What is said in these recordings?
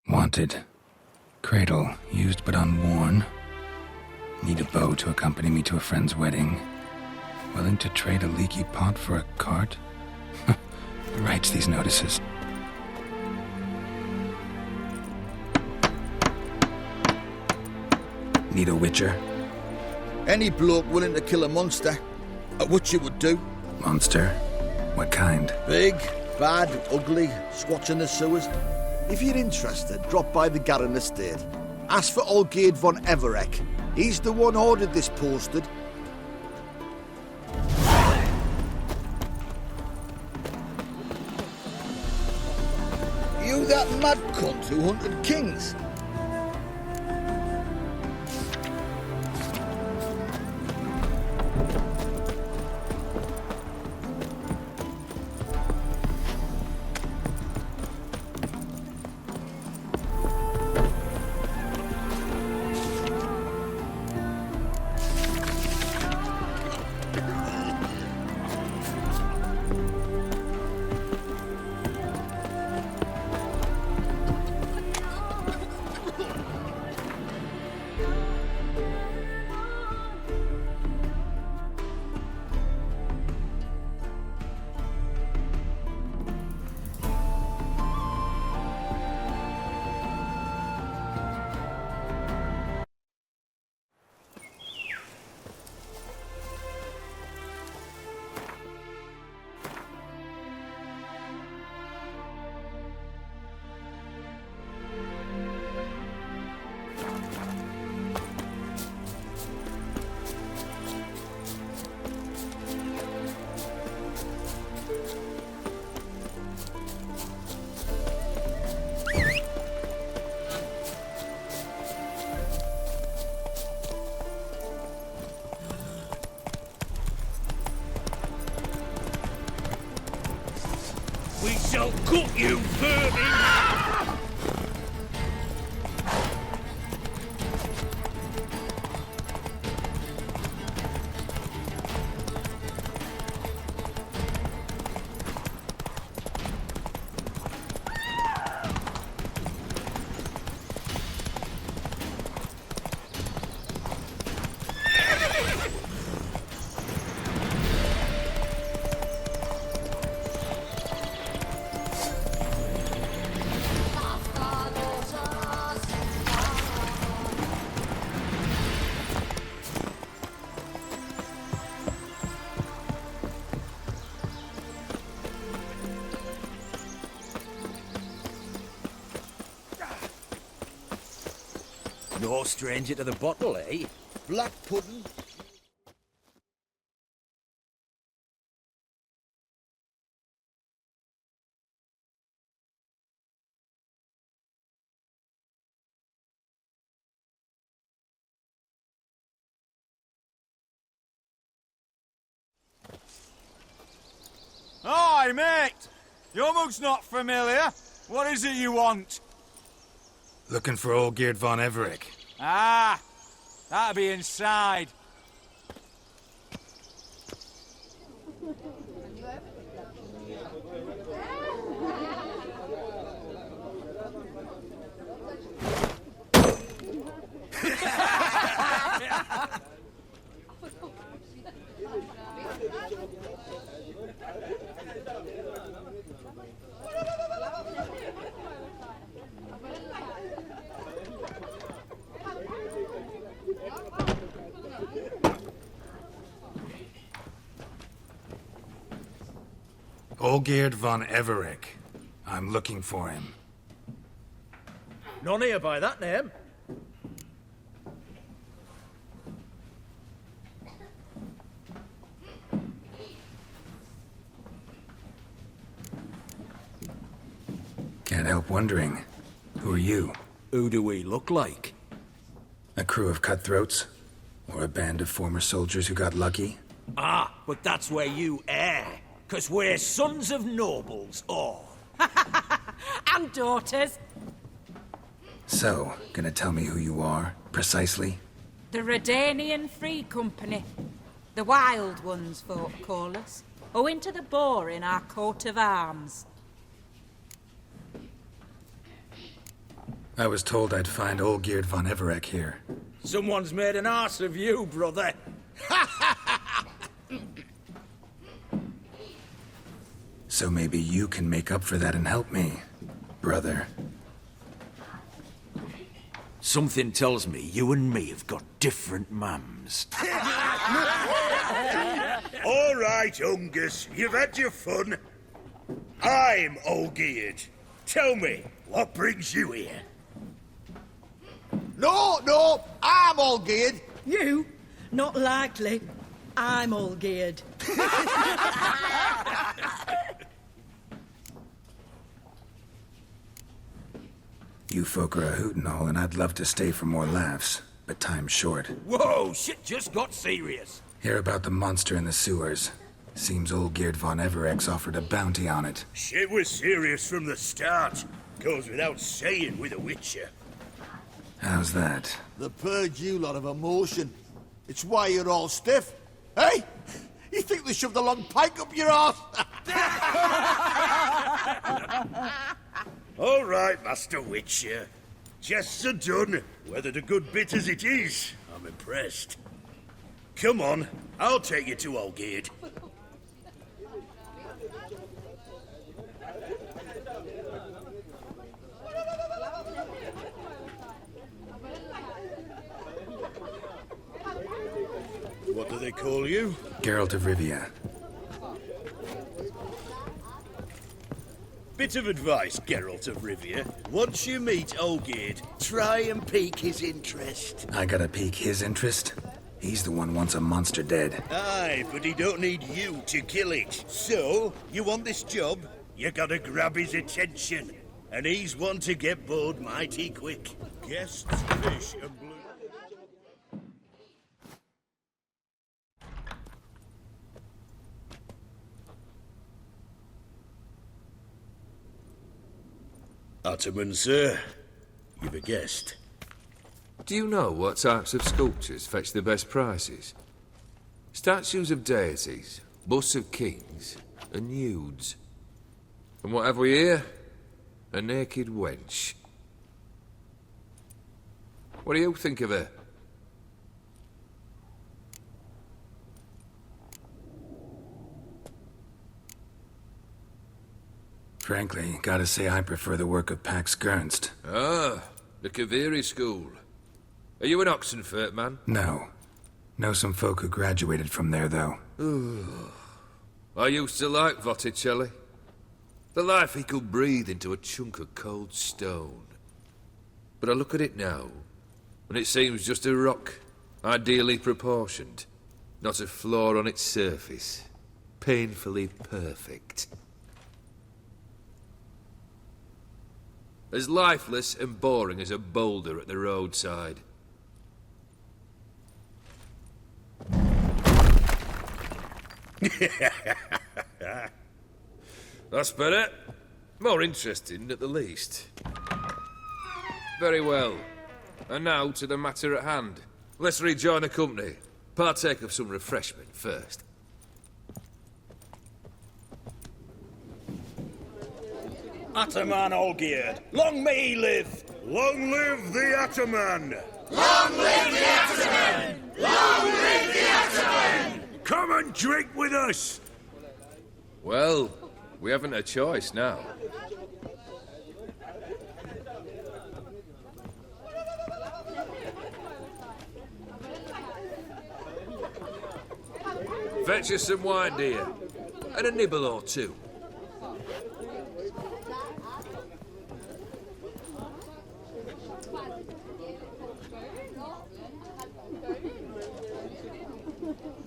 Wanted. Cradle, used but unworn. Need a bow to accompany me to a friend's wedding. Willing to trade a leaky pot for a cart? Who writes these notices? Need a witcher? Any bloke willing to kill a monster, a witcher would do. Monster? What kind? Big, bad, ugly, squatching the sewers. If you're interested, drop by the Garren estate. Ask for Olgierd von Everek. He's the one ordered this posted. You that mad cunt who hunted kings? We shall cook you, vermin! No stranger to the bottle, eh? Black pudding? Hi, mate! Your mug's not familiar. What is it you want? Looking for Olgierd von Everek. Ah, that'll be inside. Olgierd von Everek. I'm looking for him. None here by that name. Can't help wondering. Who are you? Who do we look like? A crew of cutthroats? Or a band of former soldiers who got lucky? Ah, but that's where you err. 'Cause we're sons of nobles, all. And daughters. So, gonna tell me who you are, precisely? The Redanian Free Company. The Wild Ones, folk call us. Owing to the boar in our coat of arms. I was told I'd find Olgierd von Everec here. Someone's made an arse of you, brother. So maybe you can make up for that and help me, brother. Something tells me you and me have got different mums. All right, Ungus, you've had your fun. I'm Olgierd. Tell me, what brings you here? No, I'm all geared. You? Not likely. I'm all geared. You folk are a hoot and all, and I'd love to stay for more laughs, but time's short. Whoa, shit just got serious. Hear about the monster in the sewers. Seems Olgierd von Everec's offered a bounty on it. Shit was serious from the start. Goes without saying with a Witcher. How's that? The purge you lot of emotion. It's why you're all stiff. Hey? You think they shoved a long pike up your arse? All right, Master Witcher. Jests are done. Whether the good bit as it is, I'm impressed. Come on, I'll take you to Olgierd. What do they call you? Geralt of Rivia. Bit of advice, Geralt of Rivia. Once you meet Olgierd, try and pique his interest. I gotta pique his interest? He's the one wants a monster dead. Aye, but he don't need you to kill it. So, you want this job? You gotta grab his attention. And he's one to get bored mighty quick. Guests, fish, and blue... Ottoman, sir. You've a guest. Do you know what types of sculptures fetch the best prices? Statues of deities, busts of kings, and nudes. And what have we here? A naked wench. What do you think of her? Frankly, gotta say I prefer the work of Pax Gernst. Ah, the Kaviri school. Are you an Oxenfurt man? No. Know some folk who graduated from there, though. I used to like Botticelli. The life he could breathe into a chunk of cold stone. But I look at it now, and it seems just a rock, ideally proportioned. Not a flaw on its surface. Painfully perfect. As lifeless and boring as a boulder at the roadside. That's better. More interesting, at the least. Very well. And now to the matter at hand. Let's rejoin the company. Partake of some refreshment first. Ataman Olgierd, long may he live! Long live the Ataman! Long live the Ataman! Long live the Ataman! Come and drink with us! Well, we haven't a choice now. Fetch us some wine, dear. And a nibble or two.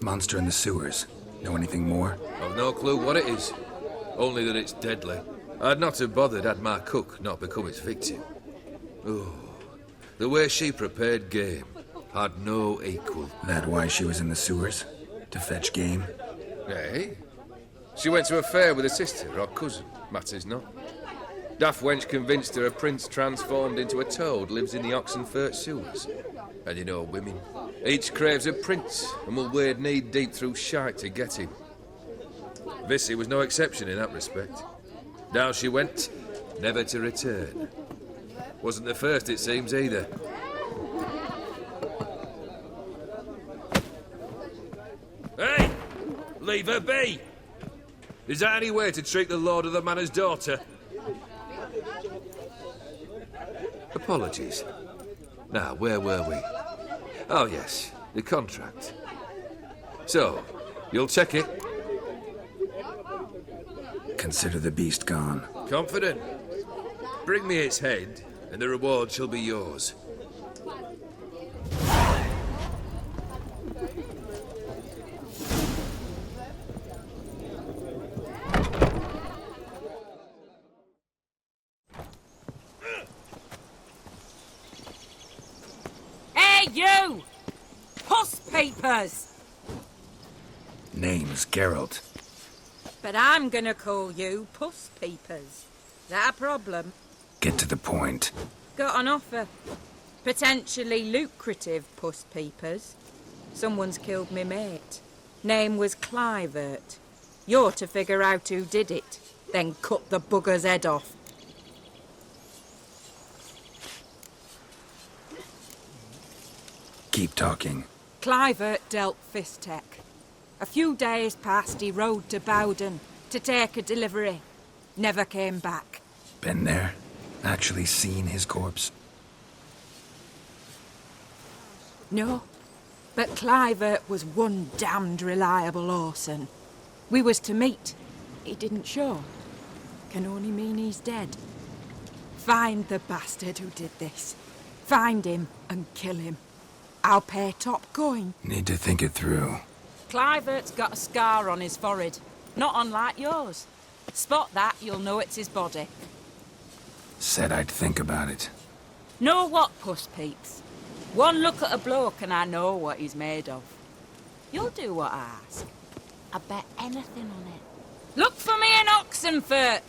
Monster in the sewers. Know anything more? I've no clue what it is. Only that it's deadly. I'd not have bothered had my cook not become its victim. Oh, the way she prepared game had no equal. That why she was in the sewers? To fetch game? Eh? She went to a fair with a sister or cousin, matters not. Daft wench convinced her a prince transformed into a toad lives in the Oxenfurt sewers. And you know women. Each craves a prince and will wade knee-deep through shite to get him. Vissy was no exception in that respect. Down she went, never to return. Wasn't the first, it seems, either. Hey! Leave her be! Is that any way to treat the Lord of the Manor's daughter? Apologies. Now, where were we? Oh, yes, the contract. So, you'll check it? Consider the beast gone. Confident? Bring me its head, and the reward shall be yours. Hey, you! Puss papers! Name's Geralt. But I'm gonna call you Puss Peepers. Is that a problem? Get to the point. Got an offer. Potentially lucrative Puss Peepers. Someone's killed me mate. Name was Clivert. You're to figure out who did it, then cut the bugger's head off. Keep talking. Clivert dealt Fistech. A few days past, he rode to Bowden to take a delivery. Never came back. Been there? Actually seen his corpse? No, but Clivert was one damned reliable Orson. We was to meet. He didn't show. Can only mean he's dead. Find the bastard who did this. Find him and kill him. I'll pay top coin. Need to think it through. Clivert's got a scar on his forehead, not unlike yours. Spot that, you'll know it's his body. Said I'd think about it. Know what, Puss Peeps? One look at a bloke and I know what he's made of. You'll do what I ask. I bet anything on it. Look for me in Oxenfurt!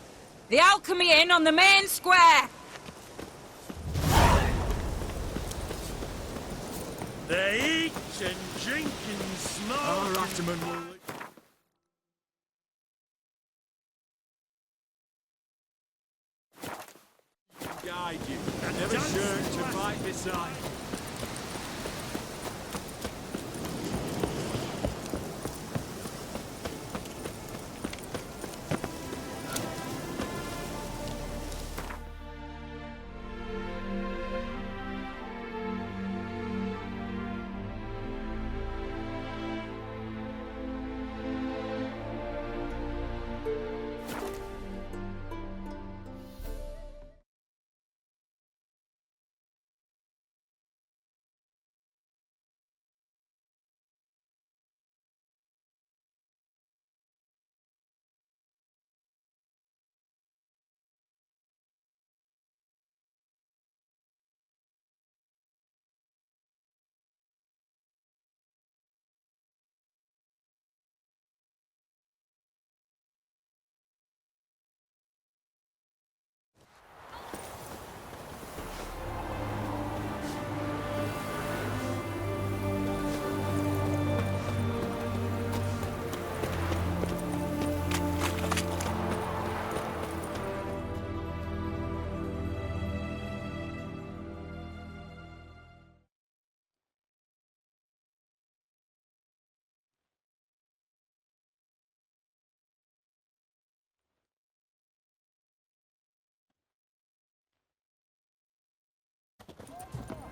The Alchemy Inn on the main square! They eat and drink and smoke. Our Ataman will guide you. Never shirk to fight beside.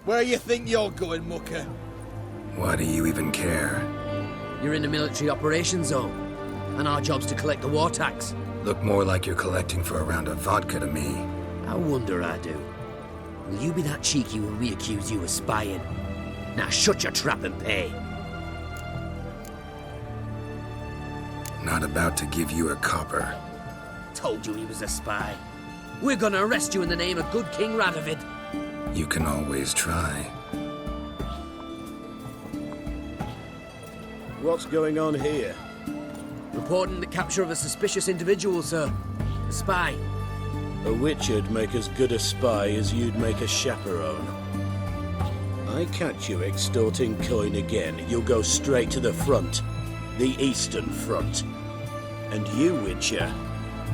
Where you think you're going, mucker? Why do you even care? You're in the military operations zone, and our job's to collect the war tax. Look more like you're collecting for a round of vodka to me. I wonder I do. Will you be that cheeky when we accuse you of spying? Now shut your trap and pay. Not about to give you a copper. Told you he was a spy. We're gonna arrest you in the name of good King Radovid. You can always try. What's going on here? Reporting the capture of a suspicious individual, sir. A spy. A witcher'd make as good a spy as you'd make a chaperone. I catch you extorting coin again, you'll go straight to the front. The Eastern Front. And you, Witcher,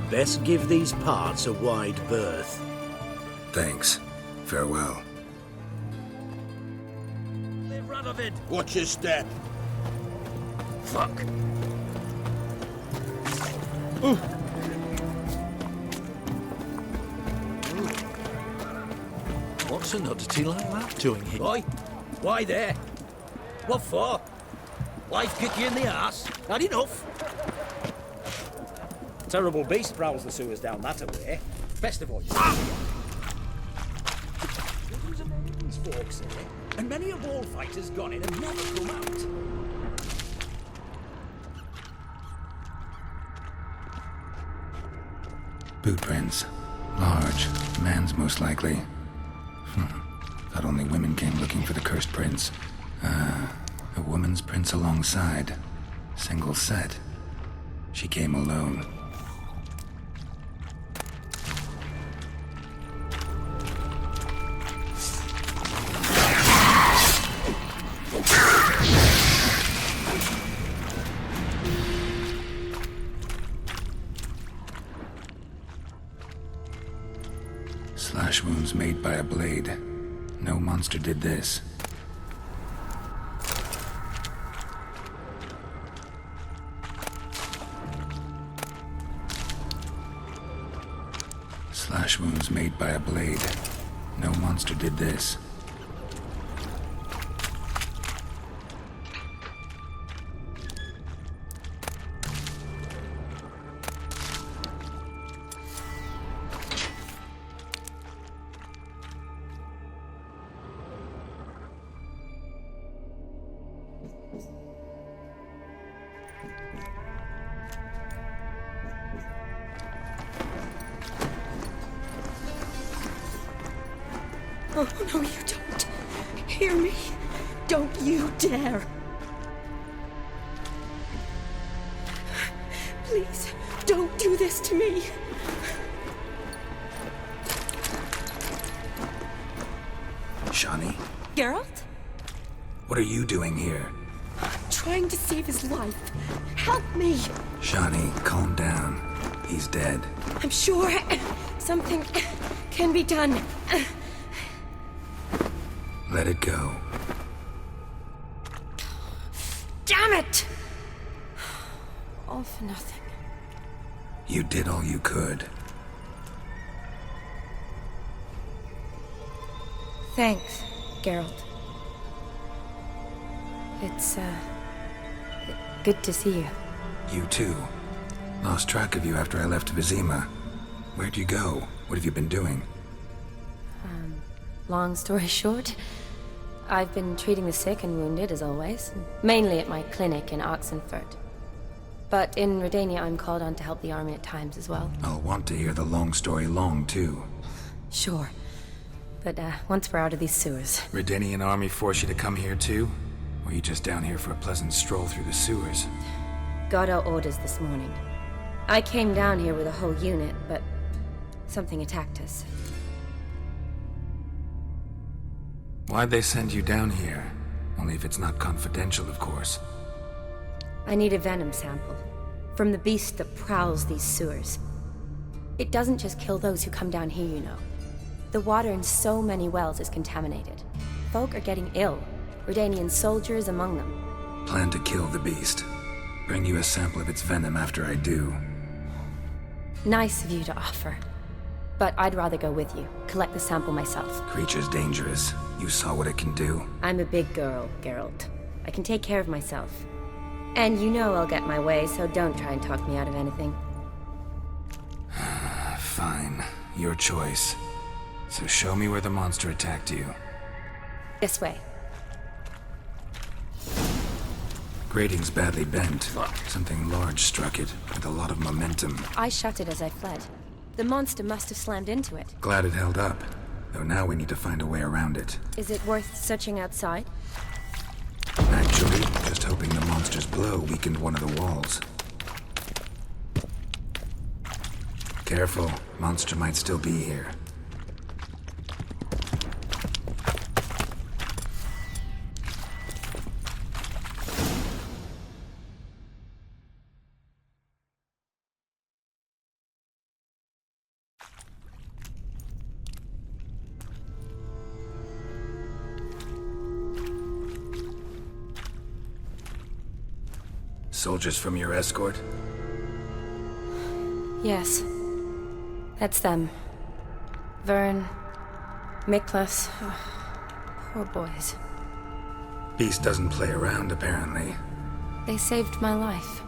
best give these parts a wide berth. Thanks. Farewell. Live Radovid! Watch your step. Fuck! What's an oddity like that doing here? Boy, why there? What for? Life kick you in the ass? Not enough. Terrible beast prowls the sewers down that way. Best avoid. There's a many of these folks here, and many a bullfighter's gone in and never come out. Boot prints. Large. Man's most likely. Thought only women came looking for the cursed prints. A woman's prints alongside. Single set. She came alone. Slash wounds made by a blade. No monster did this. Slash wounds made by a blade. No monster did this. Oh, no, you don't. Hear me? Don't you dare. Please, don't do this to me. Shani, Geralt? what are you doing here? Trying to save his life. Help me. Shani, calm down. He's dead. I'm sure something can be done. Let it go. Damn it! All for nothing. You did all you could. Thanks, Geralt. It's, good to see you. You too. Lost track of you after I left Vizima. Where'd you go? What have you been doing? Long story short, I've been treating the sick and wounded, as always. Mainly at my clinic in Oxenfurt. But in Redania, I'm called on to help the army at times as well. I'll want to hear the long story long, too. Sure. But, once we're out of these sewers. Redanian army force you to come here, too? Or are you just down here for a pleasant stroll through the sewers? Got our orders this morning. I came down here with a whole unit, but something attacked us. Why'd they send you down here? Only if it's not confidential, of course. I need a venom sample. From the beast that prowls these sewers. It doesn't just kill those who come down here, you know. The water in so many wells is contaminated. Folk are getting ill. Redanian soldiers among them. Plan to kill the beast. Bring you a sample of its venom after I do. Nice of you to offer. But I'd rather go with you. Collect the sample myself. Creature's dangerous. You saw what it can do. I'm a big girl, Geralt. I can take care of myself. And you know I'll get my way, so don't try and talk me out of anything. Fine. Your choice. So show me where the monster attacked you. This way. Grating's badly bent. Something large struck it, with a lot of momentum. I shut it as I fled. The monster must have slammed into it. Glad it held up. Though now we need to find a way around it. Is it worth searching outside? Actually, just hoping the monster's blow weakened one of the walls. Careful. Monster might still be here. Soldiers from your escort? Yes. That's them. Vern, Miklas. Poor boys. Beast doesn't play around, apparently. They saved my life.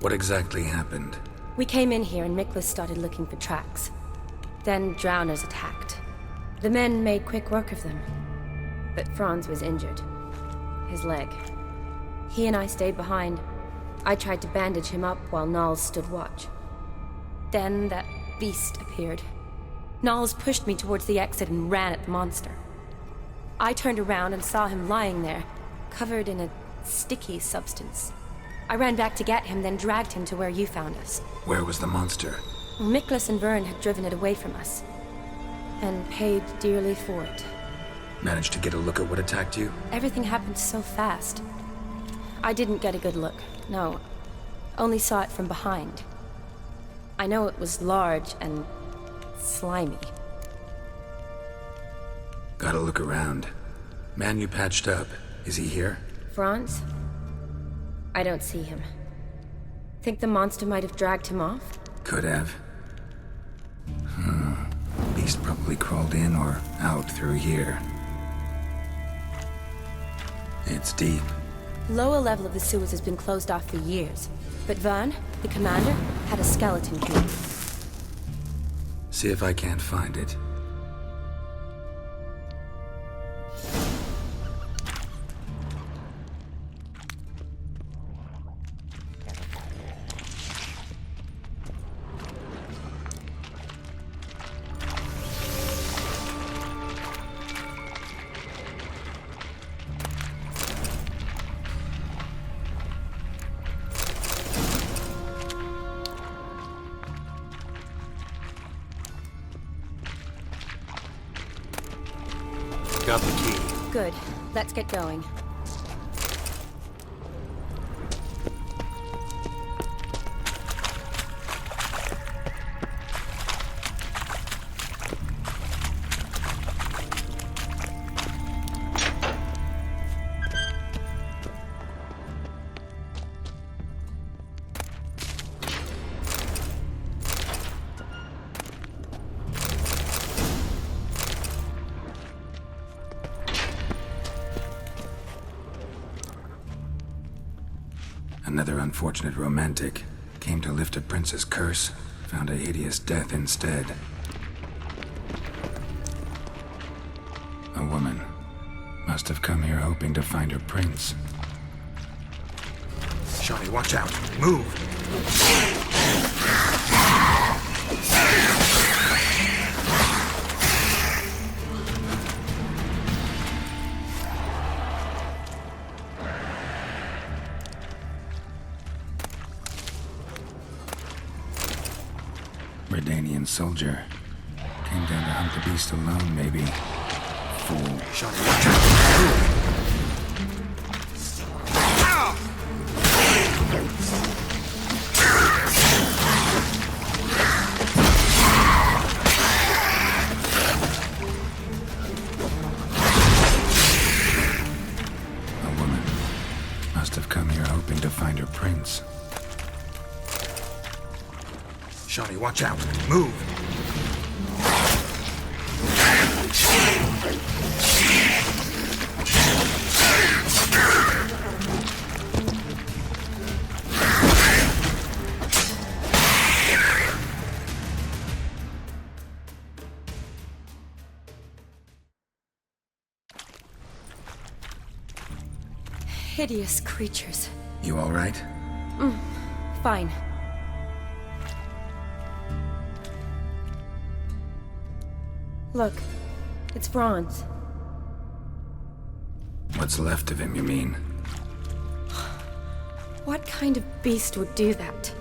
What exactly happened? We came in here and Miklas started looking for tracks. Then drowners attacked. The men made quick work of them. But Franz was injured. His leg. He and I stayed behind. I tried to bandage him up while Nals stood watch. Then that beast appeared. Nals pushed me towards the exit and ran at the monster. I turned around and saw him lying there, covered in a sticky substance. I ran back to get him, then dragged him to where you found us. Where was the monster? Miklas and Vern had driven it away from us. And paid dearly for it. Managed to get a look at what attacked you? Everything happened so fast. I didn't get a good look, no. Only saw it from behind. I know it was large and slimy. Gotta look around. Man you patched up, is he here? Franz? I don't see him. Think the monster might have dragged him off? Could have. Beast probably crawled in or out through here. It's deep. Lower level of the sewers has been closed off for years. But Vern, the commander, had a skeleton key. See if I can't find it. Got the key. Good. Let's get going. Another unfortunate romantic. Came to lift a prince's curse, found a hideous death instead. A woman. Must have come here hoping to find her prince. Shawnee, watch out! Move! Redanian soldier. Came down to hunt the beast alone, maybe. Fool. Shawnee, watch out! A woman. Must have come here hoping to find her prince. Shawnee, watch out! Move! Hideous creatures. You all right? Fine. Look, it's Franz. What's left of him, you mean? What kind of beast would do that?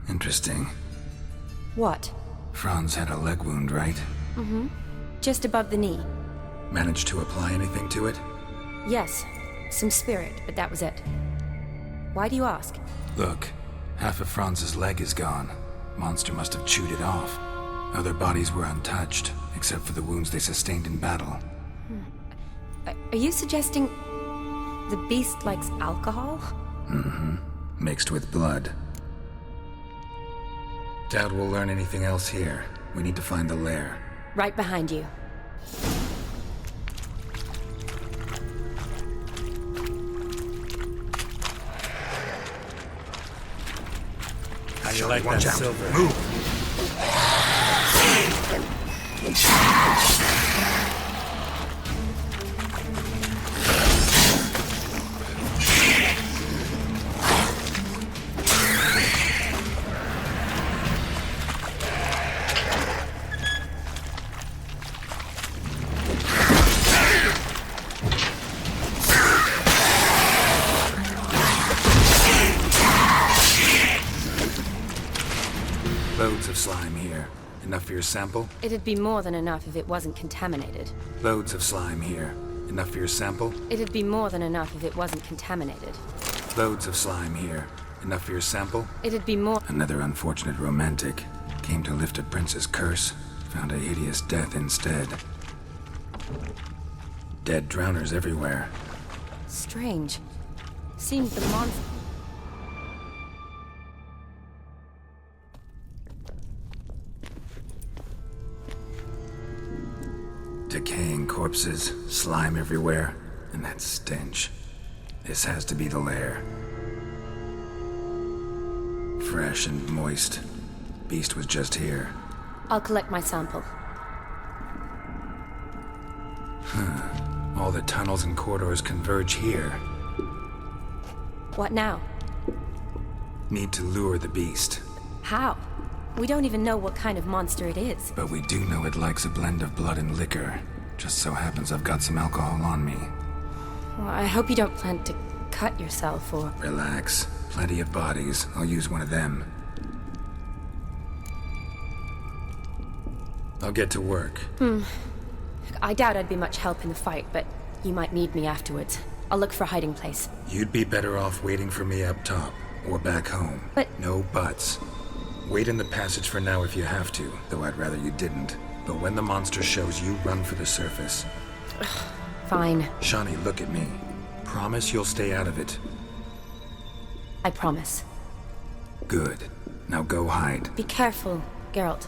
Interesting. What? Franz had a leg wound, right? Just above the knee. Managed to apply anything to it? Yes, some spirit, but that was it. Why do you ask? Look, half of Franz's leg is gone. Monster must have chewed it off. Other bodies were untouched, except for the wounds they sustained in battle. Are you suggesting the beast likes alcohol? Mixed with blood. Doubt we'll learn anything else here. We need to find the lair. Right behind you. How you like that silver? Move! Loads of slime here. Enough for your sample? It'd be more than enough if it wasn't contaminated. Loads of slime here. Enough for your sample? It'd be more than enough if it wasn't contaminated. Loads of slime here. Enough for your sample? It'd be more. Another unfortunate romantic. Came to lift a prince's curse. Found a hideous death instead. Dead drowners everywhere. Strange. Seems the monster. Decaying corpses, slime everywhere, and that stench. This has to be the lair. Fresh and moist. Beast was just here. I'll collect my sample. All the tunnels and corridors converge here. What now? Need to lure the beast. How? We don't even know what kind of monster it is. But we do know it likes a blend of blood and liquor. Just so happens I've got some alcohol on me. Well, I hope you don't plan to cut yourself or... Relax. Plenty of bodies. I'll use one of them. I'll get to work. I doubt I'd be much help in the fight, but you might need me afterwards. I'll look for a hiding place. You'd be better off waiting for me up top, or back home. But... No buts. Wait in the passage for now if you have to, though I'd rather you didn't. But when the monster shows you, run for the surface. Fine. Shawnee, look at me. Promise you'll stay out of it. I promise. Good. Now go hide. Be careful, Geralt.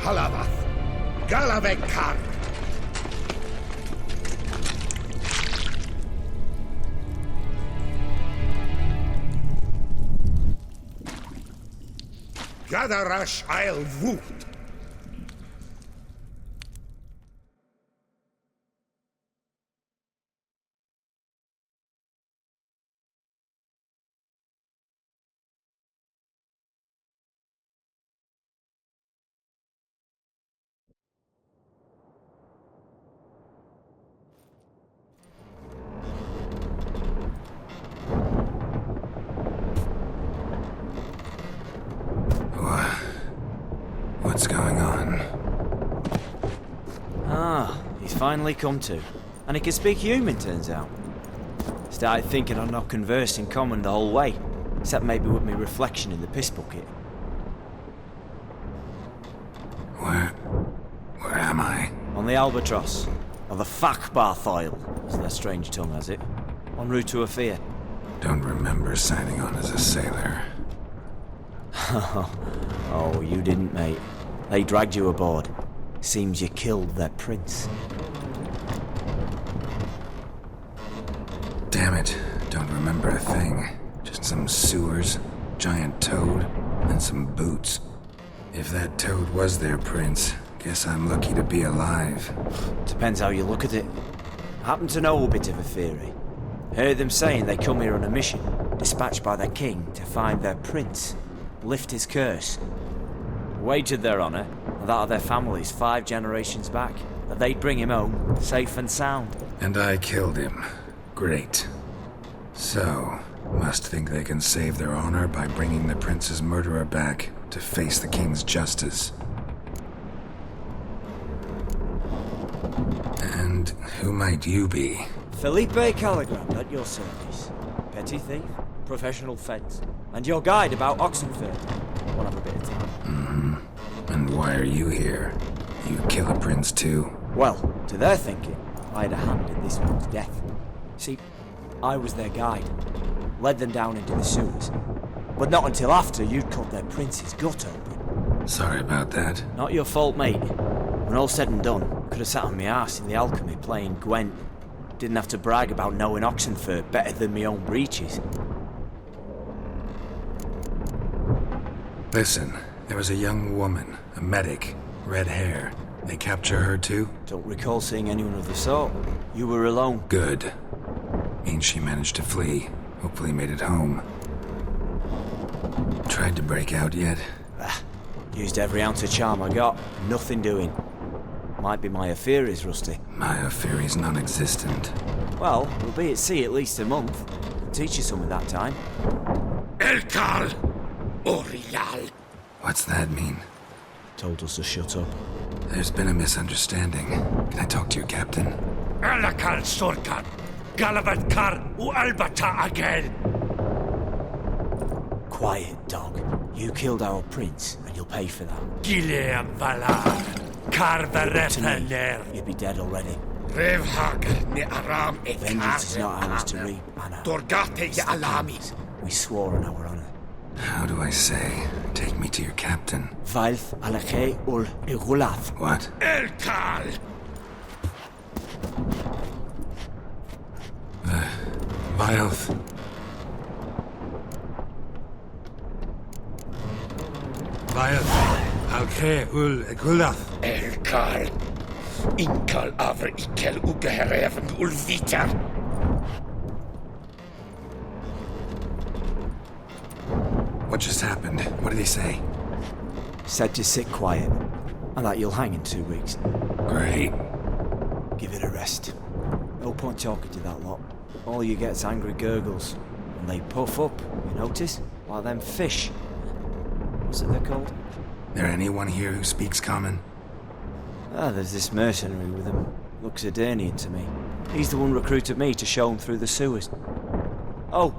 Halavath, Galavekar. Gadarash I'll Woot. What's going on? Ah, he's finally come to. And he can speak human, turns out. Started thinking I'd not conversed in common the whole way, except maybe with me reflection in the piss bucket. Where am I? On the Albatross, or the Fakbarth Isle, as their strange tongue has it, en route to Ophir. Don't remember signing on as a sailor. Oh, you didn't, mate. They dragged you aboard. Seems you killed their prince. Damn it, don't remember a thing. Just some sewers, giant toad, and some boots. If that toad was their prince, guess I'm lucky to be alive. Depends how you look at it. I happen to know a bit of a theory. Heard them saying they come here on a mission, dispatched by their king to find their prince, lift his curse. Wagered their honour, and that of their families 5 generations back, that they'd bring him home, safe and sound. And I killed him. Great. So, must think they can save their honor by bringing the prince's murderer back to face the king's justice. And who might you be? Felipe Caligrand at your service. Petty thief, professional fence, and your guide about Oxenford. We'll have a bit of time. And why are you here? You kill a prince too? Well, to their thinking, I had a hand in this one's death. See, I was their guide. Led them down into the sewers. But not until after you'd cut their prince's gut open. Sorry about that. Not your fault, mate. When all said and done, could have sat on my arse in the alchemy playing Gwent. Didn't have to brag about knowing Oxenford better than my own breeches. Listen, there was a young woman, a medic, red hair. They capture her too? Don't recall seeing anyone of the sort. You were alone. Good. Means she managed to flee. Hopefully made it home. Tried to break out yet? Used every ounce of charm I got. Nothing doing. Might be my affair is rusty. My affair is non-existent. Well, we'll be at sea at least a month. Teach you something that time. Elkal Orial. What's that mean? Told us to shut up. There's been a misunderstanding. Can I talk to your captain? Alakal Sorkan. Galavat Kar U Albata again. Quiet, dog. You killed our prince, and you'll pay for that. Gileam Valar. Karvarefaner. You'd be dead already. Revhag ni Aram e Vengeance is not ours to reap, Anna. Dorgate ya Alamis. We swore on our honor. How do I say? Take me to your captain. Valth Alakhe ul Igulath. What? Elkal. Vilth. Vilth. Alkhe ul Igulath. Elkal. Inkal Avr Ikel Ugehereven Ulvita. What just happened? What did he say? Said to sit quiet, and that you'll hang in 2 weeks. Great. Give it a rest. No point talking to that lot. All you get's angry gurgles. And they puff up, you notice? Like them fish. What's it they're called? There anyone here who speaks common? There's this mercenary with him. Looks Edirnian to me. He's the one recruited me to show him through the sewers. Oh,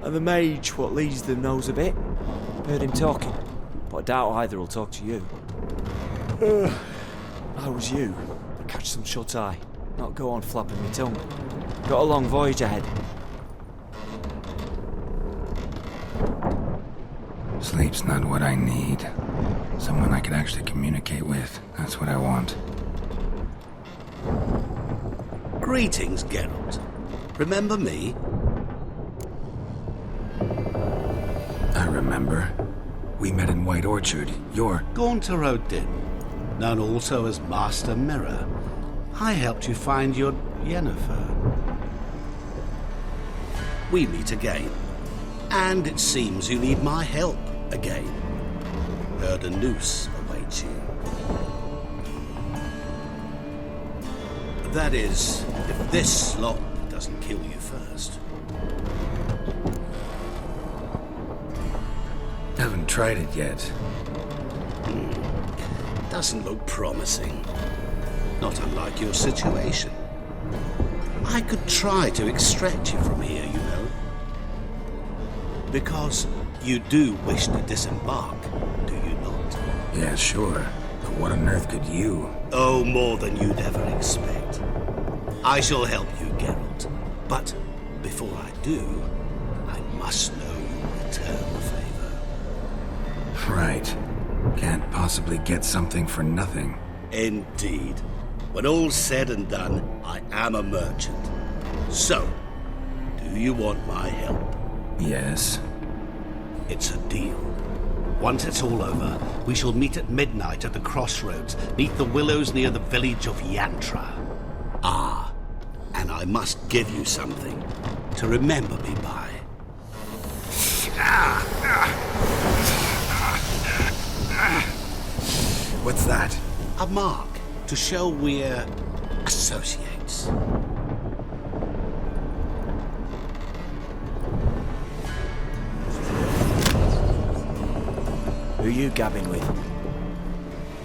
and the mage what leads them knows a bit. Heard him talking, but I doubt either will talk to you. How was you? Catch some shut-eye, not go on flapping my tongue. Got a long voyage ahead. Sleep's not what I need. Someone I could actually communicate with. That's what I want. Greetings, Geralt. Remember me? I remember. We met in White Orchard. You're... Gaunter O'Din, known also as Master Mirror. I helped you find your Yennefer. We meet again. And it seems you need my help again. Heard a noose awaits you. That is, if this slot doesn't kill you first. Haven't tried it yet. Doesn't look promising. Not unlike your situation. I could try to extract you from here, you know. Because you do wish to disembark, do you not? Yeah, sure. But what on earth could you? Oh, more than you'd ever expect. I shall help you, Geralt. But before I do, I must know you return the favor. Right. Can't possibly get something for nothing. Indeed. When all's said and done, I am a merchant. So, do you want my help? Yes. It's a deal. Once it's all over, we shall meet at midnight at the crossroads, neath the willows near the village of Yantra. Ah, and I must give you something to remember me by. What's that? A mark to show we're associates. Who you gabbing with?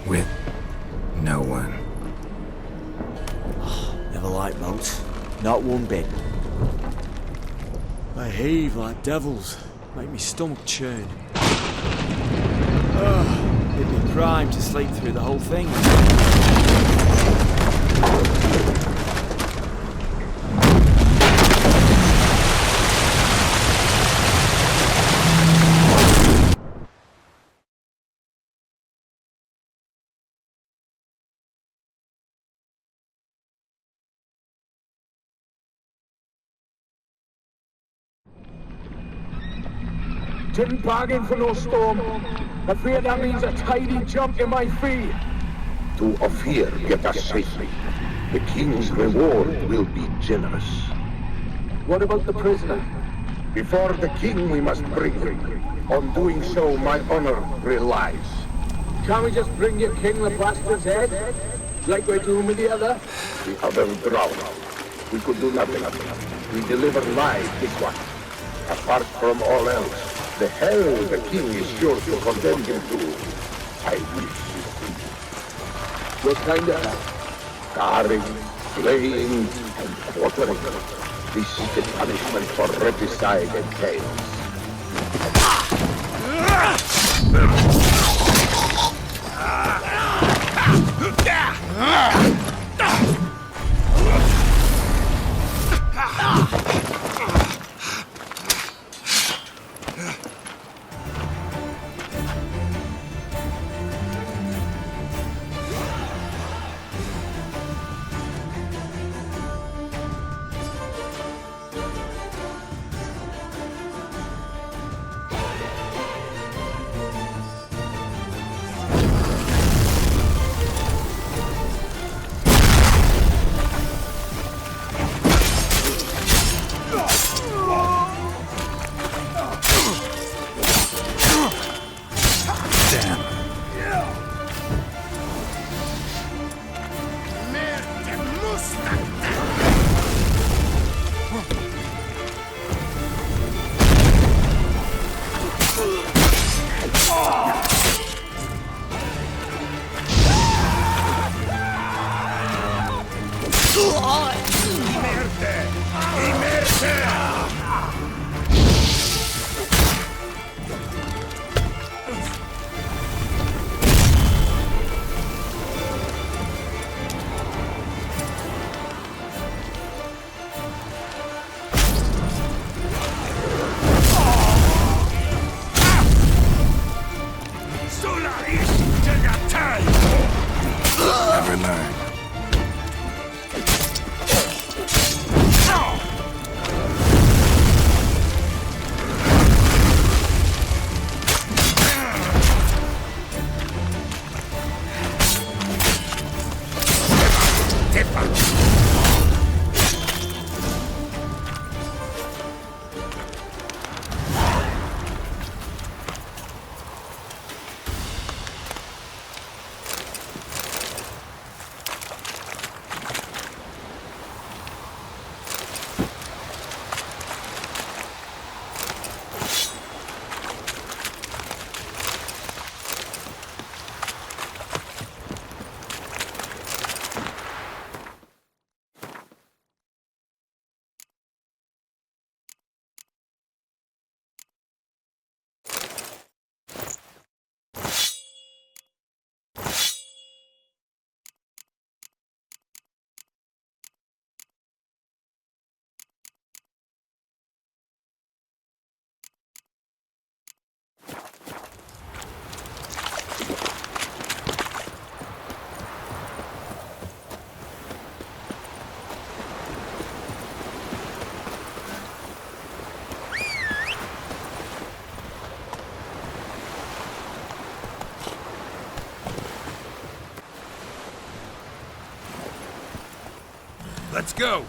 With no one. Never liked boats. Not one bit. They heave like devils. Make me stomach churn. It'd be prime to sleep through the whole thing. Didn't bargain for no storm. Afraid that means a tidy jump in my fee. To Ophir, get us safely. The king's reward will be generous. What about the prisoner? Before the king we must bring him. On doing so, my honor relies. Can't we just bring your king the bastard's head? Like we're doing with the other? The other drowned. We could do nothing. We deliver live this one. Apart from all else, the hell the king is sure to condemn him to. I wish you could. What kind of hell? Scarring, flaying, and quartering. This is the punishment for regicide and chaos. Let's go!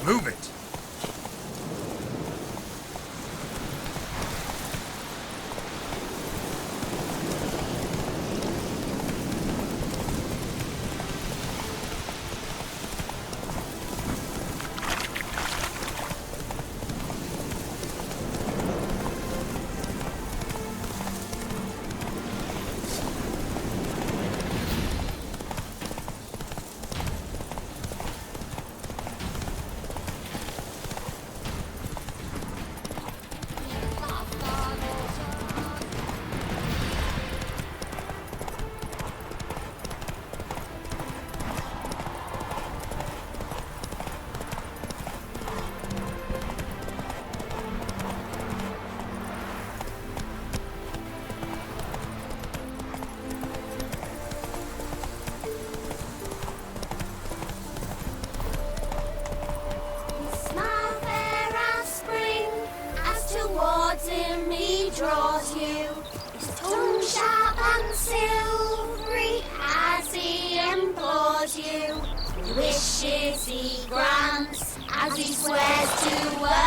Move it! Draws you, his tongue sharp and silvery, wishes he grants as he swears to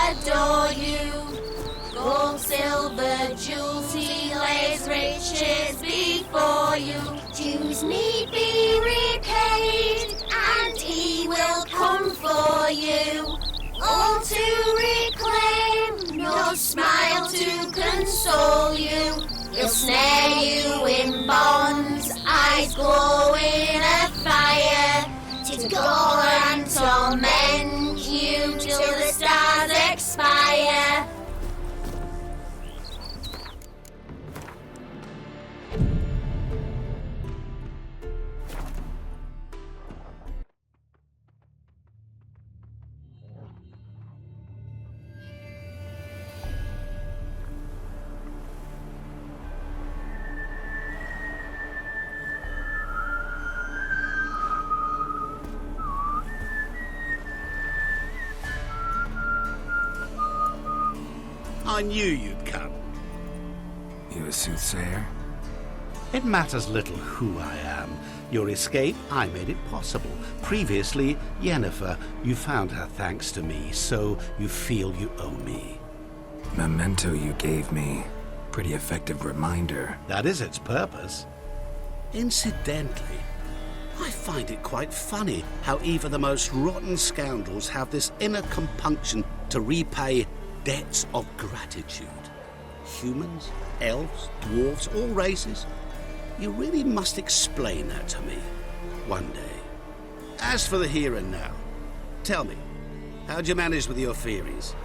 adore you. Gold, silver, jewels, he lays riches before you. Dues need be repaid, and he will come for you. All to reclaim, no smile to console you. He'll snare you in bonds, eyes glowing a fire, to gore and torment you till the stars expire. I knew you'd come. You a soothsayer? It matters little who I am. Your escape, I made it possible. Previously, Yennefer, you found her thanks to me, so you feel you owe me. Memento you gave me. Pretty effective reminder. That is its purpose. Incidentally, I find it quite funny how even the most rotten scoundrels have this inner compunction to repay debts of gratitude. Humans, elves, dwarves, all races. You really must explain that to me one day. As for the here and now, tell me, how'd you manage with your theories?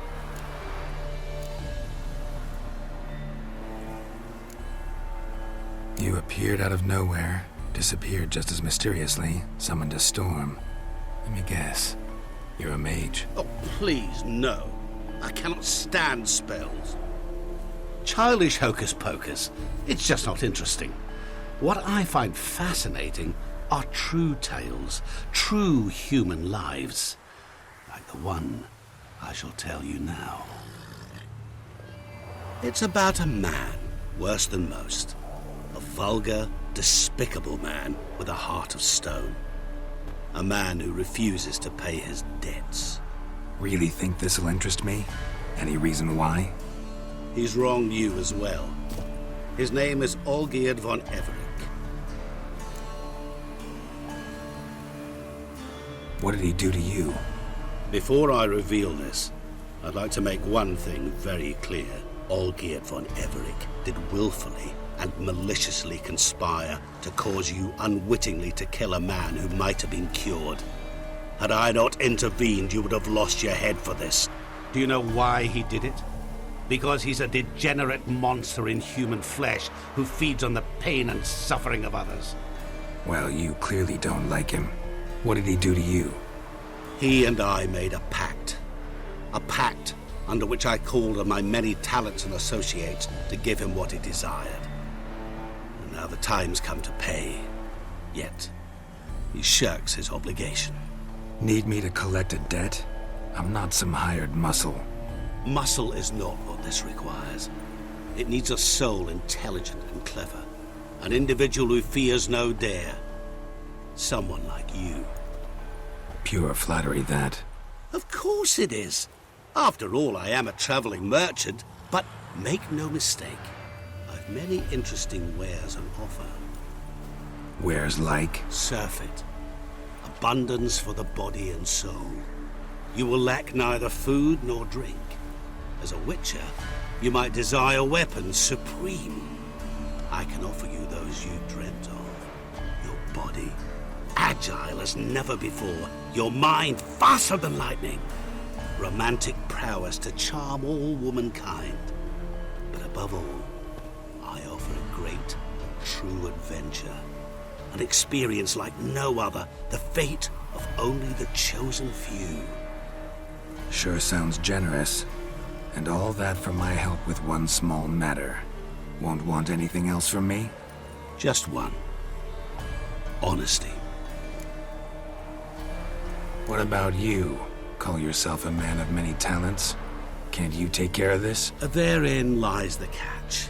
You appeared out of nowhere, disappeared just as mysteriously, summoned a storm. Let me guess. You're a mage. Oh, please, no. I cannot stand spells. Childish hocus pocus. It's just not interesting. What I find fascinating are true tales, true human lives, like the one I shall tell you now. It's about a man, worse than most. A vulgar, despicable man with a heart of stone. A man who refuses to pay his debts. Really think this'll interest me? Any reason why? He's wronged you as well. His name is Olgierd von Everec. What did he do to you? Before I reveal this, I'd like to make one thing very clear. Olgierd von Everec did willfully and maliciously conspire to cause you unwittingly to kill a man who might have been cured. Had I not intervened, you would have lost your head for this. Do you know why he did it? Because he's a degenerate monster in human flesh who feeds on the pain and suffering of others. Well, you clearly don't like him. What did he do to you? He and I made a pact. A pact under which I called on my many talents and associates to give him what he desired. And now the time's come to pay. Yet, he shirks his obligation. Need me to collect a debt? I'm not some hired muscle. Muscle is not what this requires. It needs a soul intelligent and clever. An individual who fears no dare. Someone like you. Pure flattery, that. Of course it is. After all, I am a traveling merchant, but make no mistake, I've many interesting wares on offer. Wares like? Surfeit. Abundance for the body and soul. You will lack neither food nor drink. As a witcher, you might desire weapons supreme. I can offer you those you dreamt of. Your body, agile as never before. Your mind, faster than lightning. Romantic prowess to charm all womankind. But above all, I offer a great, true adventure. An experience like no other, the fate of only the chosen few. Sure sounds generous. And all that for my help with one small matter. Won't want anything else from me? Just one. Honesty. What about you? Call yourself a man of many talents? Can't you take care of this? Therein lies the catch.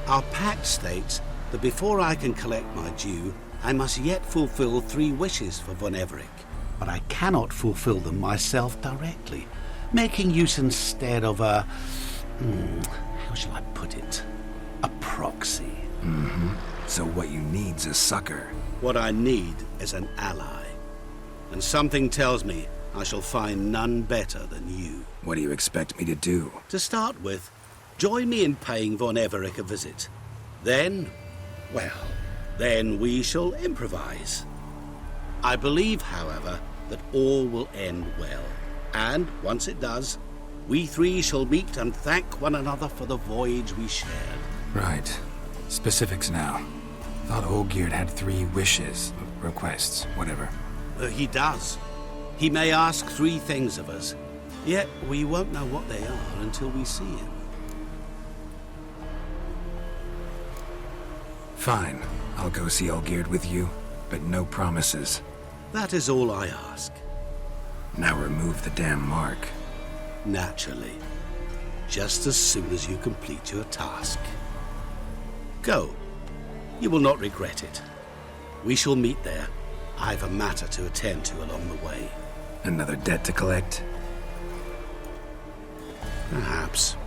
Our pact states that before I can collect my due, I must yet fulfill 3 wishes for von Everec. but I cannot fulfill them myself directly, making use instead of a... how shall I put it? A proxy. Mm-hmm. So what you need's a sucker. What I need is an ally. And something tells me I shall find none better than you. What do you expect me to do? To start with, join me in paying Von Everec a visit. Then, well, then we shall improvise. I believe, however, that all will end well. And once it does, we three shall meet and thank one another for the voyage we shared. Right. Specifics now. Thought Olgierd had 3 wishes, requests, whatever. He does. He may ask 3 things of us, yet we won't know what they are until we see him. Fine. I'll go see Olgierd with you, but no promises. That is all I ask. Now remove the damn mark. Naturally. Just as soon as you complete your task. Go. You will not regret it. We shall meet there. I've a matter to attend to along the way. Another debt to collect? Perhaps.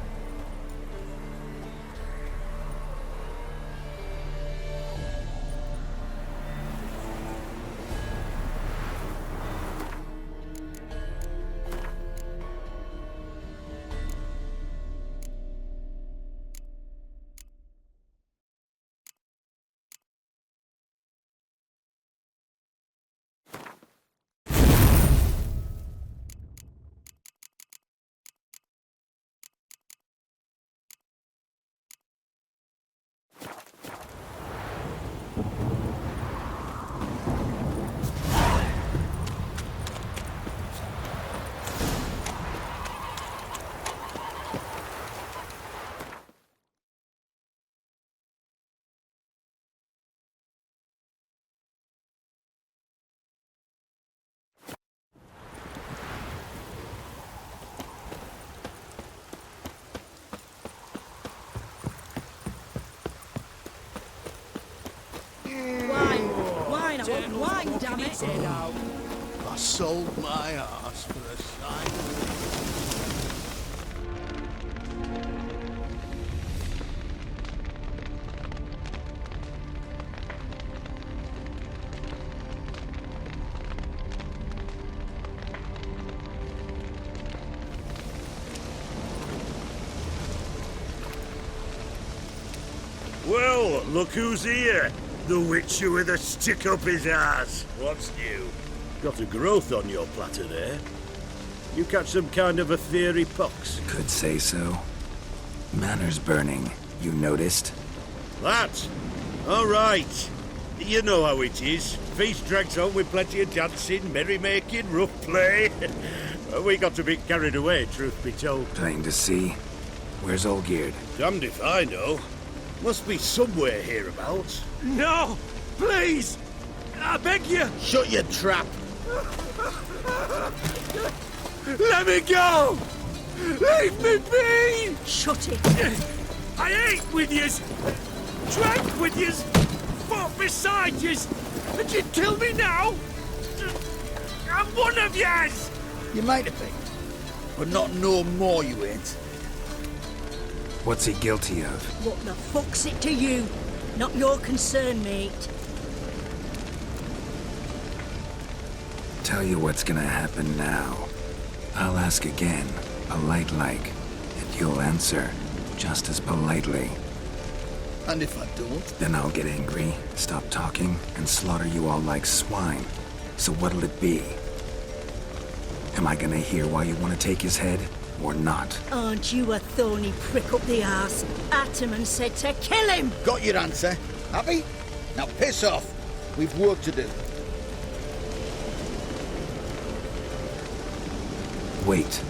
Wine, damn it! I sold my arse for a sign. Well, look who's here. The Witcher with a stick up his ass. What's new? Got a growth on your platter there. You catch some kind of a fiery pox? Could say so. Manor's burning. You noticed? That? All right. You know how it is. Feast drags on with plenty of dancing, merrymaking, rough play. We got a bit carried away, truth be told. Plain to see. Where's Olgierd? Damned if I know. Must be somewhere hereabouts. No! Please! I beg you! Shut your trap! Let me go! Leave me be! Shut it! I ate with yous! Drank with yous! Fought beside yous! And you'd kill me now? I'm one of yous! You might have been, but not no more you ain't. What's he guilty of? What the fuck's it to you? Not your concern, mate. Tell you what's gonna happen now. I'll ask again, polite-like, and you'll answer just as politely. And if I don't? Then I'll get angry, stop talking, and slaughter you all like swine. So what'll it be? Am I gonna hear why you want to take his head, or not? Aren't you a thorny prick up the arse? Ataman said to kill him! Got your answer. Happy? Now piss off. We've work to do. Wait.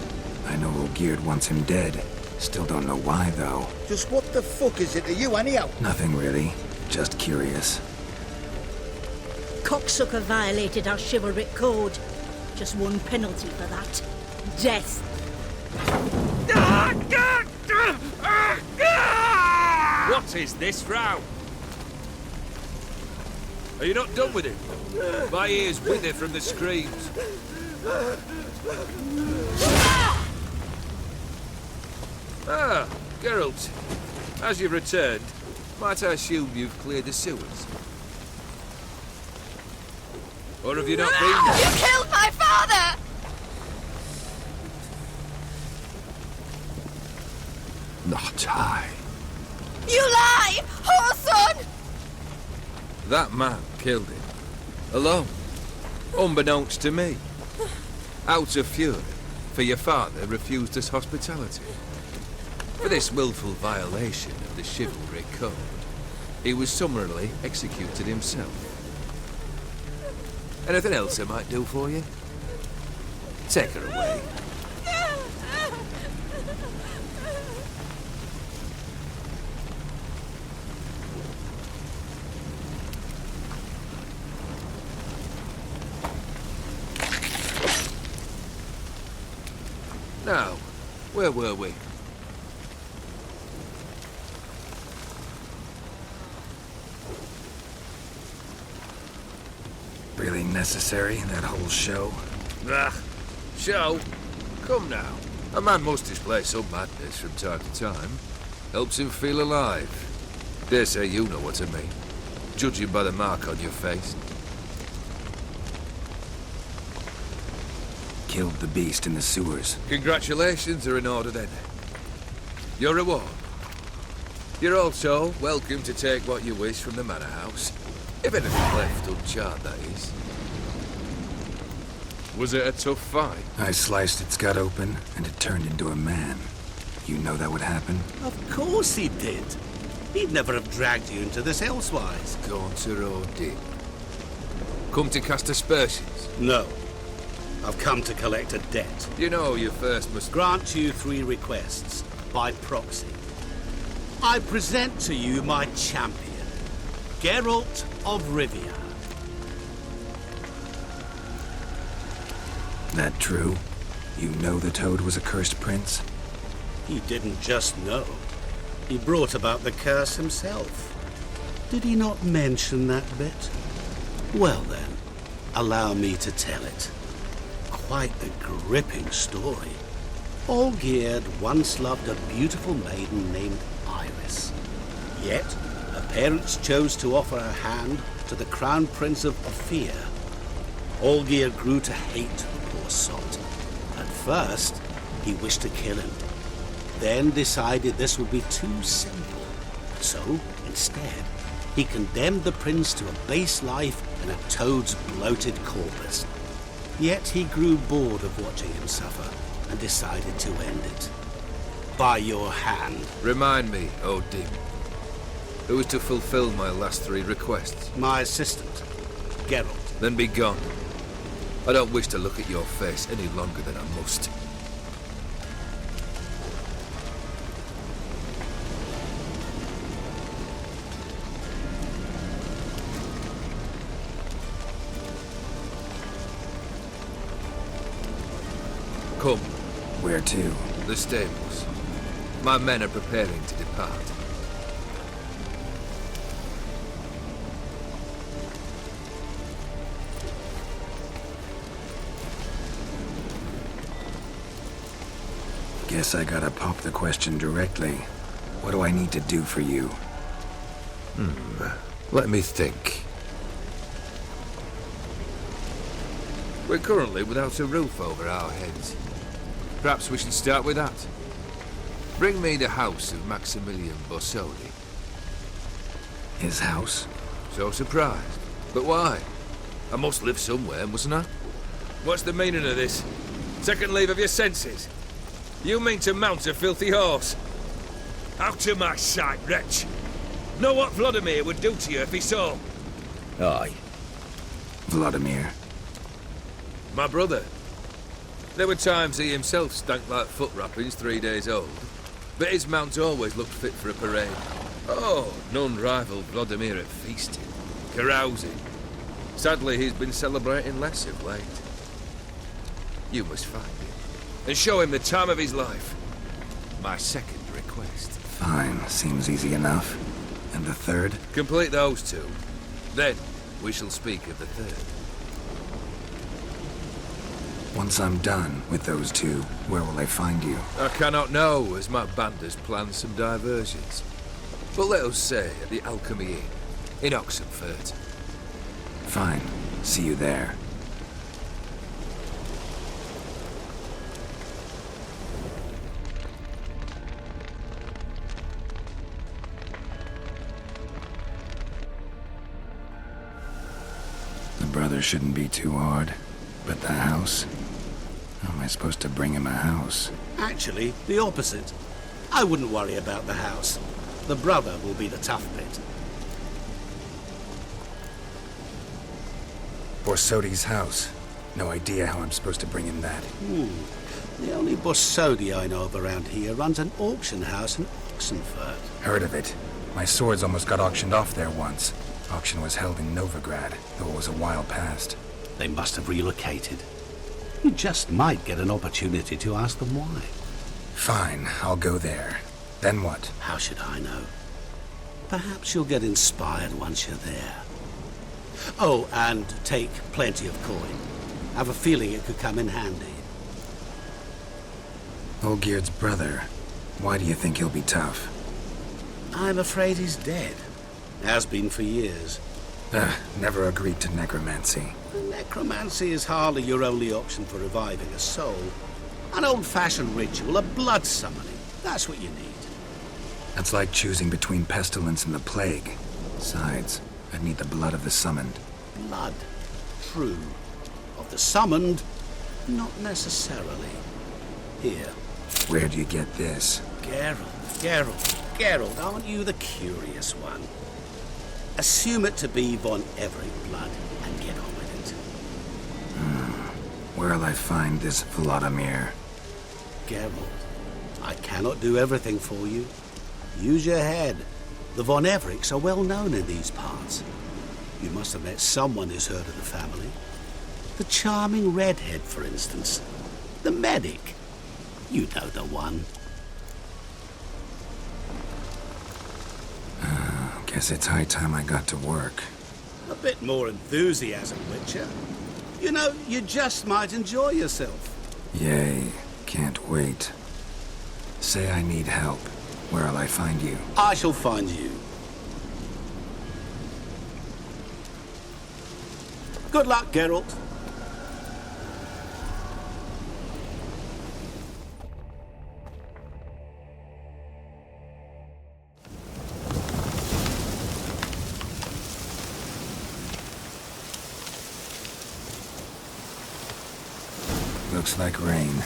I know Olgierd wants him dead. Still don't know why, though. Just what the fuck is it to you, anyhow? Nothing really. Just curious. Cocksucker violated our chivalric code. Just one penalty for that. Death. What is this row? Are you not done with him? My ears wither from the screams. Ah, Geralt. As you've returned, might I assume you've cleared the sewers? Or have you not been there? You killed my father! Not I. You lie! Whoreson! That man killed him. Alone. Unbeknownst to me. Out of fury, for your father refused us hospitality. For this willful violation of the chivalry code, he was summarily executed himself. Anything else I might do for you? Take her away. Now, where were we? Really necessary, that whole show? Ah, show? Come now. A man must display some madness from time to time. Helps him feel alive. Dare say you know what I mean. Judging by the mark on your face. Killed the beast in the sewers. Congratulations are in order then. Your reward. You're also welcome to take what you wish from the manor house. If anything left uncharted, that is. Was it a tough fight? I sliced its gut open, and it turned into a man. You know that would happen? Of course he did. He'd never have dragged you into this elsewise. Gaunter O'Dimm. Come to cast aspersions? No. I've come to collect a debt. You know you first must... Grant you 3 requests, by proxy. I present to you my champion, Geralt of Rivia. That true? You know the Toad was a cursed prince? He didn't just know. He brought about the curse himself. Did he not mention that bit? Well then, allow me to tell it. Quite a gripping story. Olgierd once loved a beautiful maiden named Iris. Yet, her parents chose to offer her hand to the Crown Prince of Ophir. Olgierd grew to hate the poor sot. At first, he wished to kill him. Then decided this would be too simple. So, instead, he condemned the prince to a base life in a toad's bloated corpus. Yet he grew bored of watching him suffer and decided to end it. By your hand. Remind me, O'Dimm. Who was to fulfill my last 3 requests? My assistant, Geralt. Then be gone. I don't wish to look at your face any longer than I must. Come. Where to? The stables. My men are preparing to depart. Guess I gotta pop the question directly. What do I need to do for you? Let me think. We're currently without a roof over our heads. Perhaps we should start with that. Bring me the house of Maximilian Borsodi. His house? So surprised. But why? I must live somewhere, mustn't I? What's the meaning of this? Second leave of your senses? You mean to mount a filthy horse? Out of my sight, wretch! Know what Vladimir would do to you if he saw? Aye. Vladimir. My brother. There were times he himself stank like foot wrappings 3 days old, but his mount always looked fit for a parade. Oh, none rival Vladimir at feasting, carousing. Sadly, he's been celebrating less of late. You must find him, and show him the time of his life. My second request. Fine, seems easy enough. And the third? Complete those 2. Then, we shall speak of the third. Once I'm done with those two, where will I find you? I cannot know, as my band has planned some diversions. But let us say at the Alchemy Inn, in Oxenfurt. Fine. See you there. The brother shouldn't be too hard. But the house? How am I supposed to bring him a house? Actually, the opposite. I wouldn't worry about the house. The brother will be the tough bit. Borsodi's house. No idea how I'm supposed to bring him that. The only Borsodi I know of around here runs an auction house in Oxenfurt. Heard of it. My swords almost got auctioned off there once. Auction was held in Novigrad, though it was a while past. They must have relocated. You just might get an opportunity to ask them why. Fine, I'll go there. Then what? How should I know? Perhaps you'll get inspired once you're there. Oh, and take plenty of coin. Have a feeling it could come in handy. Olgierd's brother. Why do you think he'll be tough? I'm afraid he's dead. Has been for years. Never agreed to necromancy. Necromancy is hardly your only option for reviving a soul. An old-fashioned ritual, a blood summoning. That's what you need. That's like choosing between pestilence and the plague. Besides, I'd need the blood of the summoned. Blood. True. Of the summoned, not necessarily. Here. Where do you get this? Geralt, aren't you the curious one? Assume it to be von Everett blood and get on with it. Where'll I find this Vladimir? Geralt, I cannot do everything for you. Use your head. The von Evericks are well known in these parts. You must have met someone who's heard of the family. The charming redhead, for instance. The medic. You know the one. Guess it's high time I got to work. A bit more enthusiasm, Witcher. You know, you just might enjoy yourself. Yay. Can't wait. Say I need help. Where'll I find you? I shall find you. Good luck, Geralt. Looks like rain.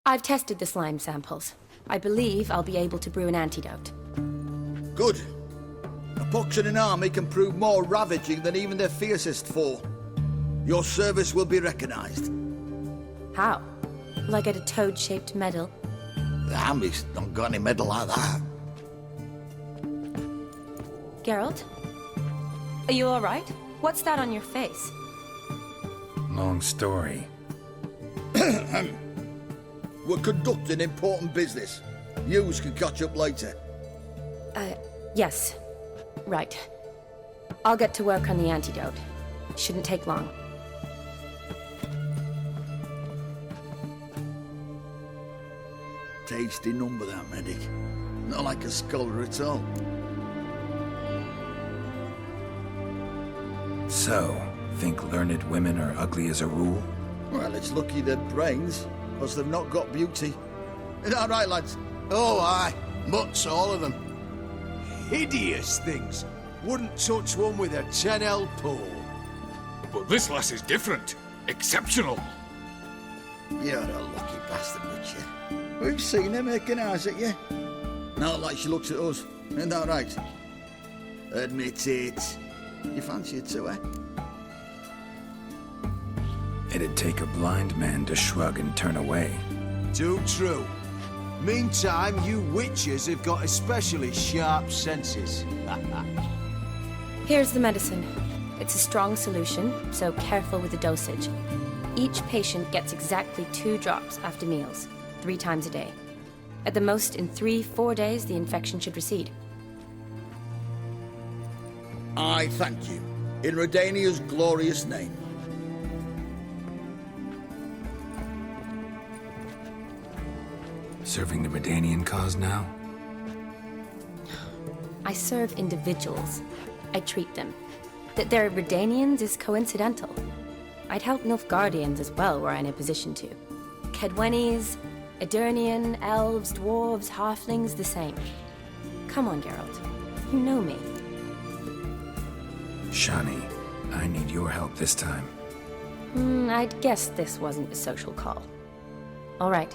I've tested the slime samples. I believe I'll be able to brew an antidote. Good. A pox in an army can prove more ravaging than even their fiercest foe. Your service will be recognized. How? Will I get a toad-shaped medal? The army's not got any medal like that. Geralt? Are you all right? What's that on your face? Long story. We're conducting important business. Yous can catch up later. Yes. Right. I'll get to work on the antidote. Shouldn't take long. Tasty number, that medic. Not like a scholar at all. So, think learned women are ugly as a rule? Well, it's lucky they're brains, because they've not got beauty. Is that right, lads? Oh, aye. Mutts, all of them. Hideous things. Wouldn't touch one with a 10L pole. But this lass is different. Exceptional. You're a lucky bastard, Richard. We've seen her making eyes at you. Not like she looks at us. Isn't that right? Admit it. You fancy it too, eh? It'd take a blind man to shrug and turn away. Too true. Meantime, you witches have got especially sharp senses. Here's the medicine. It's a strong solution, so careful with the dosage. Each patient gets exactly 2 drops after meals, 3 times a day. At the most, in 3-4 days, the infection should recede. I thank you. In Redania's glorious name. Serving the Redanian cause now? I serve individuals. I treat them. That they're Redanians is coincidental. I'd help Nilfgaardians as well were I in a position to. Kedwenis, Edirnian, elves, dwarves, halflings, the same. Come on, Geralt. You know me. Shani, I need your help this time. I'd guess this wasn't a social call. All right.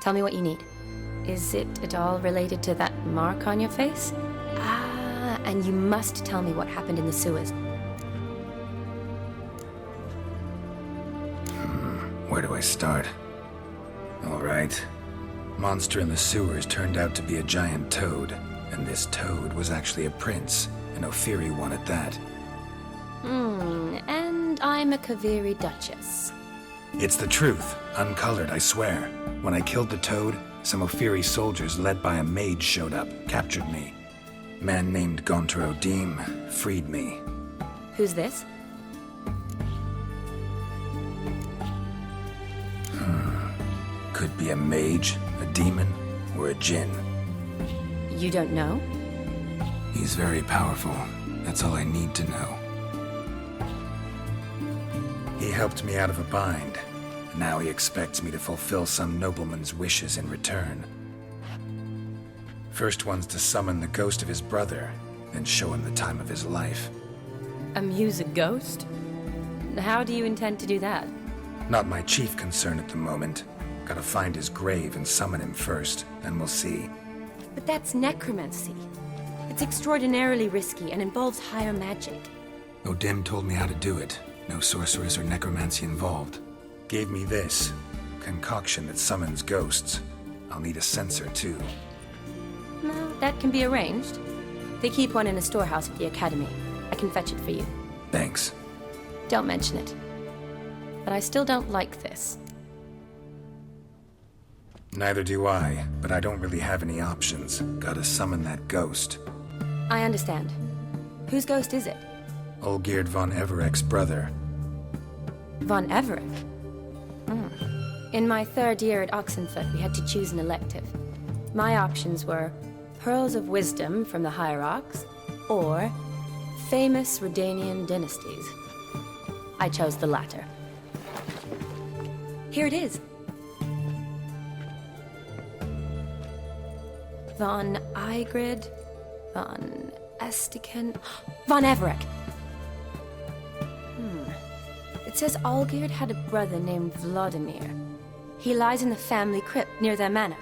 Tell me what you need. Is it at all related to that mark on your face? Ah, and you must tell me what happened in the sewers. Where do I start? All right. Monster in the sewers turned out to be a giant toad, and this toad was actually a prince, an Ophiri one at that. And I'm a Kaviri Duchess. It's the truth, uncolored, I swear. When I killed the toad, some Ophiri soldiers led by a mage showed up, captured me. Man named Gaunter O'Deem freed me. Who's this? Could be a mage, a demon, or a djinn. You don't know? He's very powerful. That's all I need to know. He helped me out of a bind. Now he expects me to fulfill some nobleman's wishes in return. First one's to summon the ghost of his brother, then show him the time of his life. Amuse a ghost? How do you intend to do that? Not my chief concern at the moment. Gotta find his grave and summon him first, then we'll see. But that's necromancy. It's extraordinarily risky and involves higher magic. O'Dim told me how to do it. No sorcerers or necromancy involved. Gave me this concoction that summons ghosts. I'll need a censer too. No, that can be arranged. They keep one in a storehouse at the academy. I can fetch it for you. Thanks. Don't mention it. But I still don't like this. Neither do I, but I don't really have any options. Gotta summon that ghost. I understand. Whose ghost is it? Olgierd von Everek's brother. Von Everek? In my 3rd year at Oxenfoot, we had to choose an elective. My options were Pearls of Wisdom from the Hierarchs, or Famous Redanian Dynasties. I chose the latter. Here it is. Von Igrid, Von Estiken, Von Everek. It says Olgierd had a brother named Vladimir. He lies in the family crypt near their manor.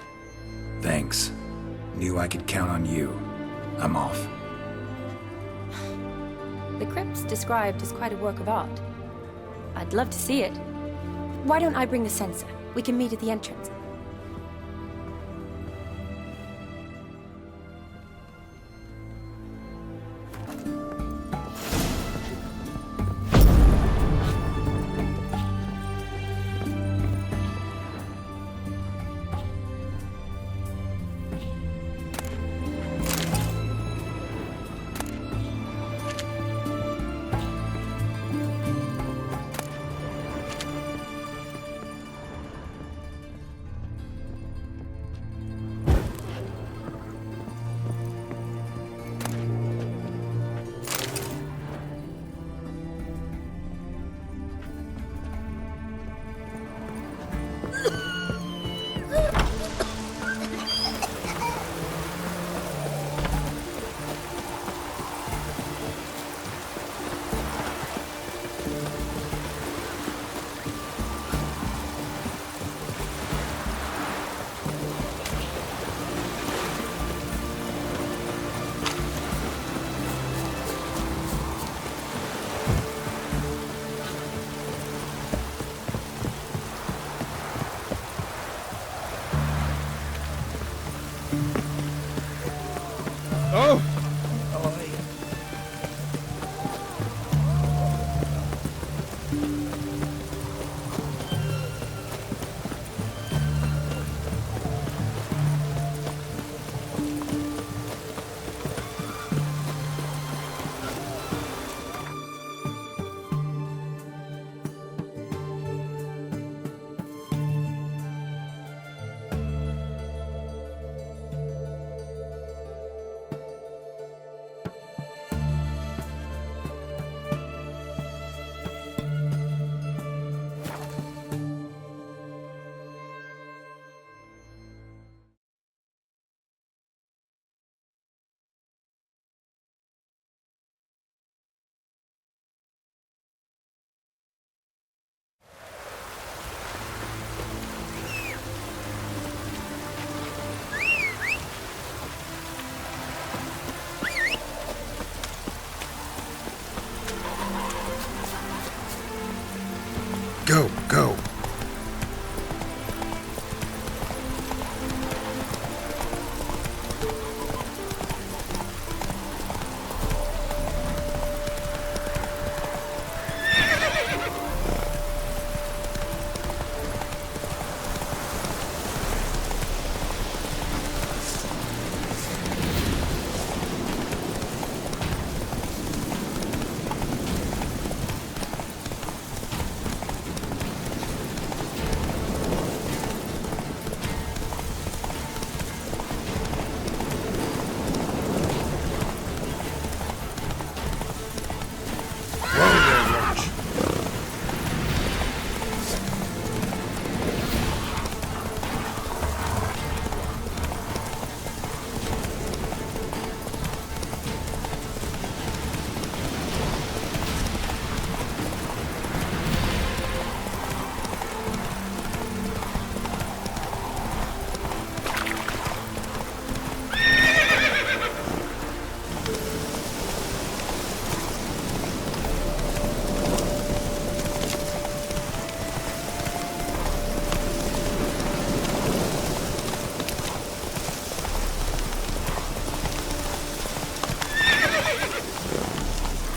Thanks. Knew I could count on you. I'm off. The crypt's described as quite a work of art. I'd love to see it. Why don't I bring the censer? We can meet at the entrance. Oh! Go, go.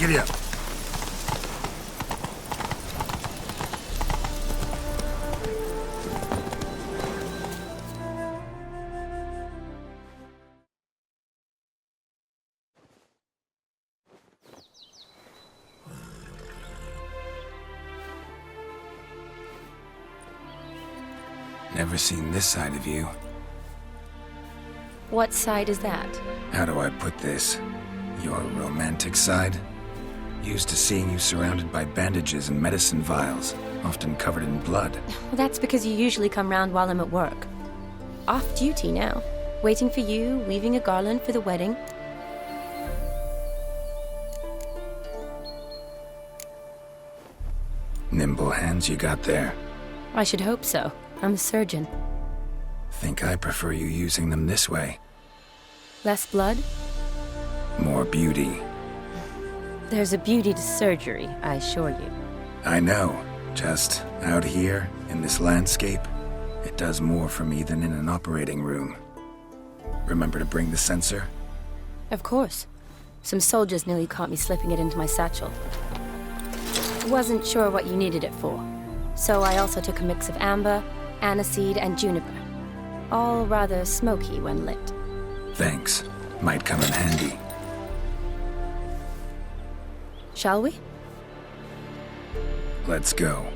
Giddy up. Never seen this side of you. What side is that? How do I put this? Your romantic side? Used to seeing you surrounded by bandages and medicine vials, often covered in blood. Well, that's because you usually come round while I'm at work. Off duty now. Waiting for you, weaving a garland for the wedding. Nimble hands you got there. I should hope so. I'm a surgeon. Think I prefer you using them this way. Less blood? More beauty. There's a beauty to surgery, I assure you. I know. Just out here, in this landscape, it does more for me than in an operating room. Remember to bring the sensor? Of course. Some soldiers nearly caught me slipping it into my satchel. Wasn't sure what you needed it for, so I also took a mix of amber, aniseed, and juniper. All rather smoky when lit. Thanks. Might come in handy. Shall we? Let's go.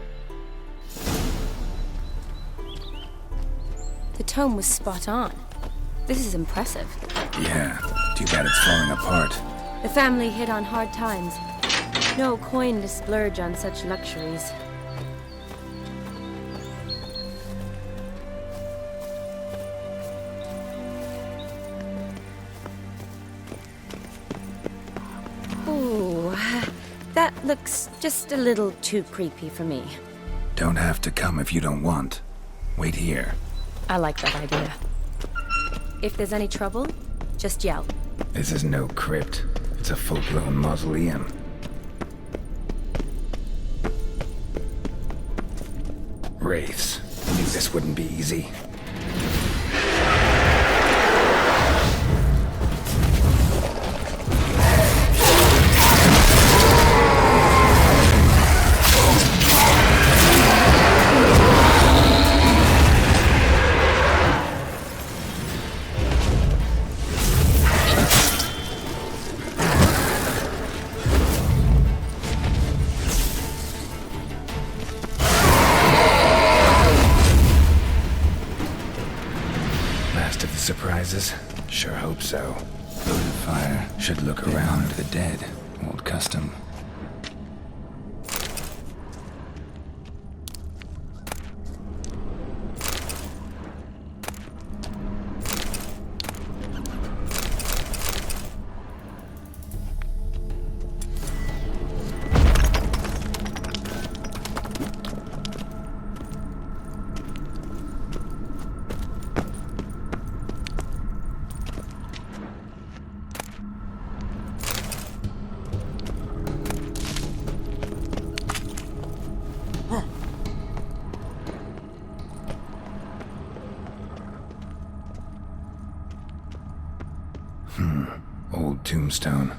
The tome was spot on. This is impressive. Yeah, too bad it's falling apart. The family hit on hard times. No coin to splurge on such luxuries. Looks just a little too creepy for me. Don't have to come if you don't want. Wait here. I like that idea. If there's any trouble, just yell. This is no crypt. It's a full-blown mausoleum. Wraiths. Knew this wouldn't be easy. Surprises? Sure hope so. Votive fire should look around the dead. Old custom. Old tombstone.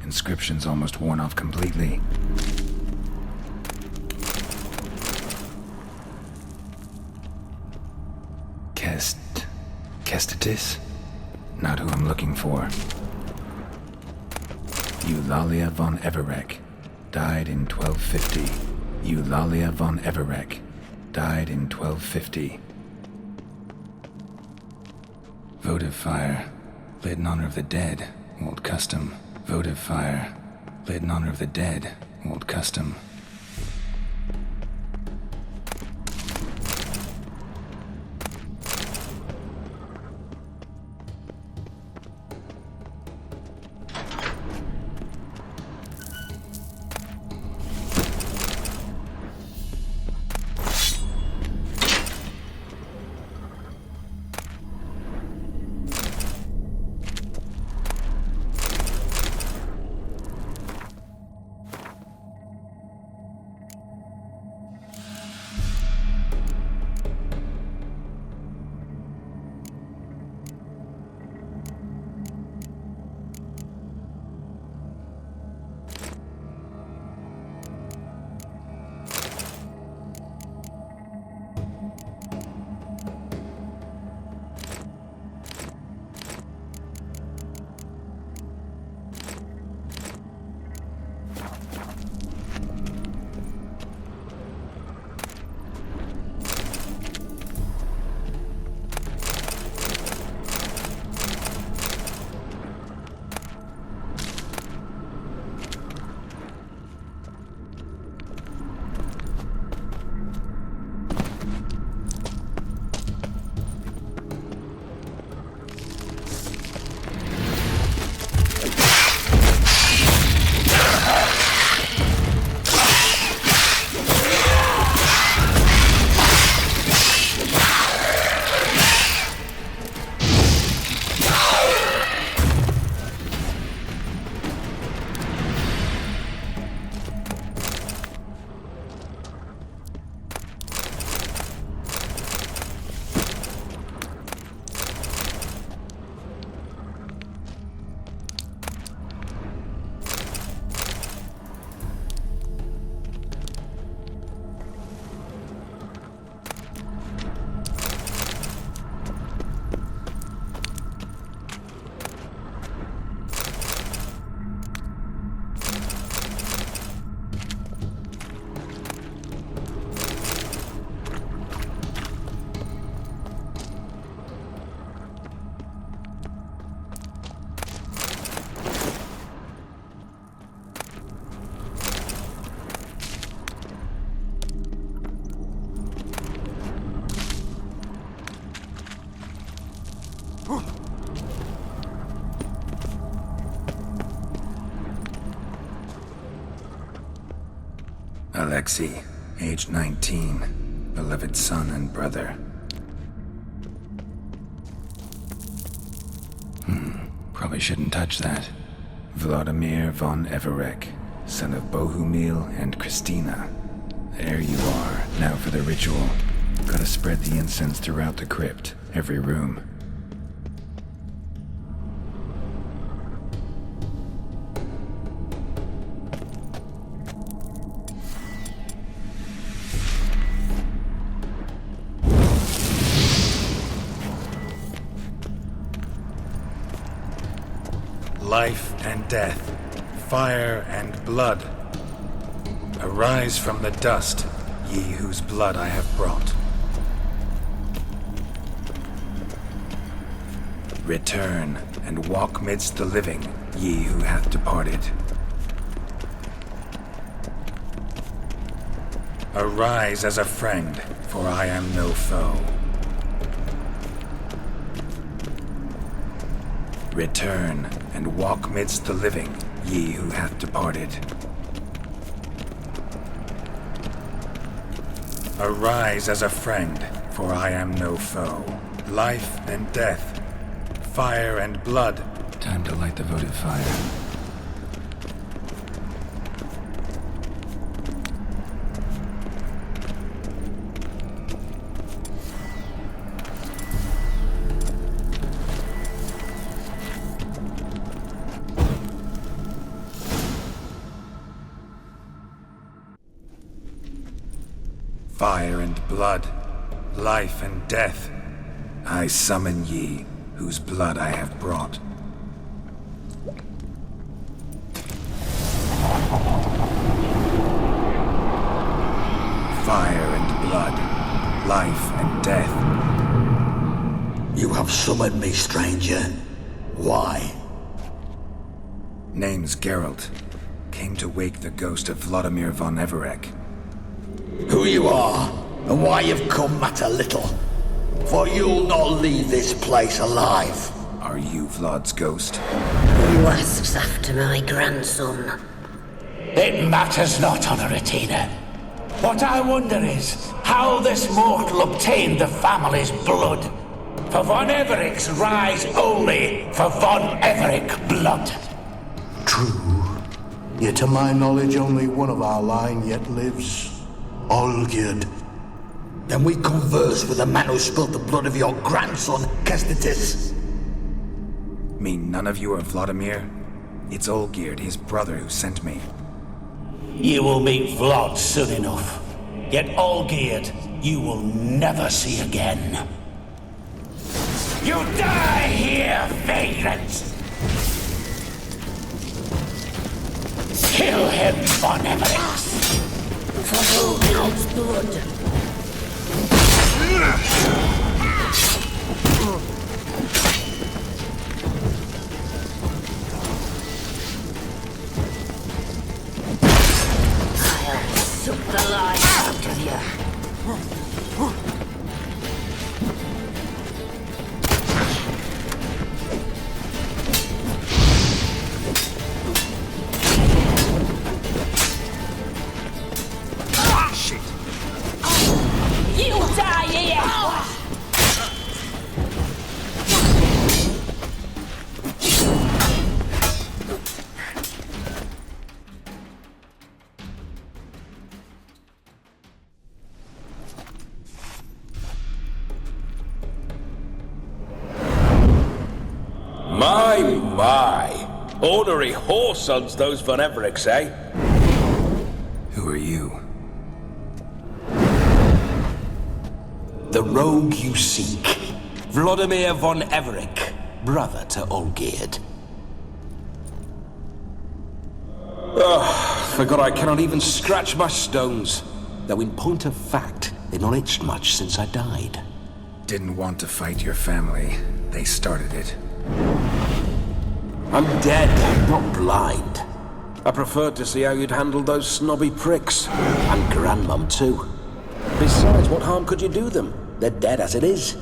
Inscription's almost worn off completely. Kestitis? Not who I'm looking for. Eulalia von Everec. Died in 1250. Eulalia von Everec. Died in 1250. Votive fire. Lit in honor of the dead. Old custom. Votive fire. Lit in honor of the dead. Old custom. Alexei, age 19, beloved son and brother. Probably shouldn't touch that. Vladimir von Everek, son of Bohumil and Christina. There you are, now for the ritual. Gotta spread the incense throughout the crypt, every room. Life and death, fire and blood. Arise from the dust, ye whose blood I have brought. Return and walk midst the living, ye who hath departed. Arise as a friend, for I am no foe. Return and walk midst the living, ye who hath departed. Arise as a friend, for I am no foe. Life and death, fire and blood. Time to light the votive fire. Fire and blood, life and death, I summon ye, whose blood I have brought. Fire and blood, life and death. You have summoned me, stranger. Why? Name's Geralt. Came to wake the ghost of Vladimir von Everek. Who you are, and why you've come matter little. For you'll not leave this place alive. Are you Vlad's ghost? Who asks after my grandson? It matters not, Honoratina. What I wonder is how this mortal obtained the family's blood. For von Everek's rise only for von Everek blood. True. Yet to my knowledge only one of our line yet lives. Olgierd. Then we converse with the man who spilled the blood of your grandson, Kestitis. Mean none of you are Vladimir? It's Olgierd, his brother, who sent me. You will meet Vlad soon enough. Yet Olgierd, you will never see again. You die here, vagrant! Kill him, von Everek! For Olgierd's blood. I'll suck the life out of you. You die here! My! Ornery whoresons, those von Evereks, eh? Who are you? The rogue you seek. Vladimir von Everek, brother to Olgierd. Forgot I cannot even scratch my stones. Though in point of fact, they've not itched much since I died. Didn't want to fight your family. They started it. I'm dead, not blind. I preferred to see how you'd handled those snobby pricks. And Grandmum, too. Besides, what harm could you do them? They're dead as it is.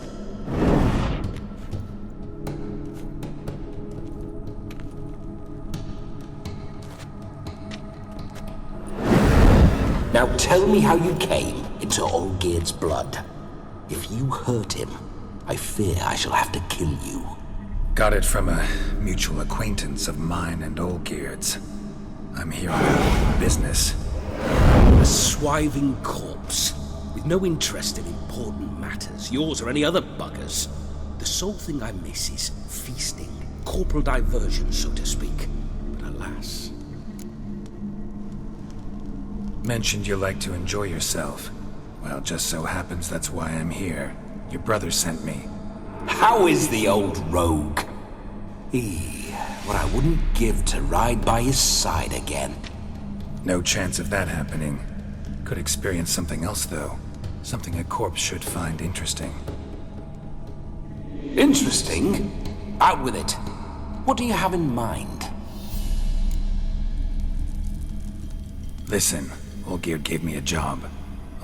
Now tell me how you came into Olgierd's blood. If you hurt him, I fear I shall have to kill you. Got it from a mutual acquaintance of mine and Olgierd's. I'm here on business. A swiving corpse, with no interest in important matters, yours or any other buggers. The sole thing I miss is feasting, corporal diversion, so to speak. But alas. Mentioned you like to enjoy yourself. Well, just so happens that's why I'm here. Your brother sent me. How is the old rogue? What I wouldn't give to ride by his side again. No chance of that happening. Could experience something else, though. Something a corpse should find interesting. Interesting? Out with it. What do you have in mind? Listen, Olgierd gave me a job.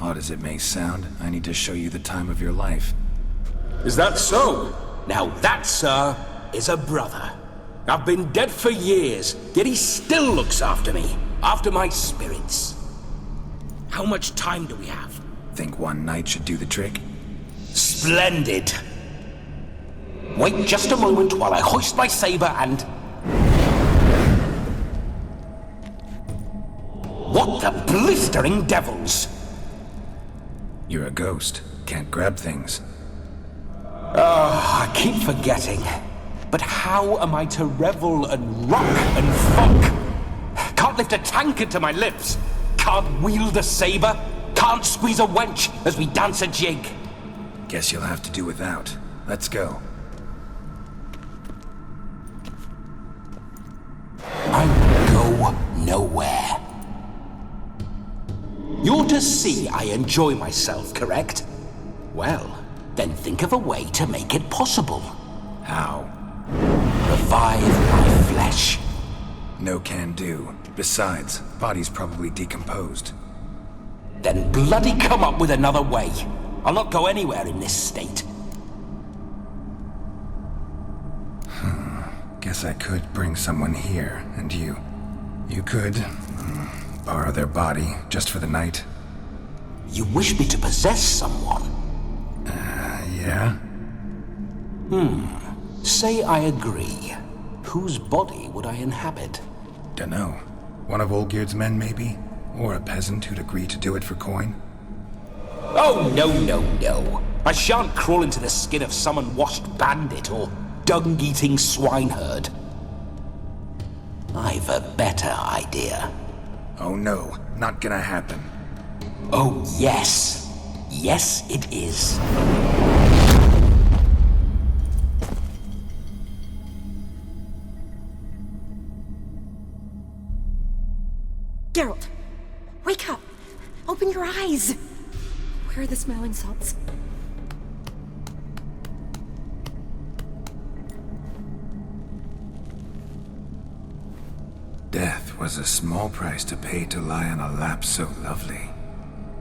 Odd as it may sound, I need to show you the time of your life. Is that so? Now that, sir, is a brother. I've been dead for years, yet he still looks after me, after my spirits. How much time do we have? Think one night should do the trick? Splendid. Wait just a moment while I hoist my saber and... What the blistering devils? You're a ghost. Can't grab things. I keep forgetting. But how am I to revel and rock and fuck? Can't lift a tankard to my lips. Can't wield a saber. Can't squeeze a wench as we dance a jig. Guess you'll have to do without. Let's go. I go nowhere. You're to see I enjoy myself, correct? Well, then think of a way to make it possible. How? Revive my flesh. No can do. Besides, body's probably decomposed. Then bloody come up with another way. I'll not go anywhere in this state. Guess I could bring someone here, and you could borrow their body just for the night. You wish me to possess someone? Yeah? Say I agree. Whose body would I inhabit? Dunno. One of Olgierd's men, maybe? Or a peasant who'd agree to do it for coin? Oh, no. I shan't crawl into the skin of some unwashed bandit or dung-eating swineherd. I've a better idea. Oh no, not gonna happen. Oh yes. Yes, it is. Geralt, wake up! Open your eyes! Where are the smelling salts? Death was a small price to pay to lie on a lap so lovely,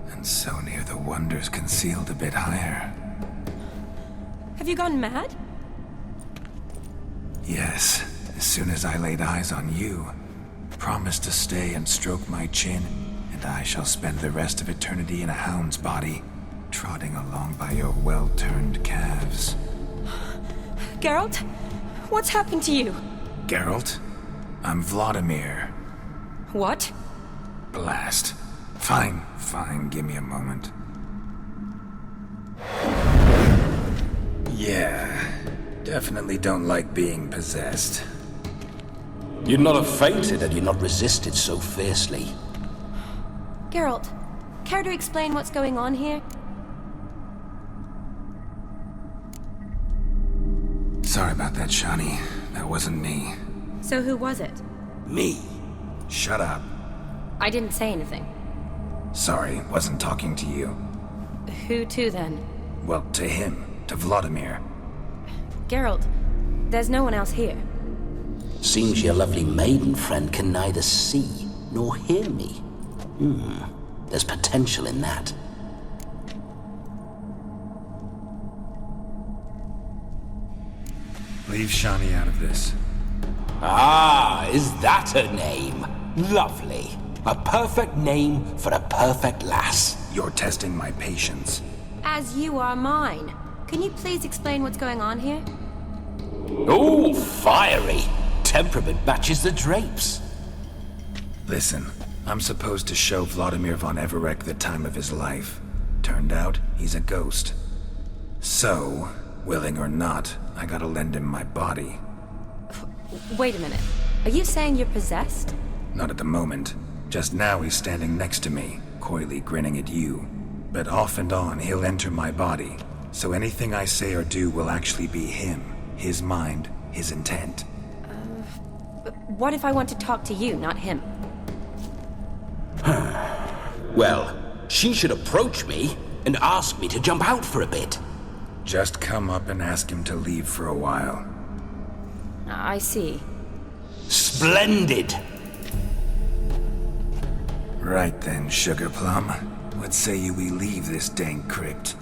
and so near the wonders concealed a bit higher. Have you gone mad? Yes, as soon as I laid eyes on you, promised to stay and stroke my chin, and I shall spend the rest of eternity in a hound's body, trotting along by your well-turned calves. Geralt? What's happened to you? Geralt? I'm Vladimir. What? Blast. Fine, give me a moment. Yeah, definitely don't like being possessed. You'd not have fainted had you not resisted so fiercely. Geralt, care to explain what's going on here? Sorry about that, Shani. That wasn't me. So who was it? Me. Shut up. I didn't say anything. Sorry, wasn't talking to you. Who to then? Well, to him. To Vladimir. Geralt, there's no one else here. Seems your lovely maiden friend can neither see nor hear me. There's potential in that. Leave Shani out of this. Ah, is that her name? Lovely. A perfect name for a perfect lass. You're testing my patience. As you are mine. Can you please explain what's going on here? Oh, fiery. Temperament matches the drapes. Listen, I'm supposed to show Vladimir von Everec the time of his life. Turned out, he's a ghost. So, willing or not, I gotta lend him my body. Wait a minute. Are you saying you're possessed? Not at the moment. Just now he's standing next to me, coyly grinning at you. But off and on, he'll enter my body. So anything I say or do will actually be him. His mind, his intent. What if I want to talk to you, not him? Well, she should approach me and ask me to jump out for a bit. Just come up and ask him to leave for a while. I see. Splendid! Right then, Sugar Plum. What say you we leave this dank crypt?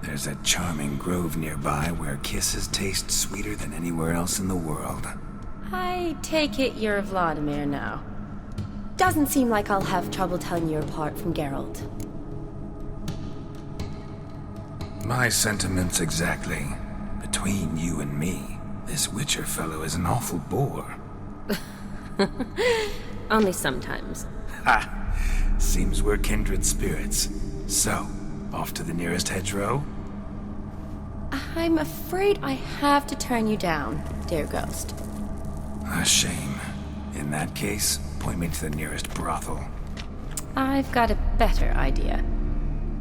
There's a charming grove nearby where kisses taste sweeter than anywhere else in the world. I take it you're Vladimir now. Doesn't seem like I'll have trouble telling you apart from Geralt. My sentiments exactly. Between you and me, this Witcher fellow is an awful bore. Only sometimes. Ha! Seems we're kindred spirits. So, off to the nearest hedgerow? I'm afraid I have to turn you down, dear ghost. A shame. In that case, point me to the nearest brothel. I've got a better idea.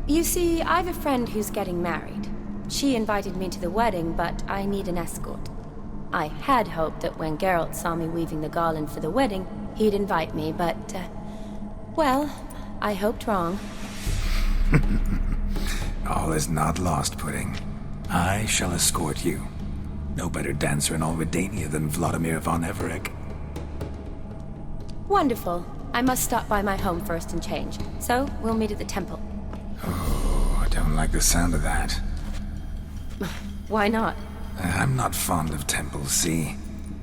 You see, I've a friend who's getting married. She invited me to the wedding, but I need an escort. I had hoped that when Geralt saw me weaving the garland for the wedding, he'd invite me, but, well, I hoped wrong. All is not lost, Pudding. I shall escort you. No better dancer in all Redania than Vladimir von Everec. Wonderful. I must stop by my home first and change, so we'll meet at the temple. Oh, I don't like the sound of that. Why not? I'm not fond of temples, see?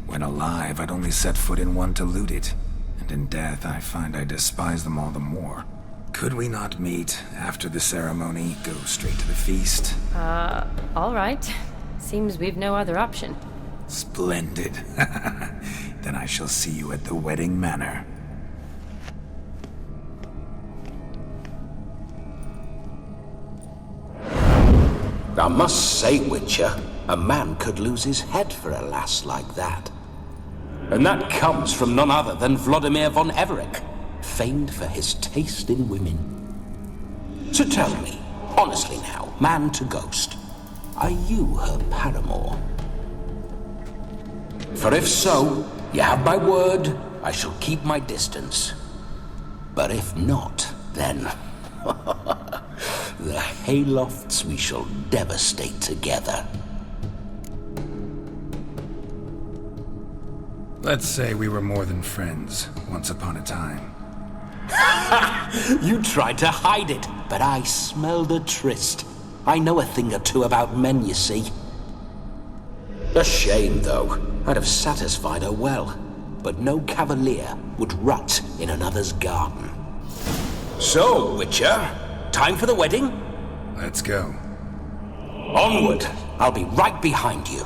When alive, I'd only set foot in one to loot it. And in death, I find I despise them all the more. Could we not meet after the ceremony, go straight to the feast? All right. Seems we've no other option. Splendid. Then I shall see you at the wedding manor. I must say, Witcher, a man could lose his head for a lass like that. And that comes from none other than Vladimir von Everec, famed for his taste in women. So tell me, honestly now, man to ghost, are you her paramour? For if so, you have my word, I shall keep my distance. But if not, then the haylofts we shall devastate together. Let's say we were more than friends, once upon a time. You tried to hide it, but I smelled a tryst. I know a thing or two about men, you see. A shame, though. I'd have satisfied her well, but no cavalier would rut in another's garden. So, Witcher, time for the wedding? Let's go. Onward! I'll be right behind you.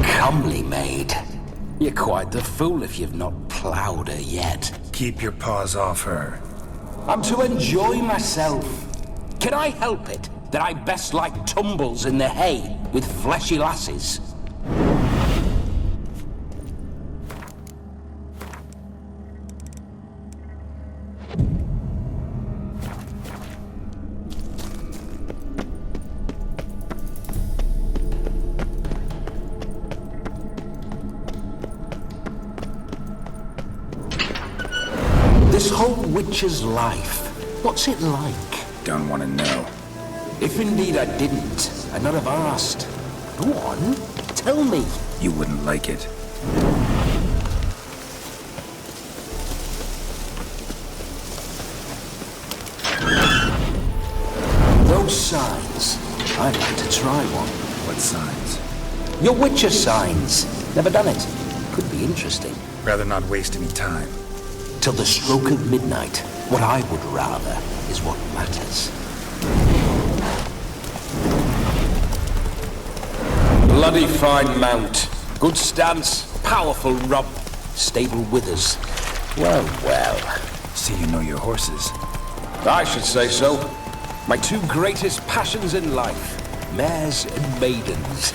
Comely maid. You're quite the fool if you've not ploughed her yet. Keep your paws off her. I'm to enjoy myself. Can I help it that I best like tumbles in the hay with fleshy lasses? This whole witcher's life, what's it like? Don't want to know. If indeed I didn't, I'd not have asked. Go on, tell me. You wouldn't like it. I'd like to try one. What signs? Your Witcher signs. Never done it. Could be interesting. Rather not waste any time. Till the stroke of midnight, what I would rather is what matters. Bloody fine mount. Good stance, powerful rump, stable withers. Well, well. See you know your horses. I should say so. My two greatest passions in life. Mares and maidens.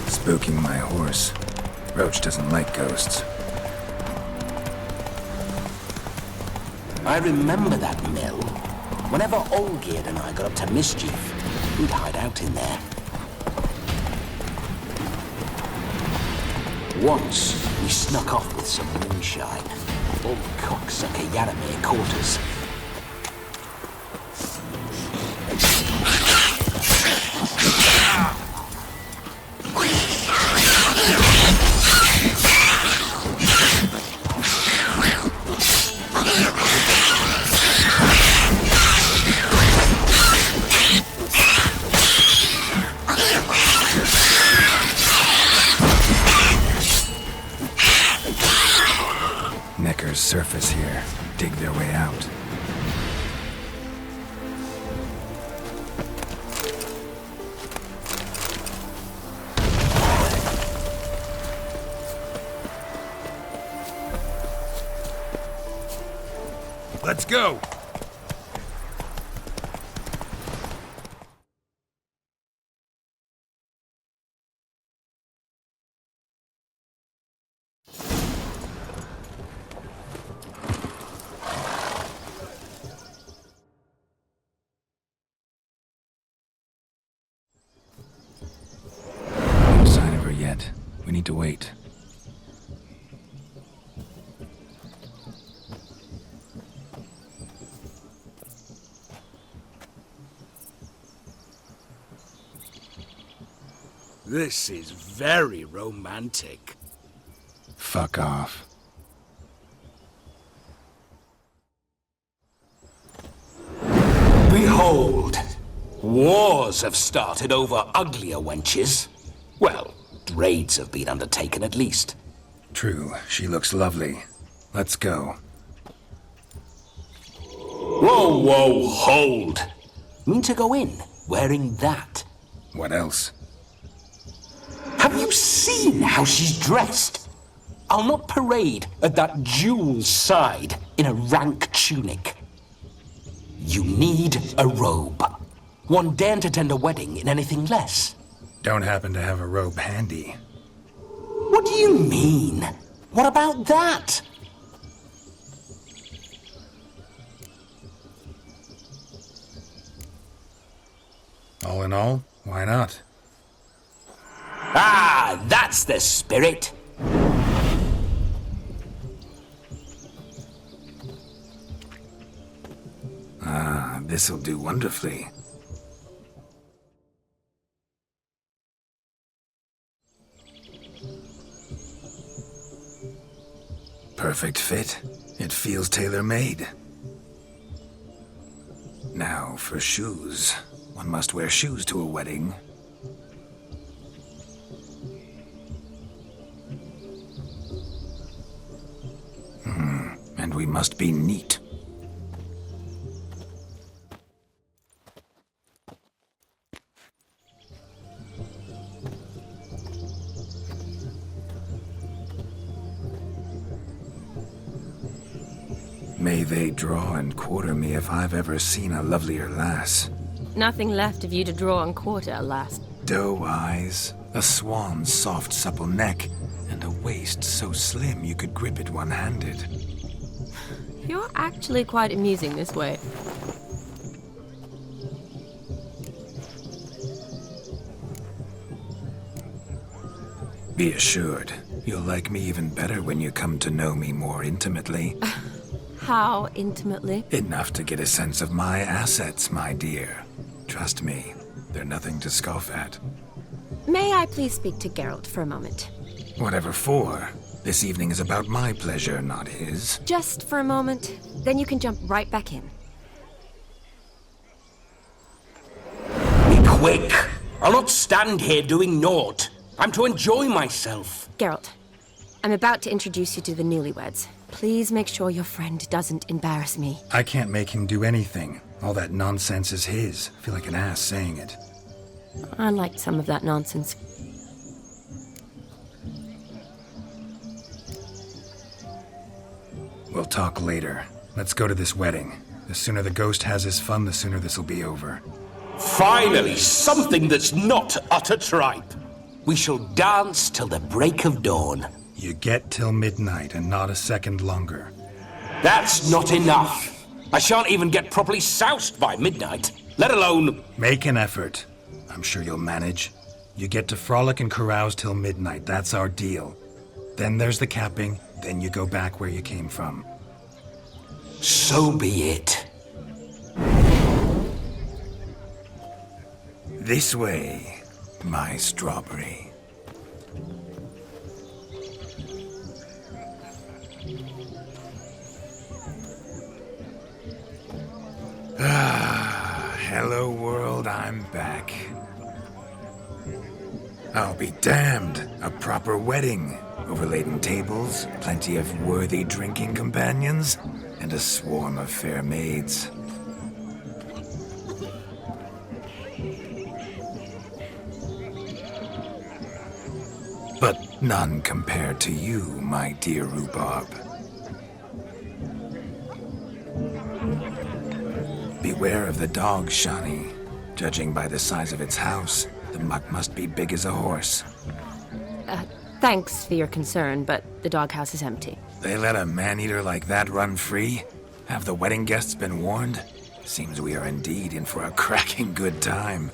Spooking my horse. Roach doesn't like ghosts. I remember that mill. Whenever Olgierd and I got up to mischief, we'd hide out in there. Once, we snuck off with some moonshine. Old cocksucker Yaramir caught us. Neckar's surface here. Dig their way out. Let's go! No sign of her yet. We need to wait. This is very romantic. Fuck off. Behold! Wars have started over uglier wenches. Well, raids have been undertaken at least. True, she looks lovely. Let's go. Whoa, whoa, hold! Mean to go in, wearing that? What else? Have you seen how she's dressed? I'll not parade at that jewel's side in a rank tunic. You need a robe. One daren't attend a wedding in anything less. Don't happen to have a robe handy. What do you mean? What about that? All in all, why not? Ah, that's the spirit. Ah, this'll do wonderfully. Perfect fit. It feels tailor-made. Now for shoes. One must wear shoes to a wedding. And we must be neat. May they draw and quarter me if I've ever seen a lovelier lass. Nothing left of you to draw and quarter, alas. Doe eyes, a swan's soft supple neck, and a waist so slim you could grip it one-handed. You're actually quite amusing this way. Be assured, you'll like me even better when you come to know me more intimately. How intimately? Enough to get a sense of my assets, my dear. Trust me, they're nothing to scoff at. May I please speak to Geralt for a moment? Whatever for. This evening is about my pleasure, not his. Just for a moment, then you can jump right back in. quick! I'll not stand here doing naught. I'm to enjoy myself. Geralt, I'm about to introduce you to the newlyweds. Please make sure your friend doesn't embarrass me. I can't make him do anything. All that nonsense is his. I feel like an ass saying it. I liked some of that nonsense. We'll talk later. Let's go to this wedding. The sooner the ghost has his fun, the sooner this'll be over. Finally, something that's not utter tripe. We shall dance till the break of dawn. You get till midnight and not a second longer. That's not enough. I shan't even get properly soused by midnight, let alone... Make an effort. I'm sure you'll manage. You get to frolic and carouse till midnight. That's our deal. Then there's the capping. Then you go back where you came from. So be it. This way, my strawberry. Hello world, I'm back. I'll be damned. A proper wedding. Overladen tables, plenty of worthy drinking companions, and a swarm of fair maids. But none compared to you, my dear rhubarb. Beware of the dog, Shani. Judging by the size of its house, the muck must be big as a horse. Thanks for your concern, but the doghouse is empty. They let a man-eater like that run free? Have the wedding guests been warned? Seems we are indeed in for a cracking good time.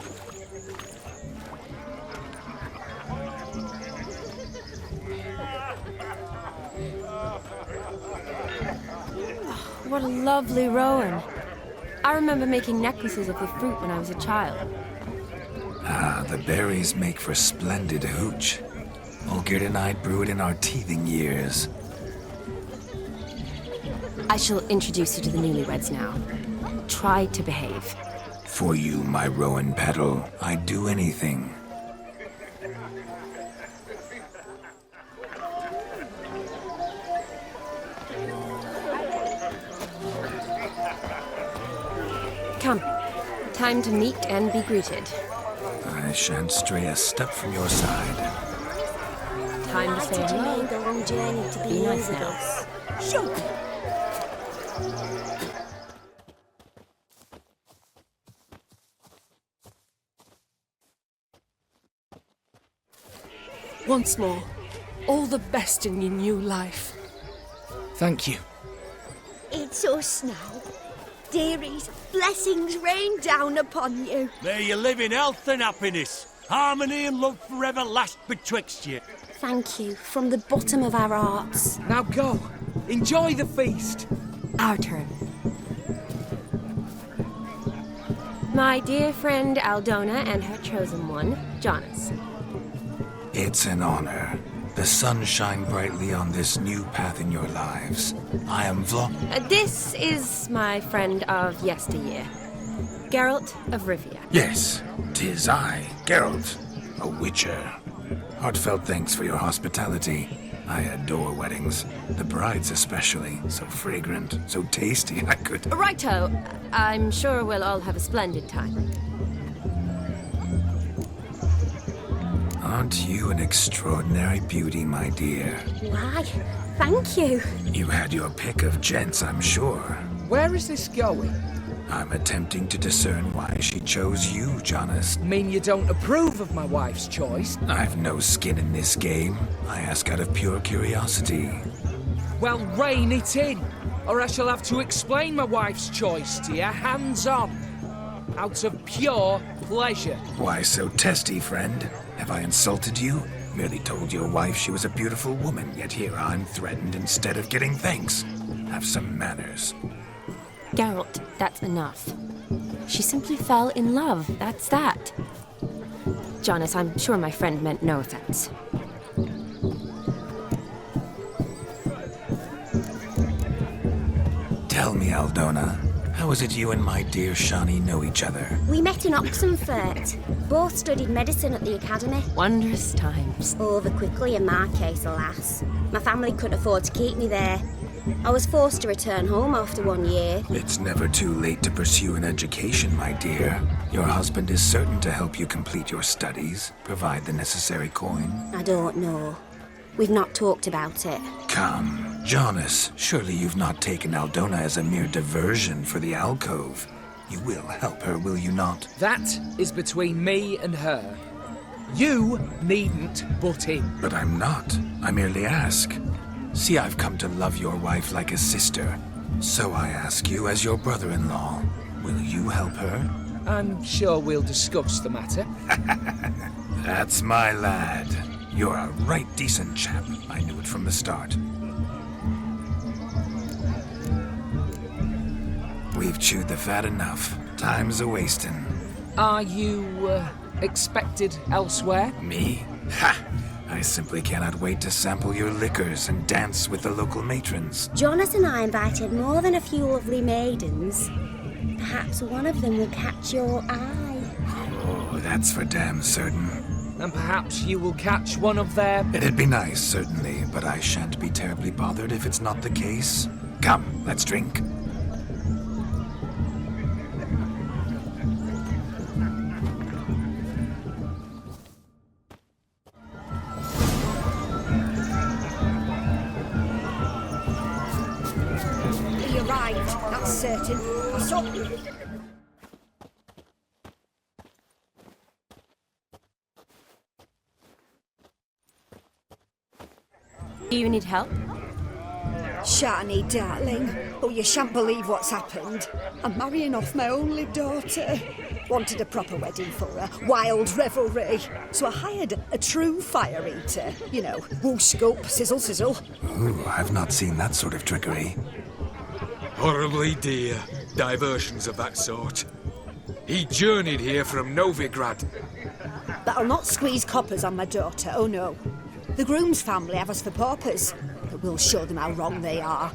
What a lovely rowan. I remember making necklaces of the fruit when I was a child. Ah, the berries make for splendid hooch. Olgierd and I brewed in our teething years. I shall introduce you to the newlyweds now. Try to behave. For you, my rowan petal, I'd do anything. Come. Time to meet and be greeted. I shan't stray a step from your side. Time to say hello. Be nice now. Shoot! Once more, all the best in your new life. Thank you. It's us now. Dearies, blessings rain down upon you. May you live in health and happiness. Harmony and love forever last betwixt you. Thank you from the bottom of our hearts. Now go. Enjoy the feast. Our turn. My dear friend Aldona and her chosen one, Jonas. It's an honor. The sun shine brightly on this new path in your lives. I am This is my friend of yesteryear, Geralt of Rivia. Yes, 'tis I, Geralt, a witcher. Heartfelt thanks for your hospitality. I adore weddings. The brides especially. So fragrant, so tasty, I could... Righto. I'm sure we'll all have a splendid time. Aren't you an extraordinary beauty, my dear? Why, thank you. You had your pick of gents, I'm sure. Where is this going? I'm attempting to discern why she chose you, Jonas. Mean you don't approve of my wife's choice? I've no skin in this game. I ask out of pure curiosity. Well, rein it in, or I shall have to explain my wife's choice to you hands-on. Out of pure pleasure. Why so testy, friend? Have I insulted you? Merely told your wife she was a beautiful woman, yet here I'm threatened instead of getting thanks. Have some manners. Geralt, that's enough. She simply fell in love, that's that. Jonas, I'm sure my friend meant no offense. Tell me, Aldona, How is it you and my dear Shani know each other? We met in Oxenfurt. Both studied medicine at the academy. Wondrous times. Over quickly in my case, alas. My family couldn't afford to keep me there. I was forced to return home after 1 year. It's never too late to pursue an education, my dear. Your husband is certain to help you complete your studies, provide the necessary coin. I don't know. We've not talked about it. Come, Jonas, surely you've not taken Aldona as a mere diversion for the alcove. You will help her, will you not? That is between me and her. You needn't butt in. But I'm not. I merely ask. See, I've come to love your wife like a sister. So I ask you, as your brother-in-law, will you help her? I'm sure we'll discuss the matter. That's my lad. You're a right decent chap. I knew it from the start. We've chewed the fat enough. Time's a-wasting. Are you, expected elsewhere? Me? Ha! I simply cannot wait to sample your liquors and dance with the local matrons. Jonas and I invited more than a few lovely maidens. Perhaps one of them will catch your eye. Oh, that's for damn certain. And perhaps you will catch one of their... It'd be nice, certainly, but I shan't be terribly bothered if it's not the case. Come, let's drink. He arrived, that's certain. I saw... Do you need help? Shani, darling. Oh, you shan't believe what's happened. I'm marrying off my only daughter. Wanted a proper wedding for her. Wild revelry. So I hired a true fire eater. You know, whoosh, scope, sizzle, sizzle. Ooh, I've not seen that sort of trickery. Horribly dear diversions of that sort. He journeyed here from Novigrad. But I'll not squeeze coppers on my daughter, oh no. The groom's family have us for paupers, but we'll show them how wrong they are.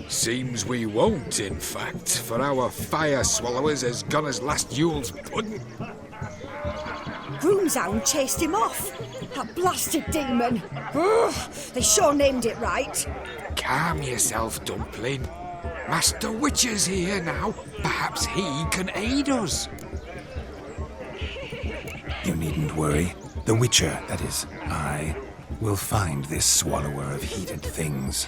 Seems we won't, in fact, for our fire swallowers has gone as last Yule's pudding. Groom's hound chased him off. That blasted demon. Ugh, they sure named it right. Calm yourself, Dumpling. Master Witcher's here now. Perhaps he can aid us. You needn't worry. The Witcher, that is, I, will find this swallower of heated things.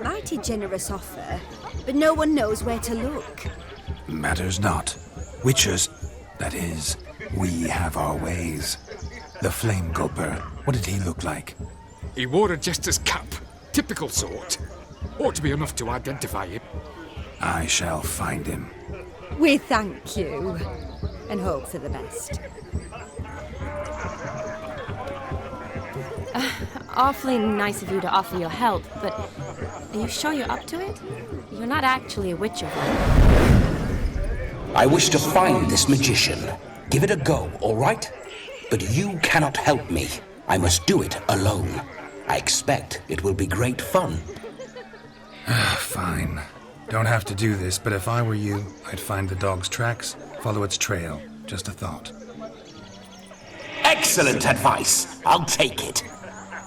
Mighty generous offer, but no one knows where to look. Matters not. Witchers, that is, we have our ways. The Flame Gulper, what did he look like? He wore a jester's cap. Typical sort. Ought to be enough to identify him. I shall find him. We thank you, and hope for the best. Awfully nice of you to offer your help, but are you sure you're up to it? You're not actually a witcher. I wish to find this magician. Give it a go, all right? But you cannot help me. I must do it alone. I expect it will be great fun. Fine. Don't have to do this, but if I were you, I'd find the dog's tracks, follow its trail. Just a thought. Excellent advice. I'll take it.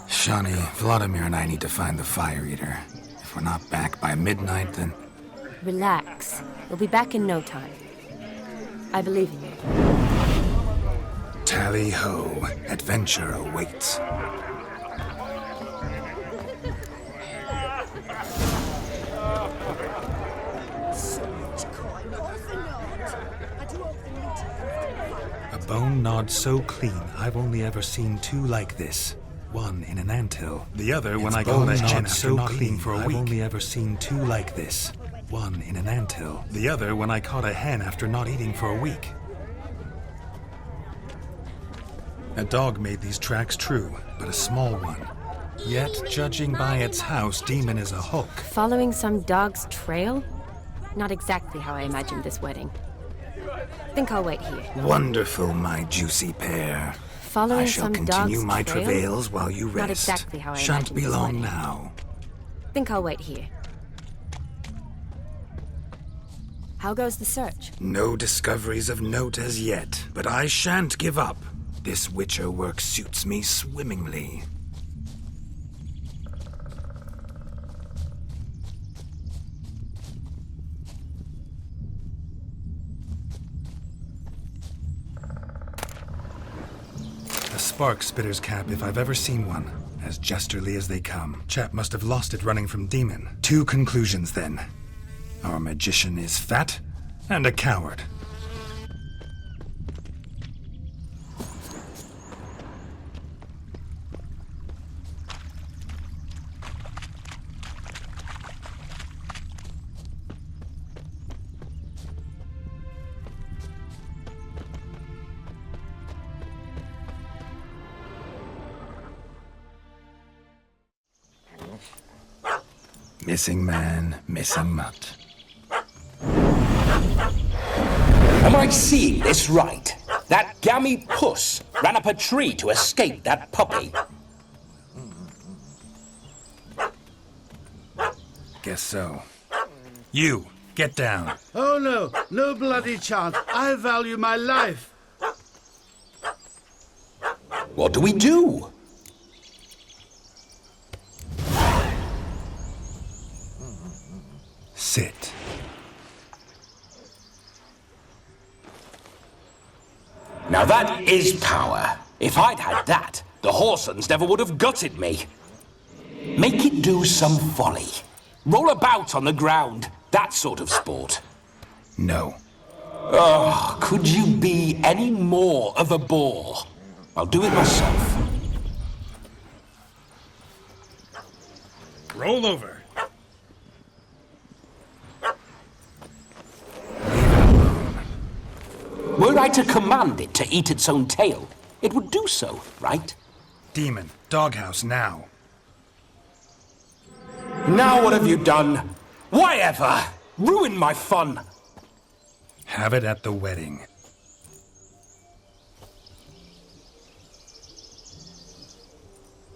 Shani, Vladimir and I need to find the fire eater. If we're not back by midnight, then... Relax. We'll be back in no time. I believe in you. Tally-ho. Adventure awaits. A bone nod so clean, I've only ever seen two like this. One in an anthill. The other when I got a chin so clean for a week. I've only ever seen two like this. One in an anthill. The other when I caught a hen after not eating for a week. A dog made these tracks true, but a small one. Yet, judging by its house, Demon is a hook. Following some dog's trail? Not exactly how I imagined this wedding. Think I'll wait here. Wonderful, my juicy pear. Following I shall some continue dog's my trail? travails while you rest. Not exactly how I Shan't imagined be this long wedding. now. Think I'll wait here. How goes the search? No discoveries of note as yet, but I shan't give up. This Witcher work suits me swimmingly. A spark spitter's cap if I've ever seen one. As jesterly as they come. Chap must have lost it running from Demon. 2 conclusions then. Our magician is fat and a coward. Missing man, missing mutt. Am I seeing this right? That gammy puss ran up a tree to escape that puppy. Guess so. You, get down. Oh no, no bloody chance. I value my life. What do we do? Sit. Now that is power. If I'd had that, the Horsons never would have gutted me. Make it do some folly. Roll about on the ground. That sort of sport. No. Oh, could you be any more of a bore? I'll do it myself. Roll over. Were I to command it to eat its own tail, it would do so, right? Demon, doghouse now. Now what have you done? Why ever? Ruin my fun. Have it at the wedding.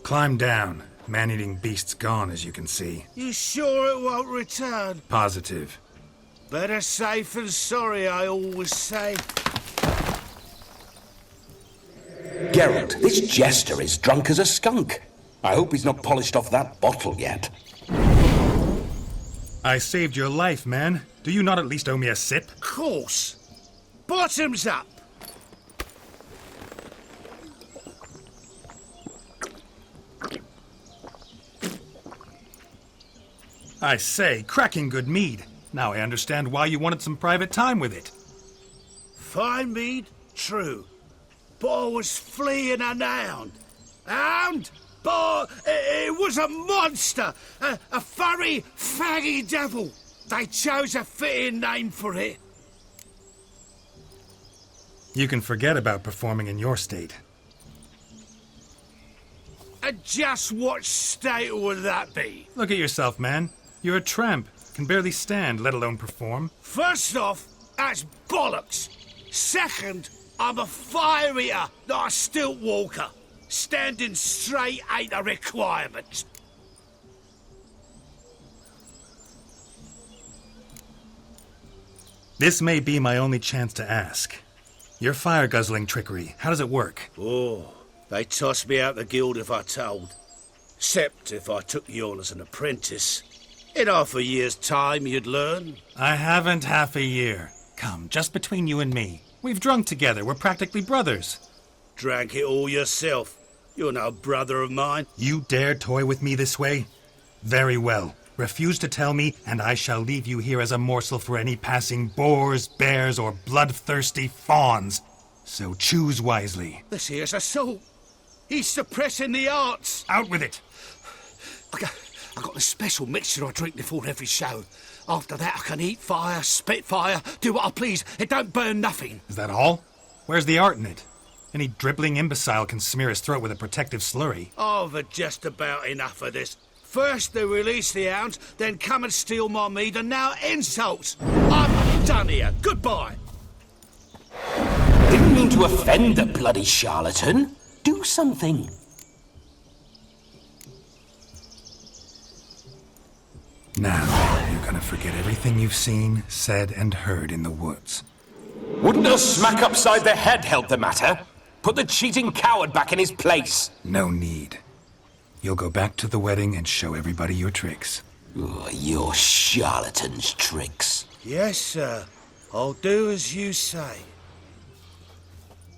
Climb down. Man-eating beast's gone, as you can see. You sure it won't return? Positive. Better safe than sorry, I always say. Geralt, this jester is drunk as a skunk. I hope he's not polished off that bottle yet. I saved your life, man. Do you not at least owe me a sip? Course. Bottoms up. I say, cracking good mead. Now I understand why you wanted some private time with it. Fine mead, true. But I was fleeing an hound. Hound? But it was a monster. A furry, faggy devil. They chose a fitting name for it. You can forget about performing in your state. And just what state would that be? Look at yourself, man. You're a tramp. Can barely stand, let alone perform. First off, that's bollocks. Second, I'm a fire eater, not a stilt walker. Standing straight ain't a requirement. This may be my only chance to ask. Your fire-guzzling trickery, how does it work? Oh, they toss me out the guild if I told. Except if I took you on as an apprentice. In half a year's time, you'd learn. I haven't half a year. Come, just between you and me. We've drunk together. We're practically brothers. Drank it all yourself. You're no brother of mine. You dare toy with me this way? Very well. Refuse to tell me, and I shall leave you here as a morsel for any passing boars, bears, or bloodthirsty fawns. So choose wisely. This here's assault. He's suppressing the arts. Out with it. I got a special mixture I drink before every show. After that, I can eat fire, spit fire, do what I please. It don't burn nothing. Is that all? Where's the art in it? Any dribbling imbecile can smear his throat with a protective slurry. I've had just about enough of this. First they release the hounds, then come and steal my mead, and now insults. I'm done here. Goodbye. Didn't mean to offend the bloody charlatan. Do something. Now, you're gonna Forget everything you've seen, said, and heard in the woods. Wouldn't a smack upside the head help the matter? Put the cheating coward back in his place. No need. You'll go back to the wedding and show everybody your tricks. Your charlatan's tricks. Yes, sir. I'll do as you say.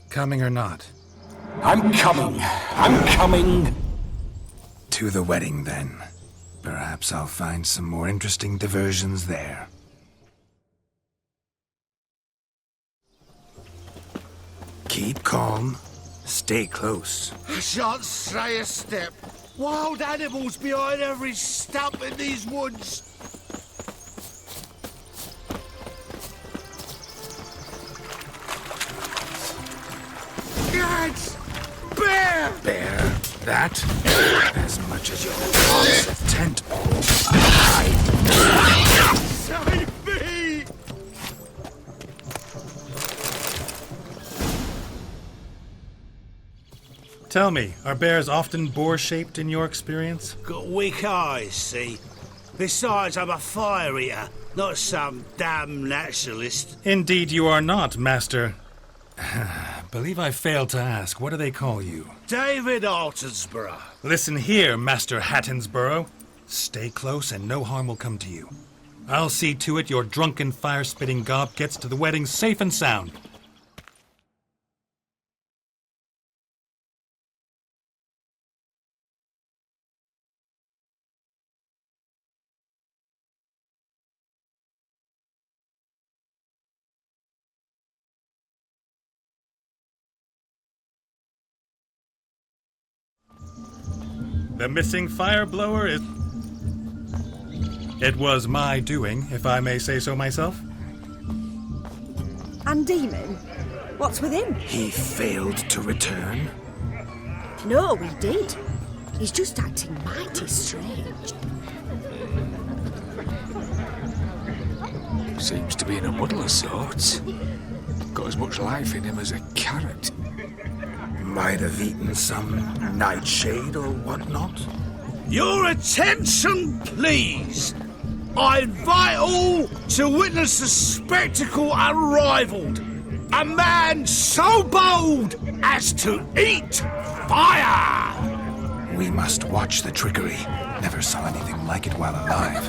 Coming or not? I'm coming. I'm coming. To the wedding, then. Perhaps I'll find some more interesting diversions there. Keep calm. Stay close. I shan't stray a step. Wild animals behind every stump in these woods. Gads! Bear! Bear? That? As much as your arms a tent pole. Save me! Tell me, are bears often boar-shaped in your experience? Got weak eyes, see? Besides, I'm a fire eater, not some damn naturalist. Indeed you are not, Master. Believe I failed to ask, what do they call you? David Altonsborough. Listen here, Master Hattonsborough. Stay close and no harm will come to you. I'll see to it your drunken, fire-spitting gob gets to the wedding safe and sound. The missing fire blower is... It was my doing, if I may say so myself. And Demon? What's with him? He failed to return? No, he did. He's just acting mighty strange. Seems to be in a muddle of sorts. Got as much life in him as a carrot. Might have eaten some nightshade or whatnot. Your attention, please! I invite all to witness a spectacle unrivaled. A man so bold as to eat fire! We must watch the trickery. Never saw anything like it while alive.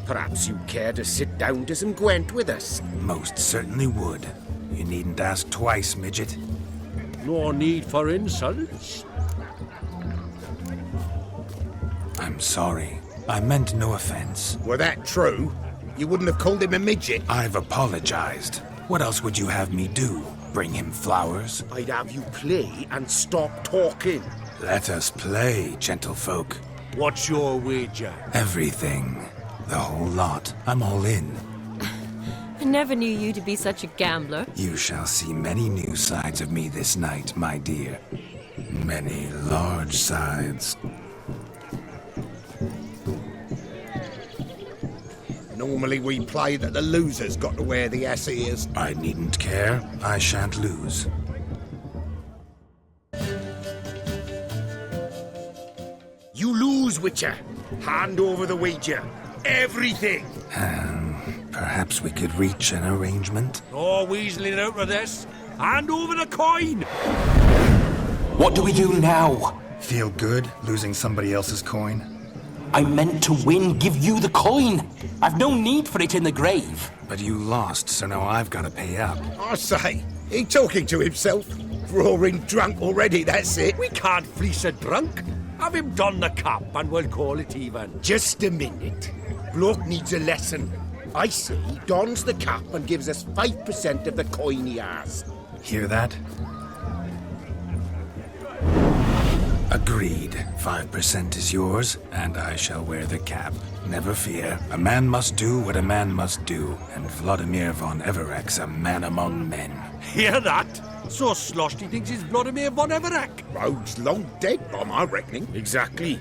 Perhaps you'd care to sit down to some Gwent with us? Most certainly would. You needn't ask twice, midget. No need for insults. I'm sorry. I meant no offense. Were that true, you wouldn't have called him a midget. I've apologized. What else would you have me do? Bring him flowers? I'd have you play and stop talking. Let us play, gentlefolk. What's your wager? Everything. The whole lot. I'm all in. I never knew you to be such a gambler. You shall see many new sides of me this night, my dear. Many large sides. Normally we play that the loser's got to wear the ass ears. I needn't care. I shan't lose. You lose, Witcher. Hand over the wager. Everything. Perhaps we could reach an arrangement. No weaseling out of this. Hand over the coin. What do we do now? Feel good losing somebody else's coin? I meant to win, give you the coin. I've no need for it in the grave. But you lost, so now I've got to pay up. I say, he talking to himself? Roaring drunk already, that's it. We can't fleece a drunk. Have him don the cap and we'll call it even. Just a minute. Bloke needs a lesson. I say he dons the cap and gives us 5% of the coin he has. Hear that? Agreed. 5% is yours, and I shall wear the cap. Never fear. A man must do what a man must do, and Vladimir von Everek's a man among men. Hear that? So sloshed he thinks he's Vladimir von Everek. Rogue's long dead, by my reckoning. Exactly.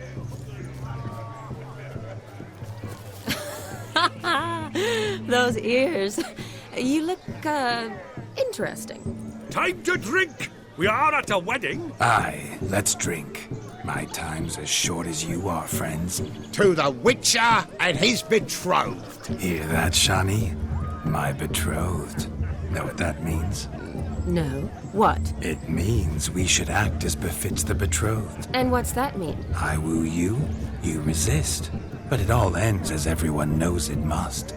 Those ears. You look, interesting. Time to drink! We are at a wedding. Aye, let's drink. My time's as short as you are, friends. To the Witcher and his betrothed. Hear that, Shani? My betrothed. Know what that means? No. What? It means we should act as befits the betrothed. And what's that mean? I woo you, you resist. But it all ends as everyone knows it must.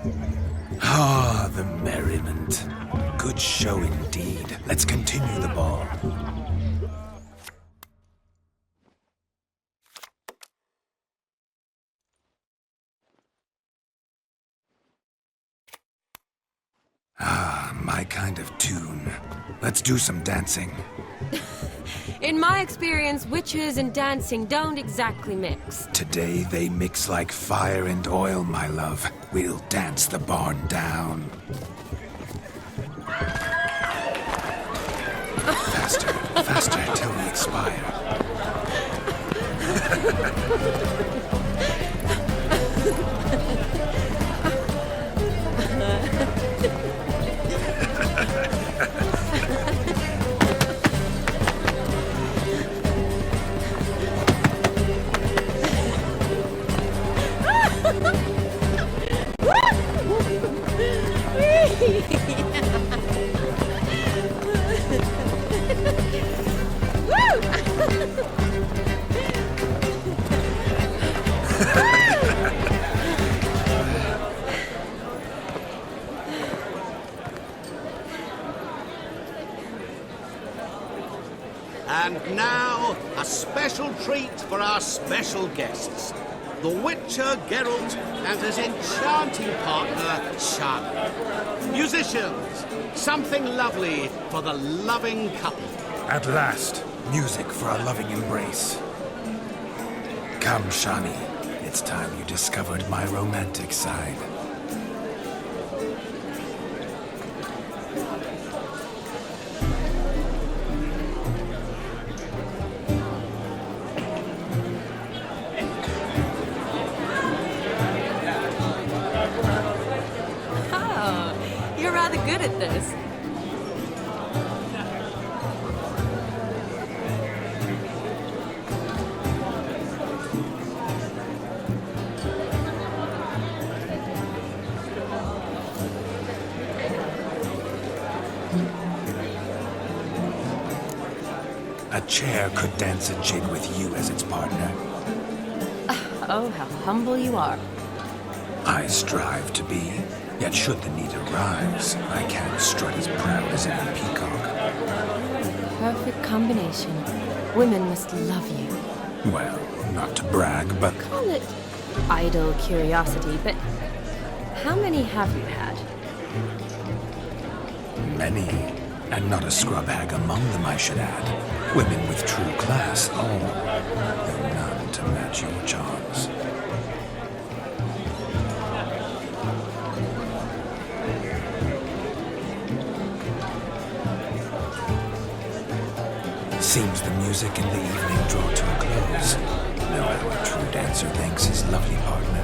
Ah, the merriment. Good show indeed. Let's continue the ball. Ah, my kind of tune. Let's do some dancing. In my experience, witches and dancing don't exactly mix. Today they mix like fire and oil, my love. We'll dance the barn down. Faster, faster, till we expire. And now, a special treat for our special guests. The Witcher Geralt and his enchanting partner, Shani. Musicians, something lovely for the loving couple. At last, music for a loving embrace. Come, Shani. It's time you discovered my romantic side. Good at this. A chair could dance a jig with you as its partner. Oh, how humble you are. I strive to be. Yet should the need arise, I can't strut as proud as any peacock. Perfect combination. Women must love you. Well, not to brag, but... Call it idle curiosity, but how many have you had? Many. And not a scrub hag among them, I should add. Women with true class, all. Though none to match your charms. Seems the music and the evening draw to a close. Know how a true dancer thanks his lovely partner.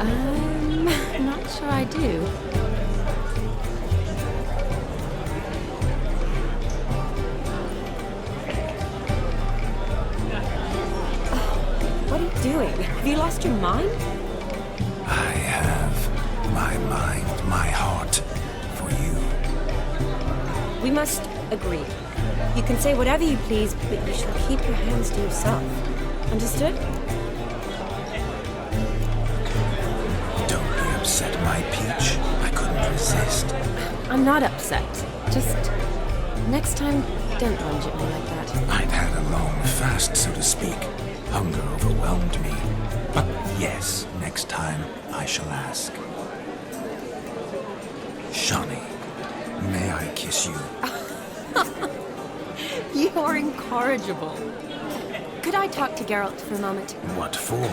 I'm not sure I do. What are you doing? Have you lost your mind? I have my mind, my heart for you. We must agree. You can say whatever you please, but you shall keep your hands to yourself. Understood? Don't be upset, my peach. I couldn't resist. I'm not upset. Just next time, don't lunge at me like that. I'd had a long fast, so to speak. Hunger overwhelmed me. But yes, next time I shall ask. Shani, may I kiss you? You're incorrigible. Could I talk to Geralt for a moment? What for?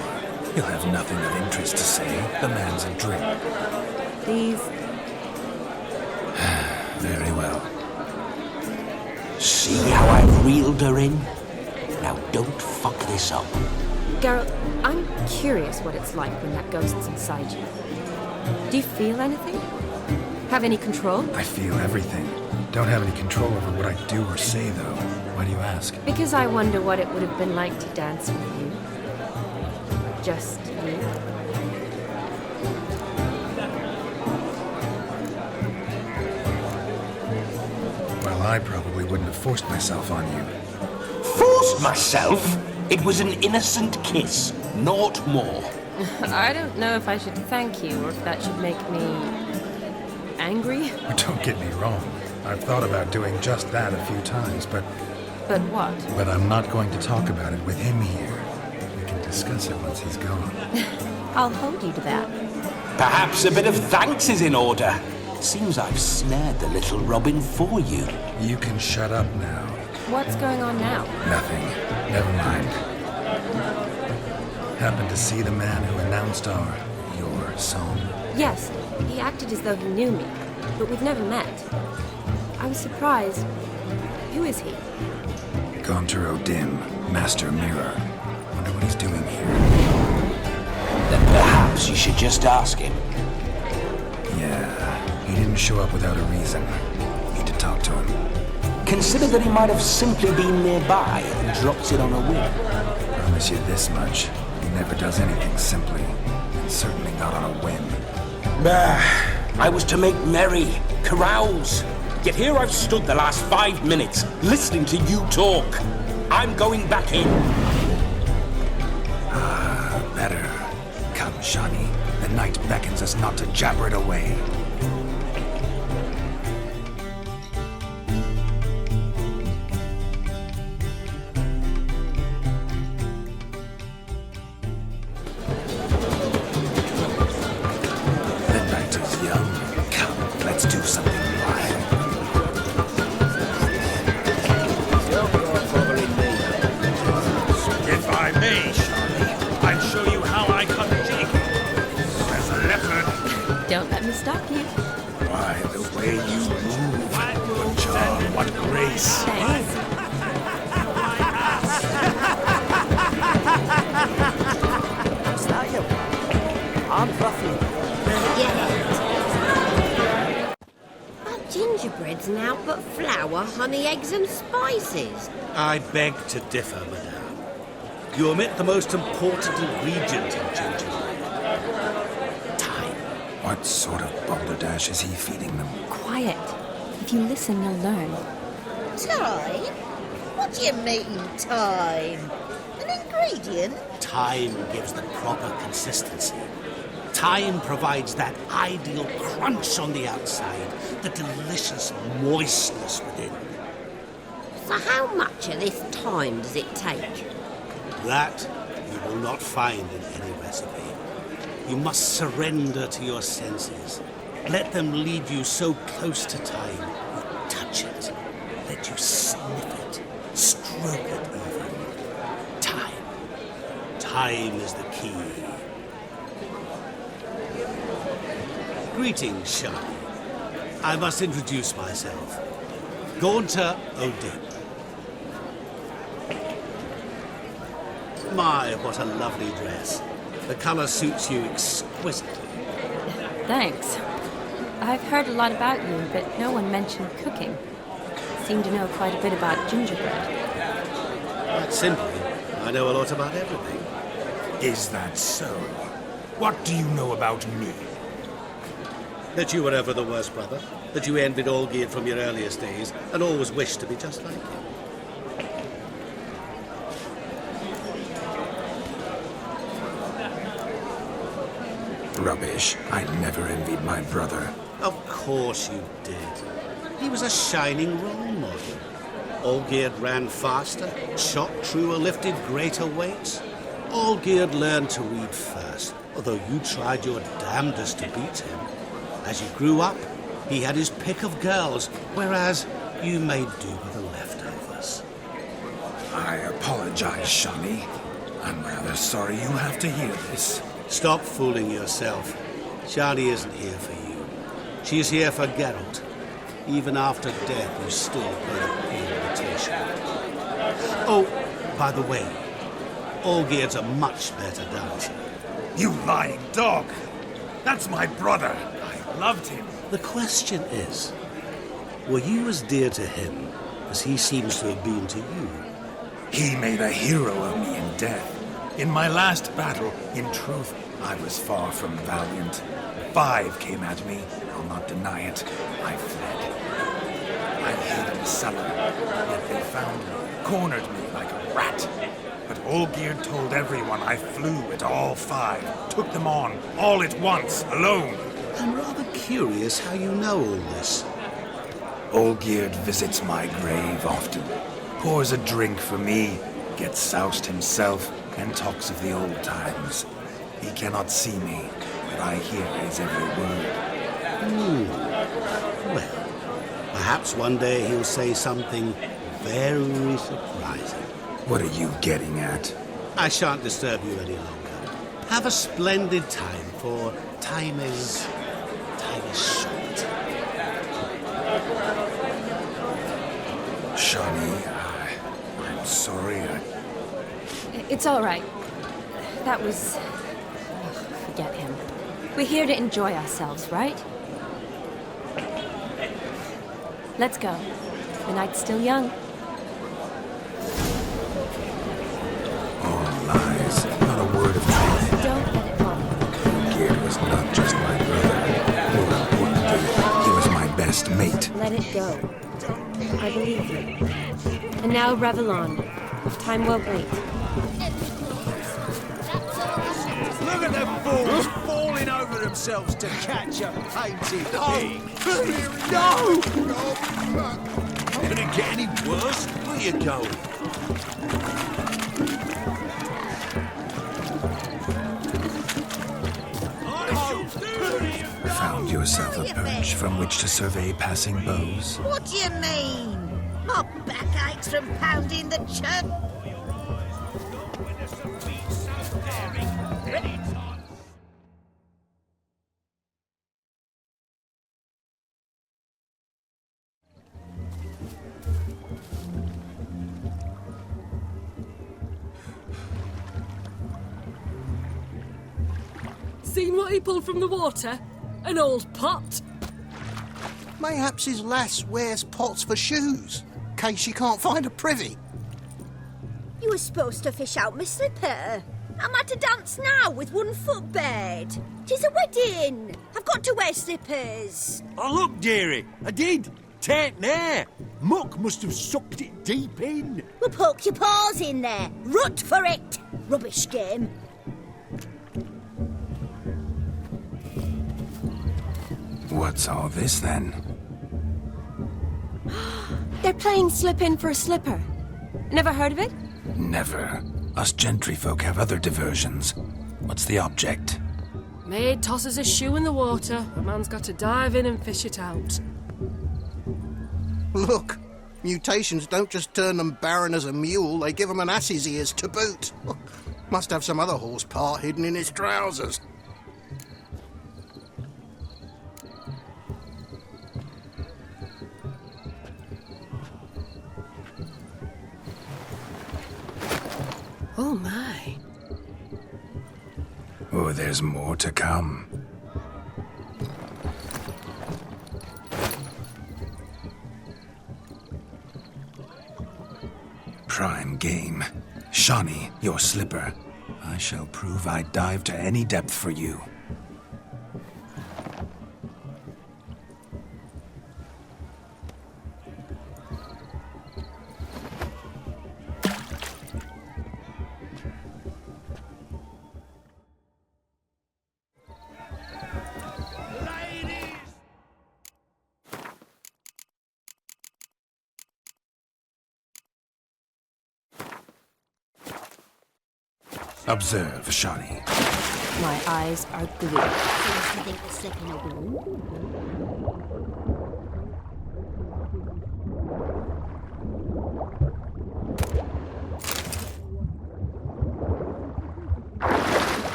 He'll have nothing of interest to say. The man's a drink. Please. Very well. See how I've reeled her in? Now don't fuck this up. Geralt, I'm curious what it's like when that ghost's inside you. Do you feel anything? Have any control? I feel everything. Don't have any control over what I do or say, though. Why do you ask? Because I wonder what it would have been like to dance with you. Just you. Well, I probably wouldn't have forced myself on you. Forced myself? It was an innocent kiss, naught more. I don't know if I should thank you or if that should make me angry. Don't get me wrong. I've thought about doing just that a few times, but what? But I'm not going to talk about it with him here. We can discuss it once he's gone. I'll hold you to that. Perhaps a bit of thanks is in order. Seems I've snared the little Robin for you. You can shut up now. What's going on now? Nothing. Never mind. Happened to see the man who announced your song? Yes, he acted as though he knew me, but we've never met. I was surprised. Who is he? Gontaro Dim, Master Mirror. Wonder what he's doing here. Then perhaps you should just ask him. Yeah, he didn't show up without a reason. Need to talk to him. Consider that he might have simply been nearby and dropped it on a whim. Promise you this much. He never does anything simply. And certainly not on a whim. I was to make merry, carouse. Yet here I've stood the last 5 minutes, listening to you talk. I'm going back in. Better. Come, Shani. The night beckons us not to jabber it away. The night is young. Come, let's do something wild. If I may, Charlie, I'll show you how I cut a jig. As a leopard. Don't let me stop you. Why, the way you move. What charm, what grace. Thanks. What's that, you? I'm Ruffy. But gingerbread's now but flour, honey, eggs and spices. I beg to differ, madame. You omit the most important ingredient in gingerbread. Time. What sort of balderdash is he feeding them? Quiet. If you listen, you'll learn. Time? What do you mean, time? An ingredient? Time gives the proper consistency. Time provides that ideal crunch on the outside, the delicious moistness within. So how much of this time does it take? That you will not find in any recipe. You must surrender to your senses. Let them lead you so close to time. You touch it. Let you sniff it. Stroke it even. Time. Time is the key. Greetings, Shani. I must introduce myself. Gaunter O'Dim. My, what a lovely dress. The color suits you exquisitely. Thanks. I've heard a lot about you, but no one mentioned cooking. Seem to know quite a bit about gingerbread. Quite simply, I know a lot about everything. Is that so? What do you know about me? That you were ever the worst brother? That you envied Olgierd from your earliest days and always wished to be just like him? Rubbish. I never envied my brother. Of course you did. He was a shining role model. Olgierd ran faster, shot truer, lifted greater weights. Olgierd learned to read first, although you tried your damnedest to beat him. As you grew up, he had his pick of girls, whereas you made do with the leftovers. I apologize, Shawnee. I'm rather sorry you have to hear this. Stop fooling yourself. Shani isn't here for you. She's here for Geralt. Even after death, you still paid a invitation. Oh, by the way, Olgierd's a much better dancer. You lying dog! That's my brother. I loved him. The question is, were you as dear to him as he seems to have been to you? He made a hero of me in death. In my last battle, in truth, I was far from valiant. 5 came at me. I'll not deny it. I fled. I hid in the cellar, yet they found me, cornered me like a rat. But Olgierd told everyone I flew at all 5, took them on, all at once, alone. I'm rather curious how you know all this. Olgierd visits my grave often, pours a drink for me, gets soused himself, and talks of the old times. He cannot see me, but I hear his every word. Well, perhaps one day he'll say something very surprising. What are you getting at? I shan't disturb you any longer. Have a splendid time, for time is short. Shawnee, I'm sorry. It's all right. That was... oh, forget him. We're here to enjoy ourselves, right? Let's go. The night's still young. All lies. Not a word of truth. Don't let it bother you. Olgierd was not just my brother. More importantly, he was my best mate. Let it go. I believe you. And now revel on. Time won't wait. Look at them fools falling over themselves to catch a painted pig. No! Could it get any worse? Where you going? Found yourself a perch from which to survey passing bows? What do you mean? My back aches from pounding the churn. Seen what he pulled from the water? An old pot. Mayhaps his lass wears pots for shoes, in case she can't find a privy. You were supposed to fish out my slipper. I'm at a dance now with one foot bared. 'Tis a wedding. I've got to wear slippers. Oh, look, dearie, I did. Tain't there. Muck must have sucked it deep in. Well, poke your paws in there. Rut for it. Rubbish game. What's all this then? They're playing slip in for a slipper. Never heard of it? Never. Us gentry folk have other diversions. What's the object? Maid tosses a shoe in the water. A man's got to dive in and fish it out. Look, mutations don't just turn them barren as a mule, they give them an ass's ears to boot. Must have some other horse part hidden in his trousers. Oh my. Oh, there's more to come. Prime game. Shawnee, your slipper. I shall prove I'd dive to any depth for you. Observe, Shawnee. My eyes are glued. Seriously think we're slipping away?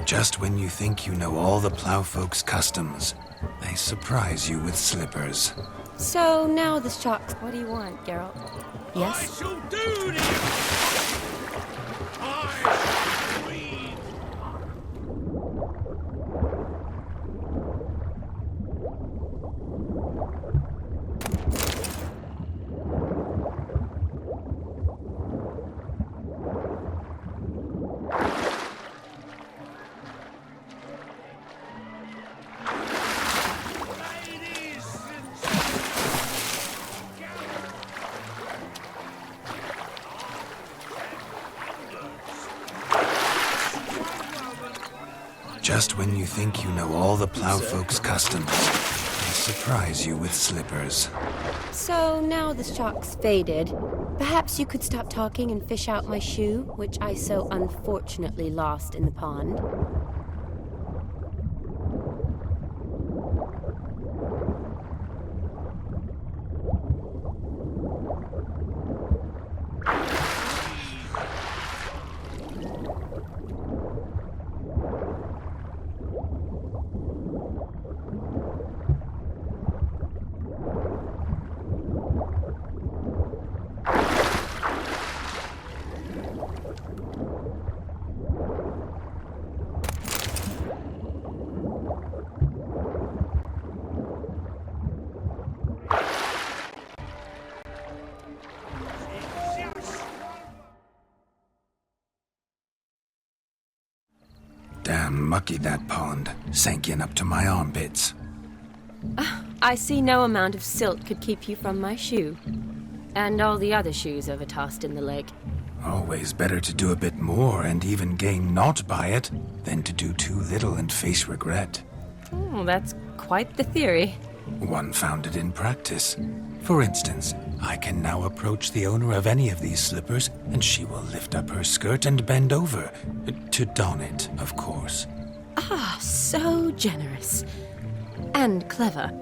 Just when you think you know all the plowfolk's customs, they surprise you with slippers. So now the shocks. What do you want, Geralt? Yes? shall do this! Just when you think you know all the plowfolk's customs, they surprise you with slippers. So now the shock's faded. Perhaps you could stop talking and fish out my shoe, which I so unfortunately lost in the pond. Damn mucky that pond, sank in up to my armpits. I see no amount of silt could keep you from my shoe. And all the other shoes overtossed in the lake. Always better to do a bit more and even gain naught by it than to do too little and face regret. Oh, that's quite the theory. One founded in practice. For instance, I can now approach the owner of any of these slippers, and she will lift up her skirt and bend over. To don it, of course. Ah, so generous. And clever.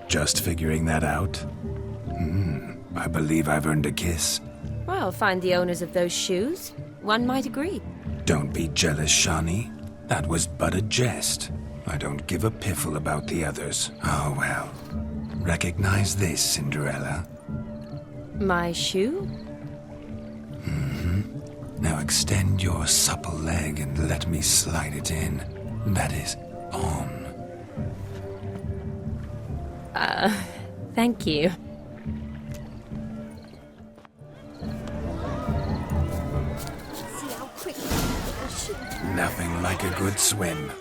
Just figuring that out? I believe I've earned a kiss. Well, find the owners of those shoes. One might agree. Don't be jealous, Shawnee. That was but a jest. I don't give a piffle about the others. Oh well. Recognize this, Cinderella. My shoe? Now extend your supple leg and let me slide it in. That is, on. Thank you. See how quick I shoot. Nothing like a good swim.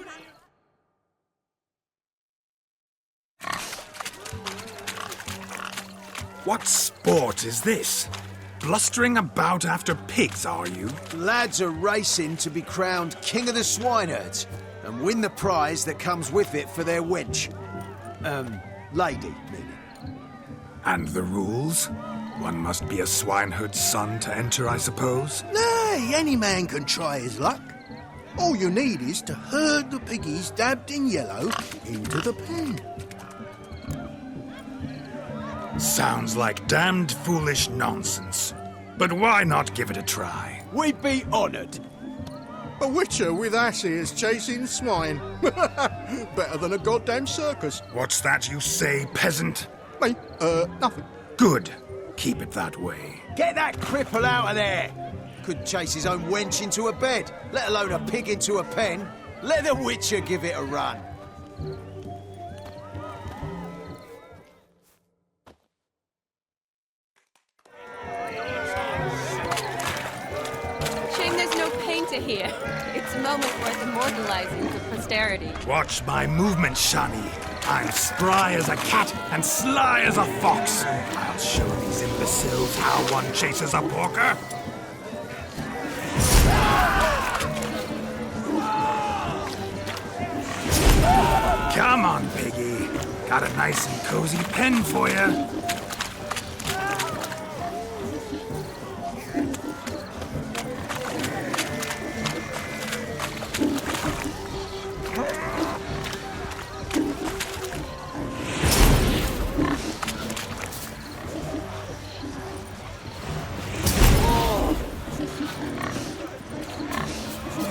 What sport is this? Blustering about after pigs, are you? Lads are racing to be crowned King of the Swineherds and win the prize that comes with it for their wench. Lady, meaning. And the rules? One must be a swineherd's son to enter, I suppose? Nay, any man can try his luck. All you need is to herd the piggies dabbed in yellow into the pen. Sounds like damned foolish nonsense. But why not give it a try? We'd be honoured. A witcher with asses chasing swine. Better than a goddamn circus. What's that you say, peasant? Me? Nothing. Good. Keep it that way. Get that cripple out of there! Couldn't chase his own wench into a bed, let alone a pig into a pen. Let the witcher give it a run. Shame there's no painter here. It's a moment worth immortalizing for posterity. Watch my movement, Shani. I'm spry as a cat and sly as a fox. I'll show these imbeciles how one chases a porker. Come on, piggy. Got a nice and cozy pen for you.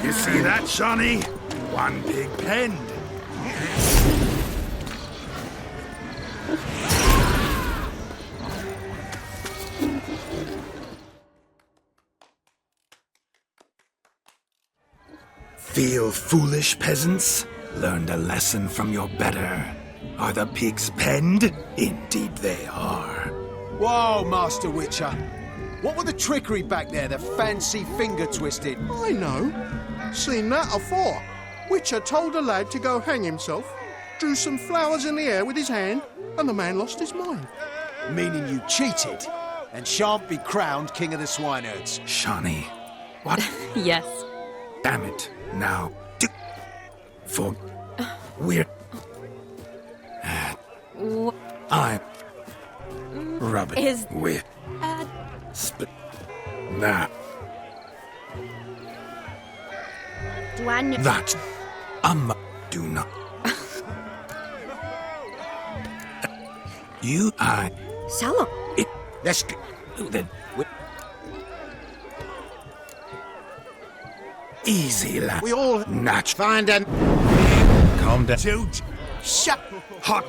You see that, Shawnee? One pig penned. Feel foolish, peasants? Learned a lesson from your better. Are the pigs penned? Indeed they are. Whoa, Master Witcher. What were the trickery back there, the fancy finger twisting? I know. Seen that afore. Witcher told a lad to go hang himself, drew some flowers in the air with his hand, and the man lost his mind. Meaning you cheated, and shan't be crowned King of the Swineherds. Shawnee, what? Yes. Damn it. Now, for we're I'm rubbing Is with nah. Do I know? That do not. You Salah. Let's then. Easy, lad. We all natch. find an. Calm down. Dude, shut. Hot.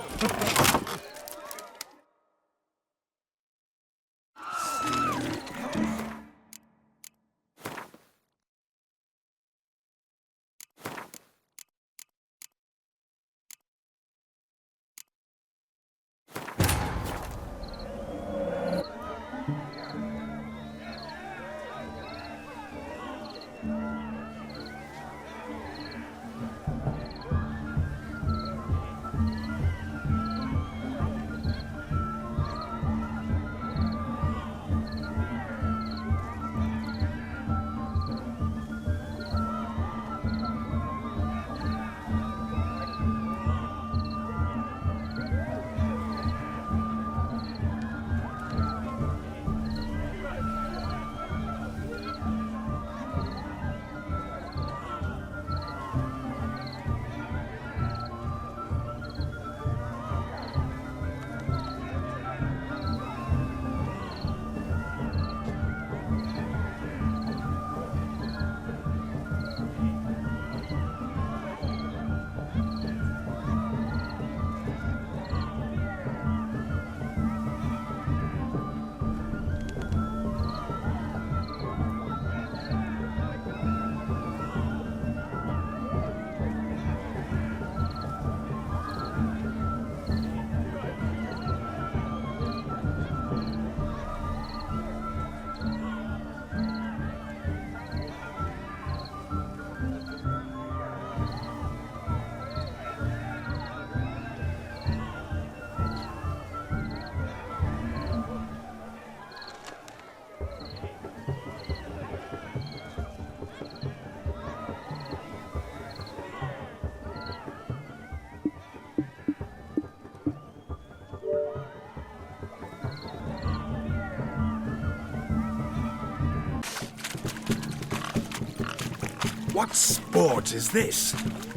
What sport is this?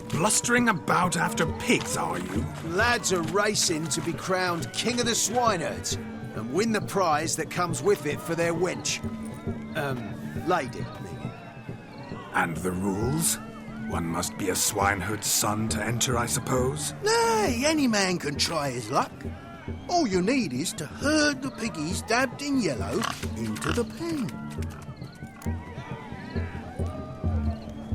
Blustering about after pigs, are you? Lads are racing to be crowned King of the Swineherds and win the prize that comes with it for their wench. Lady, meaning. And the rules? One must be a swineherd's son to enter, I suppose? Nay, any man can try his luck. All you need is to herd the piggies dabbed in yellow into the pen.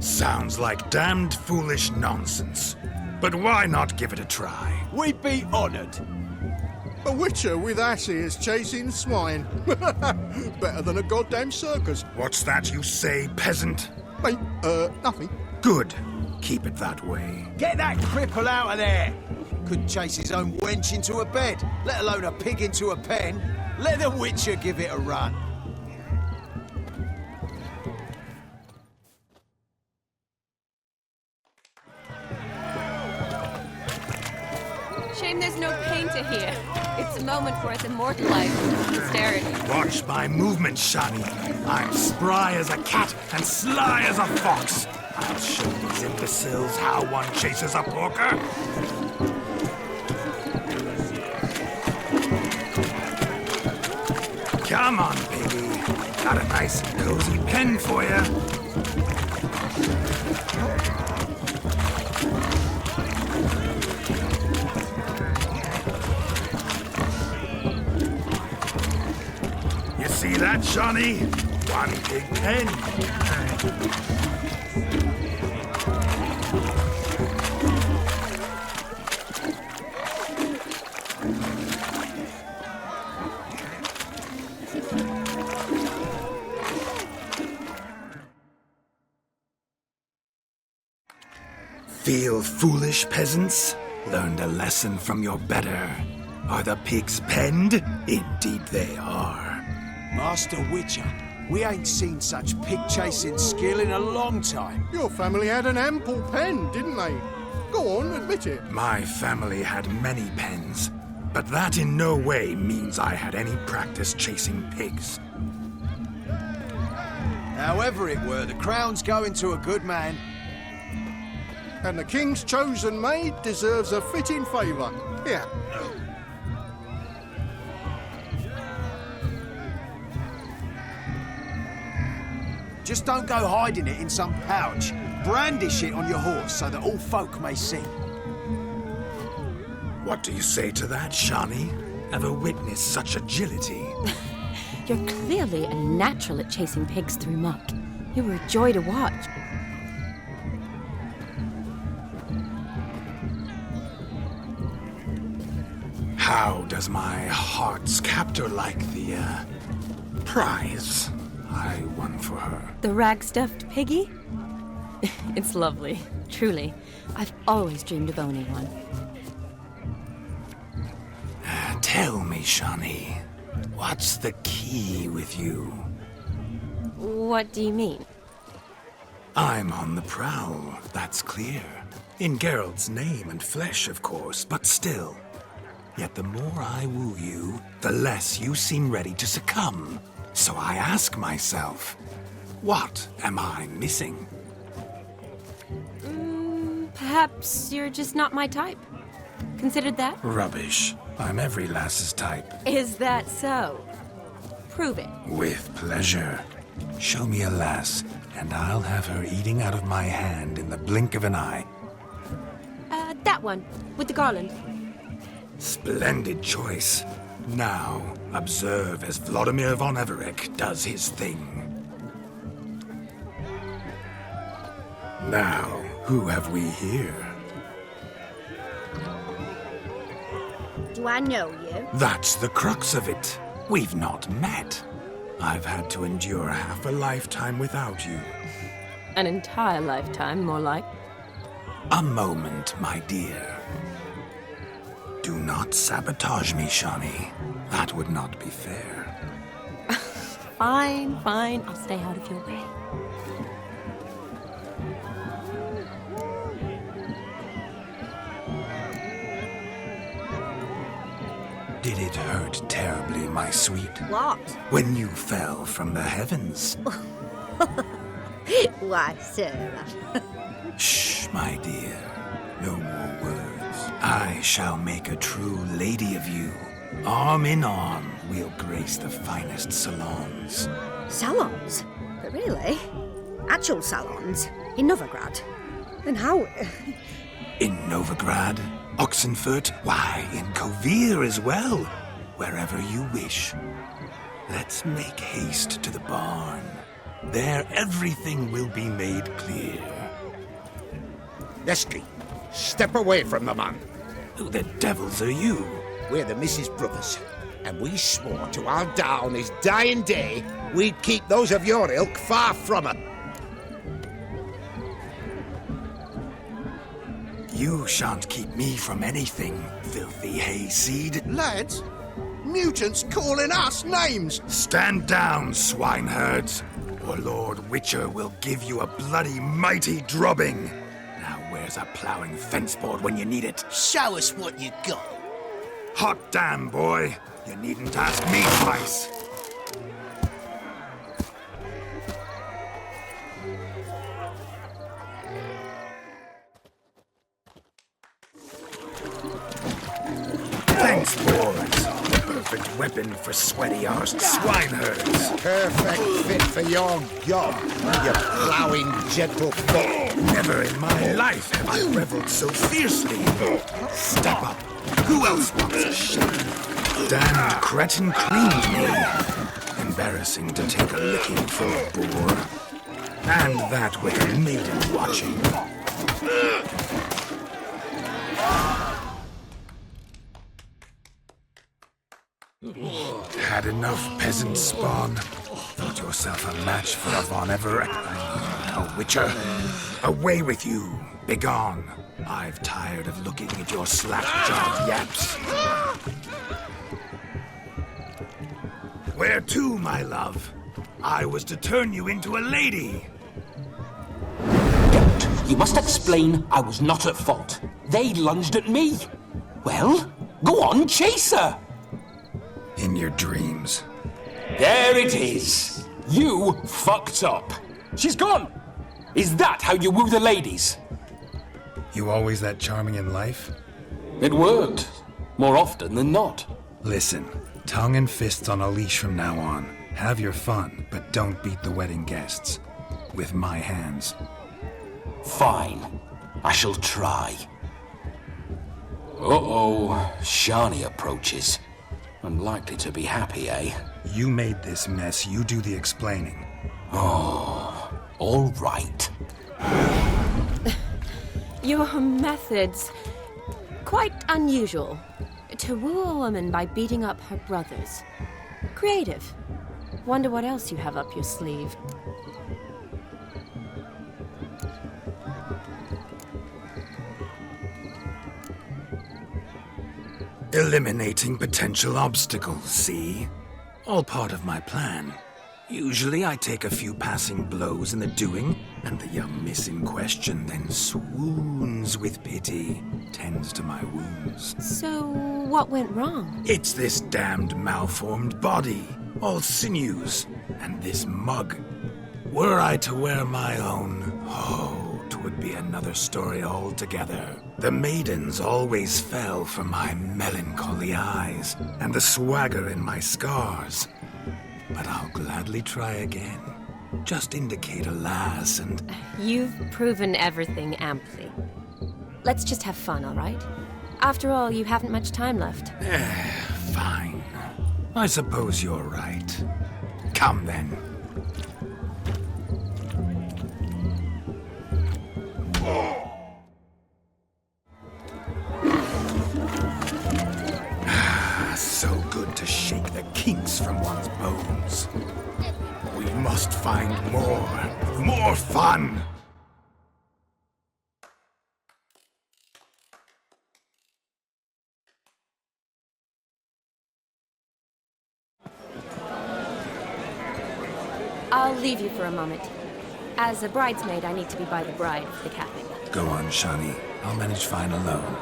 Sounds like damned foolish nonsense. But why not give it a try? We'd be honoured. A witcher with asses chasing swine. Better than a goddamn circus. What's that you say, peasant? Mate, nothing. Good. Keep it that way. Get that cripple out of there! Couldn't chase his own wench into a bed, let alone a pig into a pen. Let the Witcher give it a run. Shame there's no painter here. It's a moment for us immortalized in posterity. Watch my movement, Shawnee. I'm spry as a cat and sly as a fox. I'll show these imbeciles how one chases a porker. Come on, piggy. Got a nice cozy pen for you. Shawnee. One big pen. Feel foolish, peasants? Learned a lesson from your better. Are the pigs penned? Indeed they are. Master Witcher, we ain't seen such pig-chasing skill in a long time. Your family had an ample pen, didn't they? Go on, admit it. My family had many pens, but that in no way means I had any practice chasing pigs. However it were, the crown's going to a good man. And the king's chosen maid deserves a fitting favour. Here. Just don't go hiding it in some pouch. Brandish it on your horse so that all folk may see. What do you say to that, Shawnee? Ever witnessed such agility? You're clearly a natural at chasing pigs through muck. You were a joy to watch. How does my heart's captor like the, prize I won for her? The rag-stuffed piggy? It's lovely, truly. I've always dreamed of owning one. Tell me, Shawnee, what's the key with you? What do you mean? I'm on the prowl, that's clear. In Geralt's name and flesh, of course, but still. Yet the more I woo you, the less you seem ready to succumb. So I ask myself, what am I missing? Perhaps you're just not my type. Considered that? Rubbish. I'm every lass's type. Is that so? Prove it. With pleasure. Show me a lass, and I'll have her eating out of my hand in the blink of an eye. That one, with the garland. Splendid choice. Now, observe as Vladimir von Everec does his thing. Now, who have we here? Do I know you? That's the crux of it. We've not met. I've had to endure half a lifetime without you. An entire lifetime, more like. A moment, my dear. Do not sabotage me, Shawnee. That would not be fair. Fine, fine. I'll stay out of your way. Did it hurt terribly, my sweet? What? When you fell from the heavens. Why, Sarah? Shh, my dear. No more words. I shall make a true lady of you. Arm in arm, we'll grace the finest salons. Salons? But really? Actual salons? In Novigrad? Then how... In Novigrad, Oxenfurt, why, in Kovir as well. Wherever you wish. Let's make haste to the barn. There everything will be made clear. Leslie, step away from the man. Who the devils are you? We're the Mrs. Brothers, and we swore to our down his dying day we'd keep those of your ilk far from her. You shan't keep me from anything, filthy hayseed. Lads, mutants calling us names. Stand down, swineherds, or Lord Witcher will give you a bloody mighty drubbing. Now where's a ploughing fence board when you need it? Show us what you got. Hot damn, boy. You needn't ask me twice. Thanks, boys. Perfect weapon for sweaty-arsed swineherds. Perfect fit for your job, you ploughing gentlefolk. Never in my life have I reveled so fiercely. Step up. Who else wants a shot? Damned cretin cleaned me. And embarrassing to take a licking from a boar. And that with a maiden watching. Had enough, peasant spawn? Thought yourself a match for a Von Everett? A witcher? Away with you! Begone! I've tired of looking at your slack-jawed yaps. Where to, my love? I was to turn you into a lady. You must explain I was not at fault. They lunged at me. Well, go on, chase her. In your dreams. There it is. You fucked up. She's gone. Is that how you woo the ladies? You always that charming in life? It worked. More often than not. Listen, tongue and fists on a leash from now on. Have your fun, but don't beat the wedding guests. With my hands. Fine. I shall try. Uh-oh. Shani approaches. Unlikely to be happy, eh? You made this mess. You do the explaining. Oh, all right. Your methods... quite unusual. To woo a woman by beating up her brothers. Creative. Wonder what else you have up your sleeve. Eliminating potential obstacles, see? All part of my plan. Usually I take a few passing blows in the doing, and the young miss in question then swoons with pity, tends to my wounds. So, what went wrong? It's this damned malformed body, all sinews, and this mug. Were I to wear my own, oh, 'twould be another story altogether. The maidens always fell for my melancholy eyes, and the swagger in my scars. But I'll gladly try again. Just indicate a lass and... You've proven everything amply. Let's just have fun, all right? After all, you haven't much time left. Fine. I suppose you're right. Come then. So good to shake the kinks from one's bones. We must find more fun! I'll leave you for a moment. As a bridesmaid, I need to be by the bride for the capping. Go on, Shani. I'll manage fine alone.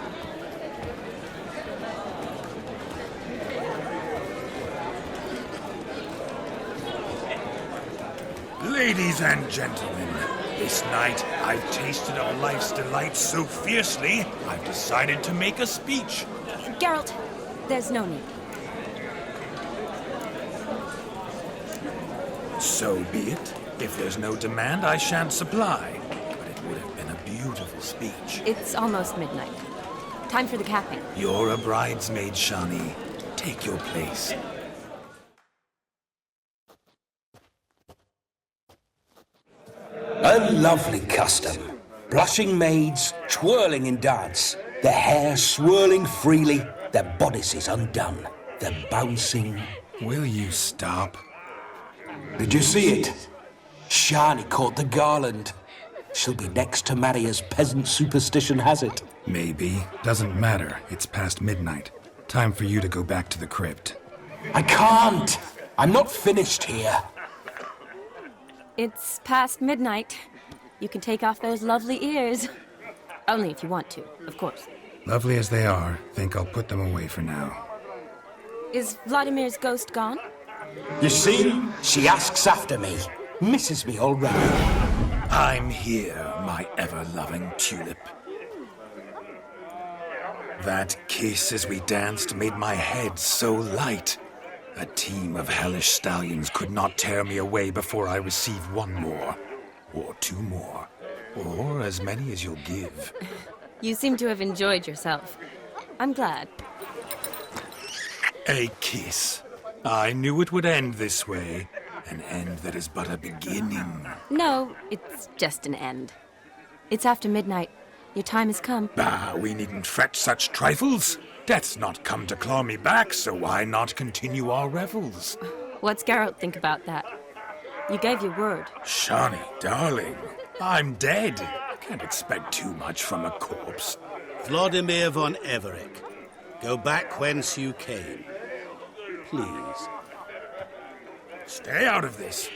Ladies and gentlemen, this night I've tasted of life's delights so fiercely, I've decided to make a speech. Geralt, there's no need. So be it. If there's no demand, I shan't supply. But it would have been a beautiful speech. It's almost midnight. Time for the capping. You're a bridesmaid, Shani. Take your place. A lovely custom. Blushing maids, twirling in dance, their hair swirling freely, their bodices undone, their bouncing... Will you stop? Did you see it? Shani caught the garland. She'll be next to marry as peasant superstition has it. Maybe. Doesn't matter. It's past midnight. Time for you to go back to the crypt. I can't! I'm not finished here. It's past midnight. You can take off those lovely ears. Only if you want to, of course. Lovely as they are, think I'll put them away for now. Is Vladimir's ghost gone? You see? She asks after me. Misses me already. I'm here, my ever-loving tulip. That kiss as we danced made my head so light. A team of hellish stallions could not tear me away before I receive one more. Or two more. Or as many as you'll give. You seem to have enjoyed yourself. I'm glad. A kiss. I knew it would end this way. An end that is but a beginning. No, it's just an end. It's after midnight. Your time has come. Bah, we needn't fret such trifles. Death's not come to claw me back, so why not continue our revels? What's Geralt think about that? You gave your word. Shani, darling, I'm dead. Can't expect too much from a corpse. Vladimir von Everick, go back whence you came. Please. Stay out of this.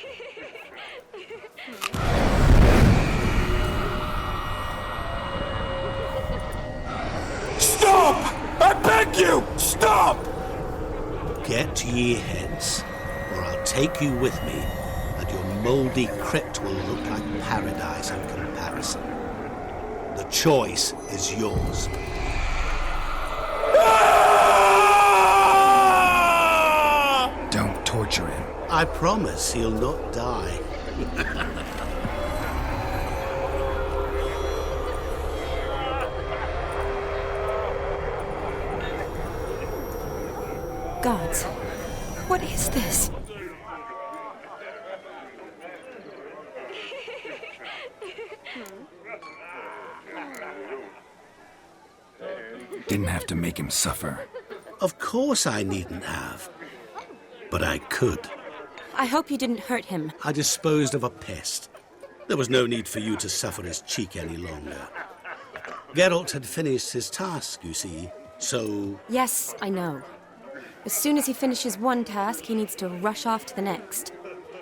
Stop! I beg you! Stop! Get ye hence, or I'll take you with me, and your mouldy crypt will look like paradise in comparison. The choice is yours. Don't torture him. I promise he'll not die. Gods, what is this? Didn't have to make him suffer. Of course I needn't have. But I could. I hope you didn't hurt him. I disposed of a pest. There was no need for you to suffer his cheek any longer. Geralt had finished his task, you see, so... Yes, I know. As soon as he finishes one task, he needs to rush off to the next.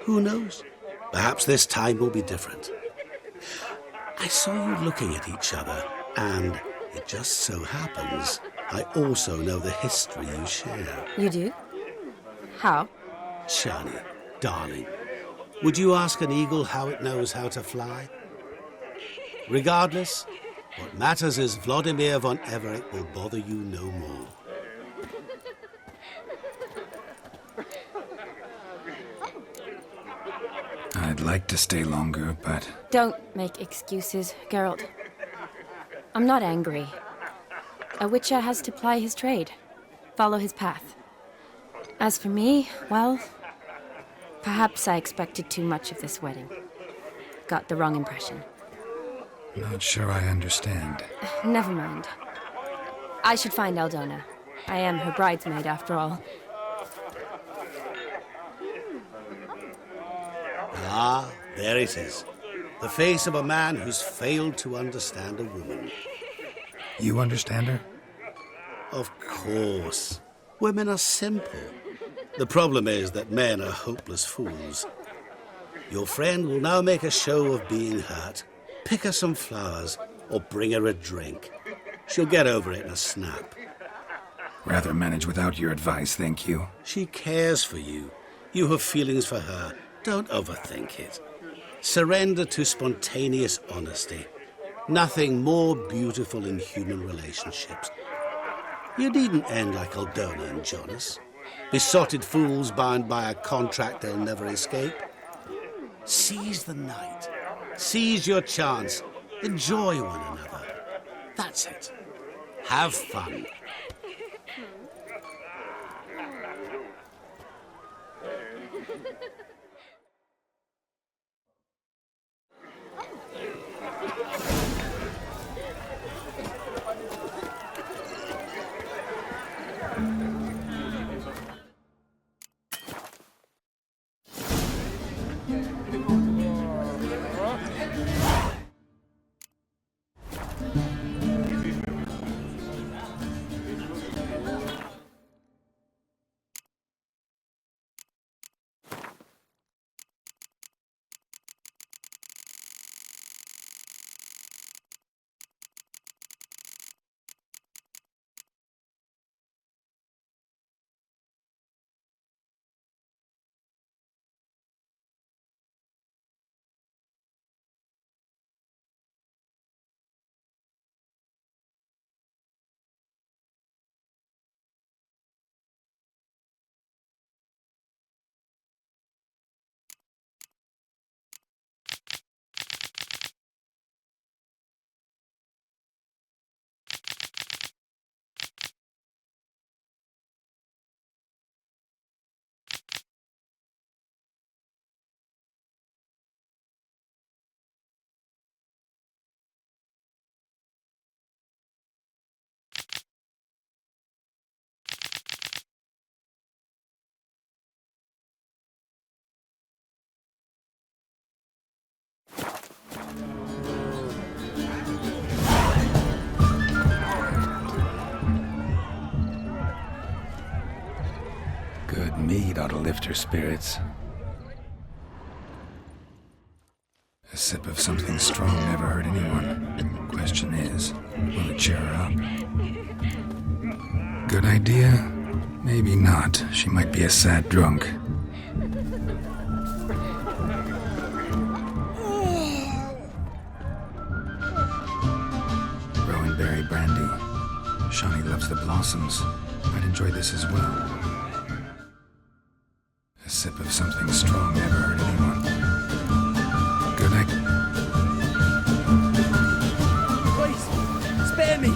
Who knows? Perhaps this time will be different. I saw you looking at each other, and it just so happens I also know the history you share. You do? How? Shani, darling, would you ask an eagle how it knows how to fly? Regardless, what matters is Vladimir von Everick will bother you no more. I'd like to stay longer, but... Don't make excuses, Geralt. I'm not angry. A Witcher has to ply his trade, follow his path. As for me, well, perhaps I expected too much of this wedding. Got the wrong impression. Not sure I understand. Never mind. I should find Aldona. I am her bridesmaid, after all. Ah, there it is. The face of a man who's failed to understand a woman. You understand her? Of course. Women are simple. The problem is that men are hopeless fools. Your friend will now make a show of being hurt, pick her some flowers, or bring her a drink. She'll get over it in a snap. Rather manage without your advice, thank you. She cares for you. You have feelings for her. Don't overthink it. Surrender to spontaneous honesty. Nothing more beautiful in human relationships. You needn't end like Aldona and Jonas. Besotted fools bound by a contract they'll never escape. Seize the night. Seize your chance. Enjoy one another. That's it. Have fun. It ought to lift her spirits. A sip of something strong never hurt anyone. Question is, will it cheer her up? Good idea? Maybe not. She might be a sad drunk. Rowan berry brandy. Shawnee loves the blossoms. I'd enjoy this as well. A sip of something strong never hurt anyone. Good idea. Please, spare me!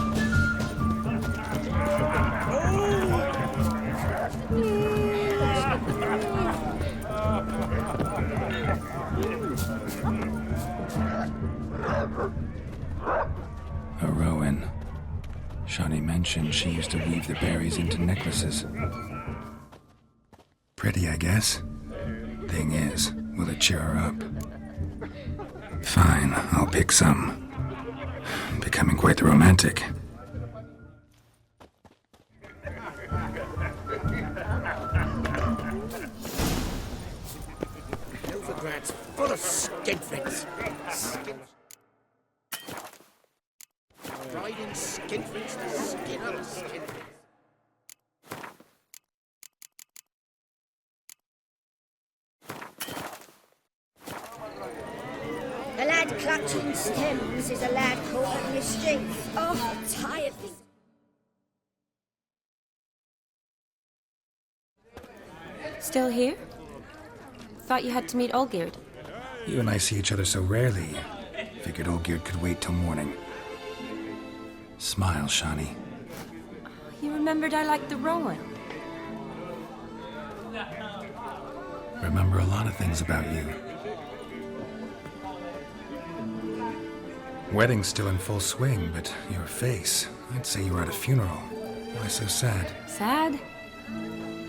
A Rowan. Shawnee mentioned she used to weave the berries into necklaces. Pretty, I guess. Thing is, will it cheer her up? Fine, I'll pick some. Becoming quite the romantic. Novigrad's full of skinflint. Riding skinflints, the skin of the skinflints. A lad clutching stems is a lad caught at mischief. Oh, I'm tired of these. Still here? Thought you had to meet Olgierd. You and I see each other so rarely. Figured Olgierd could wait till morning. Smile, Shawnee. You remembered I liked the Rowan. Remember a lot of things about you. Wedding's still in full swing, but your face, I'd say you were at a funeral. Why so sad? Sad?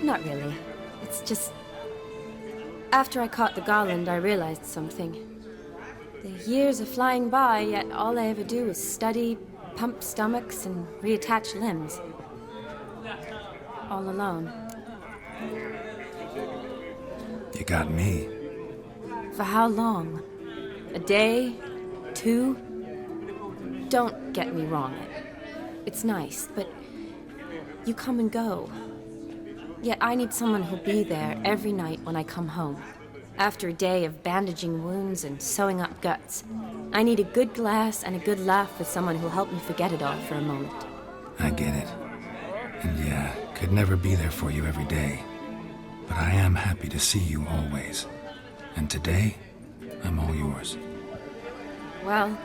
Not really. It's just... After I caught the Garland, I realized something. The years are flying by, yet all I ever do is study, pump stomachs, and reattach limbs. All alone. You got me. For how long? A day? 2? Don't get me wrong. It's nice, but you come and go. Yet I need someone who'll be there every night when I come home. After a day of bandaging wounds and sewing up guts, I need a good glass and a good laugh with someone who'll help me forget it all for a moment. I get it. And yeah, could never be there for you every day. But I am happy to see you always. And today, I'm all yours. Well,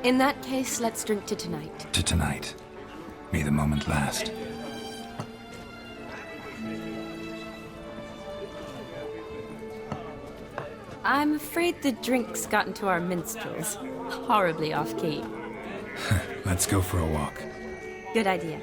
in that case, let's drink to tonight. To tonight. May the moment last. I'm afraid the drinks got into our minstrels. Horribly off-key. Let's go for a walk. Good idea.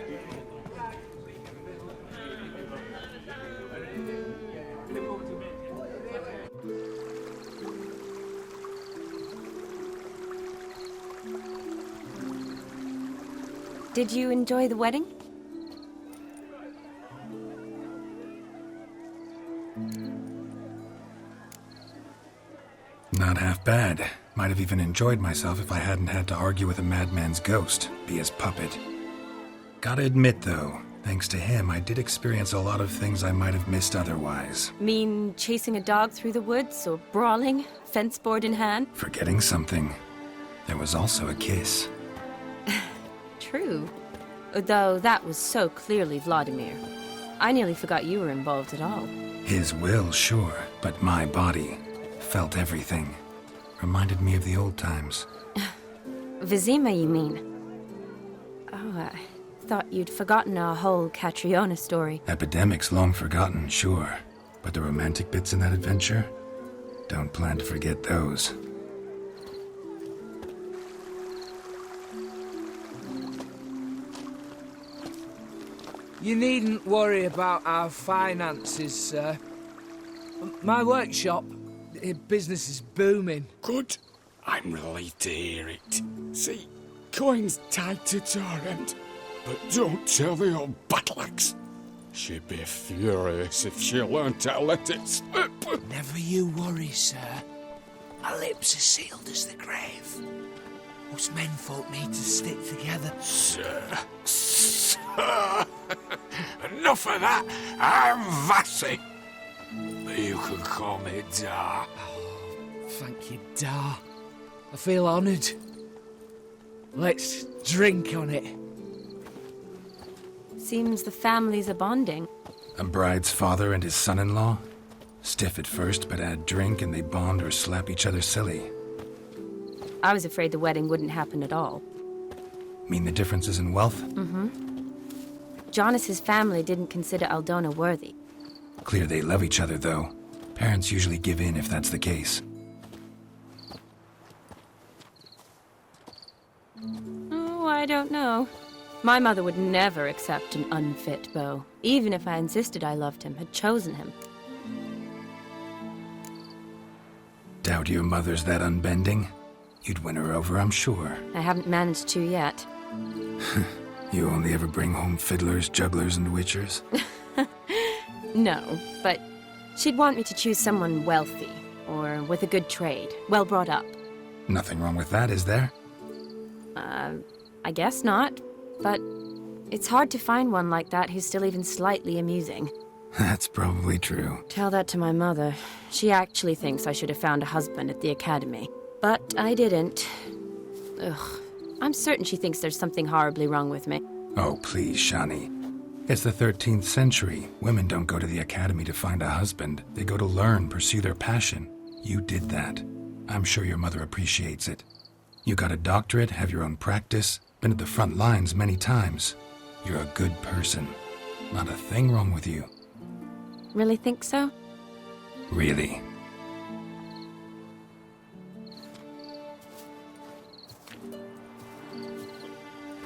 Did you enjoy the wedding? Not half bad. Might have even enjoyed myself if I hadn't had to argue with a madman's ghost, be his puppet. Gotta admit, though, thanks to him, I did experience a lot of things I might have missed otherwise. Mean chasing a dog through the woods, or brawling, fence board in hand? Forgetting something. There was also a kiss. True. Though that was so clearly Vladimir. I nearly forgot you were involved at all. His will, sure, but my body felt everything. Reminded me of the old times. Vizima, you mean? Oh, I thought you'd forgotten our whole Catriona story. Epidemics long forgotten, sure. But the romantic bits in that adventure? Don't plan to forget those. You needn't worry about our finances, sir. My workshop, business is booming. Good. I'm relieved to hear it. See, coin's tied to Torrent, but don't tell the old battle axe. She'd be furious if she learned to let it slip. Never you worry, sir. My lips are sealed as the grave. Us menfolk need to stick together. Sir. Enough of that. I'm Vassy. But you can call me Dar. Thank you, Dar. I feel honoured. Let's drink on it. Seems the families are bonding. A bride's father and his son-in-law? Stiff at first, but add drink and they bond or slap each other silly. I was afraid the wedding wouldn't happen at all. Mean the differences in wealth? Mm-hmm. Jonas's family didn't consider Aldona worthy. Clear they love each other, though. Parents usually give in if that's the case. Oh, I don't know. My mother would never accept an unfit beau, even if I insisted I loved him, had chosen him. Doubt your mother's that unbending? You'd win her over, I'm sure. I haven't managed to yet. You only ever bring home fiddlers, jugglers, and witchers? No, but she'd want me to choose someone wealthy, or with a good trade, well brought up. Nothing wrong with that, is there? I guess not, but it's hard to find one like that who's still even slightly amusing. That's probably true. Tell that to my mother. She actually thinks I should have found a husband at the academy. But I didn't. Ugh. I'm certain she thinks there's something horribly wrong with me. Oh, please, Shani. It's the 13th century. Women don't go to the academy to find a husband. They go to learn, pursue their passion. You did that. I'm sure your mother appreciates it. You got a doctorate, have your own practice, been at the front lines many times. You're a good person. Not a thing wrong with you. Really think so? Really.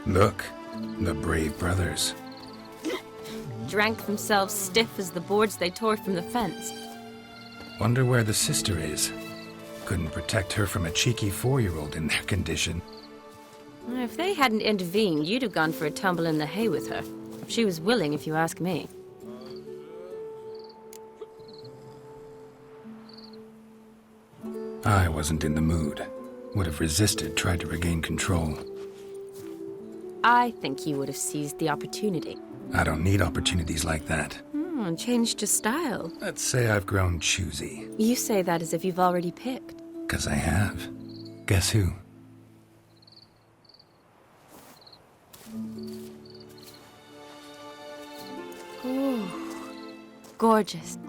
Look, the brave brothers. Drank themselves stiff as the boards they tore from the fence. Wonder where the sister is. Couldn't protect her from a cheeky 4-year-old in their condition. If they hadn't intervened, you'd have gone for a tumble in the hay with her. She was willing, if you ask me. I wasn't in the mood. Would have resisted, tried to regain control. I think you would have seized the opportunity. I don't need opportunities like that. Changed your style. Let's say I've grown choosy. You say that as if you've already picked. 'Cause I have. Guess who? Ooh, gorgeous.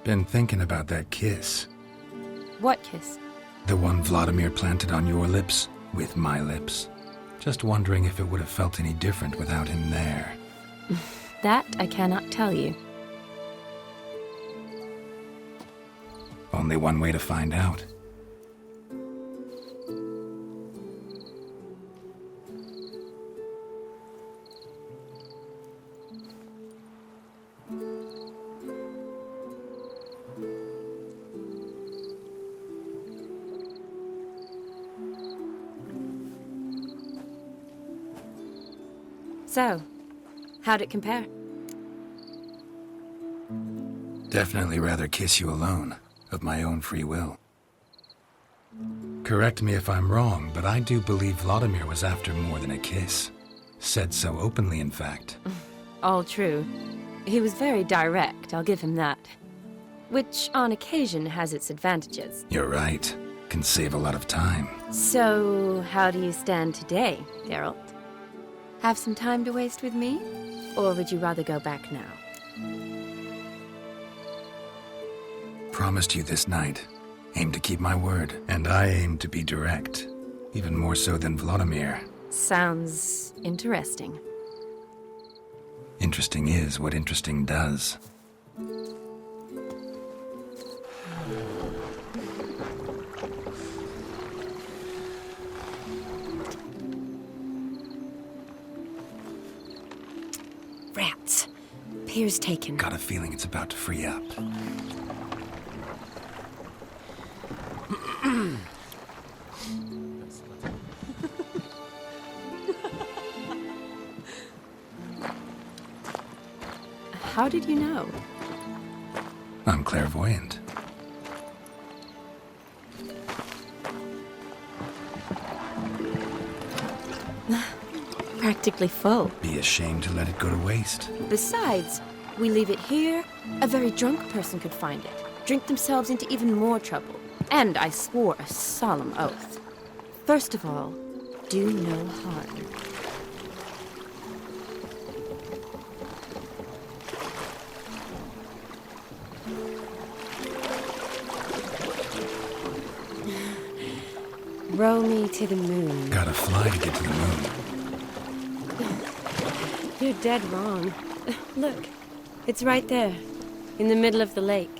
Been thinking about that kiss. What kiss? The one Vladimir planted on your lips, with my lips. Just wondering if it would have felt any different without him there. That I cannot tell you. Only one way to find out. So, how'd it compare? Definitely rather kiss you alone, of my own free will. Correct me if I'm wrong, but I do believe Vladimir was after more than a kiss. Said so openly, in fact. All true. He was very direct, I'll give him that. Which, on occasion, has its advantages. You're right. Can save a lot of time. So, how do you stand today, Geralt? Have some time to waste with me? Or would you rather go back now? Promised you this night. Aim to keep my word. And I aim to be direct. Even more so than Vladimir. Sounds interesting. Interesting is what interesting does. Rats. Pier's taken. Got a feeling it's about to free up. How did you know? I'm clairvoyant. Practically full. Be ashamed to let it go to waste. Besides, we leave it here, a very drunk person could find it, drink themselves into even more trouble. And I swore a solemn oath. First of all, do no harm. Row me to the moon. Gotta fly to get to the moon. You're dead wrong. Look, it's right there, in the middle of the lake.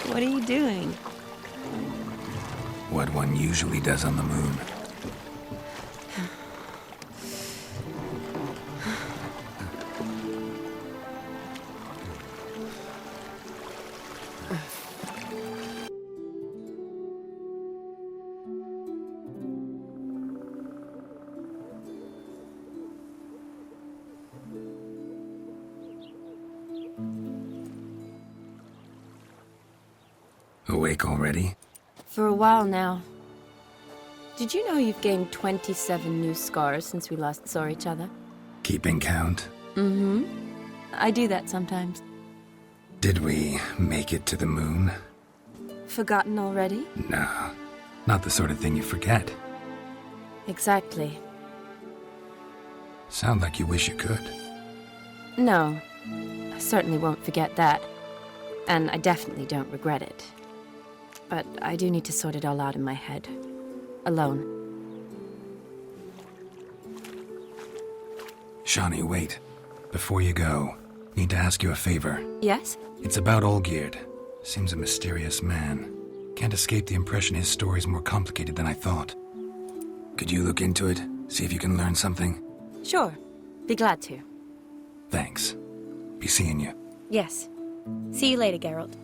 What are you doing? What one usually does on the moon. Awake already? For a while now. Did you know you've gained 27 new scars since we last saw each other? Keeping count? Mm-hmm. I do that sometimes. Did we make it to the moon? Forgotten already? No, not the sort of thing you forget. Exactly. Sound like you wish you could. No, I certainly won't forget that. And I definitely don't regret it. But I do need to sort it all out in my head. Alone. Shani, wait. Before you go, need to ask you a favor. Yes? It's about Olgierd. Seems a mysterious man. Can't escape the impression his story's more complicated than I thought. Could you look into it? See if you can learn something? Sure. Be glad to. Thanks. Be seeing you. Yes. See you later, Geralt.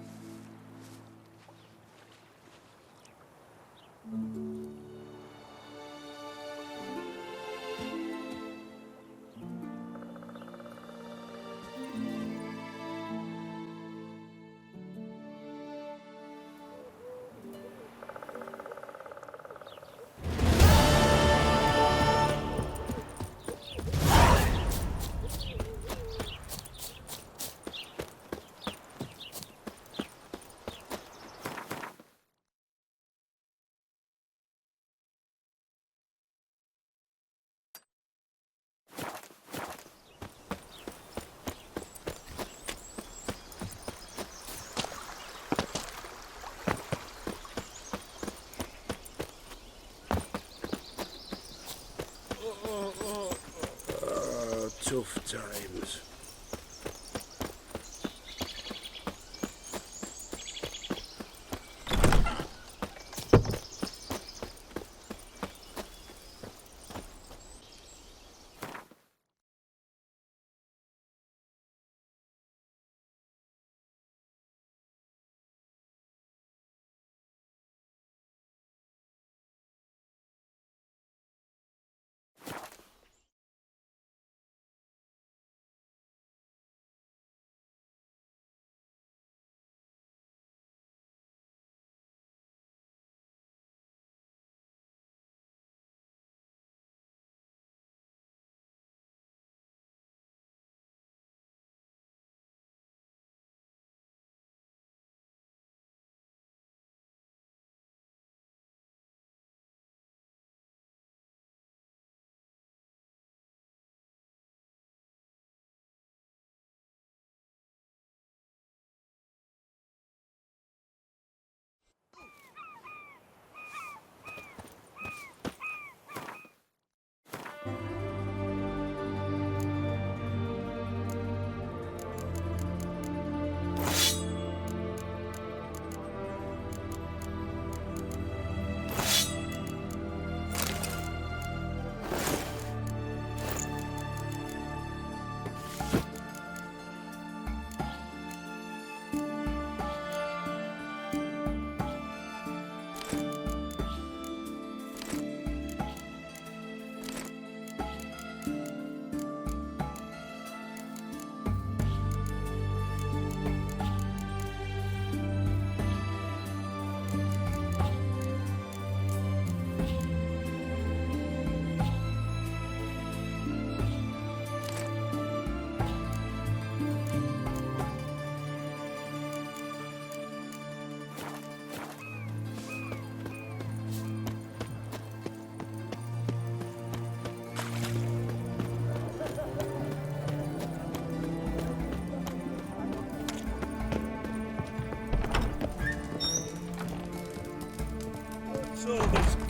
Tough times.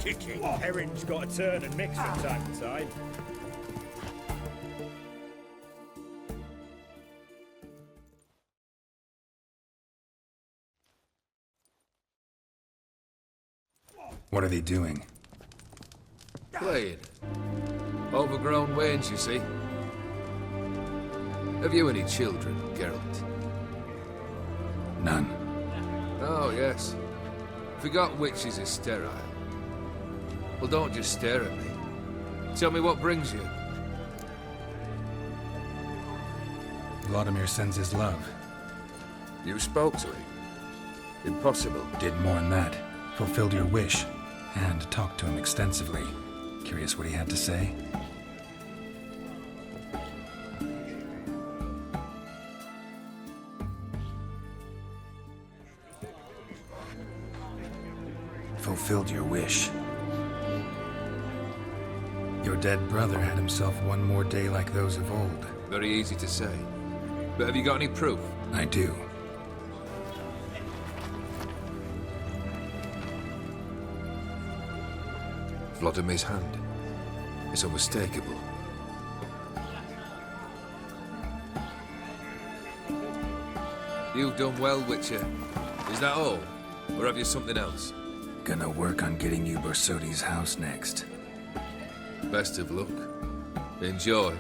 kicking. Herring's got to turn and mix from time to time. What are they doing? Playing. Overgrown wains, you see. Have you any children, Geralt? None. Oh, yes. Forgot witches are sterile. Well, don't just stare at me. Tell me what brings you. Vladimir sends his love. You spoke to him? Impossible. Did more than that. Fulfilled your wish. And talked to him extensively. Curious what he had to say? Fulfilled your wish. Your dead brother had himself one more day like those of old. Very easy to say. But have you got any proof? I do. Vladimir's hand. It's unmistakable. You've done well, Witcher. Is that all? Or have you something else? Gonna work on getting you Borsodi's house next. Best of luck. Enjoy.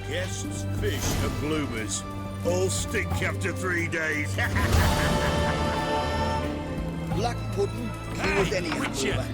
Guests, fish, and bloomers all stink after 3 days. Black pudding, you with any Witcher.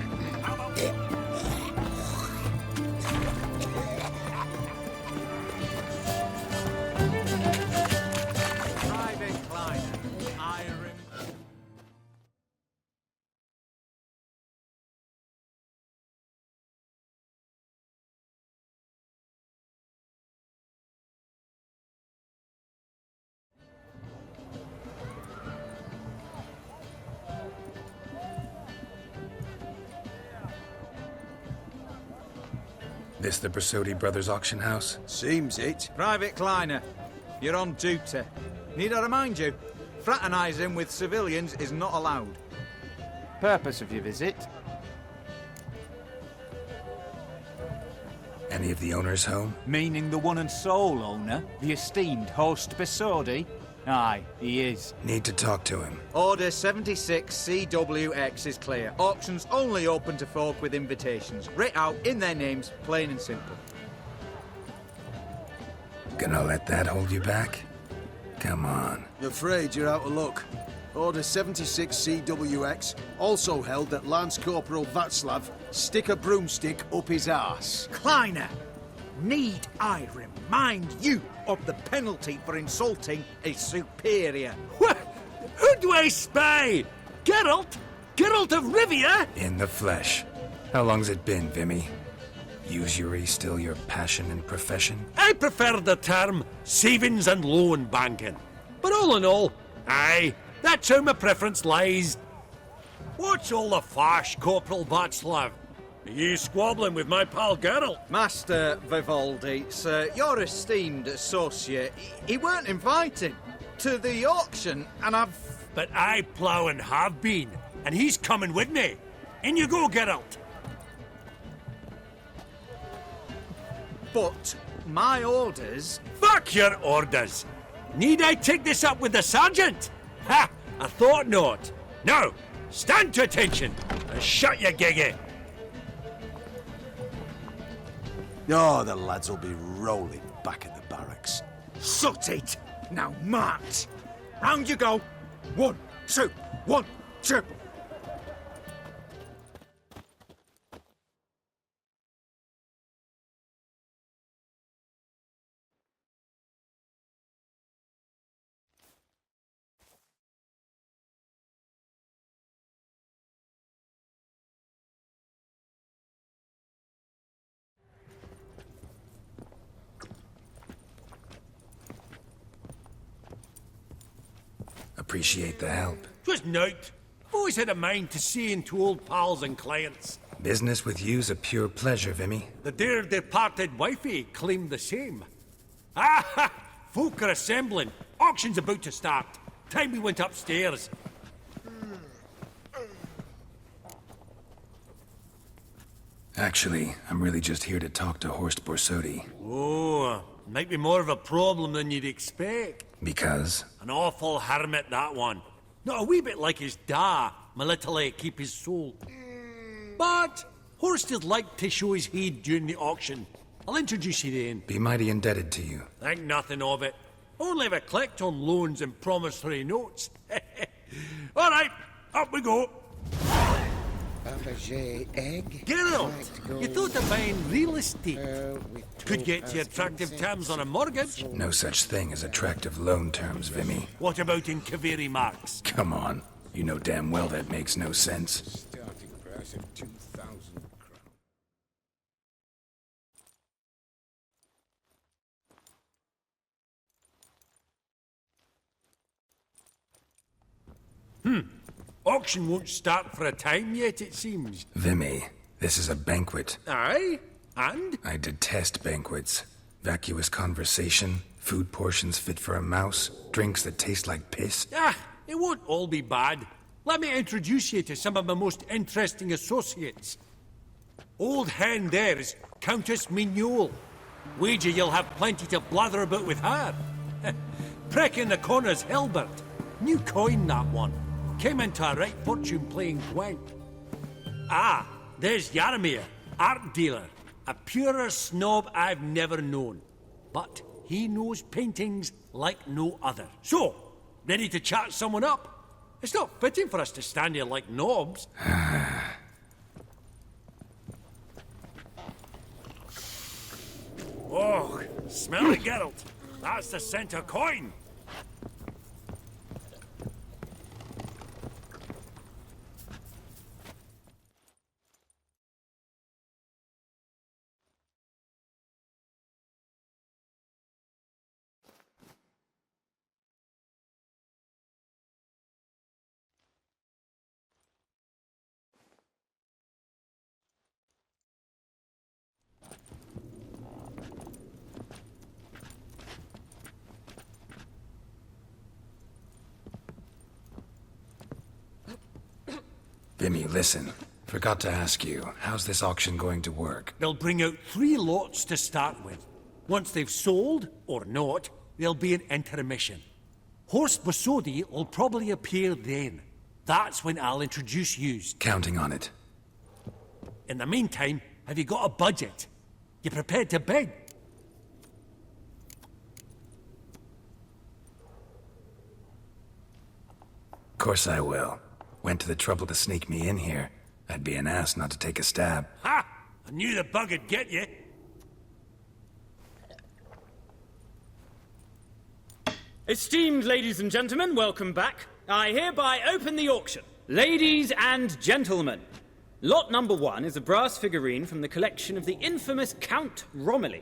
This the Borsodi Brothers auction house? Seems it. Private Kleiner, you're on duty. Need I remind you, fraternising with civilians is not allowed. Purpose of your visit? Any of the owners home? Meaning the one and sole owner, the esteemed host Borsodi? Aye, he is. Need to talk to him. Order 76 CWX is clear. Auctions only open to folk with invitations. Writ out in their names, plain and simple. Gonna let that hold you back? Come on. Afraid you're out of luck. Order 76 CWX also held that Lance Corporal Václav stick a broomstick up his arse. Kleiner, need I remind you of the penalty for insulting a superior? What? Who do I spy? Geralt? Geralt of Rivia? In the flesh. How long's it been, Vimy? Usury still your passion and profession? I prefer the term savings and loan banking. But all in all, aye, that's how my preference lies. What's all the fash, Corporal Václav? Are you squabbling with my pal Geralt? Master Vivaldi, sir, your esteemed associate, he weren't invited to the auction, and I've... But I plough and have been, and he's coming with me. In you go, Geralt. But my orders... Fuck your orders! Need I take this up with the sergeant? Ha! I thought not. Now, stand to attention and shut your giggy. Oh, the lads will be rolling back at the barracks. Sut it! Now march! Round you go! 1, 2, 1, 2! Appreciate the help. 'Twas nowt. I've always had a mind to see into old pals and clients. Business with you's a pure pleasure, Vimy. The dear departed wifey claimed the same. Ah ha! Folk are assembling. Auction's about to start. Time we went upstairs. Actually, I'm really just here to talk to Horst Borsodi. Oh, might be more of a problem than you'd expect. Because? An awful hermit, that one. Not a wee bit like his da, my little keep his soul. But Horst would like to show his heed during the auction. I'll introduce you then. Be mighty indebted to you. Think nothing of it. Only ever collect on loans and promissory notes. All right, up we go. Fabergé egg. Geralt, you thought of buying real estate. Could get you attractive terms on a mortgage. No such thing as attractive loan terms, Vimy. What about in Kaviri marks? Come on. You know damn well that makes no sense. Starting price of 2,000 crowns. Auction won't start for a time yet, it seems. Vimy, this is a banquet. Aye? And? I detest banquets. Vacuous conversation, food portions fit for a mouse, drinks that taste like piss. Ah, it won't all be bad. Let me introduce you to some of my most interesting associates. Old hen there is Countess Mignol. Wager you'll have plenty to blather about with her. Prick in the corner's Hilbert. New coin, that one. Came into a right fortune playing Gwent. Ah, there's Yaromir, art dealer. A purer snob I've never known. But he knows paintings like no other. So, ready to chat someone up? It's not fitting for us to stand here like knobs. Oh, smell it, Geralt. That's the scent of coin. Vimy, listen. Forgot to ask you, how's this auction going to work? They'll bring out 3 lots to start with. Once they've sold, or not, there'll be an intermission. Horst Borsodi will probably appear then. That's when I'll introduce yous. Counting on it. In the meantime, have you got a budget? You prepared to bid? Of course I will. Went to the trouble to sneak me in here. I'd be an ass not to take a stab. Ha! I knew the bug'd get you. Esteemed ladies and gentlemen, welcome back. I hereby open the auction. Ladies and gentlemen, lot number 1 is a brass figurine from the collection of the infamous Count Romilly.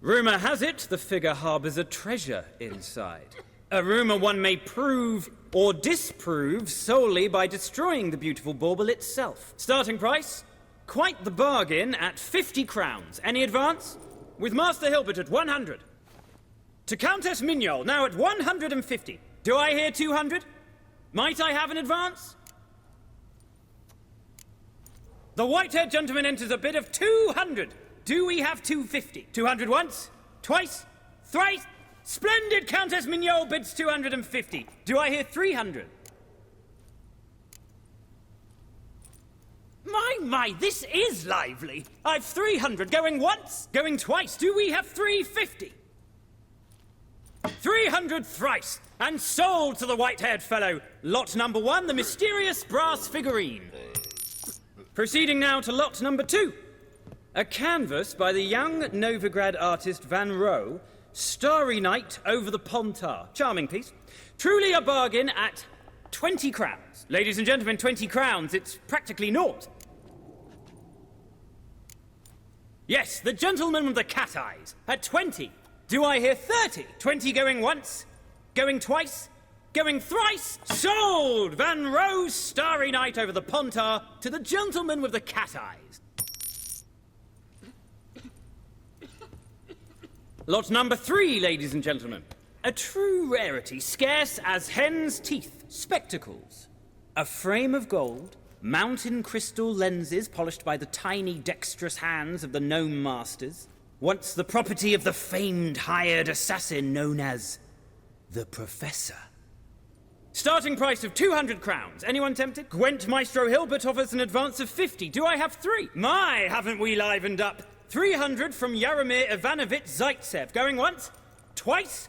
Rumour has it the figure harbours a treasure inside. A rumour one may prove or disprove solely by destroying the beautiful bauble itself. Starting price? Quite the bargain at 50 crowns. Any advance? With Master Hilbert at 100. To Countess Mignol, now at 150. Do I hear 200? Might I have an advance? The white-haired gentleman enters a bid of 200. Do we have 250? 200 once? Twice? Thrice? Splendid! Countess Mignol bids 250. Do I hear 300? My, this is lively. I've 300 going once, going twice. Do we have 350? 300 thrice, and sold to the white-haired fellow. Lot number 1, the mysterious brass figurine. Proceeding now to lot number 2. A canvas by the young Novigrad artist Van Rohe, Starry Night over the Pontar. Charming piece. Truly a bargain at 20 crowns. Ladies and gentlemen, 20 crowns, it's practically naught. Yes, the gentleman with the cat eyes, at 20. Do I hear 30? 20 going once, going twice, going thrice. Sold! Van Rohe's Starry Night over the Pontar to the gentleman with the cat eyes. Lot number 3, ladies and gentlemen. A true rarity, scarce as hen's teeth. Spectacles. A frame of gold, Mountain crystal lenses polished by the tiny, dexterous hands of the gnome masters. Once the property of the famed hired assassin known as the Professor. Starting price of 200 crowns. Anyone tempted? Gwent Maestro Hilbert offers an advance of 50. Do I have 3? My, haven't we livened up? 300 from Yaromir Ivanovich Zaitsev. Going once? Twice?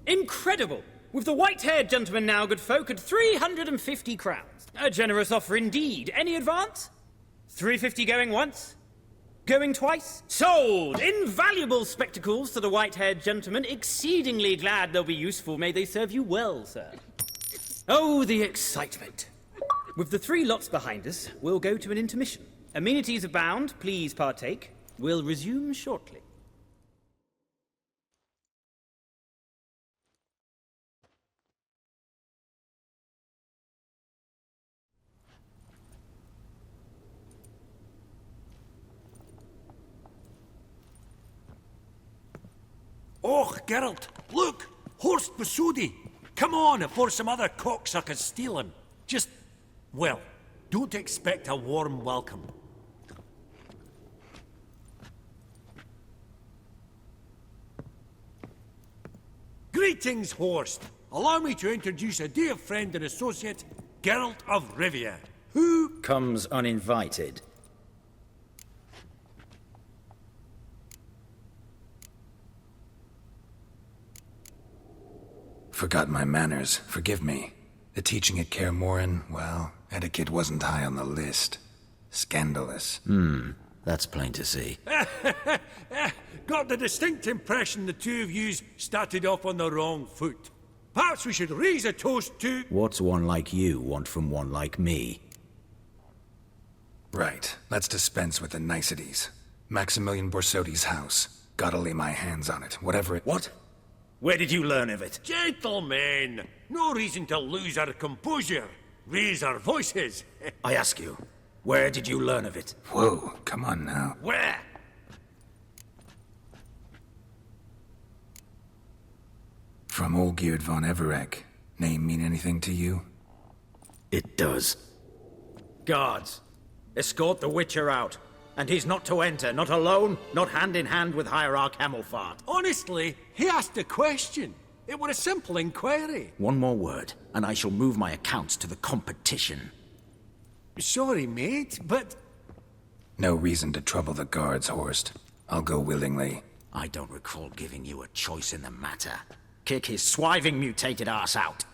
Incredible! With the white-haired gentleman now, good folk, at 350 crowns. A generous offer indeed. Any advance? 350 going once? Going twice? Sold! Invaluable spectacles to the white-haired gentleman. Exceedingly glad they'll be useful. May they serve you well, sir. Oh, the excitement. With the 3 lots behind us, we'll go to an intermission. Amenities abound. Please partake. We'll resume shortly. Oh, Geralt, look! Horst Besudi! Come on before some other cocksuckers steal him. Just, well, don't expect a warm welcome. Greetings, Horst. Allow me to introduce a dear friend and associate, Geralt of Rivia, who comes uninvited. Forgot my manners. Forgive me. The teaching at Kaer Morhen, well, etiquette wasn't high on the list. Scandalous. That's plain to see. Got the distinct impression the two of yous started off on the wrong foot. Perhaps we should raise a toast to... What's one like you want from one like me? Right. Let's dispense with the niceties. Maximilian Borsodi's house. Gotta lay my hands on it, whatever it... What? Where did you learn of it? Gentlemen, no reason to lose our composure. Raise our voices. I ask you, where did you learn of it? Whoa, come on now. Where? From Olgierd von Everec. Name mean anything to you? It does. Guards, escort the Witcher out. And he's not to enter, not alone, not hand in hand with Hierarch Hamelfart. Honestly, he asked a question. It were a simple inquiry. One more word, and I shall move my accounts to the competition. Sorry, mate, but... No reason to trouble the guards, Horst. I'll go willingly. I don't recall giving you a choice in the matter. Kick his swiving mutated ass out.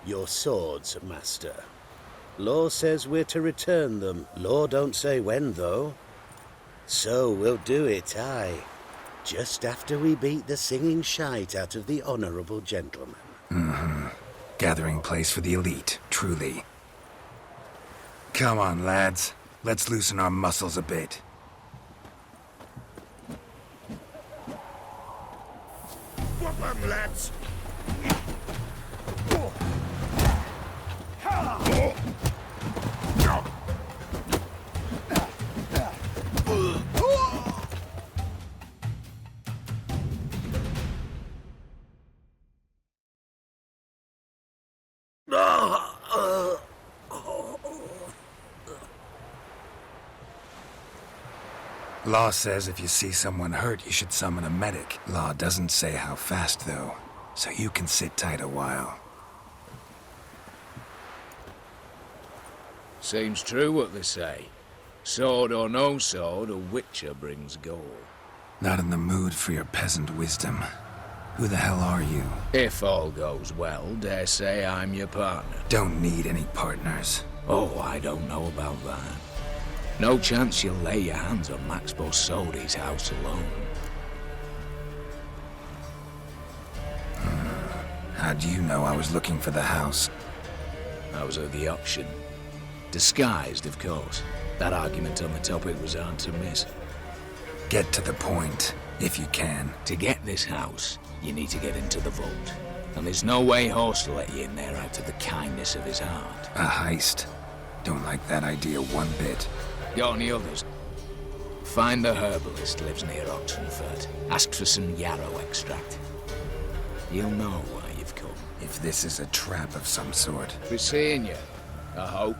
Your swords, master. Law says we're to return them. Law don't say when, though. So we'll do it, aye. Just after we beat the singing shite out of the honourable gentleman. Gathering place for the elite, truly. Come on, lads. Let's loosen our muscles a bit. Whoop 'em, lads! Law says if you see someone hurt, you should summon a medic. Law doesn't say how fast, though, so you can sit tight a while. Seems true what they say. Sword or no sword, a Witcher brings gold. Not in the mood for your peasant wisdom. Who the hell are you? If all goes well, dare say I'm your partner. Don't need any partners. Oh, I don't know about that. No chance you'll lay your hands on Max Borsodi's house alone. How do you know I was looking for the house? I was at the auction. Disguised, of course. That argument on the topic was hard to miss. Get to the point. If you can. To get this house, you need to get into the vault. And there's no way Horst will let you in there out of the kindness of his heart. A heist. Don't like that idea one bit. Got any others? Find the herbalist lives near Oxenfurt. Ask for some yarrow extract. You'll know why you've come. If this is a trap of some sort. Be seeing you, I hope.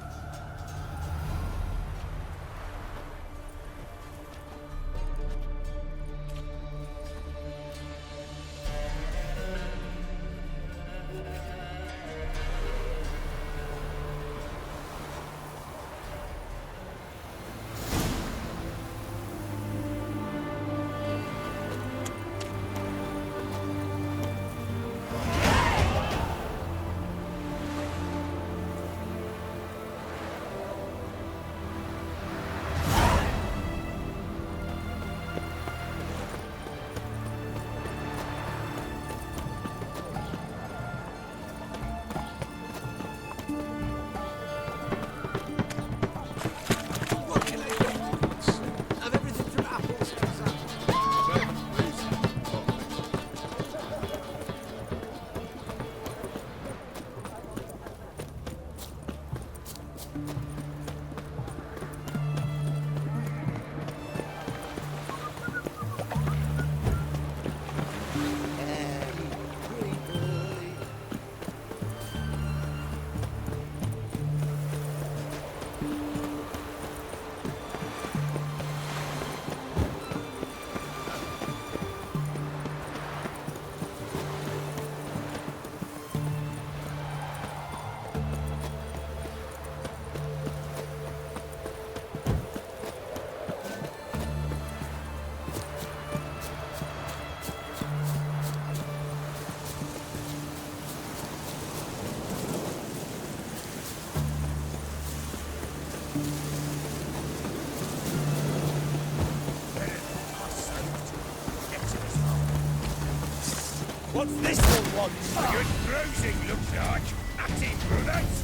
What's this one want? Good bruising, looks like. At it, brothers.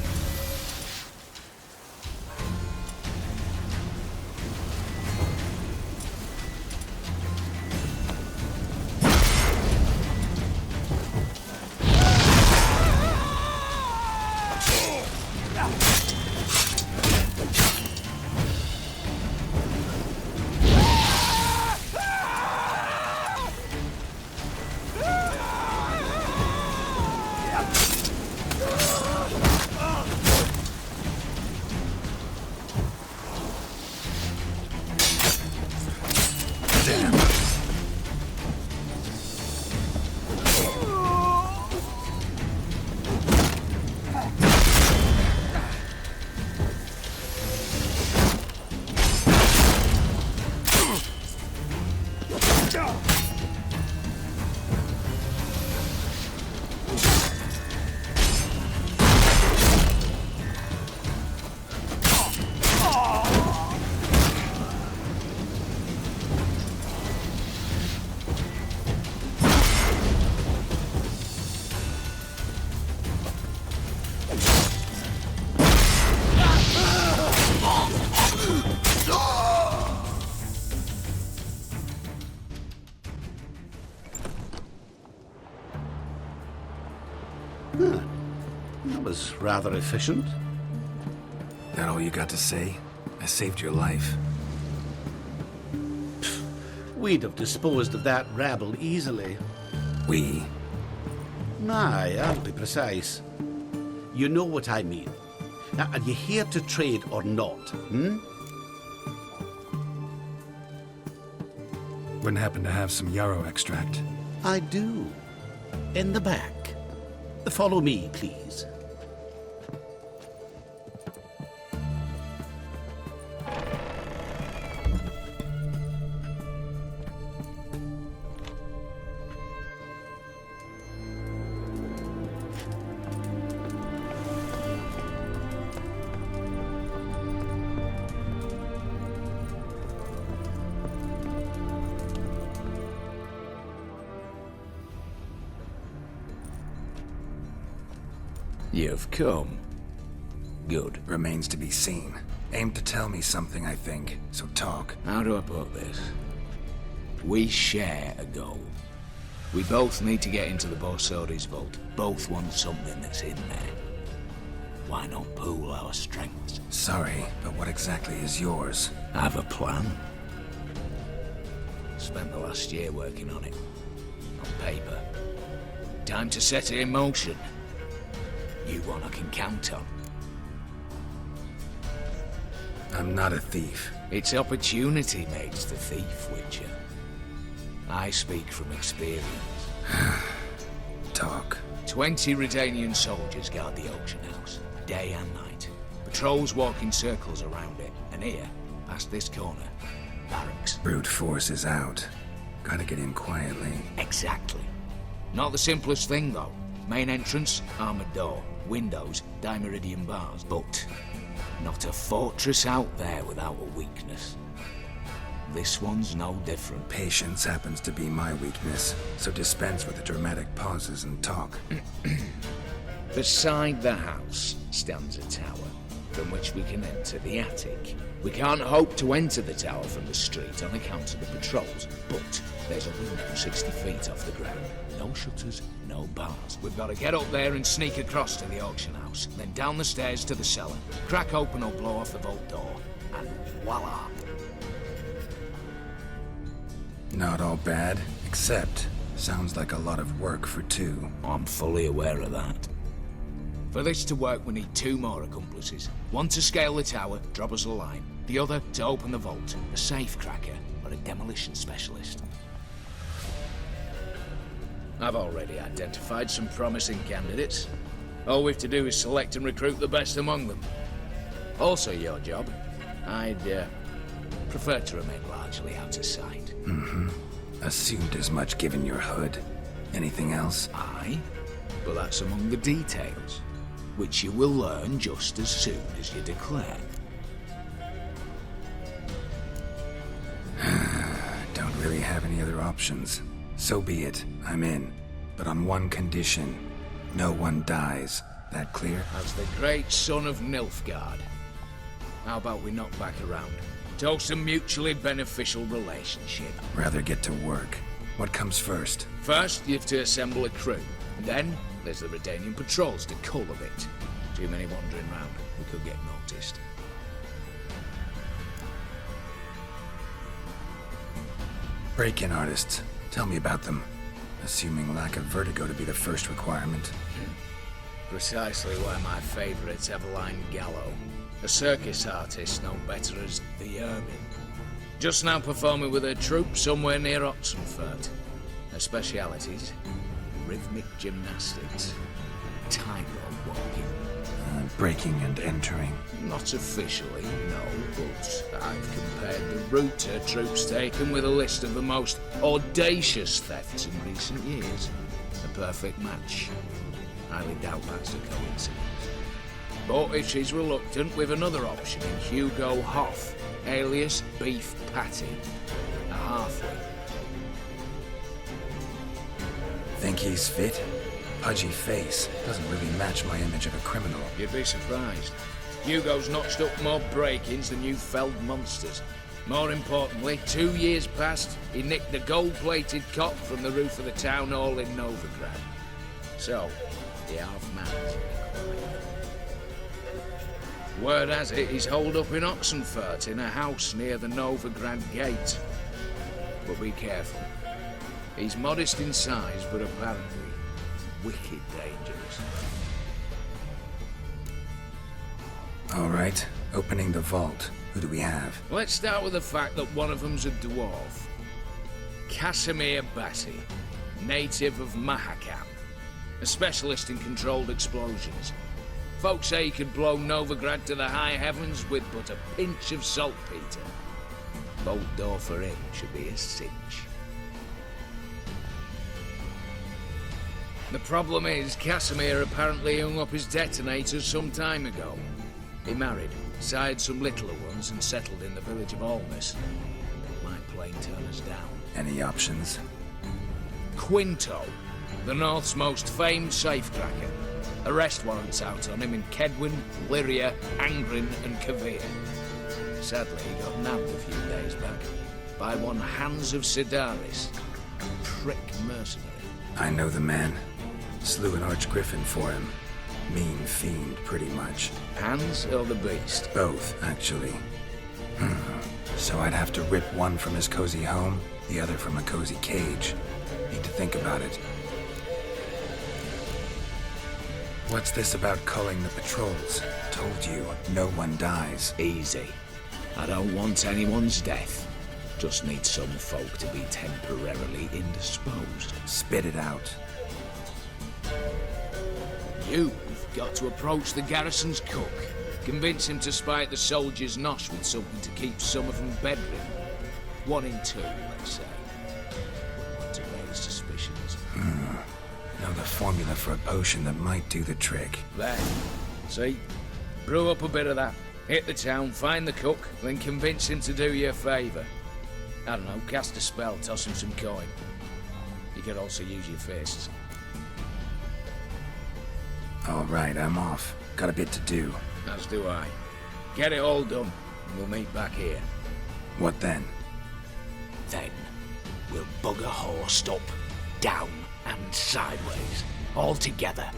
That was rather efficient. That all you got to say? I saved your life. We'd have disposed of that rabble easily. We? Aye, I'll be precise. You know what I mean. Now, are you here to trade or not, Wouldn't happen to have some yarrow extract. I do. In the back. Follow me, please. You've come. Good. Remains to be seen. Aim to tell me something, I think. So talk. How do I put this? We share a goal. We both need to get into the Borsodi's vault. Both want something that's in there. Why not pool our strengths? Sorry, but what exactly is yours? I have a plan. Spent the last year working on it. On paper. Time to set it in motion. You one I can count on. I'm not a thief. It's opportunity makes the thief, Witcher. I speak from experience. Talk. 20 Redanian soldiers guard the auction house, day and night. Patrols walk in circles around it, and here, past this corner, barracks. Brute force is out. Gotta get in quietly. Exactly. Not the simplest thing, though. Main entrance, armored door. Windows, dimeridian bars. But not a fortress out there without a weakness. This one's no different. Patience happens to be my weakness, so dispense with the dramatic pauses and talk. Beside the house stands a tower, from which we can enter the attic. We can't hope to enter the tower from the street on account of the patrols, but there's a window 60 feet off the ground. No shutters, no bars. We've got to get up there and sneak across to the auction house, then down the stairs to the cellar, crack open or blow off the vault door, and voila! Not all bad, except sounds like a lot of work for two. I'm fully aware of that. For this to work, we need 2 more accomplices. One to scale the tower, drop us a line. The other to open the vault, a safe cracker or a demolition specialist. I've already identified some promising candidates. All we've to do is select and recruit the best among them. Also your job. I'd prefer to remain largely out of sight. Assumed as much given your hood. Anything else? Aye, but that's among the details, which you will learn just as soon as you declare. Don't really have any other options. So be it. I'm in. But on one condition. No one dies. That clear? As the great son of Nilfgaard. How about we knock back around? Toast a mutually beneficial relationship. Rather get to work. What comes first? First, you have to assemble a crew. Then, there's the Redanian patrols to cull a bit. Too many wandering round. We could get noticed. Break-in artists. Tell me about them. Assuming lack of vertigo to be the first requirement. Precisely why my favourite's Eveline Gallo. A circus artist known better as the Ermine. Just now performing with her troupe somewhere near Oxenfurt. Her specialities? Rhythmic gymnastics. Tightrope walking. Breaking and entering. Not officially, no, but I've compared the route her troupe's taken with a list of the most audacious thefts in recent years. A perfect match. Highly doubt that's a coincidence. But if she's reluctant, we've another option in Hugo Hoff, alias Beef Patty, a halfling. Think he's fit? Pudgy face doesn't really match my image of a criminal. You'd be surprised. Hugo's notched up more break-ins than you felled monsters. More importantly, 2 years past, he nicked a gold-plated cop from the roof of the town hall in Novigrad. So, the half-man's word has it he's holed up in Oxenfurt in a house near the Novigrad gate. But be careful. He's modest in size, but apparently wicked dangerous. All right, opening the vault. Who do we have? Let's start with the fact that one of them's a dwarf. Casimir Batty, native of Mahakam. A specialist in controlled explosions. Folks say he could blow Novigrad to the high heavens with but a pinch of saltpeter. Bolt door for him should be a cinch. The problem is, Casimir apparently hung up his detonators some time ago. He married, sired some littler ones, and settled in the village of Almas. Might plain turn us down. Any options? Quinto, the North's most famed safecracker. Arrest warrants out on him in Kedwin, Lyria, Angrin, and Kavir. Sadly, he got nabbed a few days back. by one Hans of Sedaris. Prick mercenary. I know the man. Slew an archgriffin for him. Mean fiend, pretty much. Hans or the beast? Both, actually. So I'd have to rip one from his cozy home, the other from a cozy cage. Need to think about it. What's this about culling the patrols? Told you, no one dies. Easy. I don't want anyone's death. Just need some folk to be temporarily indisposed. Spit it out. You've got to approach the garrison's cook. Convince him to spite the soldiers' nosh with something to keep some of them bedridden. 1 in 2, let's say. To raise suspicions. Know the formula for a potion that might do the trick. There. See? Brew up a bit of that. Hit the town, find the cook, then convince him to do you a favour. I don't know, cast a spell, toss him some coin. You could also use your fists. All right, I'm off. Got a bit to do. As do I. Get it all done, and we'll meet back here. What then? Then, we'll bugger horsed up, down, and sideways. All together.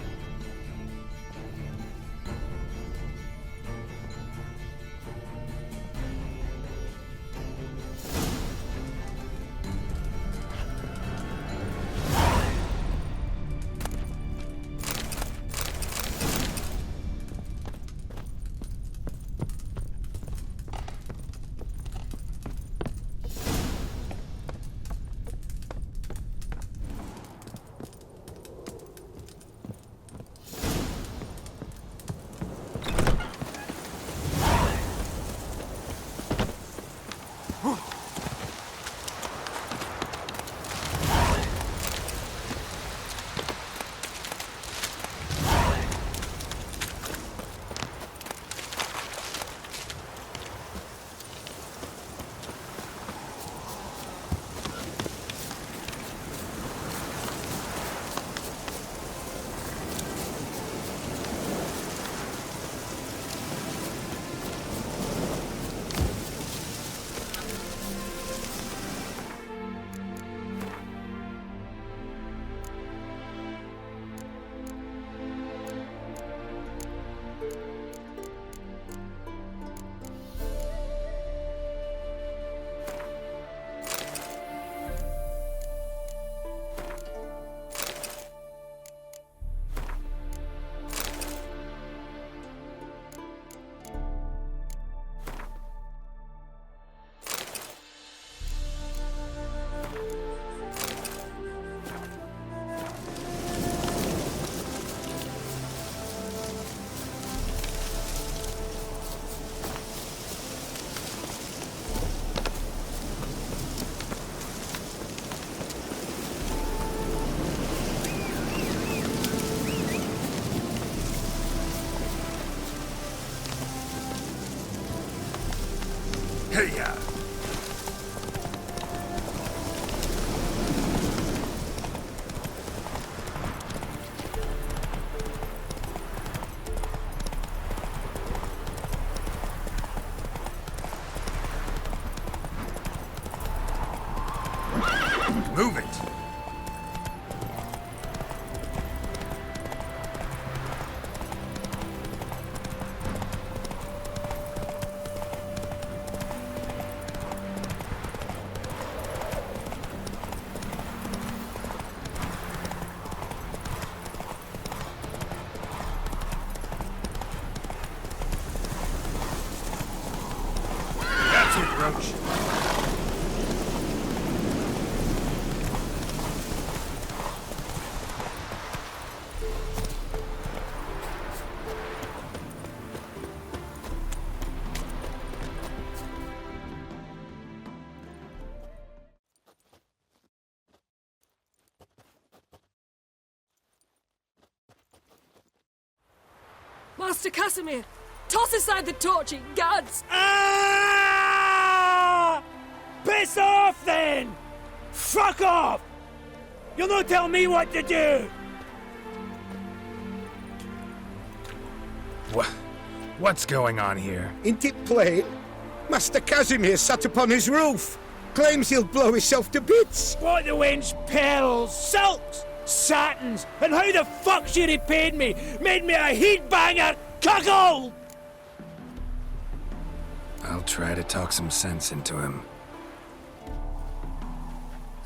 Hey-ya! Move it! That's it, Roach. Master Casimir, toss aside the torch, ye gods! Ah! Piss off, then! Fuck off! You'll not tell me what to do! What's going on here? Ain't it plain? Master Casimir sat upon his roof. Claims he'll blow himself to bits. What the wench pearls, silks, satins, and how the fuck she repaid me? Made me a heat banger cuckold! I'll try to talk some sense into him.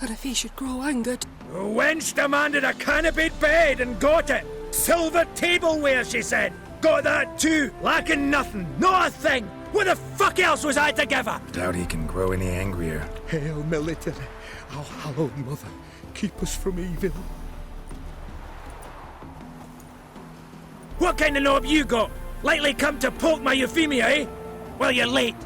And if he should grow angered? The wench demanded a canopied bed and got it. Silver tableware, she said. Got that too. Lacking nothing. Not a thing. What the fuck else was I to give her? Doubt he can grow any angrier. Hail military, our hallowed mother, keep us from evil. What kind of knob you got? Likely come to poke my Euphemia, eh? Well, you're late.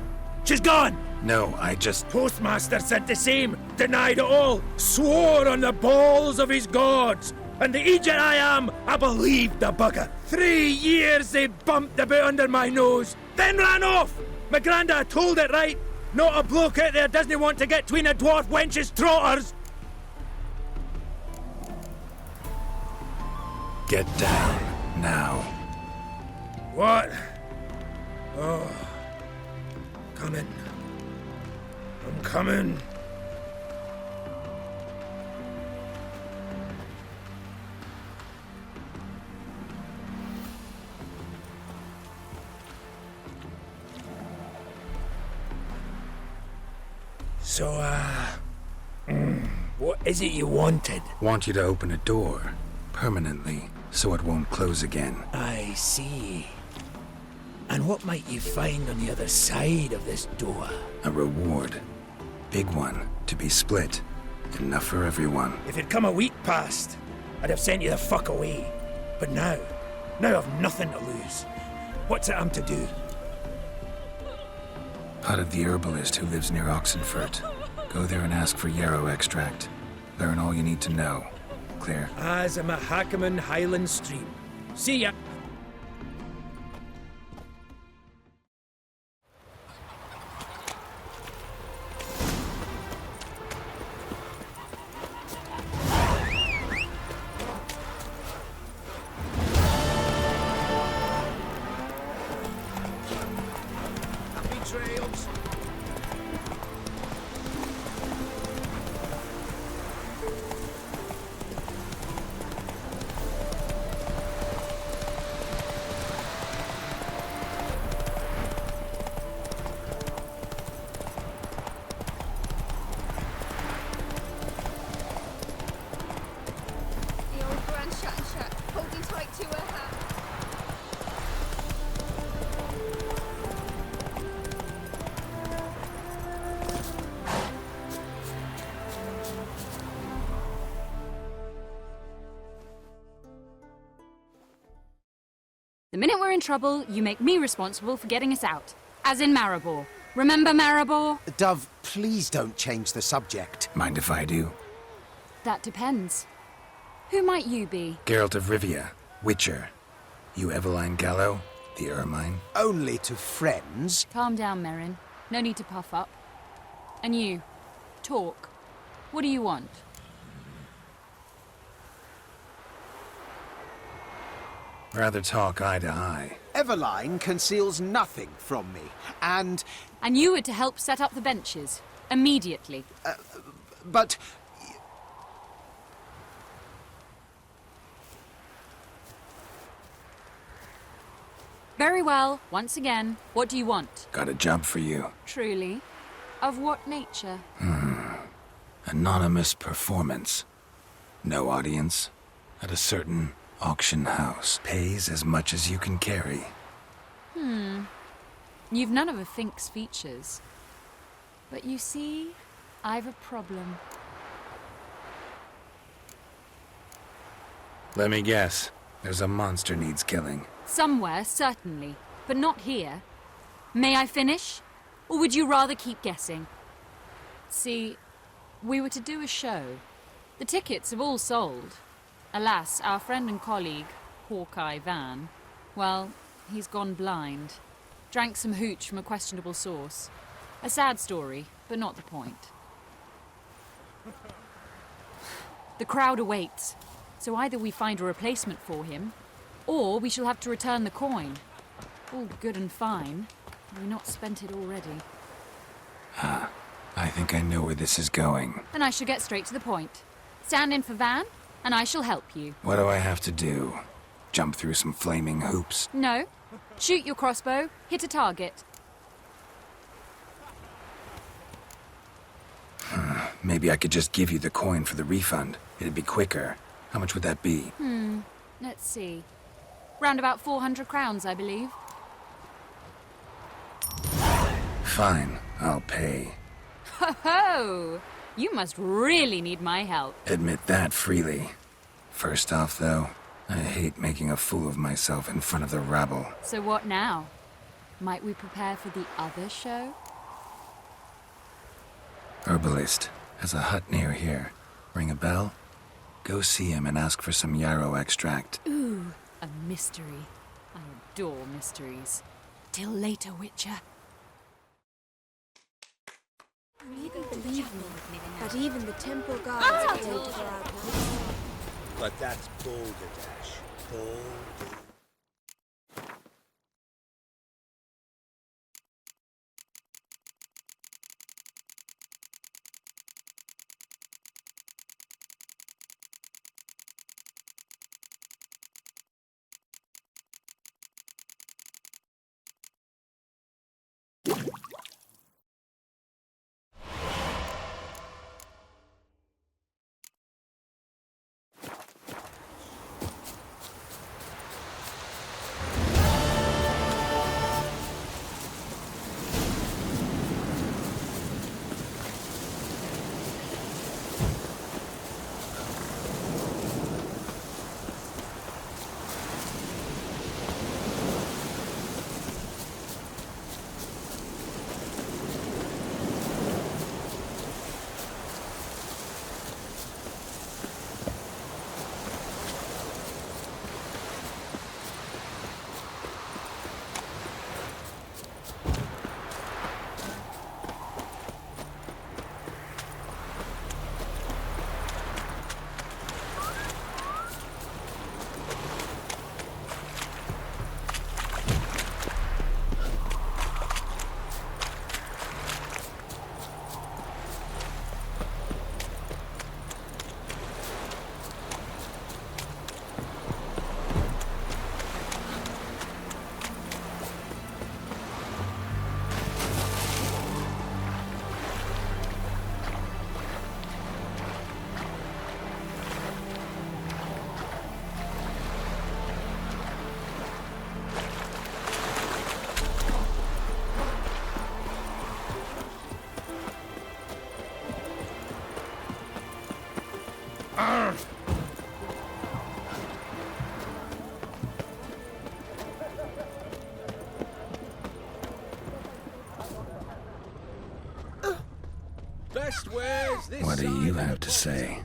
She's gone. No, I just... Postmaster said the same. Denied it all. Swore on the balls of his gods. And the Egypt I am, I believed the bugger. 3 years they bumped about under my nose, then ran off. My granda told it right. Not a bloke out there doesn't want to get between a dwarf wench's trotters. Get down, now. What? Oh. Coming. I'm coming. So, what is it you wanted? Want you to open a door, permanently, so it won't close again. I see. And what might you find on the other side of this door? A reward. Big one, to be split. Enough for everyone. If it'd come a week past, I'd have sent you the fuck away. But now I've nothing to lose. What's it I'm to do? Potted the herbalist who lives near Oxenfurt. Go there and ask for yarrow extract. Learn all you need to know. Clear? As a Mahakaman Highland Stream. See ya. The minute we're in trouble, you make me responsible for getting us out. As in Maribor. Remember Maribor? Dove, please don't change the subject. Mind if I do? That depends. Who might you be? Geralt of Rivia, Witcher. You Eveline Gallo, the Ermine? Only to friends. Calm down, Merrin. No need to puff up. And you, talk. What do you want? Rather talk eye to eye. Eveline conceals nothing from me, and... And you were to help set up the benches. Immediately. But... Very well. Once again, what do you want? Got a job for you. Truly? Of what nature? Anonymous performance. No audience. At a certain auction house. Pays as much as you can carry. You've none of a Fink's features. But you see, I've a problem. Let me guess. There's a monster needs killing. Somewhere, certainly. But not here. May I finish? Or would you rather keep guessing? See, we were to do a show. The tickets have all sold. Alas, our friend and colleague, Hawkeye Van, well, he's gone blind. Drank some hooch from a questionable source. A sad story, but not the point. The crowd awaits, so either we find a replacement for him, or we shall have to return the coin. All good and fine. Have we not spent it already? I I think I know where this is going. Then I shall get straight to the point. Stand in for Van, and I shall help you. What do I have to do? Jump through some flaming hoops? No. Shoot your crossbow, hit a target. Maybe I could just give you the coin for the refund. It'd be quicker. How much would that be? Let's see. Round about 400 crowns, I believe. Fine, I'll pay. Ho ho! You must really need my help. Admit that freely. First off, though, I hate making a fool of myself in front of the rabble. So what now? Might we prepare for the other show? Herbalist has a hut near here. Ring a bell? Go see him and ask for some yarrow extract. Ooh, a mystery. I adore mysteries. Till later, Witcher. You can believe me, but even the temple guards are told to go out now. But that's Balderdash. Balderdash. What do you have to say?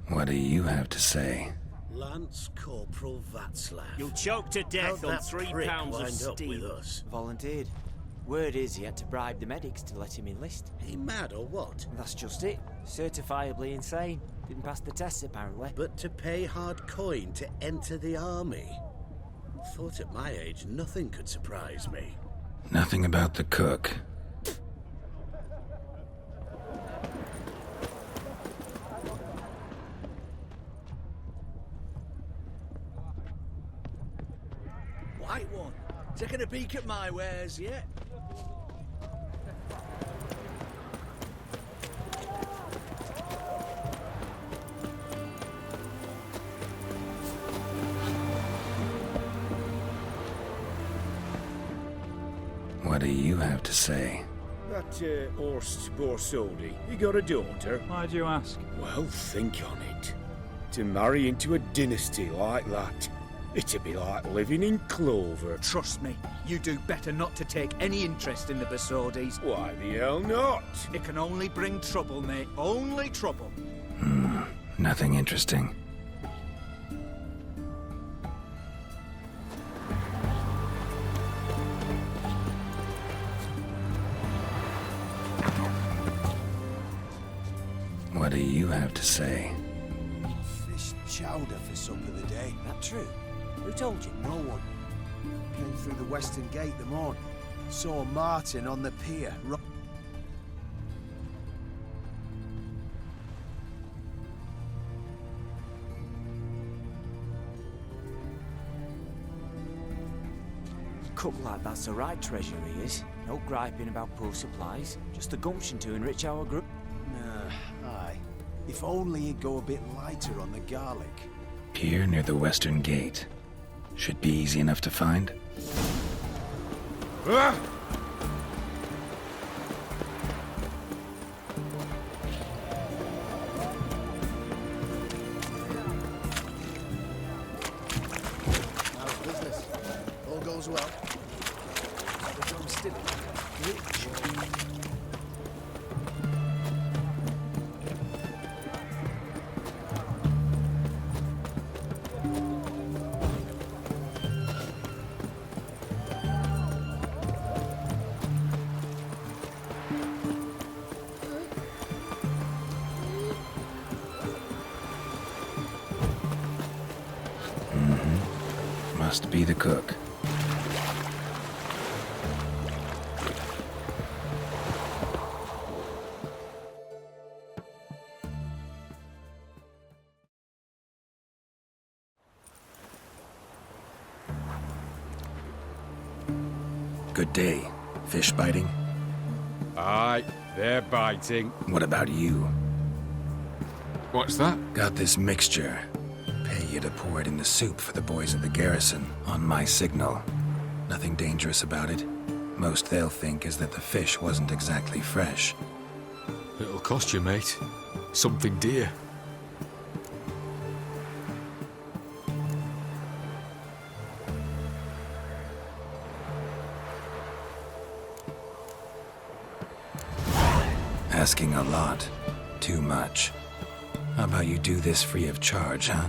What do you have to say? Lance Corporal Václav. You'll choke to death How'd on that 3 prick pounds of wind up steel. with us? Volunteered. Word is he had to bribe the medics to let him enlist. He mad or what? That's just it. Certifiably insane. Didn't pass the tests, apparently. But to pay hard coin to enter the army? Thought at my age nothing could surprise me. Nothing about the cook. White one, taking a peek at my wares yet? What do you have to say? That Horst Borsodi, he got a daughter. Why do you ask? Well, think on it. To marry into a dynasty like that, it'd be like living in clover. Trust me, you do better not to take any interest in the Besodis. Why the hell not? It can only bring trouble, mate. Only trouble. Nothing interesting. What do you have to say? Fish chowder for supper the day. That true? Who told you? No one. Came through the western gate the morning. Saw Martin on the pier. Cook like that's the right treasure he is. No griping about poor supplies. Just the gumption to enrich our group. Nah, aye. If only he'd go a bit lighter on the garlic. Pier near the western gate. Should be easy enough to find. How's business? All goes well. The drum's still rich. Must be the cook. Good day. Fish biting? Aye, they're biting. What about you? What's that? Got this mixture. Pay you to pour it in the soup for the boys of the garrison, on my signal. Nothing dangerous about it. Most they'll think is that the fish wasn't exactly fresh. It'll cost you, mate. Something dear. Asking a lot. Too much. How about you do this free of charge, huh?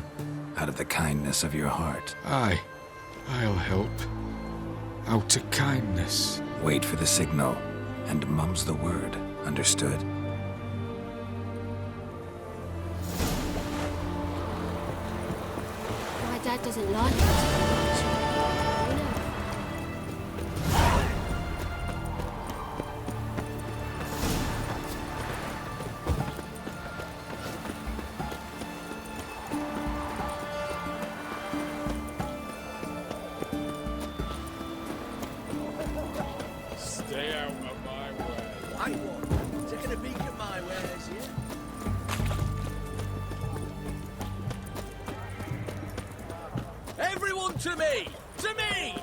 Out of the kindness of your heart. Aye, I'll help. Out of kindness. Wait for the signal, and mum's the word. Understood? My dad doesn't like it too much. You know. Stay out of my way. I won't. Taking a peek at my wares here. Everyone to me! To me!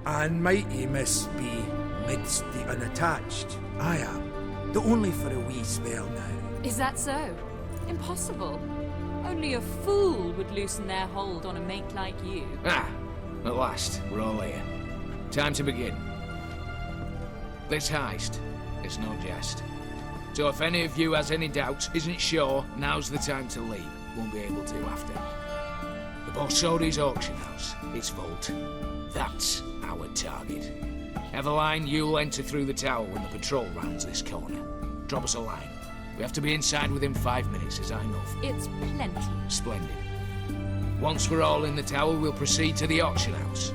And mighty must be midst the unattached. I am, though only for a wee spell now. Is that so? Impossible. Only a fool would loosen their hold on a mate like you. Ah, at last, we're all here. Time to begin. This heist is no jest. So if any of you has any doubts, isn't sure, now's the time to leave. Won't be able to after. The Borsodi's auction house, its vault. That's our target. Eveline, you'll enter through the tower when the patrol rounds this corner. Drop us a line. We have to be inside within 5 minutes, as I know. It's plenty. Splendid. Once we're all in the tower, we'll proceed to the auction house.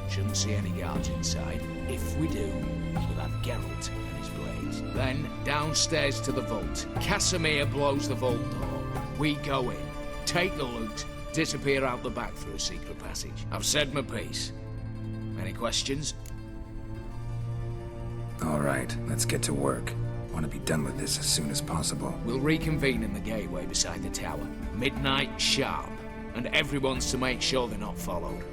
Shouldn't see any guards inside. If we do, we'll have Geralt and his blades. Then downstairs to the vault. Casimir blows the vault door. We go in, take the loot, disappear out the back through a secret passage. I've said my piece. Any questions? All right, let's get to work. Want to be done with this as soon as possible. We'll reconvene in the gateway beside the tower. Midnight sharp. And everyone's to make sure they're not followed.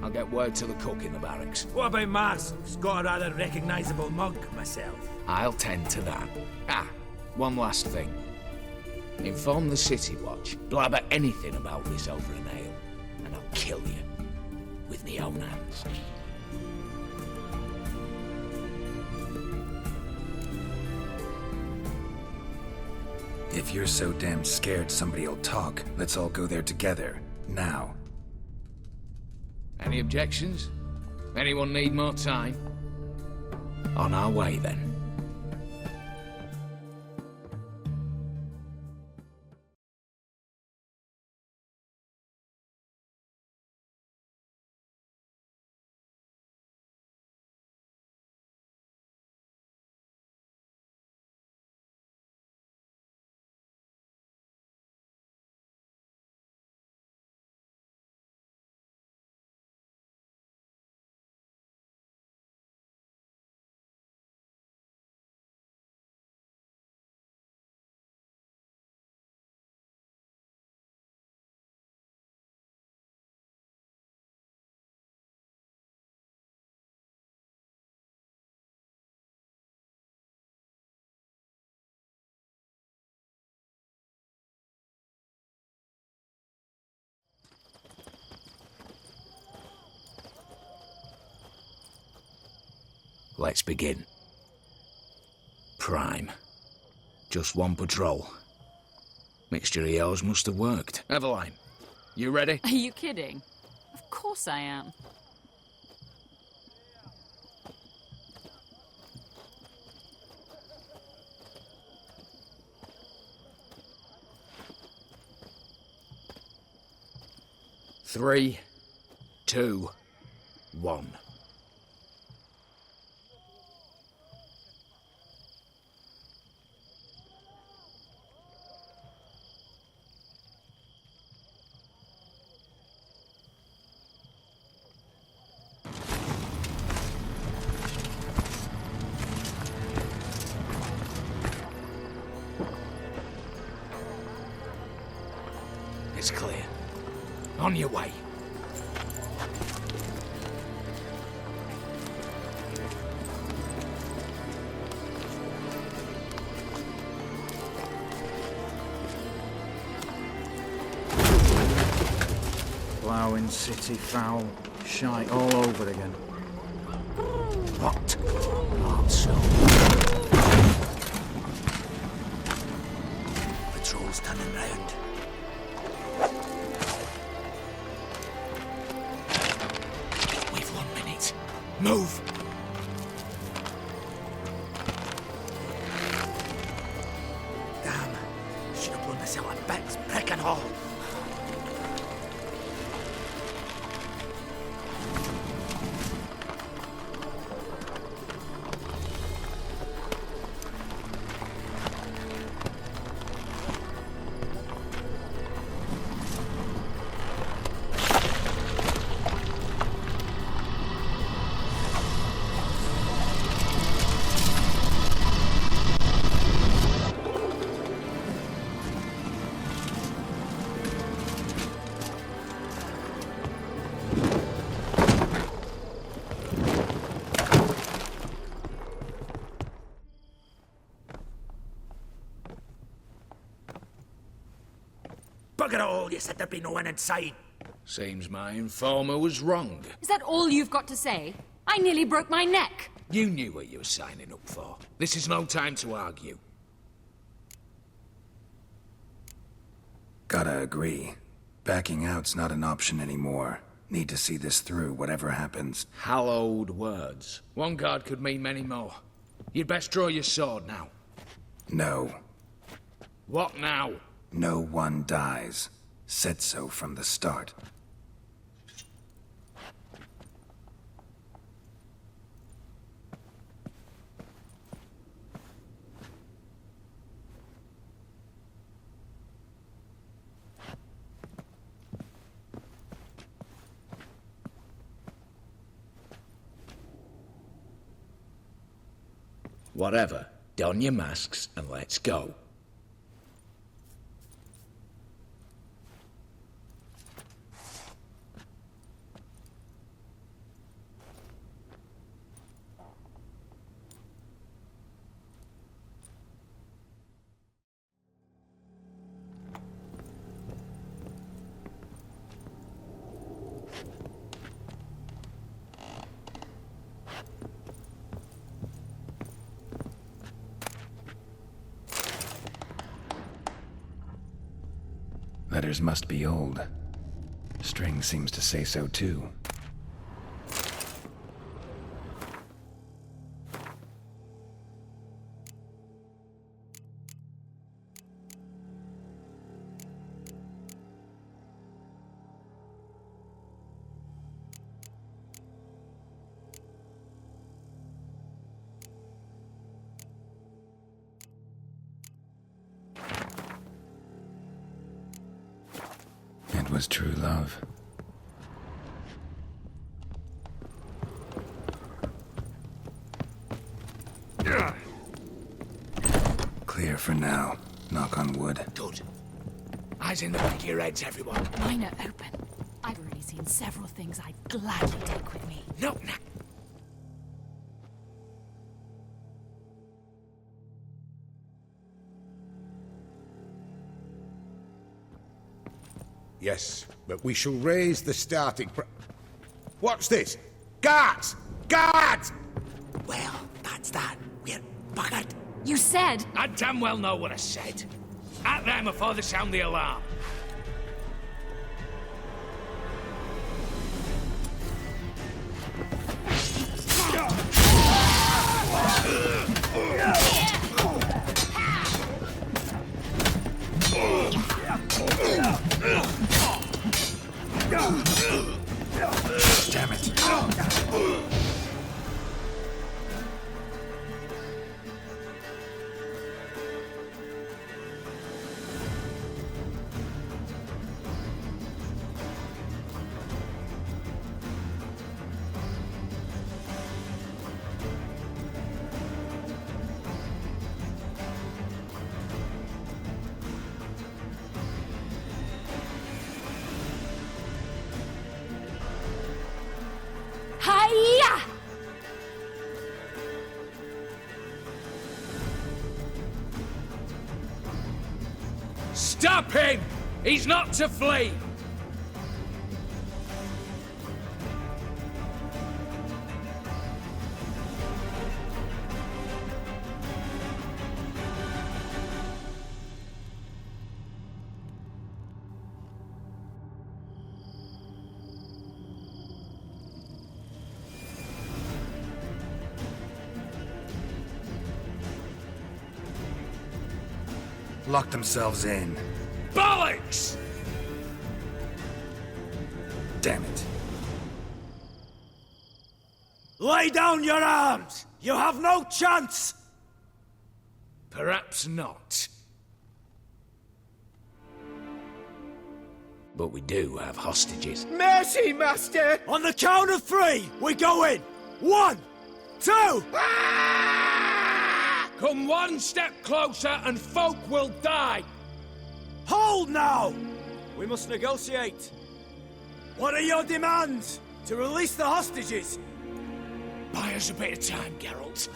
I'll get word to the cook in the barracks. What about Mars? He's got a rather recognisable mug, myself. I'll tend to that. Ah, one last thing. Inform the City Watch. Blabber anything about this over an ale, and I'll kill you. With me own hands. If you're so damn scared somebody'll talk, let's all go there together. Now. Any objections? Anyone need more time? On our way, then. Let's begin. Prime. Just one patrol. Mixture of yours must have worked. Eveline, you ready? Are you kidding? Of course I am. Three, 2, 1. It's clear. On your way. Ploughing city foul. Shite all over again. What? Not so. Patrol's turning round. We've 1 minute. Move! Damn. Should have blown this out of bits, brick and all. Bugger all, you said there'd be no one inside. Seems my informer was wrong. Is that all you've got to say? I nearly broke my neck. You knew what you were signing up for. This is no time to argue. Gotta agree. Backing out's not an option anymore. Need to see this through, whatever happens. Hallowed words. One guard could mean many more. You'd best draw your sword now. No. What now? No one dies. Said so from the start. Whatever, don your masks and let's go. Letters must be old. String seems to say so too. It was true love. Clear for now. Knock on wood. Good. Eyes in the back of your heads, everyone. Mine are open. I've already seen several things I'd gladly take with me. No. Yes, but we shall raise the starting What's this? Guards! Guards! Well, that's that. We're buggered. You said... I damn well know what I said. At them before they sound the alarm. Damn it. Hiya! Stop him! He's not to flee! Lock themselves in. Bollocks! Damn it. Lay down your arms! You have no chance! Perhaps not. But we do have hostages. Mercy, Master! On the count of three, we go in! 1, 2! Come one step closer and folk will die! Hold now! We must negotiate. What are your demands? To release the hostages? Buy us a bit of time, Geralt.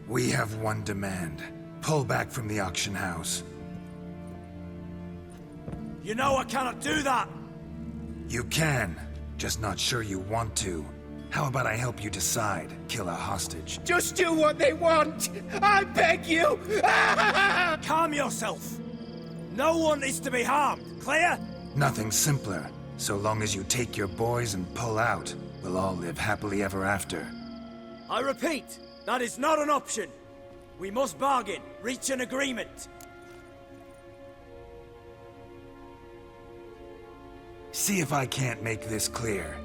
We have one demand. Pull back from the auction house. You know I cannot do that! You can. Just not sure you want to. How about I help you decide? Kill a hostage. Just do what they want! I beg you! Calm yourself! No one is to be harmed, clear? Nothing simpler. So long as you take your boys and pull out, we'll all live happily ever after. I repeat, that is not an option. We must bargain, reach an agreement. See if I can't make this clear.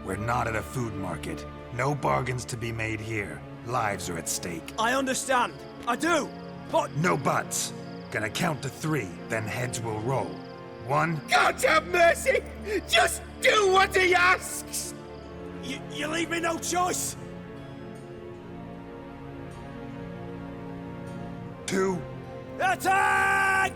We're not at a food market. No bargains to be made here. Lives are at stake. I understand. I do. But... No buts. Gonna count to 3, then heads will roll. 1... God have mercy! Just Do what he asks! You leave me no choice! 2. Attack!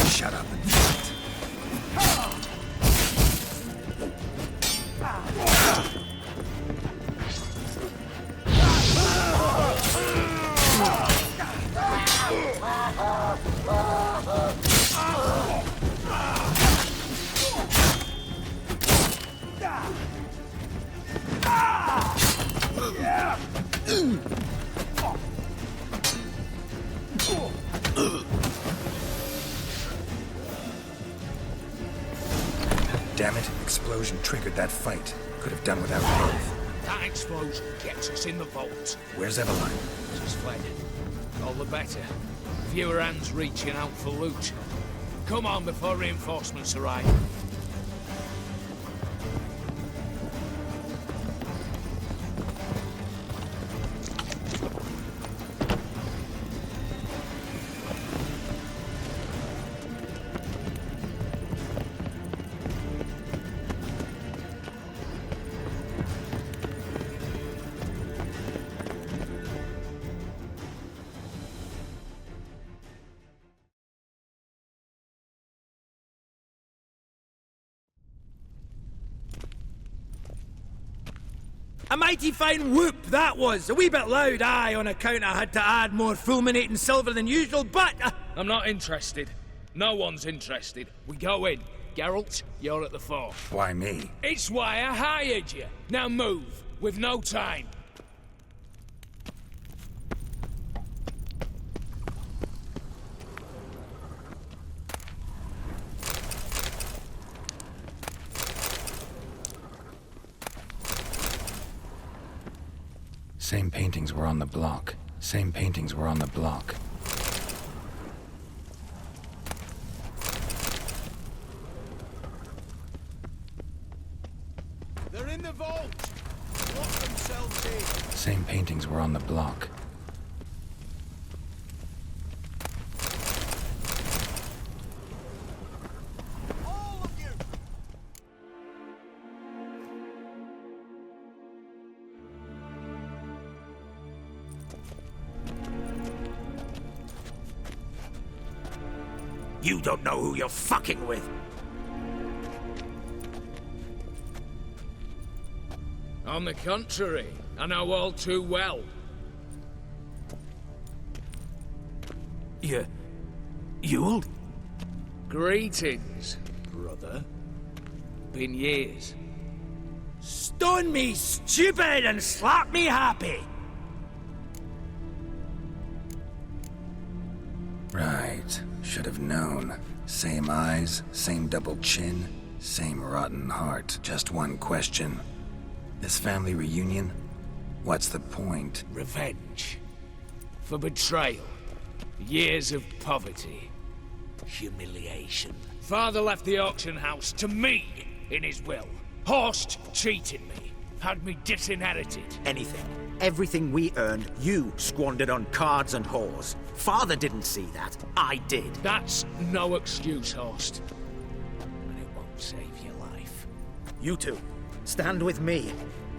Shut up and fight. Damn it, explosion triggered that fight. Could have done without both. That explosion gets us in the vault. Where's Eveline? She's fled. All the better. Fewer hands reaching out for loot. Come on before reinforcements arrive. A mighty fine whoop that was. A wee bit loud, aye, on account I had to add more fulminating silver than usual, but... I'm not interested. No one's interested. We go in. Geralt, you're at the fore. Why me? It's why I hired you. Now move. We've no time. Same paintings were on the block. Same paintings were on the block. They're in the vault! Lock themselves in! Same paintings were on the block. You don't know who you're fucking with. On the contrary, I know all too well. You'll? Greetings, brother. Been years. Stone me stupid and slap me happy! Right. Should have known. Same eyes, same double chin, same rotten heart. Just one question. This family reunion? What's the point? Revenge. For betrayal. Years of poverty. Humiliation. Father left the auction house to me in his will. Horst cheated me. Had me disinherited. Anything. Everything we earned, you squandered on cards and whores. Father didn't see that. I did. That's no excuse, Horst. And it won't save your life. You two, stand with me.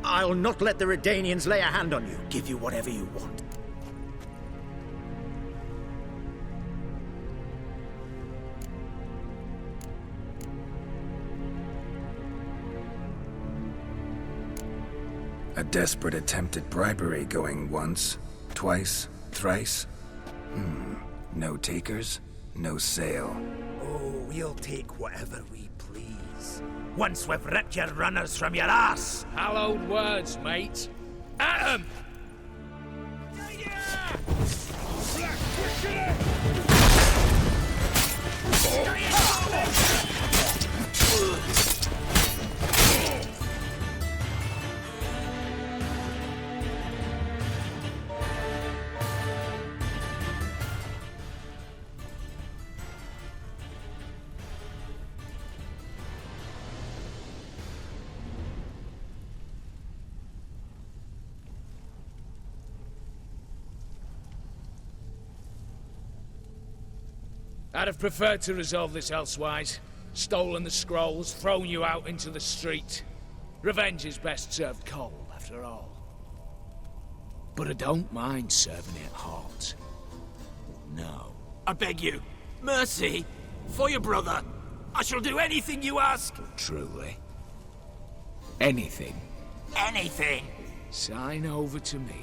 I'll not let the Redanians lay a hand on you. Give you whatever you want. A desperate attempt at bribery going once, twice, thrice. No takers? no sale. Oh, we'll take whatever we please. Once we've ripped your runners from your ass! Hallowed words, mate. At 'em! I'd have preferred to resolve this elsewise. Stolen the scrolls, thrown you out into the street. Revenge is best served cold, after all. But I don't mind serving it hot. No. I beg you, mercy, for your brother. I shall do anything you ask. Truly. Anything. Anything. Sign over to me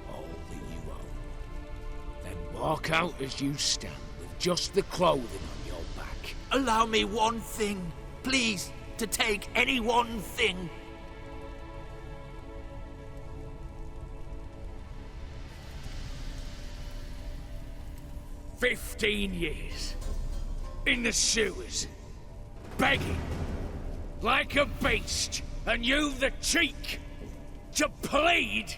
all that you own. Then walk out as you stand, with just the clothing on your back. Allow me one thing, please, to take any one thing. "15 years. In the sewers. Begging. Like a beast. And you've the cheek to plead?"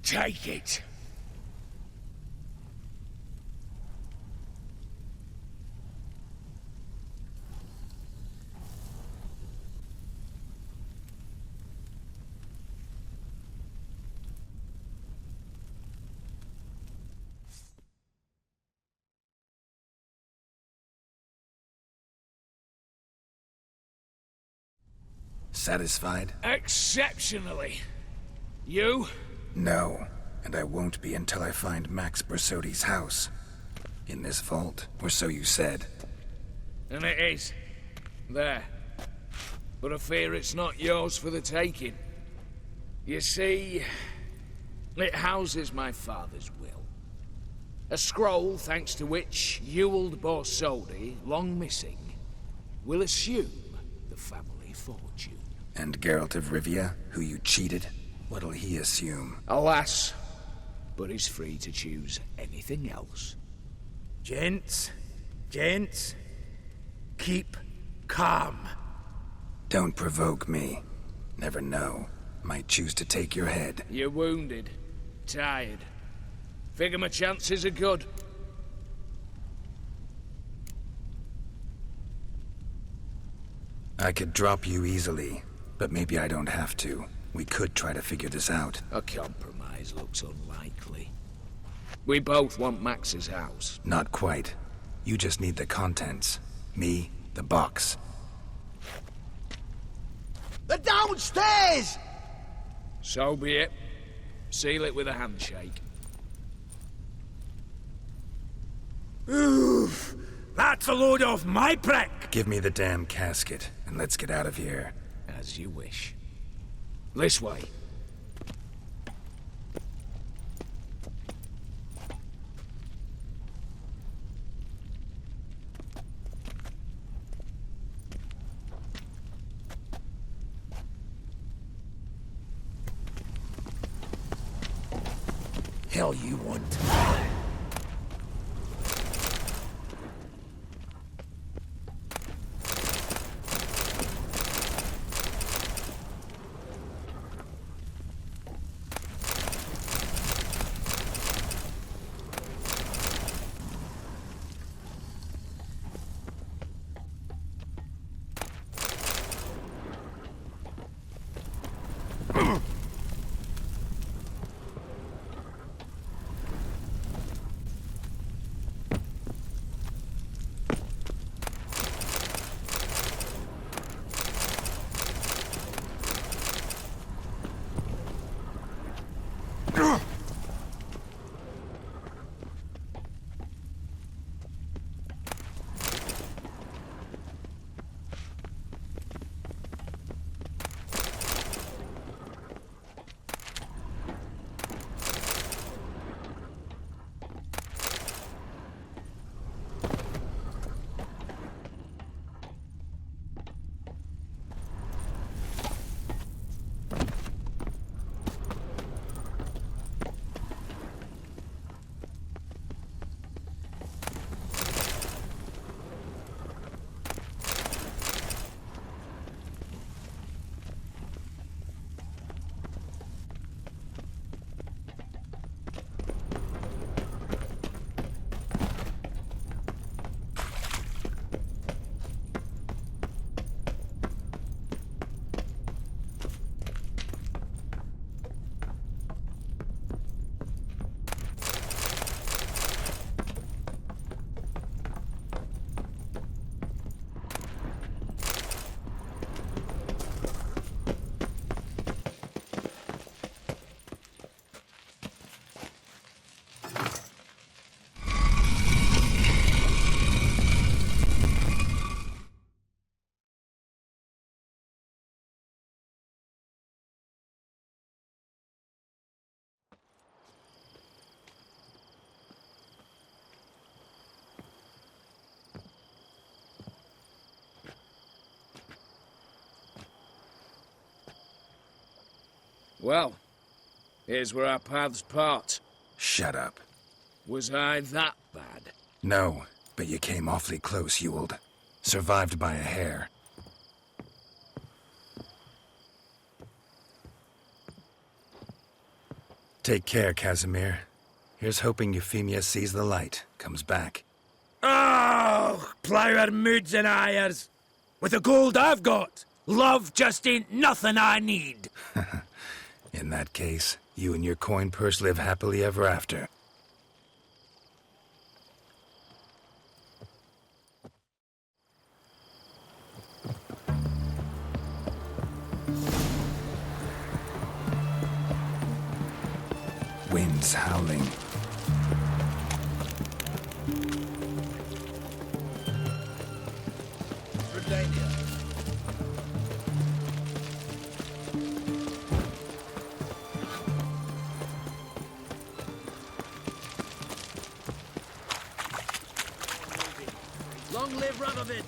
Take it. Satisfied? Exceptionally. You? No, and I won't be until I find Max Bersodi's house. In this vault, or so you said. And it is. There. But I fear it's not yours for the taking. You see, it houses my father's will. A scroll thanks to which Ewald Borsodi, long missing, will assume the family fortune. And Geralt of Rivia, who you cheated? What'll he assume? Alas, but he's free to choose anything else. Gents, keep calm. Don't provoke me. Never know. Might choose to take your head. You're wounded, tired. Figure my chances are good. I could drop you easily, but maybe I don't have to. We could try to figure this out. A compromise looks unlikely. We both want Max's house. Not quite. You just need the contents. Me, the box. They're downstairs! So be it. Seal it with a handshake. Oof! That's a load off my prick! Give me the damn casket, and let's get out of here. As you wish. This way. Hell you want. Well, here's where our paths part. Shut up. Was I that bad? No, but you came awfully close, Ewald. Survived by a hair. Take care, Casimir. Here's hoping Euphemia sees the light, comes back. Oh, plougher moods and ires. With the gold I've got, love just ain't nothing I need. In that case, you and your coin purse live happily ever after. Winds howling. Long live Radovid!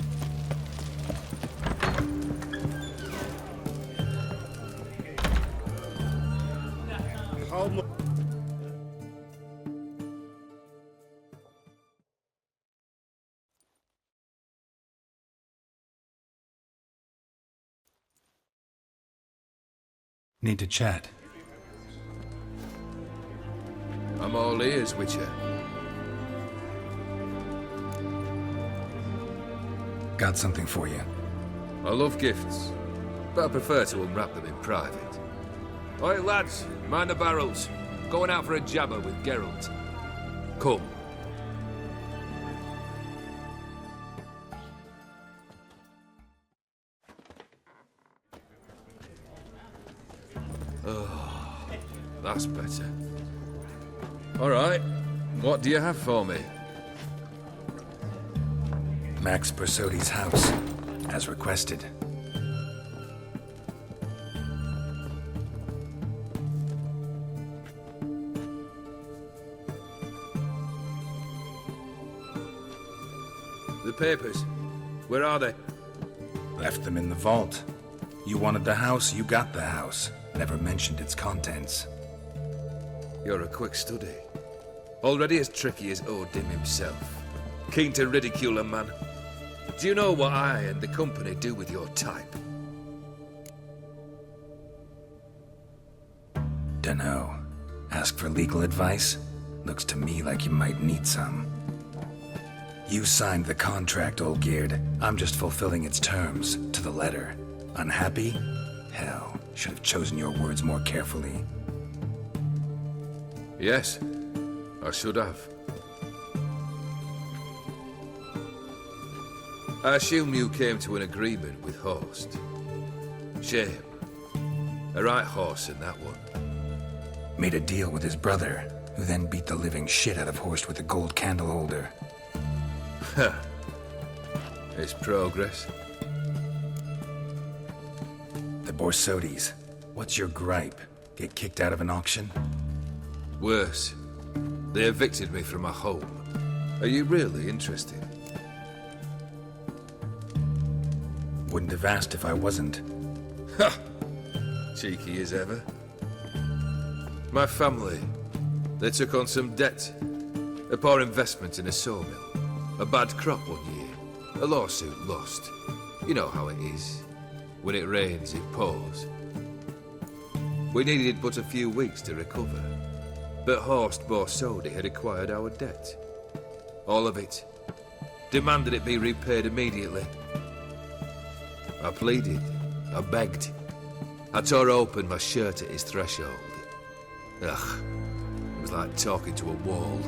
Need to chat. I'm all ears, Witcher. Got something for you. I love gifts, but I prefer to unwrap them in private. Oi, lads, mind the barrels. Going out for a jabber with Geralt. Come. Oh, that's better. All right, what do you have for me? Max Bersodi's house, as requested. The papers, where are they? Left them in the vault. You wanted the house, you got the house. Never mentioned its contents. You're a quick study. Already as tricky as Odin himself. Keen to ridicule a man. Do you know what I and the company do with your type? Dunno. Ask for legal advice? Looks to me like you might need some. You signed the contract, Olgierd. I'm just fulfilling its terms, to the letter. Unhappy? Hell, should have chosen your words more carefully. Yes, I should have. I assume you came to an agreement with Horst. Shame. A right horse in that one. Made a deal with his brother, who then beat the living shit out of Horst with a gold candle holder. It's progress. The Borsodis. What's your gripe? Get kicked out of an auction? Worse. They evicted me from my home. Are you really interested? Wouldn't have asked if I wasn't. Ha! Cheeky as ever. My family, they took on some debt. A poor investment in a sawmill. A bad crop one year. A lawsuit lost. You know how it is. When it rains, it pours. We needed but a few weeks to recover. But Horst Borsodi had acquired our debt. All of it. Demanded it be repaid immediately. I pleaded. I begged. I tore open my shirt at his threshold. Ugh. It was like talking to a wall.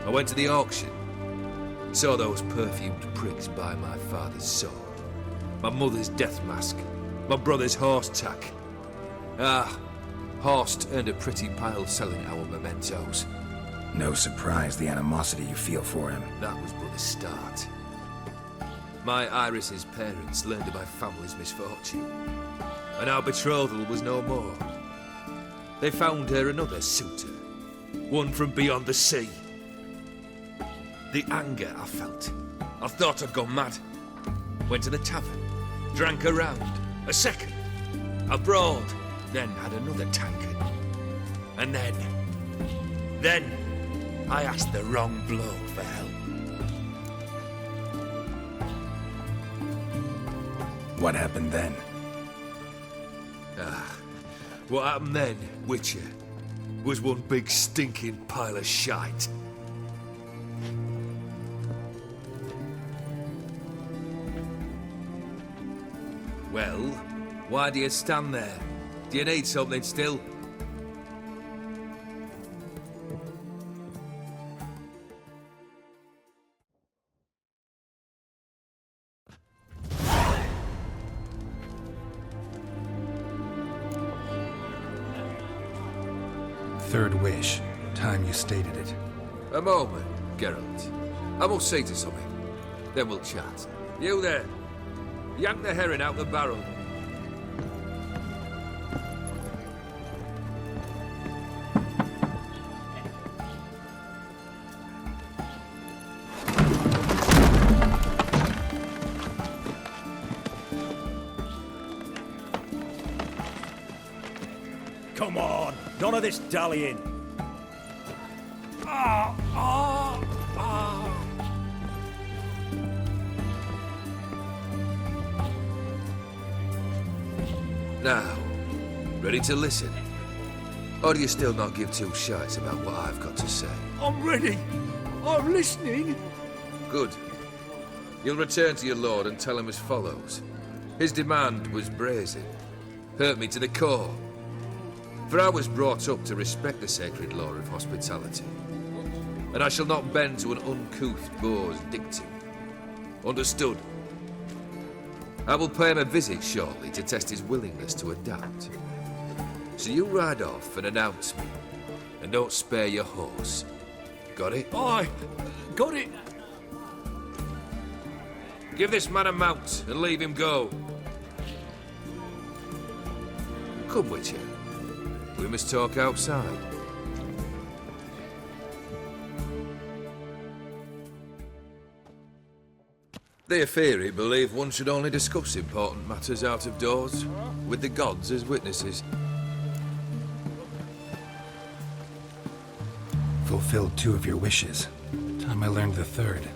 I went to the auction. Saw those perfumed pricks buy my father's sword. My mother's death mask. My brother's horse tack. Horst earned a pretty pile selling our mementos. No surprise the animosity you feel for him. That was but the start. My Iris's parents learned of my family's misfortune, and our betrothal was no more. They found her another suitor, one from beyond the sea. The anger I felt. I thought I'd gone mad. Went to the tavern, drank a round, a second. I brawled, then had another tankard. And then I asked the wrong bloke for help. What happened then? What happened then, Witcher, was one big stinking pile of shite. Well, why do you stand there? Do you need something still? Third wish. Time you stated it. A moment, Geralt. I must say to something. Then we'll chat. You there. Yank the herring out the barrel. Come on, none of this dallying. Now, ready to listen? Or do you still not give two shites about what I've got to say? I'm ready. I'm listening. Good. You'll return to your lord and tell him as follows. His demand was brazen. Hurt me to the core. For I was brought up to respect the sacred law of hospitality. And I shall not bend to an uncouth boor's dictum. Understood? I will pay him a visit shortly to test his willingness to adapt. So you ride off and announce me. And don't spare your horse. Got it? Aye, got it. Give this man a mount and leave him go. Come, Witcher. We must talk outside. The Aetheri believe one should only discuss important matters out of doors, with the gods as witnesses. Fulfilled 2 of your wishes. Time I learned the 3rd.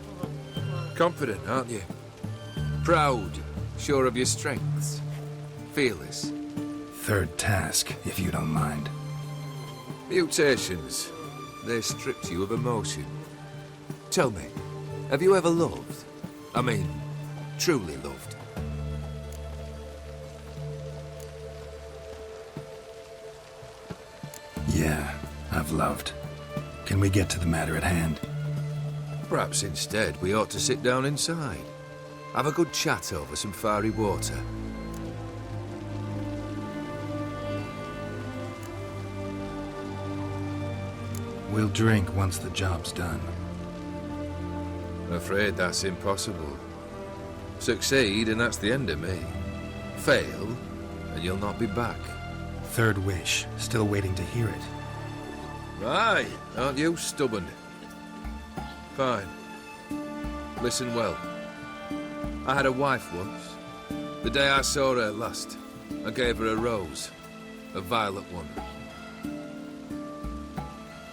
Confident, aren't you? Proud, sure of your strengths. Fearless. 3rd task, if you don't mind. Mutations. They stripped you of emotion. Tell me, have you ever loved? I mean, truly loved? Yeah, I've loved. Can we get to the matter at hand? Perhaps instead we ought to sit down inside. Have a good chat over some fiery water. We'll drink once the job's done. I'm afraid that's impossible. Succeed, and that's the end of me. Fail, and you'll not be back. 3rd wish. Still waiting to hear it. Aye, aren't you stubborn? Fine. Listen well. I had a wife once. The day I saw her last, I gave her a rose. A violet one.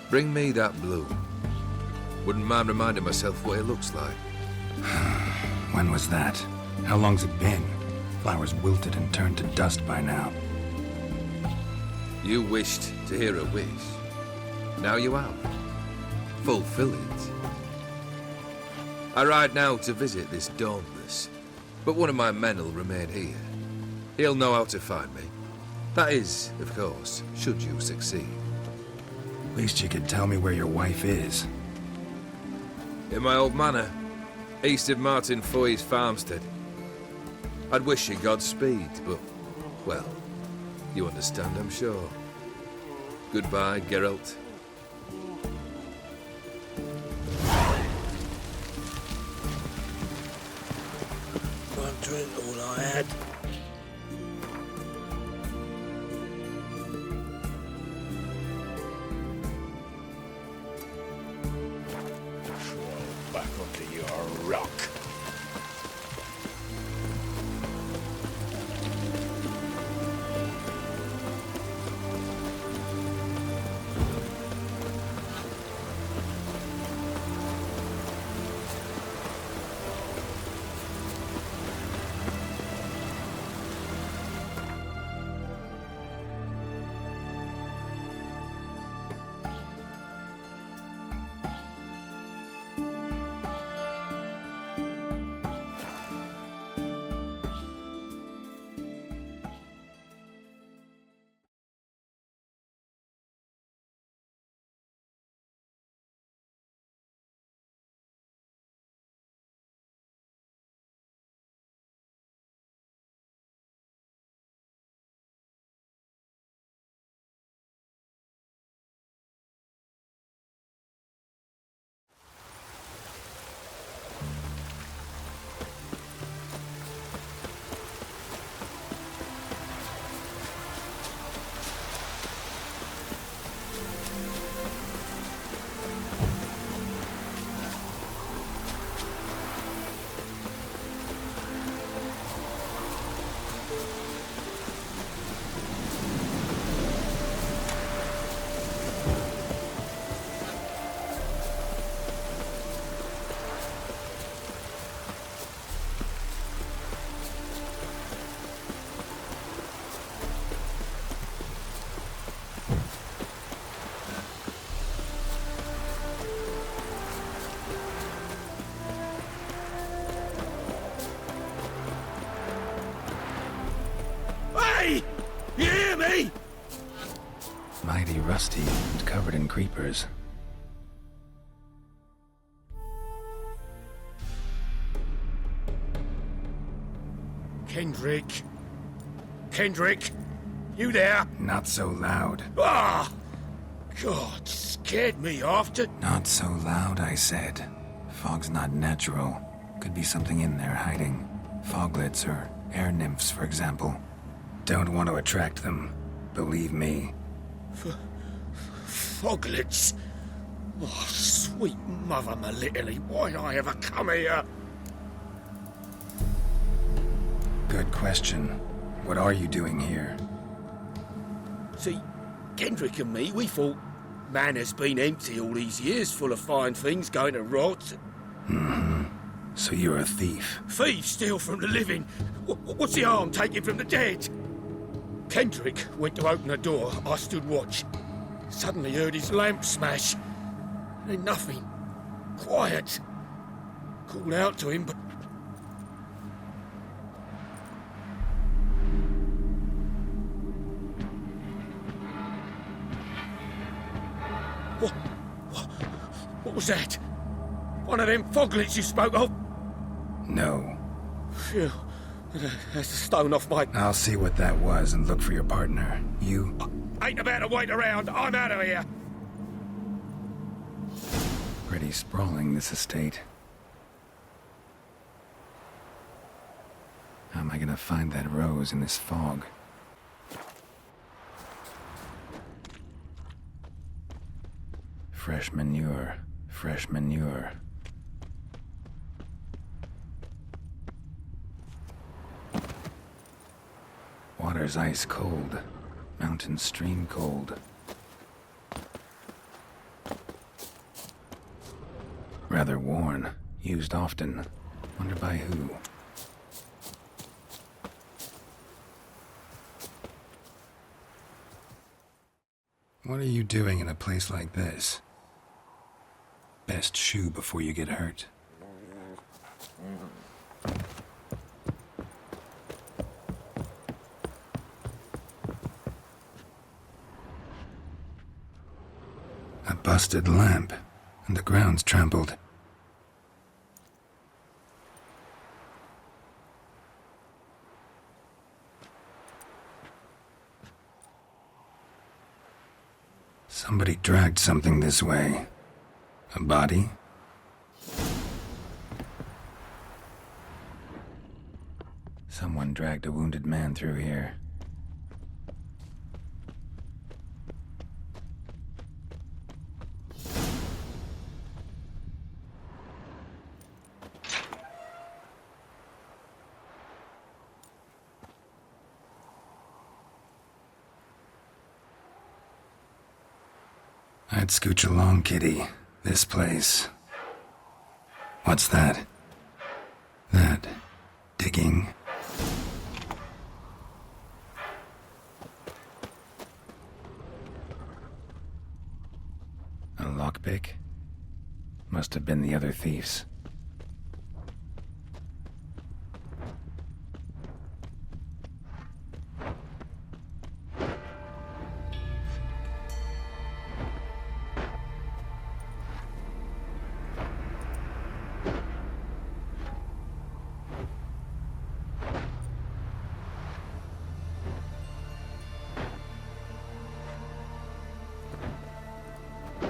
Bring me that bloom. Wouldn't mind reminding myself what it looks like. When was that? How long's it been? Flowers wilted and turned to dust by now. You wished to hear a wish. Now you have. Fulfill it. I ride now to visit this Dauntless, but one of my men will remain here. He'll know how to find me. That is, of course, should you succeed. Least you could tell me where your wife is. In my old manor, east of Martin Foy's farmstead. I'd wish you Godspeed, but, well, you understand, I'm sure. Goodbye, Geralt. One drink, all I had. Back onto your rock. Hey! You hear me? Mighty rusty and covered in creepers. Kendrick. Kendrick, you there? Not so loud. Ah! God, scared me after. Not so loud, I said. Fog's not natural. Could be something in there hiding. Foglets or air nymphs, for example. Don't want to attract them. Believe me. Foglets? Oh, sweet mother Melitele, why'd I ever come here? Good question. What are you doing here? See, Kendrick and me, we thought Manor's been empty all these years, full of fine things going to rot. Mm-hmm. So you're a thief? Thieves steal from the living. What's the harm taking from the dead? Kendrick went to open the door. I stood watch. Suddenly heard his lamp smash. Then nothing. Quiet. Called out to him, but... What was that? One of them foglets you spoke of? No. Phew. That's a stone off my... I'll see what that was and look for your partner. You... Ain't about to wait around. I'm out of here. Pretty sprawling, this estate. How am I gonna find that rose in this fog? Fresh manure. Fresh manure. Water's ice cold. Mountain stream cold. Rather worn. Used often. Wonder by who. What are you doing in a place like this? Best shoe before you get hurt. A busted lamp, and the ground's trampled. Somebody dragged something this way. A body? Someone dragged a wounded man through here. I'd scooch along, kitty. This place. What's that? That digging. A lockpick? Must have been the other thieves.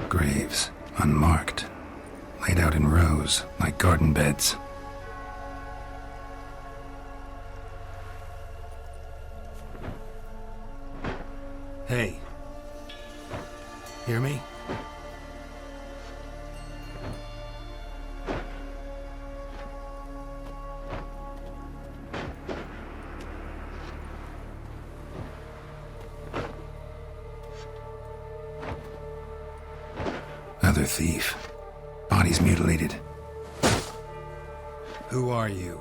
Graves, unmarked, laid out in rows like garden beds. Hey. Hear me? Another thief. Body's mutilated. Who are you?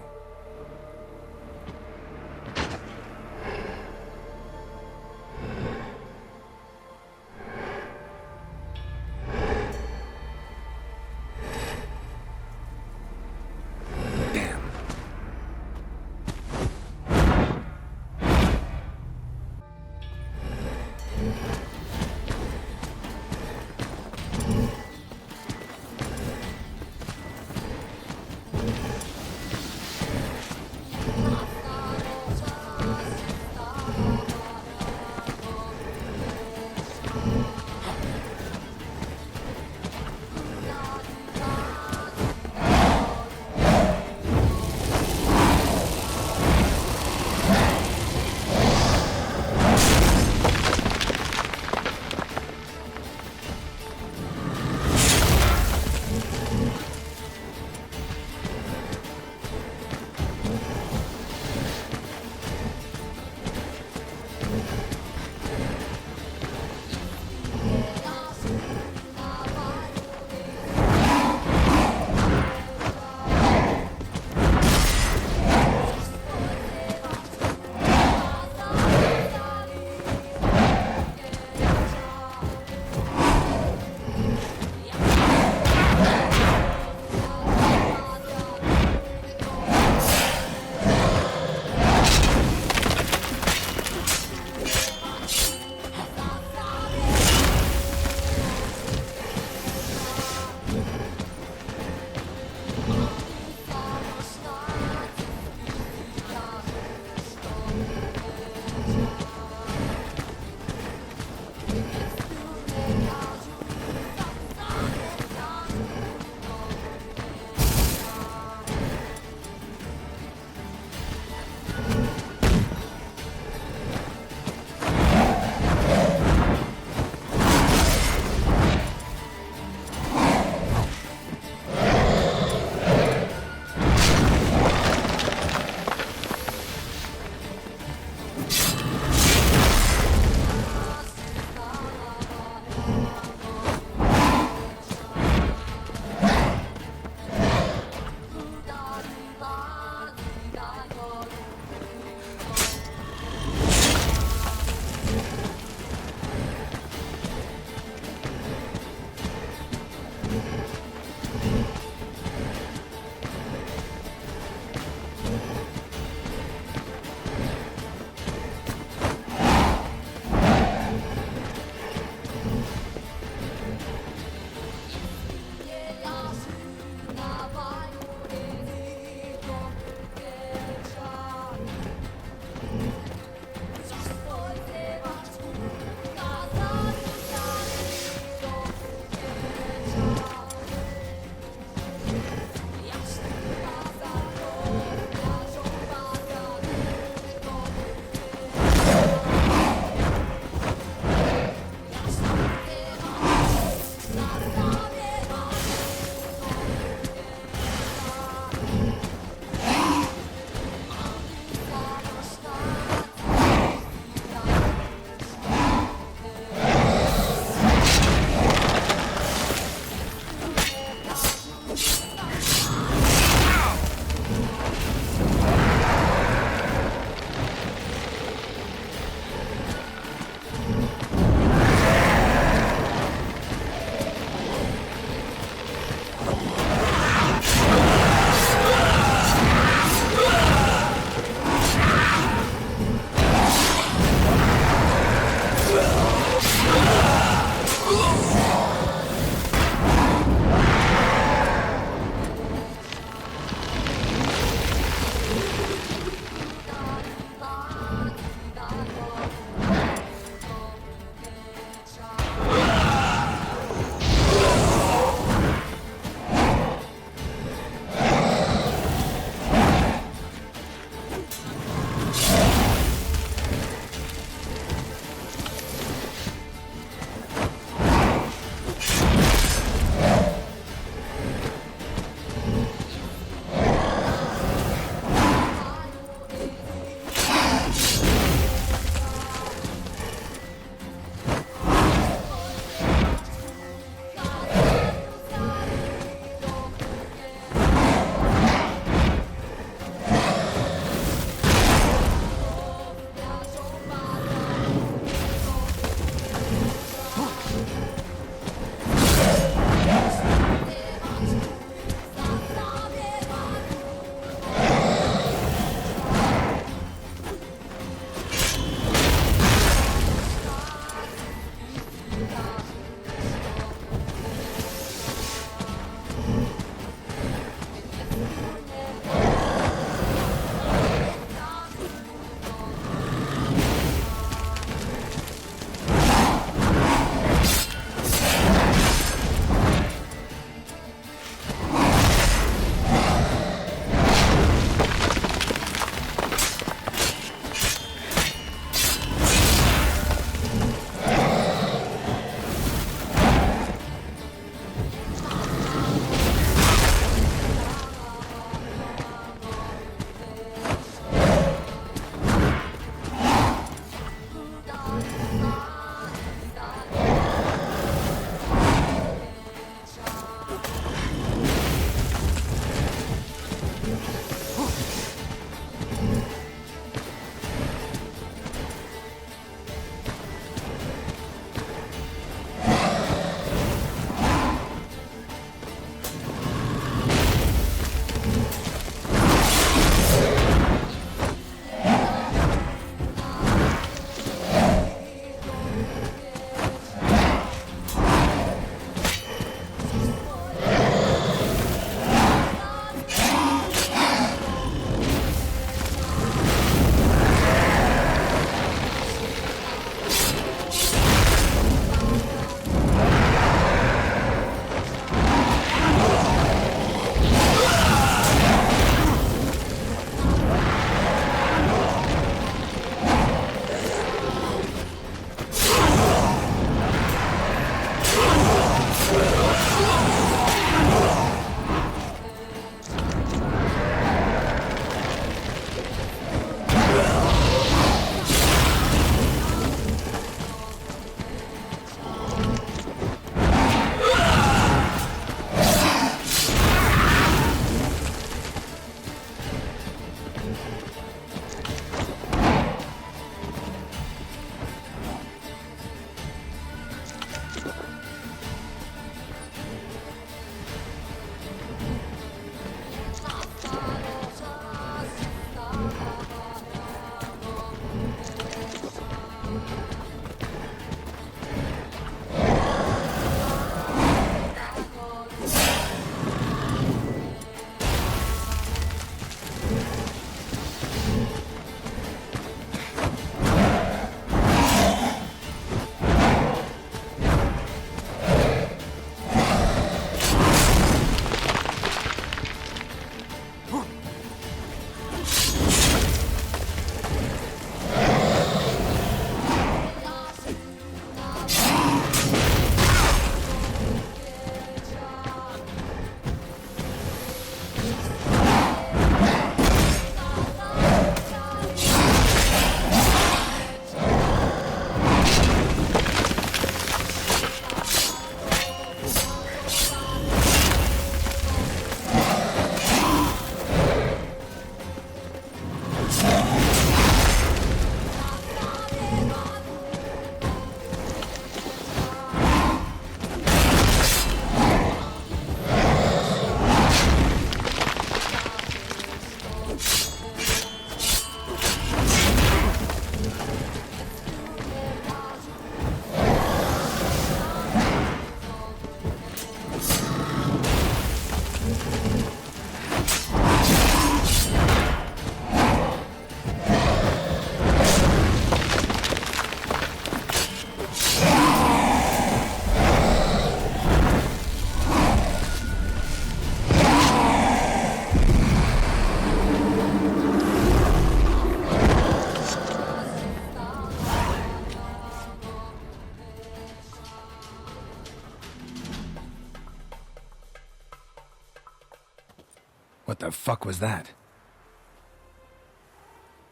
What the fuck was that?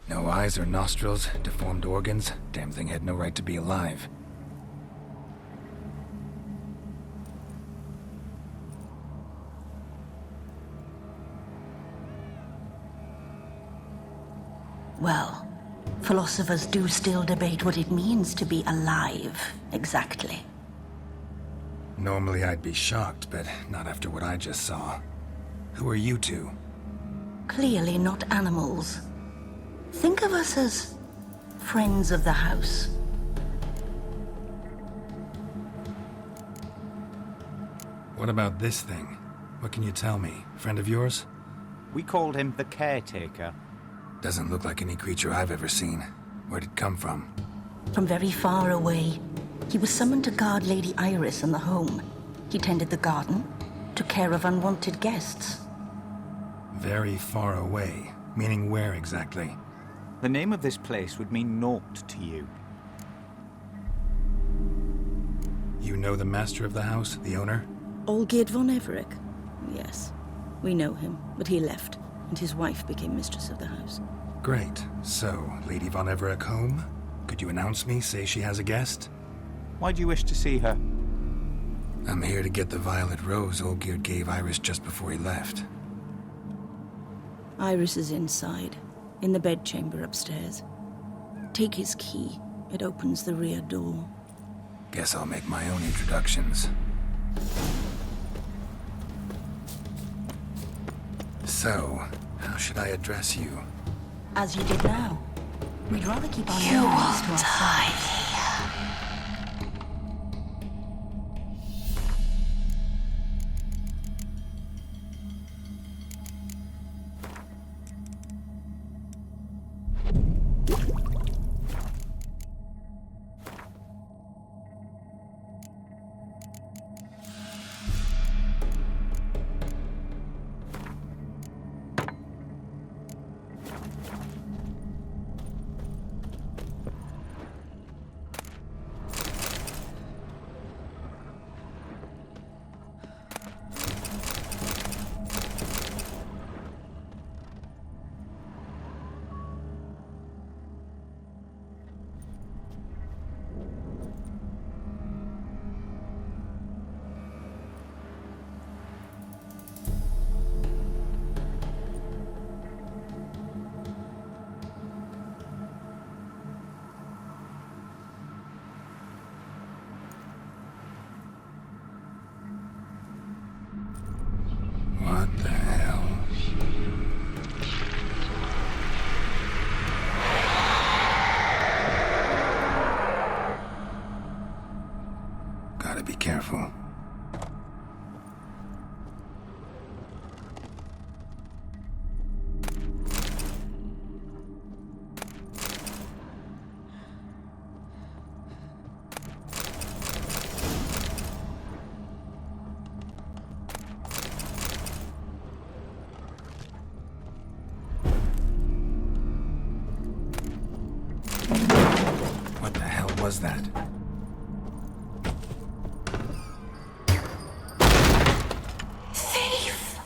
No eyes or nostrils, deformed organs. Damn thing had no right to be alive. Well, philosophers do still debate what it means to be alive, exactly. Normally I'd be shocked, but not after what I just saw. Who are you two? Clearly not animals. Think of us as friends of the house. What about this thing? What can you tell me? Friend of yours? We called him the Caretaker. Doesn't look like any creature I've ever seen. Where'd it come from? From very far away. He was summoned to guard Lady Iris and the home. He tended the garden, took care of unwanted guests. Very far away. Meaning where exactly? The name of this place would mean naught to you. You know the master of the house, the owner? Olgierd von Everec. Yes, we know him, but he left, and his wife became mistress of the house. Great. So, Lady von Everec home? Could you announce me, say she has a guest? Why do you wish to see her? I'm here to get the violet rose Olgierd gave Iris just before he left. Iris is inside, in the bedchamber upstairs. Take his key. It opens the rear door. Guess I'll make my own introductions. So, how should I address you? As you did now. We'd rather keep our names to ourselves. What the hell? Gotta be careful. What the hell was that? Thief!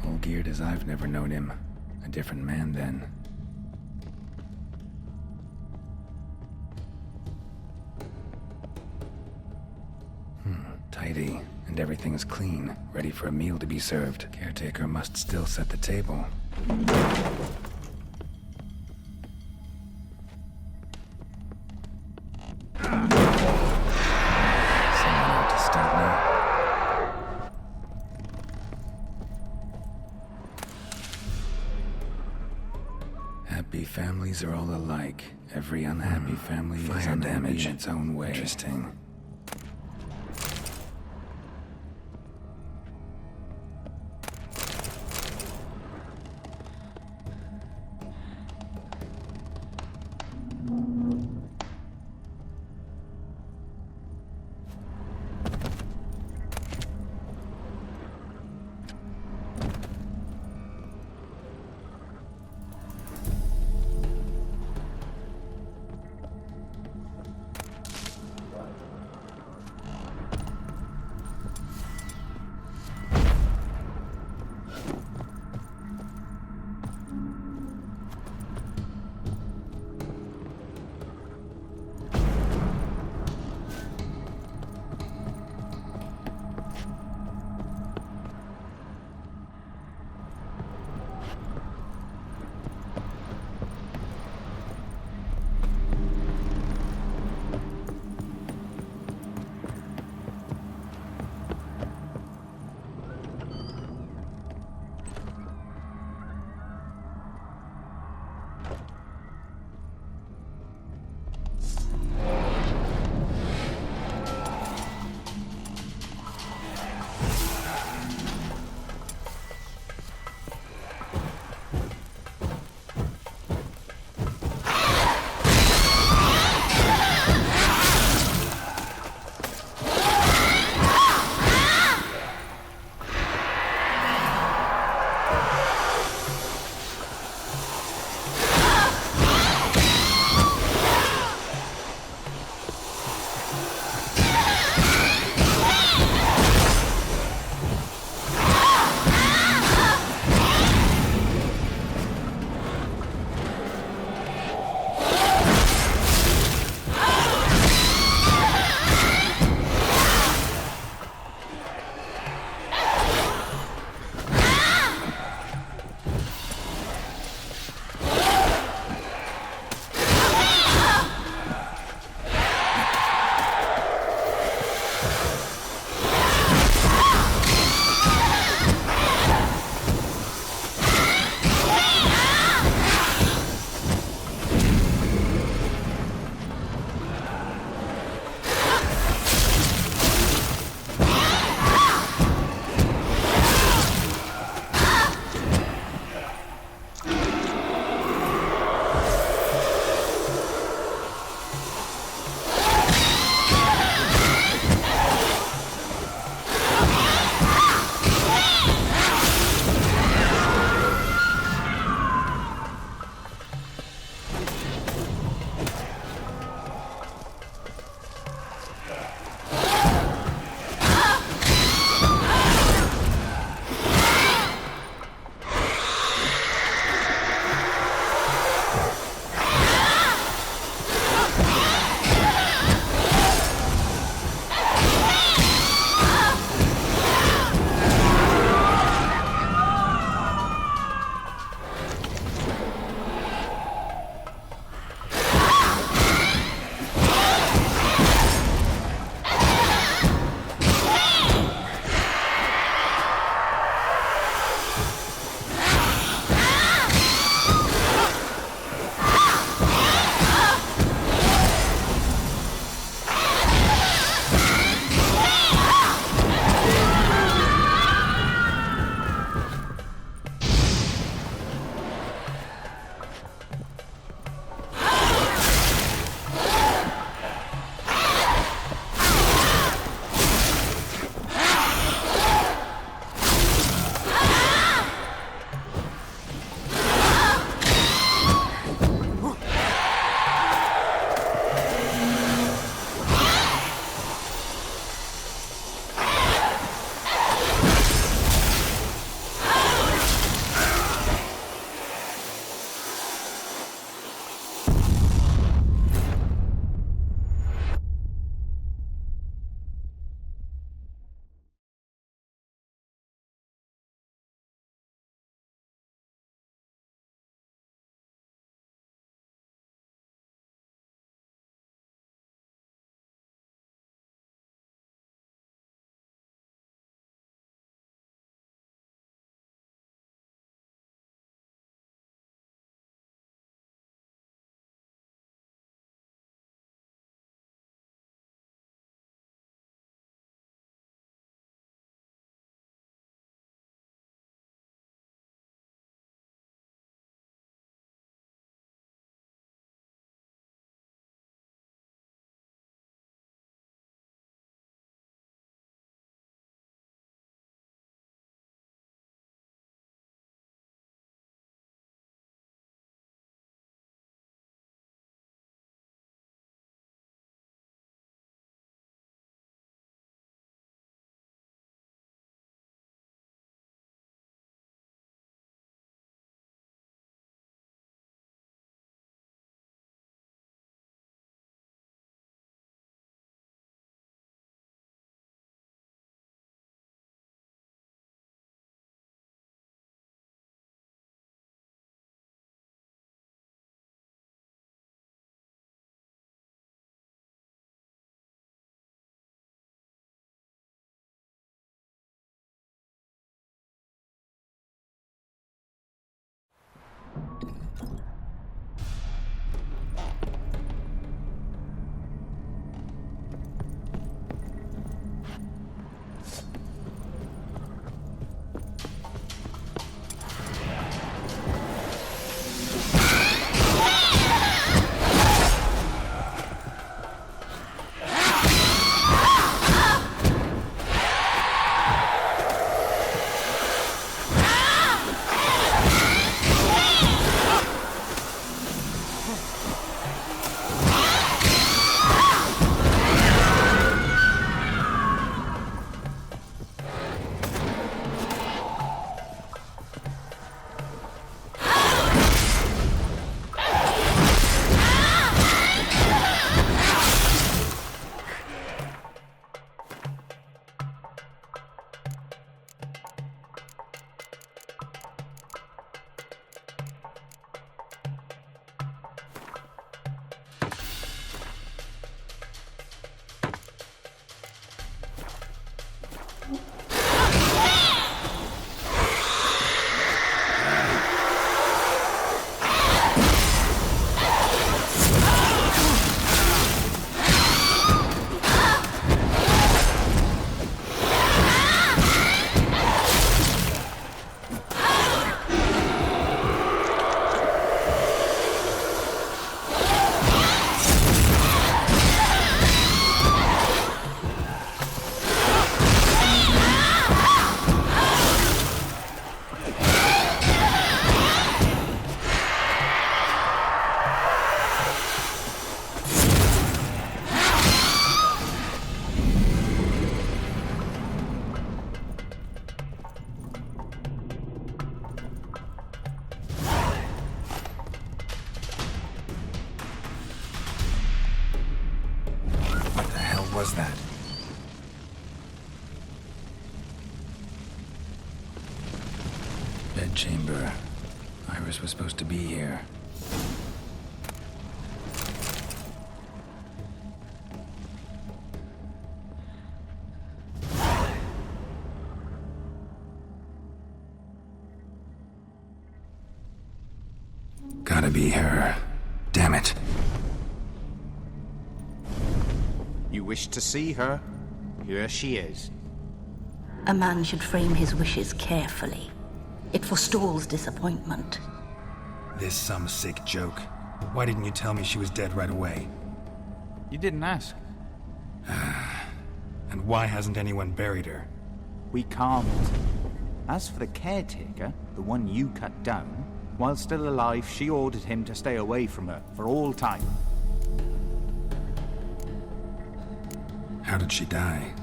All geared as I've never known him. A different man then. Tidy, and everything's clean, ready for a meal to be served. Caretaker must still set the table. Someone out to stop me. Happy families are all alike. Every unhappy family is unhappy in its own way. Interesting. was that? Bedchamber. Iris was supposed to be here. Gotta be her. Damn it. You wish to see her? Here she is. A man should frame his wishes carefully. It forestalls disappointment. This some sick joke. Why didn't you tell me she was dead right away? You didn't ask. And why hasn't anyone buried her? We can't. As for the caretaker, the one you cut down, while still alive, she ordered him to stay away from her for all time. How did she die?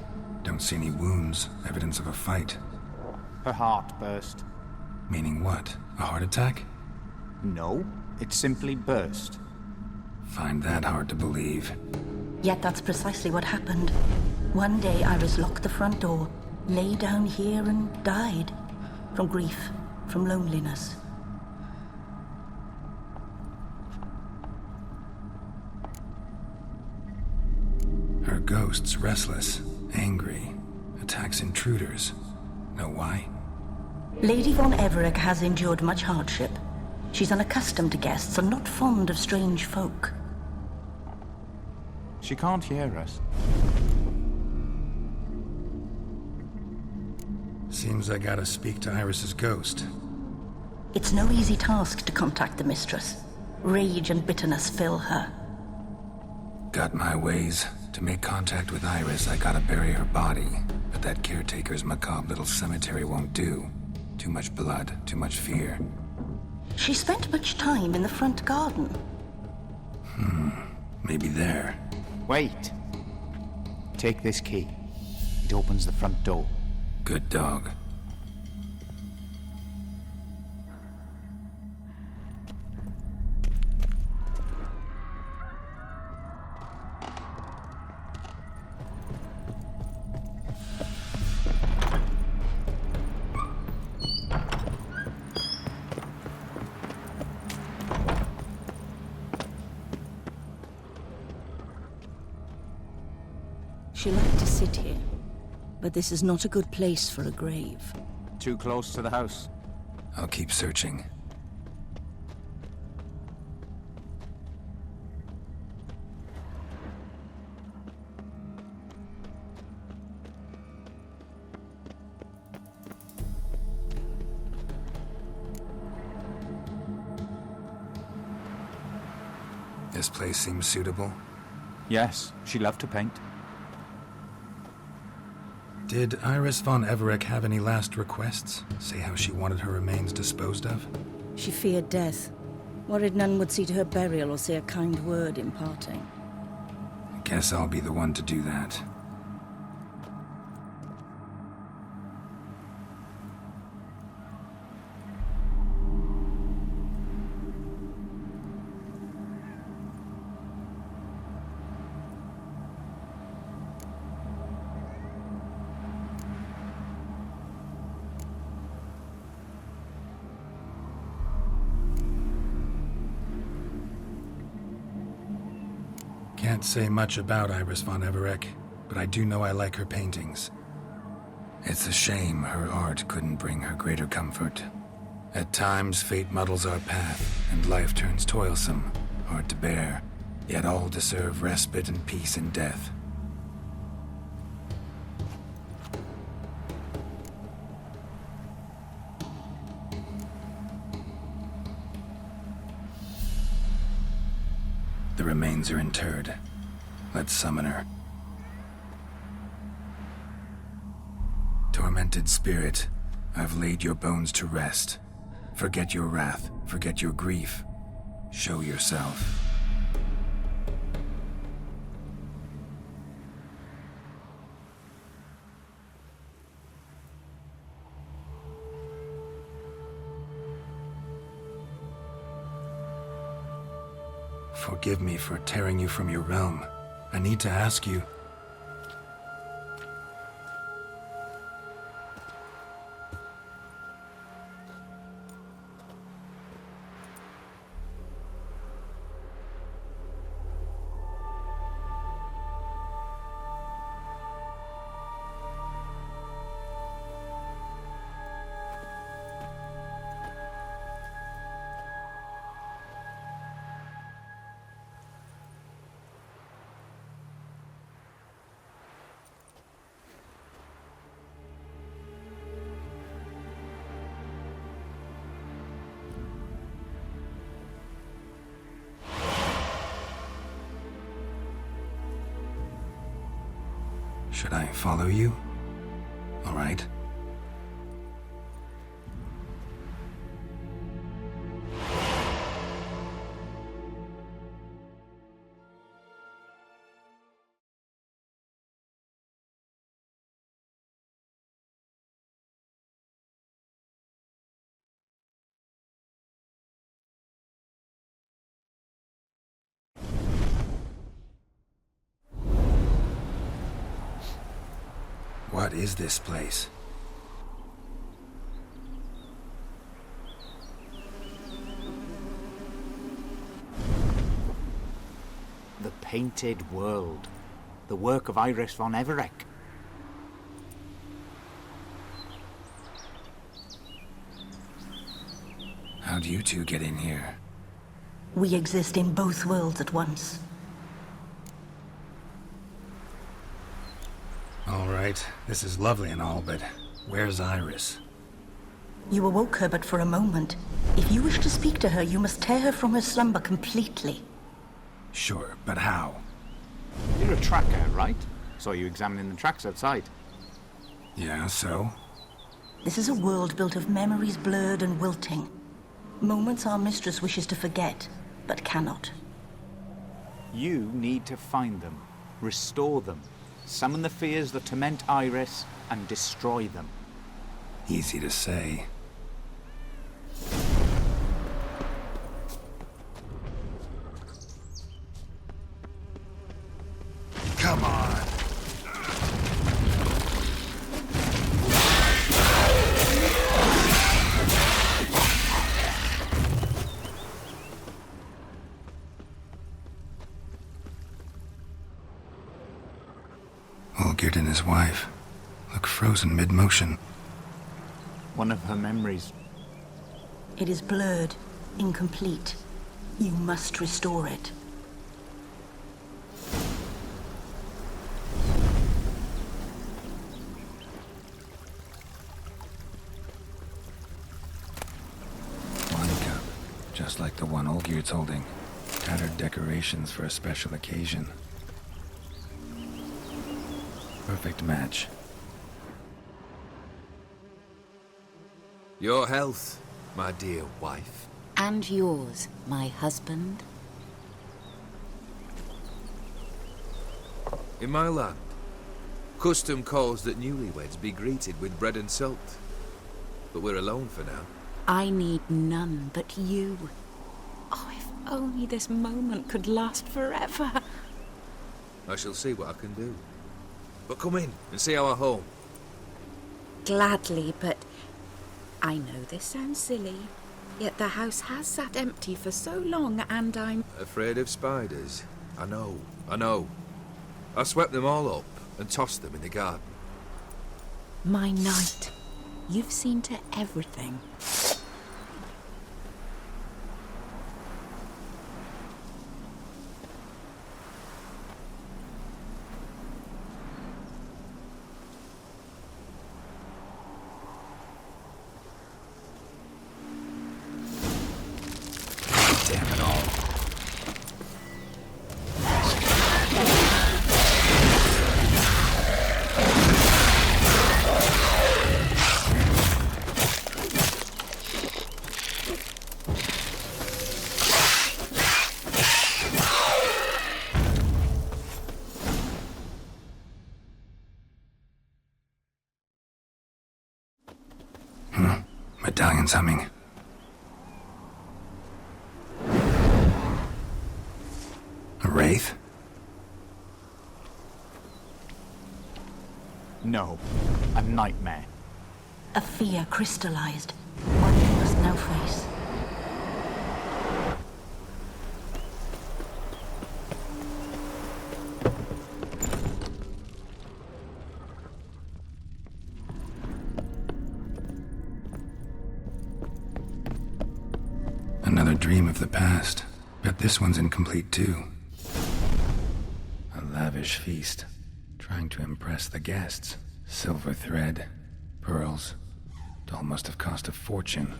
Don't see any wounds, evidence of a fight. Her heart burst. Meaning what? A heart attack? No, it simply burst. Find that hard to believe. Yet that's precisely what happened. One day Iris locked the front door, lay down here and died. From grief, from loneliness. Her ghost's restless, angry, attacks intruders. Know why? Lady von Everec has endured much hardship. She's unaccustomed to guests and not fond of strange folk. She can't hear us. Seems I gotta speak to Iris's ghost. It's no easy task to contact the mistress. Rage and bitterness fill her. Got my ways. To make contact with Iris, I gotta bury her body. But that caretaker's macabre little cemetery won't do. Too much blood, too much fear. She spent much time in the front garden. Maybe there. Wait. Take this key. It opens the front door. Good dog. She liked to sit here, but this is not a good place for a grave. Too close to the house. I'll keep searching. This place seems suitable. Yes, she loved to paint. Did Iris von Everec have any last requests? Say how she wanted her remains disposed of? She feared death. Worried none would see to her burial or say a kind word in parting. Guess I'll be the one to do that. Can't say much about Iris von Everec, but I do know I like her paintings. It's a shame her art couldn't bring her greater comfort. At times, fate muddles our path, and life turns toilsome, hard to bear, yet all deserve respite and peace in death. The remains are interred. Let's summon her. Tormented spirit, I've laid your bones to rest. Forget your wrath, forget your grief. Show yourself. Forgive me for tearing you from your realm. I need to ask you, Should I follow you? All right. What is this place? The Painted World. The work of Iris von Everec. How'd you two get in here? We exist in both worlds at once. All right, this is lovely and all, but where's Iris? You awoke her but for a moment. If you wish to speak to her, you must tear her from her slumber completely. Sure, but how? You're a tracker, right? Saw you examining the tracks outside. Yeah, so? This is a world built of memories blurred and wilting. Moments our mistress wishes to forget, but cannot. You need to find them, restore them, summon the fears that torment Iris, and destroy them. Easy to say. Come on! Olgierd and his wife look frozen mid-motion. One of her memories. It is blurred, incomplete. You must restore it. Wine cup, just like the one Olgierd's holding. Tattered decorations for a special occasion. Perfect match. Your health, my dear wife. And yours, my husband. In my land, custom calls that newlyweds be greeted with bread and salt. But we're alone for now. I need none but you. Oh, if only this moment could last forever. I shall see what I can do. But come in and see our home. Gladly, but I know this sounds silly, yet the house has sat empty for so long and I'm... Afraid of spiders? I know. I swept them all up and tossed them in the garden. My knight, you've seen to everything. Damn it all. Medallion's humming. A wraith? No, a nightmare. A fear crystallized. One you must now face. Another dream of the past. Bet this one's incomplete too. A lavish feast. Trying to impress the guests. Silver thread, pearls. Doll must have cost a fortune.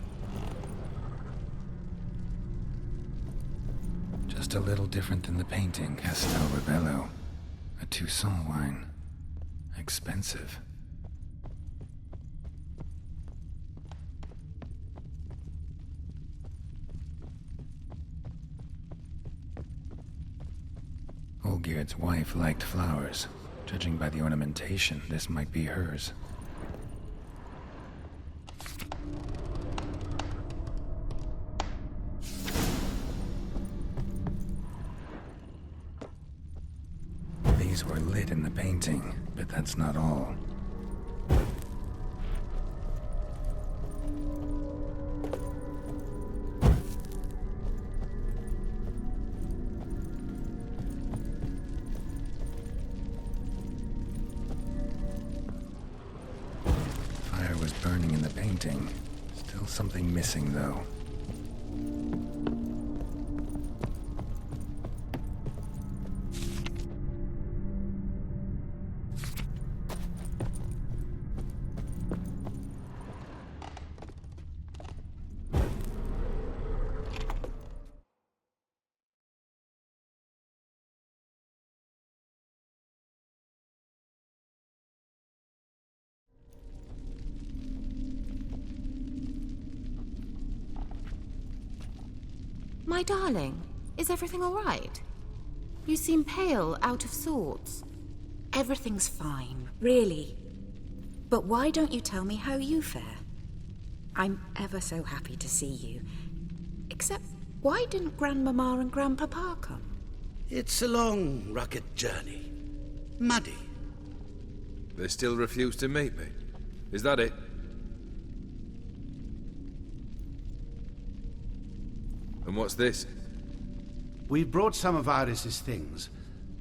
Just a little different than the painting. Castel Rebello. A Toussaint wine. Expensive. Olgierd's wife liked flowers. Judging by the ornamentation, this might be hers. These were lit in the painting, but that's not all. Fire was burning in the painting. Still something missing, though. My darling, is everything all right? You seem pale, out of sorts. Everything's fine, really. But why don't you tell me how you fare? I'm ever so happy to see you. Except, why didn't Grandmama and Grandpapa come? It's a long, rugged journey. Muddy. They still refuse to meet me. Is that it? And what's this? We brought some of Iris's things.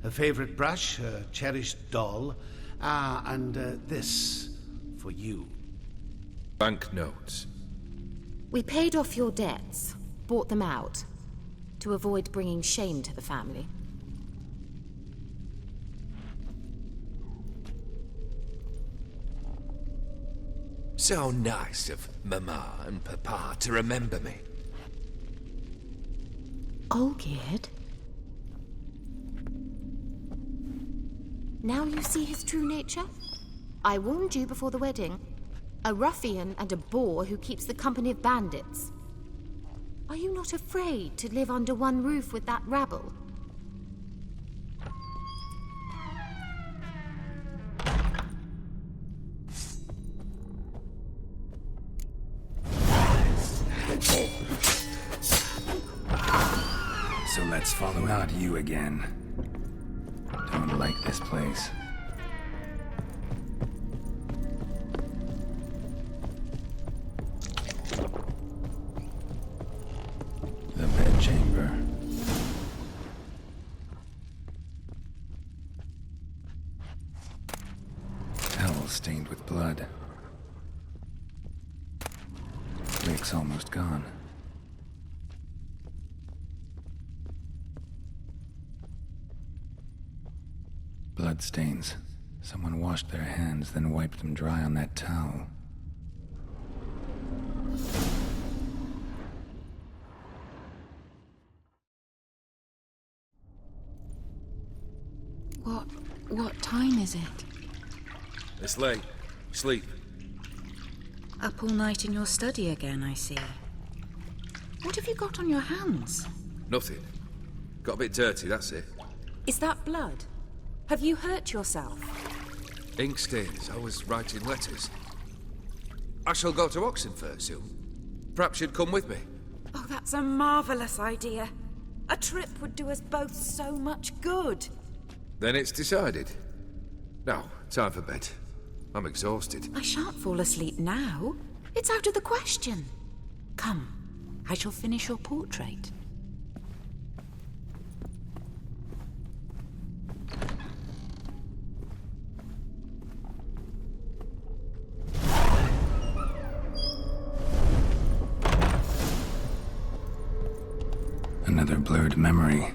Her favorite brush, her cherished doll, and this for you. Banknotes. We paid off your debts, bought them out, to avoid bringing shame to the family. So nice of Mama and Papa to remember me. Olgierd? Now you see his true nature? I warned you before the wedding. A ruffian and a boor who keeps the company of bandits. Are you not afraid to live under one roof with that rabble? So let's follow. Not you again. Don't like this place. The bedchamber. Towel stained with blood. Rick's almost gone. Bloodstains. Someone washed their hands, then wiped them dry on that towel. What time is it? It's late. Sleep. Up all night in your study again, I see. What have you got on your hands? Nothing. Got a bit dirty, that's it. Is that blood? Have you hurt yourself? Ink stains. I was writing letters. I shall go to Oxenfurt soon. Perhaps you'd come with me. Oh, that's a marvelous idea. A trip would do us both so much good. Then it's decided. Now, time for bed. I'm exhausted. I shan't fall asleep now. It's out of the question. Come, I shall finish your portrait. Another blurred memory.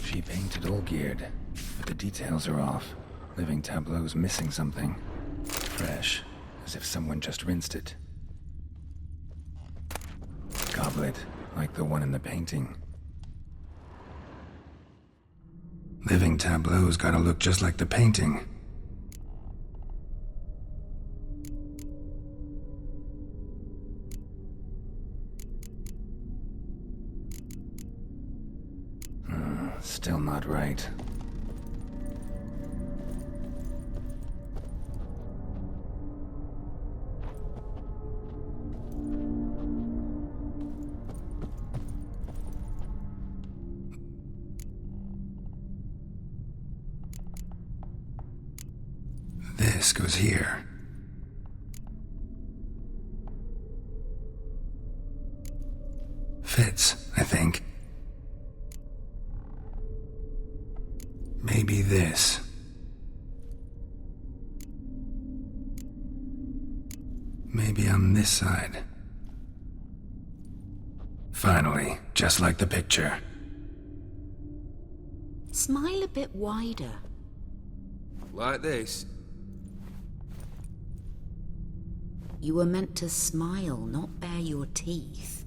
She painted Olgierd, but the details are off. Living tableau's missing something. Fresh, as if someone just rinsed it. Goblet, like the one in the painting. Living tableau's gotta look just like the painting. Still not right. This goes here. Fits, I think. Maybe this. Maybe on this side. Finally, just like the picture. Smile a bit wider. Like this? You were meant to smile, not bare your teeth.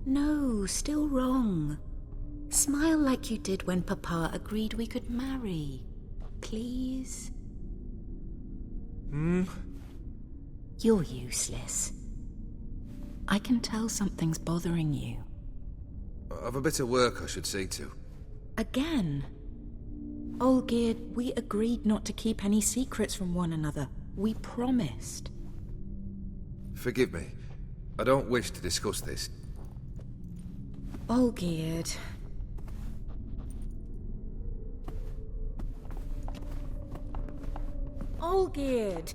No, still wrong. Smile like you did when Papa agreed we could marry. Please? You're useless. I can tell something's bothering you. I've a bit of work I should see to. Again? Olgierd, we agreed not to keep any secrets from one another. We promised. Forgive me. I don't wish to discuss this. Olgierd. Olgierd!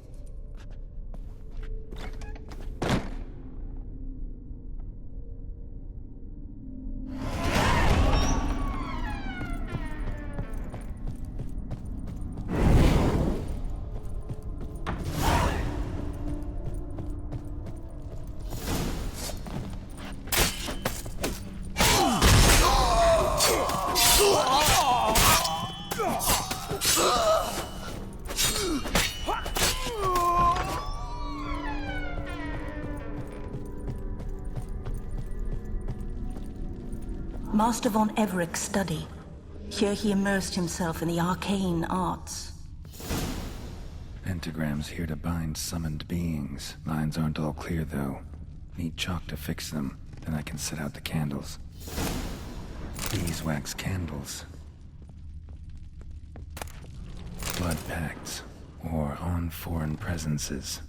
Master von Everek's study. Here he immersed himself in the arcane arts. Pentagrams here to bind summoned beings. Lines aren't all clear, though. Need chalk to fix them, then I can set out the candles. Beeswax candles. Blood pacts. Or on foreign presences.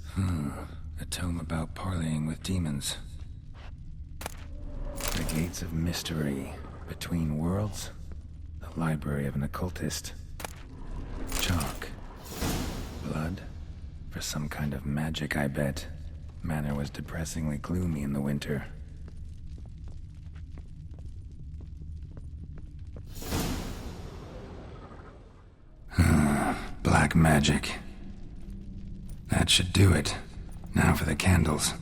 A tome about parleying with demons. The Gates of Mystery. Between Worlds. The Library of an Occultist. Chalk. Blood. For some kind of magic, I bet. Manor was depressingly gloomy in the winter. Black magic. That should do it. Now for the candles.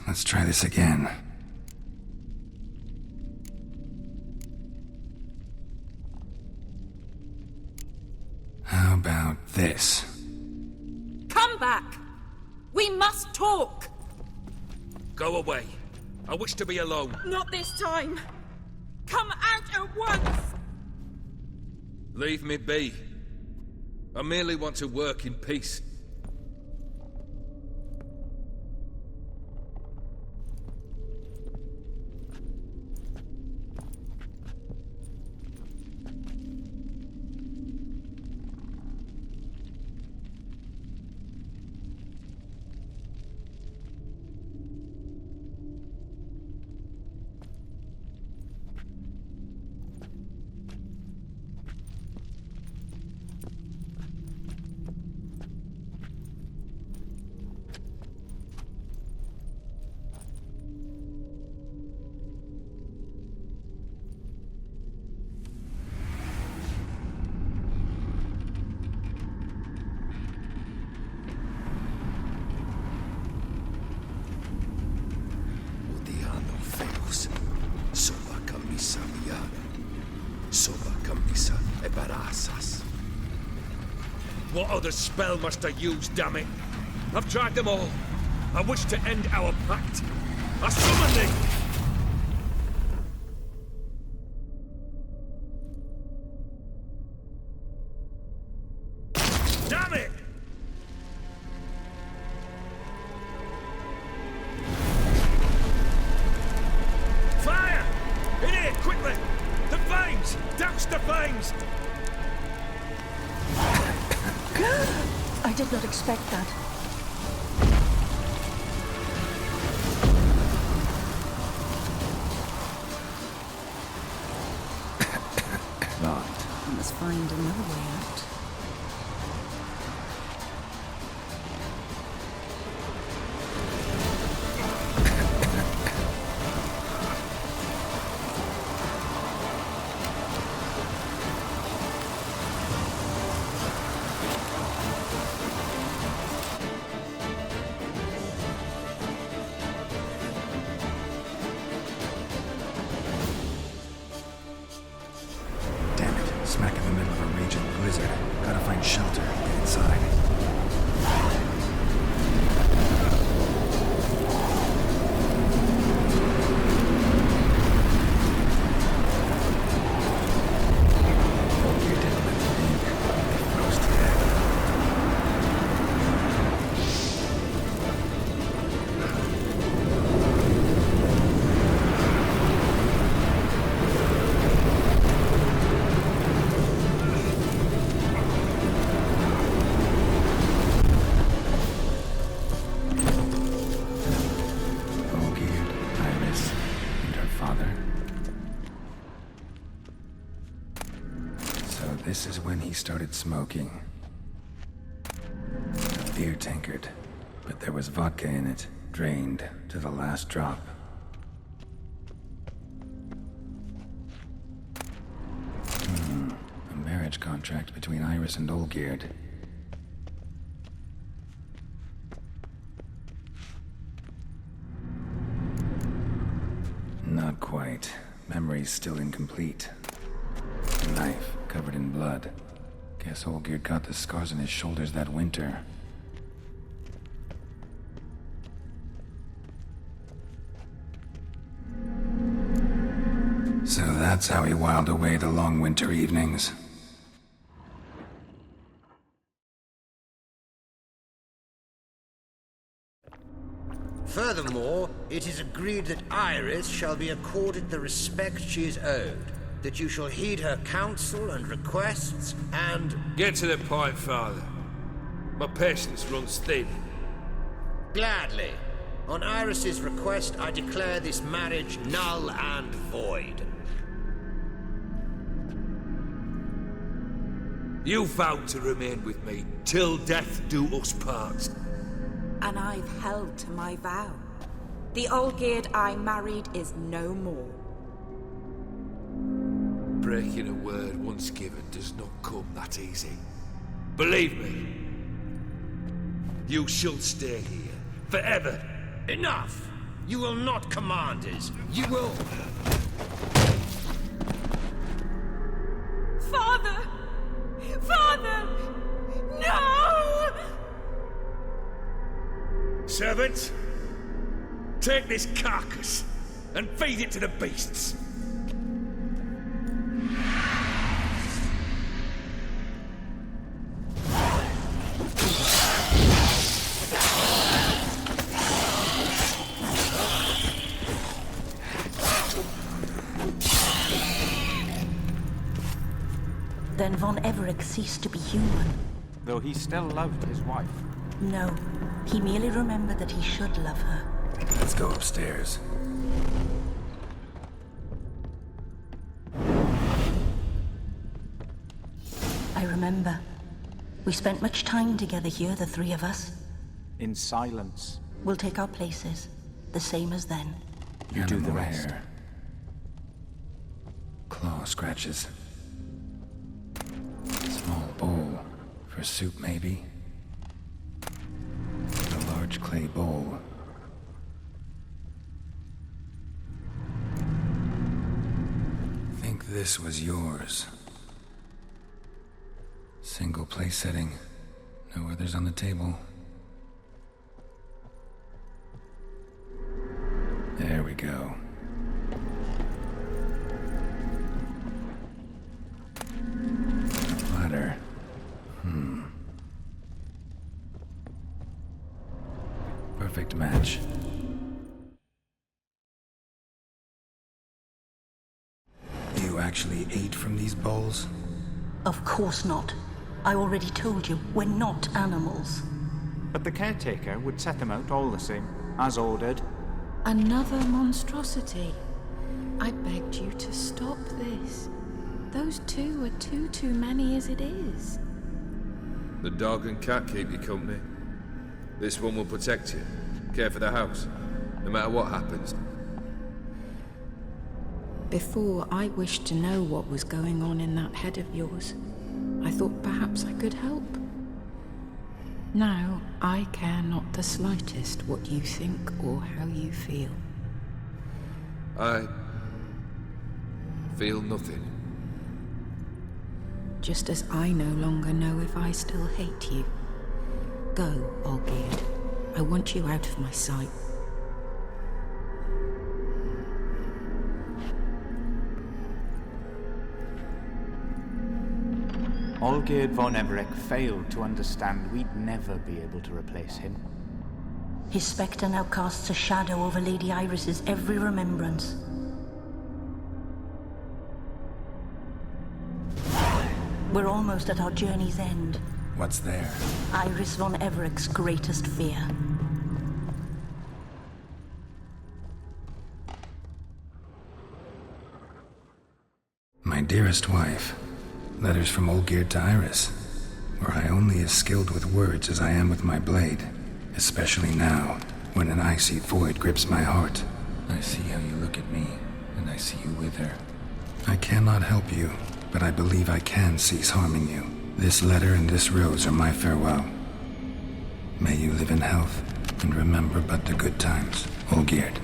Let's try this again. about this. Come back! We must talk! Go away. I wish to be alone. Not this time! Come out at once! Leave me be. I merely want to work in peace. What other spell must I use, damn it? I've tried them all. I wish to end our pact. I summon thee! Damn it! Fire! In here, quickly! The flames! Douse the flames! I did not expect that. Locked. I must find another way out. Smack in the middle of a raging blizzard. Gotta find shelter. Get inside. This is when he started smoking. A beer tankard, but there was vodka in it, drained to the last drop. A marriage contract between Iris and Olgierd. Not quite. Memory's still incomplete. A knife covered in blood. Guess Olgierd got the scars on his shoulders that winter. So that's how he whiled away the long winter evenings. Furthermore, it is agreed that Iris shall be accorded the respect she is owed, that you shall heed her counsel and requests, and... Get to the point, Father. My patience runs thin. Gladly. On Iris's request, I declare this marriage null and void. You vowed to remain with me till death do us part. And I've held to my vow. The Olgierd I married is no more. Breaking a word once given does not come that easy. Believe me, you shall stay here forever. Enough! You will not command us. You will... Father! Father! servants. Take this carcass and feed it to the beasts. Then Von Everec ceased to be human. Though he still loved his wife. No, he merely remembered that he should love her. Let's go upstairs. I remember. We spent much time together here, the three of us. In silence. We'll take our places, the same as then. You do the rest. Hair. Claw scratches. Small bowl. For soup, maybe? A large clay bowl. Think this was yours. Single place setting. No others on the table. There we go. Platter. Perfect match. You actually ate from these bowls? Of course not. I already told you, we're not animals. But the caretaker would set them out all the same, as ordered. Another monstrosity. I begged you to stop this. Those two are too many as it is. The dog and cat keep you company. This one will protect you, care for the house, no matter what happens. Before, I wished to know what was going on in that head of yours. I thought perhaps I could help. Now, I care not the slightest what you think or how you feel. I feel nothing. Just as I no longer know if I still hate you. Go, Olgierd. I want you out of my sight. Olgierd von Everec failed to understand we'd never be able to replace him. His spectre now casts a shadow over Lady Iris's every remembrance. We're almost at our journey's end. What's there? Iris von Everec's greatest fear. My dearest wife. Letters from Olgierd to Iris. Were I only as skilled with words as I am with my blade. Especially now, when an icy void grips my heart. I see how you look at me, and I see you with her. I cannot help you, but I believe I can cease harming you. This letter and this rose are my farewell. May you live in health, and remember but the good times, Olgierd.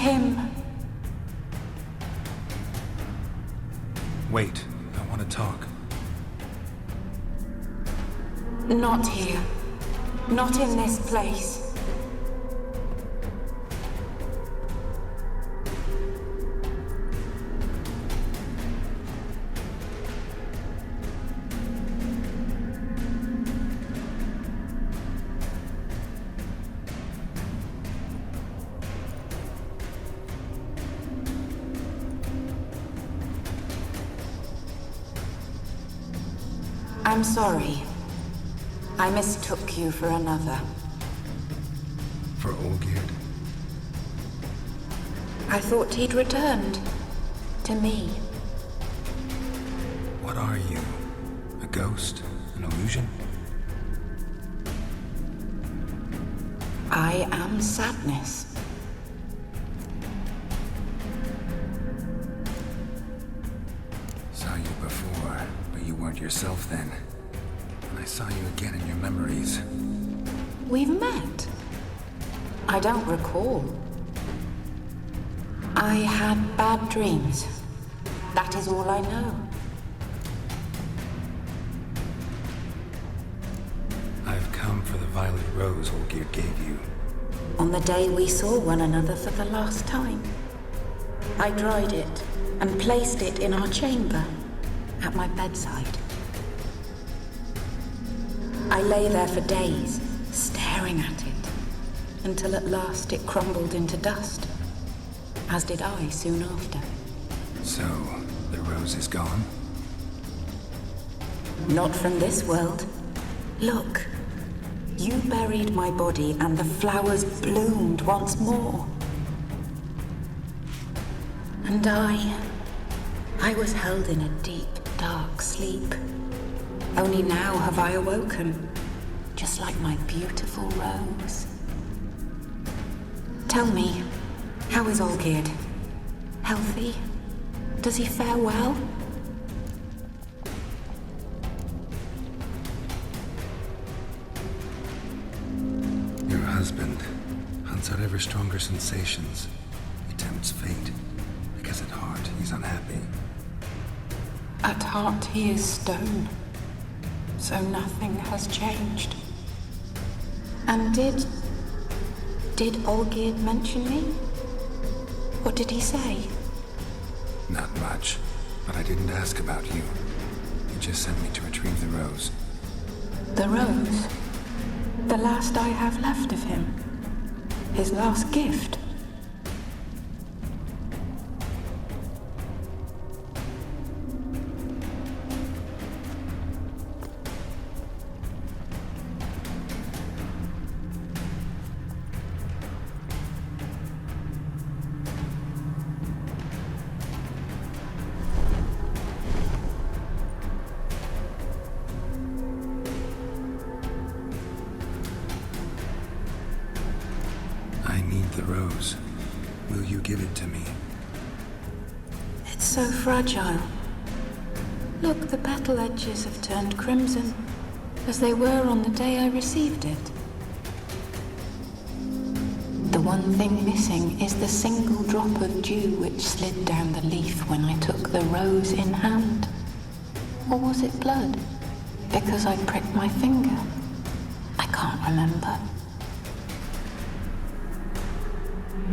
him. Wait, I want to talk. Not here. Not in this place. I'm sorry. I mistook you for another. For Olgierd? I thought he'd returned. To me. What are you? A ghost? An illusion? I am sadness. Saw you before, but you weren't yourself then. And I saw you again in your memories. We've met? I don't recall. I had bad dreams. That is all I know. I've come for the violet rose Olgierd gave you. On the day we saw one another for the last time, I dried it and placed it in our chamber at my bedside. I lay there for days, staring at it, until at last it crumbled into dust, as did I soon after. So, the rose is gone? Not from this world. Look, you buried my body and the flowers bloomed once more. And I was held in a deep, dark sleep. Only now have I awoken, just like my beautiful rose. Tell me, how is Olgierd? Healthy? Does he fare well? Your husband hunts out ever stronger sensations. He tempts fate, because at heart he's unhappy. At heart he is stone, so nothing has changed. And did Olgierd mention me? What did he say? Not much, but I didn't ask about you. He just sent me to retrieve the rose. The rose? The last I have left of him? His last gift? I need the rose. Will you give it to me? It's so fragile. Look, the petal edges have turned crimson, as they were on the day I received it. The one thing missing is the single drop of dew which slid down the leaf when I took the rose in hand. Or was it blood? Because I pricked my finger. I can't remember.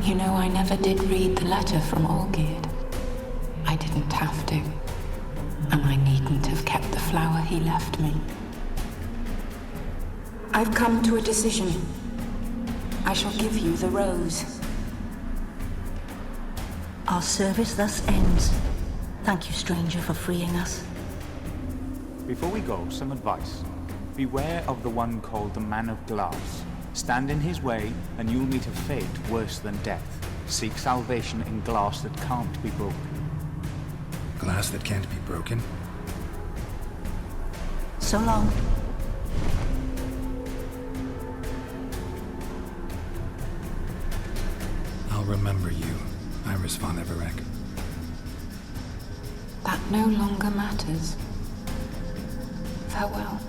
You know, I never did read the letter from Olgierd. I didn't have to. And I needn't have kept the flower he left me. I've come to a decision. I shall give you the rose. Our service thus ends. Thank you, stranger, for freeing us. Before we go, some advice. Beware of the one called the Man of Glass. Stand in his way, and you'll meet a fate worse than death. Seek salvation in glass that can't be broken. Glass that can't be broken? So long. I'll remember you, Iris von Everec. That no longer matters. Farewell.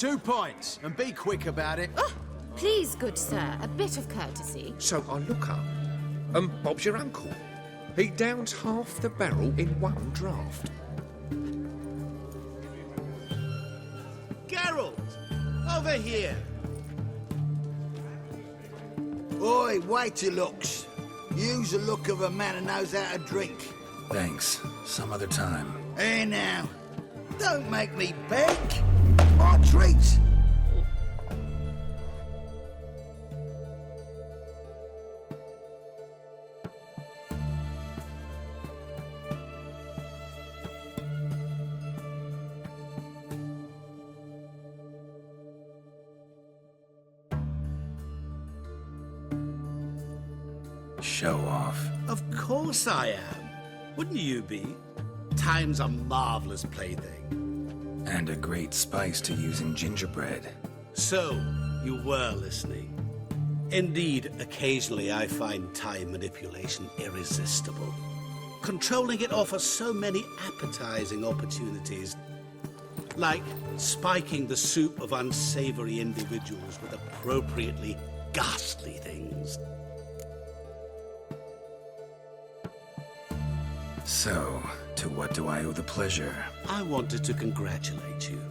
2 pints, and be quick about it. Oh, please, good sir, a bit of courtesy. So I look up, and Bob's your uncle. He downs half the barrel in one draught. Geralt! Over here! Oi, wait your looks. Use the look of a man who knows how to drink. Thanks. Some other time. Hey now, don't make me beg. My treat. Show off. Of course I am. Wouldn't you be? Time's a marvelous plaything. And a great spice to use in gingerbread. So, you were listening. Indeed, occasionally I find time manipulation irresistible. Controlling it offers so many appetizing opportunities. Like spiking the soup of unsavory individuals with appropriately ghastly things. So, to what do I owe the pleasure? I wanted to congratulate you.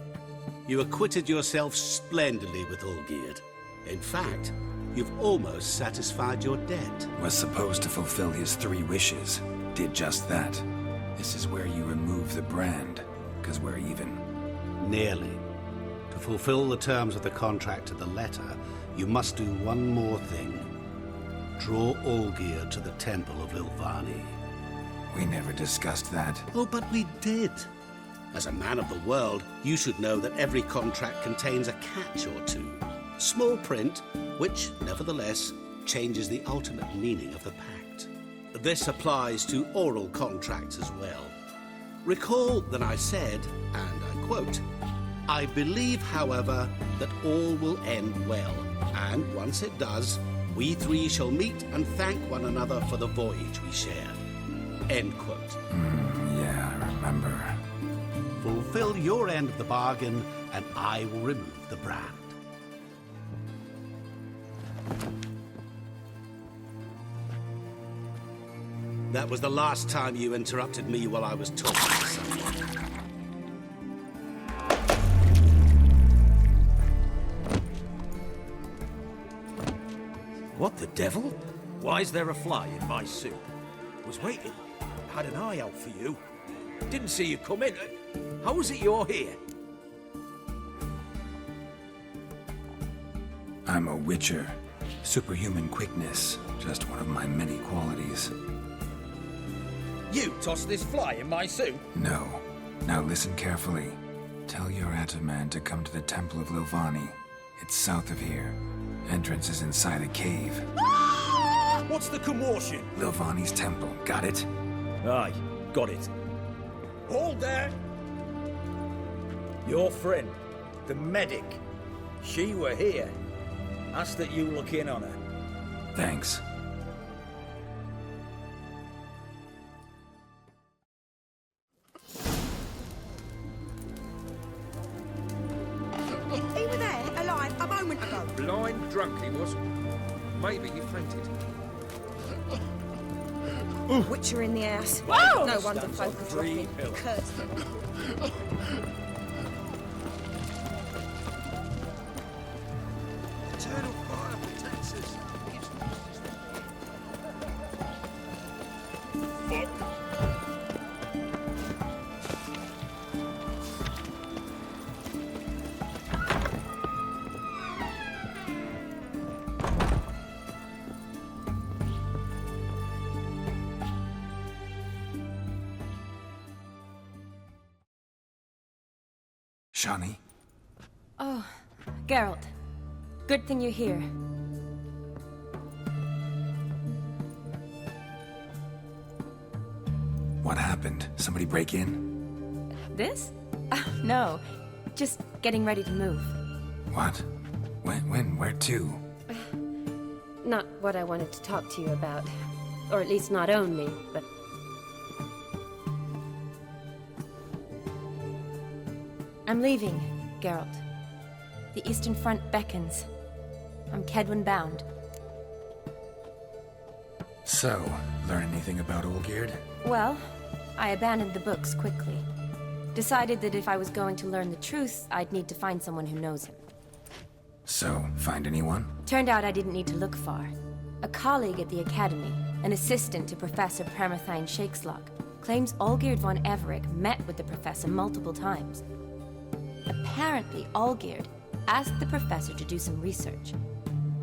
You acquitted yourself splendidly with Olgierd. In fact, you've almost satisfied your debt. Was supposed to fulfill his 3 wishes. Did just that. This is where you remove the brand, because we're even. Nearly. To fulfill the terms of the contract to the letter, you must do one more thing. Draw Olgierd to the Temple of Lilvani. We never discussed that. Oh, but we did. As a man of the world, you should know that every contract contains a catch or two. Small print, which, nevertheless, changes the ultimate meaning of the pact. This applies to oral contracts as well. Recall that I said, and I quote, "I believe, however, that all will end well, and once it does, we 3 shall meet and thank one another for the voyage we share." End quote. Yeah, I remember. Fulfill your end of the bargain, and I will remove the brand. That was the last time you interrupted me while I was talking to someone. What the devil? Why is there a fly in my soup? Was waiting. Had an eye out for you. Didn't see you come in. How is it you're here? I'm a witcher. Superhuman quickness. Just one of my many qualities. You tossed this fly in my soup? No. Now listen carefully. Tell your Ataman to come to the Temple of Lilvani. It's south of here. Entrance is inside a cave. What's the commotion? Lilvani's temple. Got it? Aye, got it. Hold there! Your friend, the medic, she were here. Ask that you look in on her. Thanks. He was there, alive, a moment ago. Blind drunk he was. Maybe he fainted. Witcher in the house. Whoa! No wonder folk are Three dropping. pills. Cursed them. Eternal fire protects us. Shani? Oh, Geralt. Good thing you're here. What happened? Somebody break in? This? No. Just getting ready to move. What? When? Where to? Not what I wanted to talk to you about. Or at least not only, but... I'm leaving, Geralt. The Eastern Front beckons. I'm Kedwin bound. So, learn anything about Olgierd? Well, I abandoned the books quickly. Decided that if I was going to learn the truth, I'd need to find someone who knows him. So, find anyone? Turned out I didn't need to look far. A colleague at the Academy, an assistant to Professor Permathine Shakeslog, claims Olgierd von Everec met with the professor multiple times. Apparently, Olgierd asked the professor to do some research.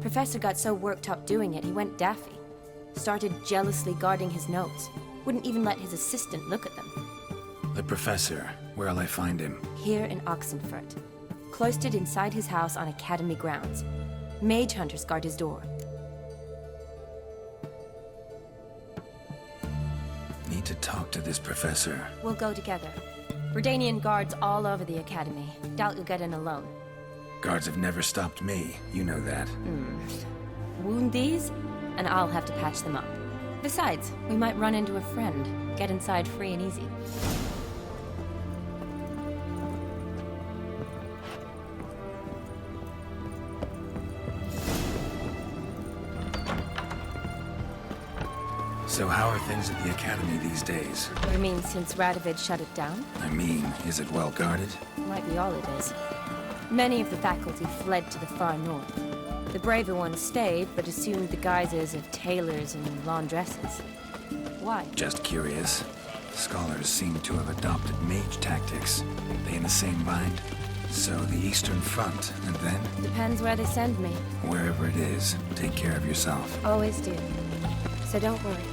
Professor got so worked up doing it, he went daffy. Started jealously guarding his notes. Wouldn't even let his assistant look at them. The professor. Where'll I find him? Here in Oxenfurt. Cloistered inside his house on Academy grounds. Mage hunters guard his door. Need to talk to this professor. We'll go together. Redanian guards all over the Academy. Doubt you'll get in alone. Guards have never stopped me. You know that. Wound these, and I'll have to patch them up. Besides, we might run into a friend. Get inside free and easy. So how are things at the Academy these days? You mean since Radovid shut it down? I mean, is it well guarded? Might be all it is. Many of the faculty fled to the far north. The braver ones stayed, but assumed the guises of tailors and laundresses. Why? Just curious. Scholars seem to have adopted mage tactics. They in the same bind? So the Eastern Front, and then? Depends where they send me. Wherever it is, take care of yourself. Always do. So don't worry.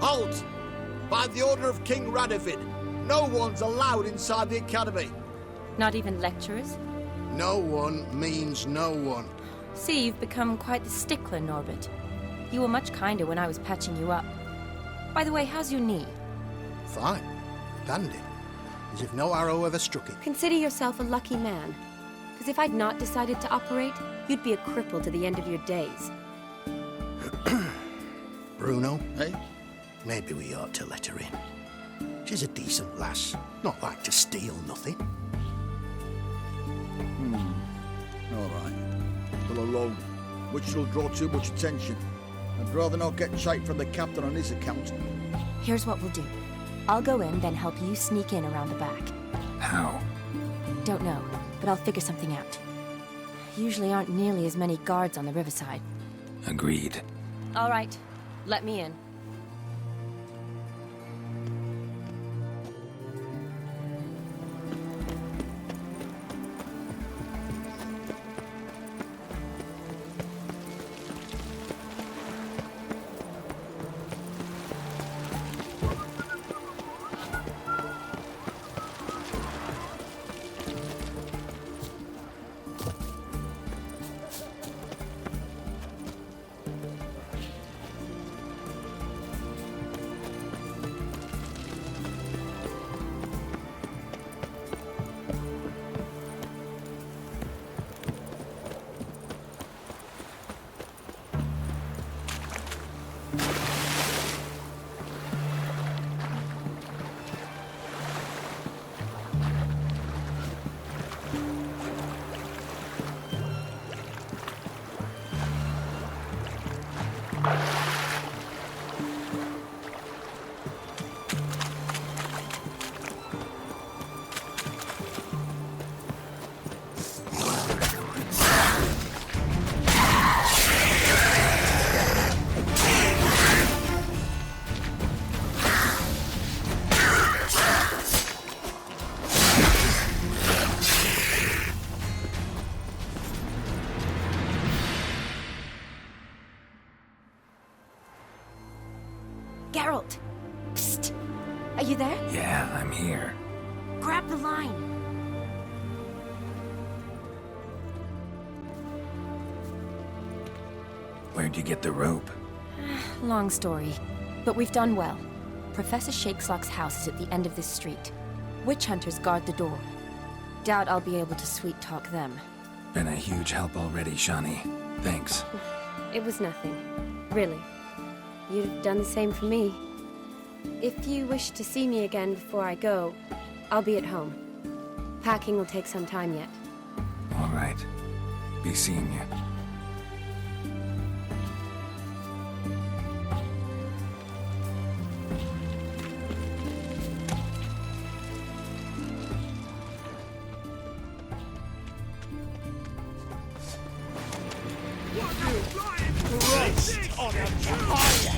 Halt! By the order of King Radovid, no one's allowed inside the Academy. Not even lecturers? No one means no one. See, you've become quite the stickler, Norbert. You were much kinder when I was patching you up. By the way, how's your knee? Fine. Dandy. As if no arrow ever struck it. Consider yourself a lucky man. Because if I'd not decided to operate, you'd be a cripple to the end of your days. Bruno, eh? Maybe we ought to let her in. She's a decent lass. Not like to steal nothing. All right. Well, alone, which will draw too much attention. I'd rather not get shite from the captain on his account. Here's what we'll do. I'll go in, then help you sneak in around the back. How? Don't know, but I'll figure something out. Usually aren't nearly as many guards on the riverside. Agreed. All right, let me in. Geralt! Psst! Are you there? Yeah, I'm here. Grab the line. Where'd you get the rope? Long story, but we've done well. Professor Shakeslock's house is at the end of this street. Witch hunters guard the door. Doubt I'll be able to sweet-talk them. Been a huge help already, Shani. Thanks. It was nothing. Really. You'd have done the same for me. If you wish to see me again before I go, I'll be at home. Packing will take some time yet. All right. Be seeing you. Christ on a fire!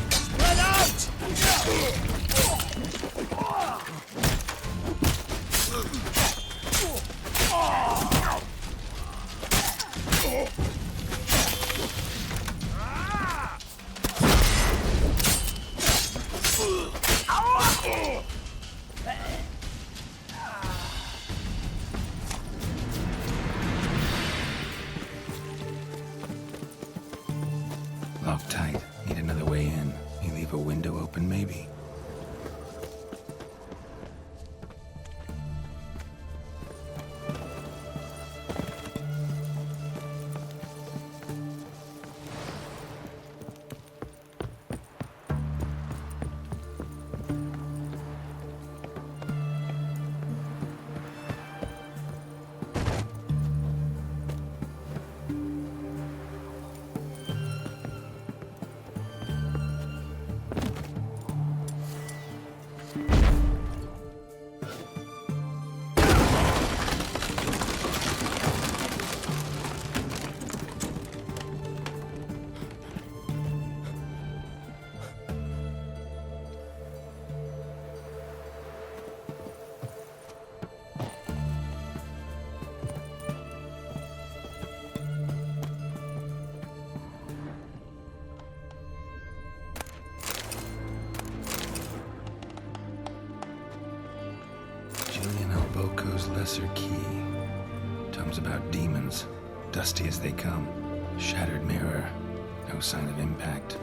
Spread out! Locked tight. Need another way in. You leave a window open, maybe? Julian Alboco's Lesser Key. Tomes about demons, dusty as they come. Shattered mirror. No sign of impact.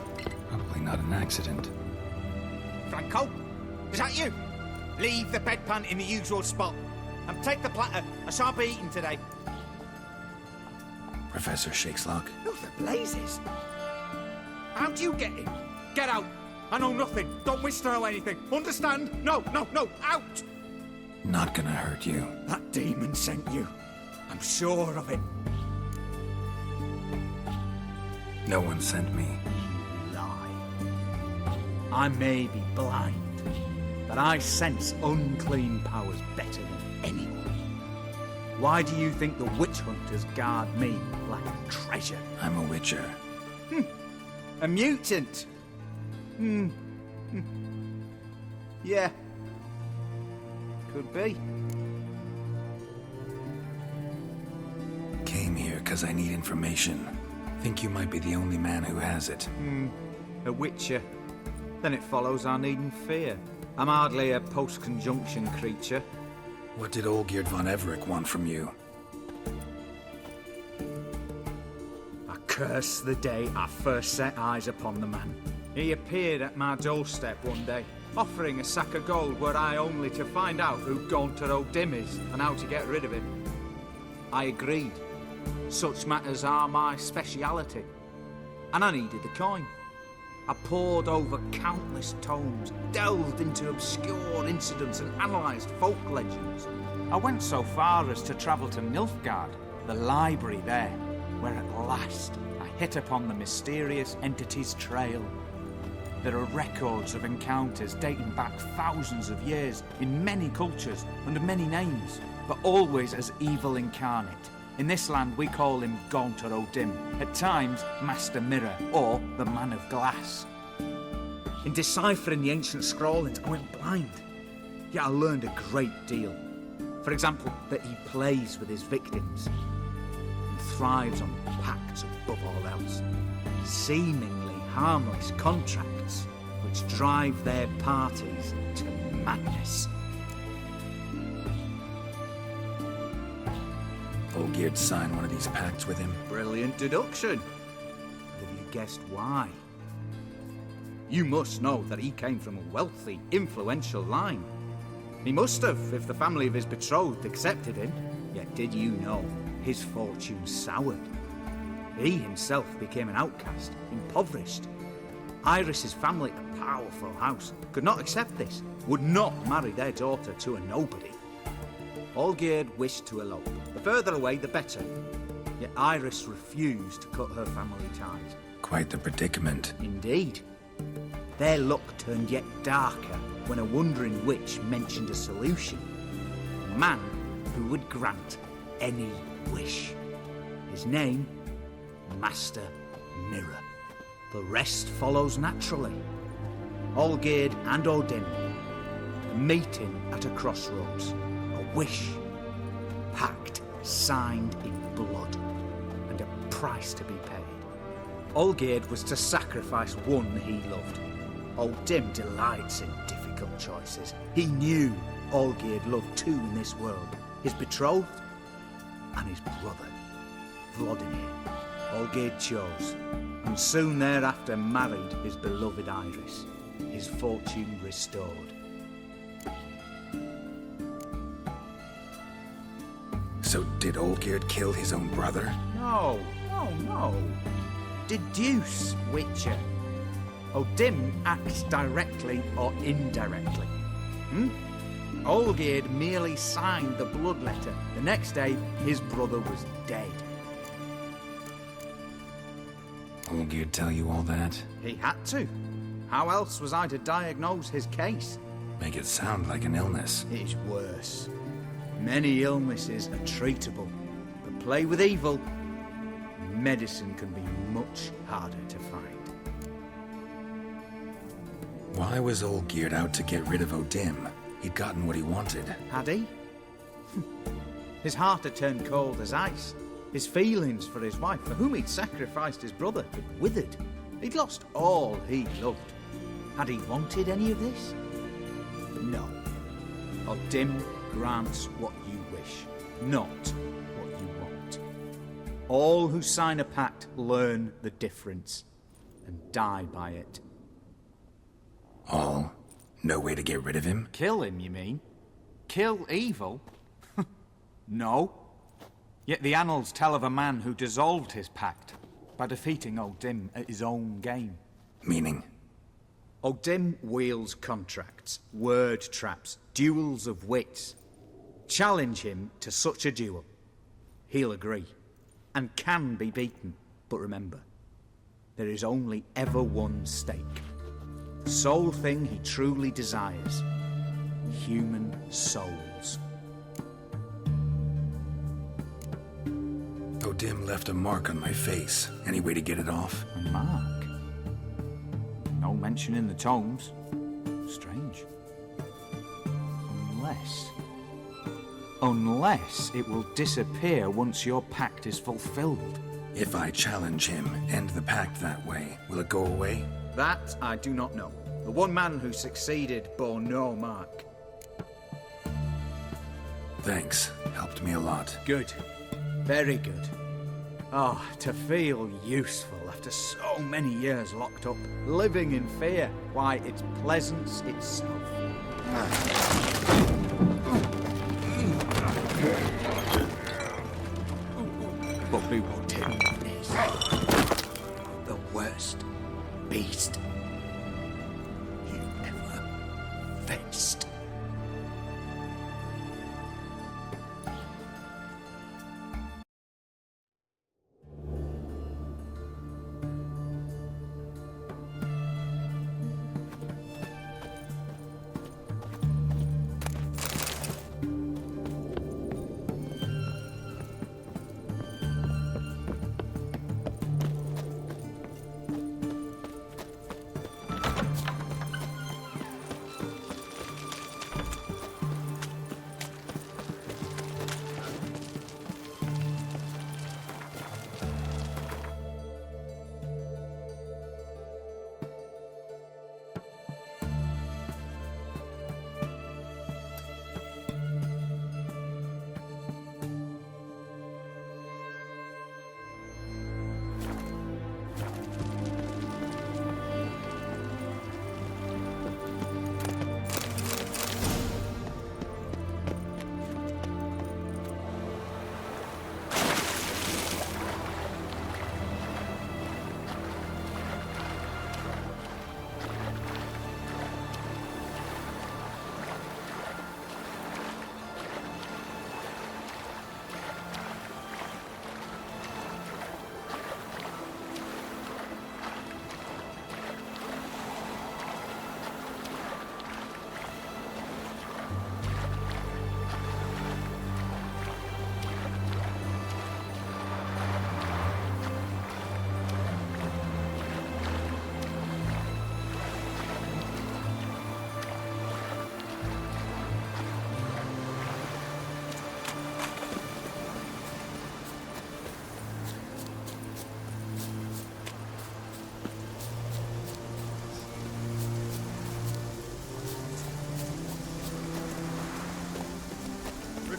Probably not an accident. Franco? Is that you? Leave the bedpan in the usual spot. And take the platter. I shan't be eating today. Professor Shakeslock. Who the blazes? How do you get in? Get out. I know nothing. Don't wish to know anything. Understand? No, no, no. Out! Not gonna hurt you. That demon sent you. I'm sure of it. No one sent me. Lie. I may be blind, but I sense unclean powers better than anyone. Why do you think the witch hunters guard me like a treasure? I'm a witcher. A mutant? Yeah. Could be. Came here because I need information. Think you might be the only man who has it. A witcher. Then it follows I needn't fear. I'm hardly a post-conjunction creature. What did Olgierd von Everec want from you? I curse the day I first set eyes upon the man. He appeared at my doorstep one day, offering a sack of gold were I only to find out who Gaunter O'Dim is and how to get rid of him. I agreed. Such matters are my speciality. And I needed the coin. I pored over countless tomes, delved into obscure incidents and analysed folk legends. I went so far as to travel to Nilfgaard, the library there, where at last I hit upon the mysterious entity's trail. There are records of encounters dating back thousands of years in many cultures under many names, but always as evil incarnate. In this land we call him Gaunter O'Dim, at times Master Mirror or the Man of Glass. In deciphering the ancient scrawlings I went blind, yet I learned a great deal. For example, that he plays with his victims and thrives on pacts above all else. Seemingly harmless contracts which drive their parties to madness. Olgierd sign one of these pacts with him? Brilliant deduction. Have you guessed why? You must know that he came from a wealthy, influential line. He must have, if the family of his betrothed accepted him. Yet did you know his fortune soured? He himself became an outcast, impoverished. Iris's family, a powerful house, could not accept this, would not marry their daughter to a nobody. Olgierd wished to elope. The further away, the better. Yet Iris refused to cut her family ties. Quite the predicament. Indeed. Their luck turned yet darker when a wandering witch mentioned a solution. A man who would grant any wish. His name, Master Mirror. The rest follows naturally. Olgierd and Odin meeting at a crossroads. A wish. Pact signed in blood. And a price to be paid. Olgierd was to sacrifice one he loved. Odin delights in difficult choices. He knew Olgierd loved two in this world. His betrothed and his brother, Vladimir. Olgierd chose, and soon thereafter married his beloved Iris, his fortune restored. So did Olgierd kill his own brother? No. Deduce, Witcher. Odin acts directly or indirectly. Olgierd merely signed the blood letter. The next day, his brother was dead. Olgierd tell you all that? He had to. How else was I to diagnose his case? Make it sound like an illness. It is worse. Many illnesses are treatable, but play with evil, medicine can be much harder to find. Why was Olgierd out to get rid of Odin? He'd gotten what he wanted. Had he? His heart had turned cold as ice. His feelings for his wife, for whom he'd sacrificed his brother, had withered. He'd lost all he loved. Had he wanted any of this? No. Odin grants what you wish, not what you want. All who sign a pact learn the difference and die by it. All? No way to get rid of him? Kill him, you mean? Kill evil? No. Yet the annals tell of a man who dissolved his pact by defeating Odin at his own game. Meaning? Odin wields contracts, word traps, duels of wits. Challenge him to such a duel. He'll agree, and can be beaten. But remember, there is only ever one stake. The sole thing he truly desires. Human souls. Odin left a mark on my face. Any way to get it off? A mark? No mention in the tomes. Strange. Unless it will disappear once your pact is fulfilled. If I challenge him, end the pact that way, will it go away? That I do not know. The one man who succeeded bore no mark. Thanks. Helped me a lot. Good. Very good. Oh, to feel useful after so many years locked up, living in fear. Why, it's pleasance itself. But who Odin is the worst beast you ever faced.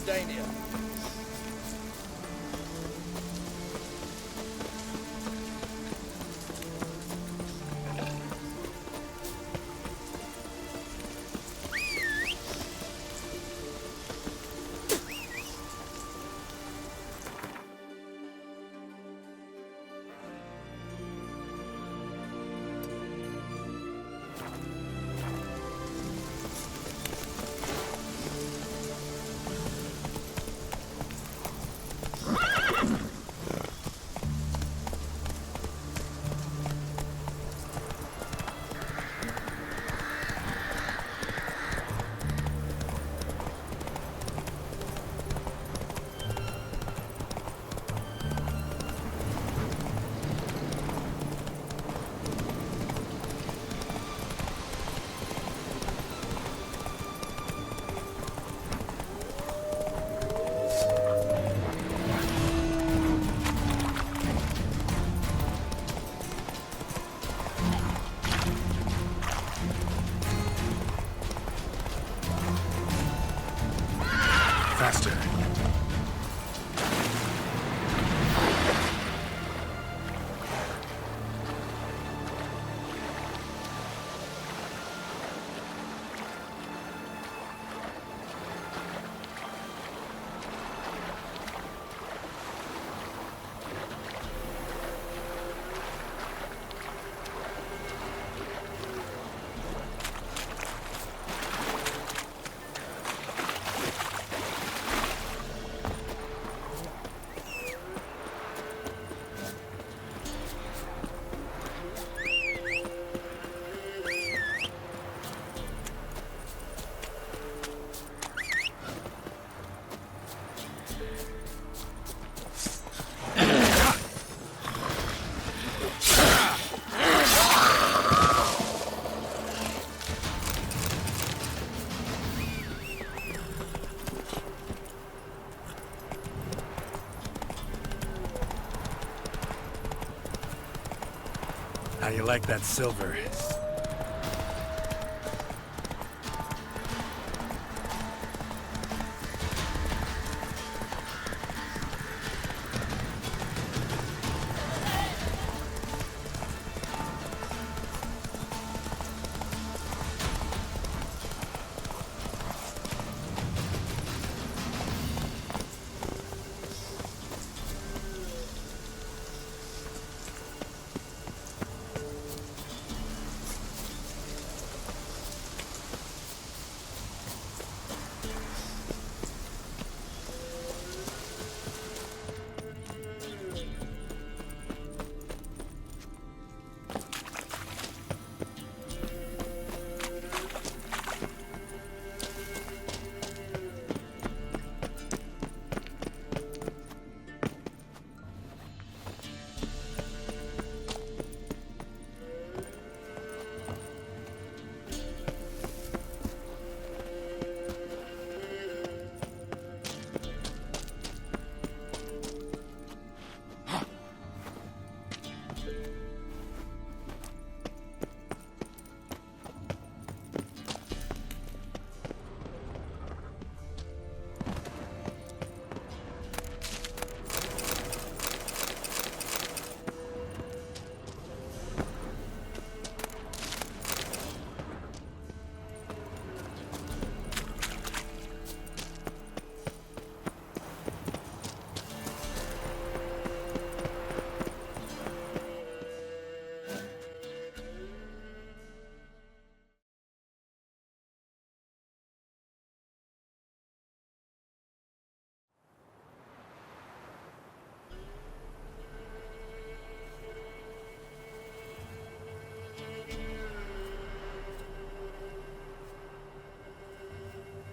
Redania. Faster. How you like that silver?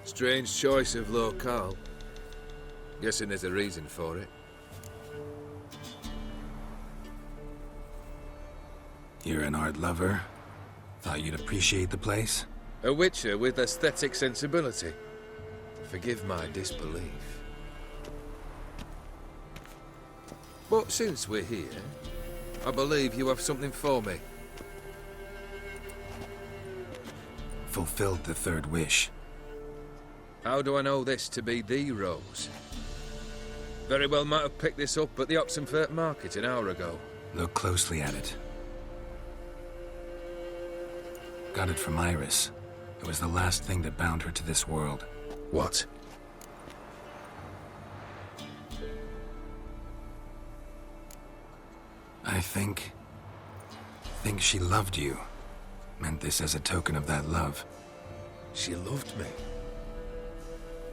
Strange choice of locale. Guessing there's a reason for it. You're an art lover. Thought you'd appreciate the place. A witcher with aesthetic sensibility. Forgive my disbelief. But since we're here, I believe you have something for me. Fulfilled the third wish. How do I know this to be the rose? Very well might have picked this up at the Oxenfurt market an hour ago. Look closely at it. Got it from Iris. It was the last thing that bound her to this world. What? I think she loved you. Meant this as a token of that love. She loved me.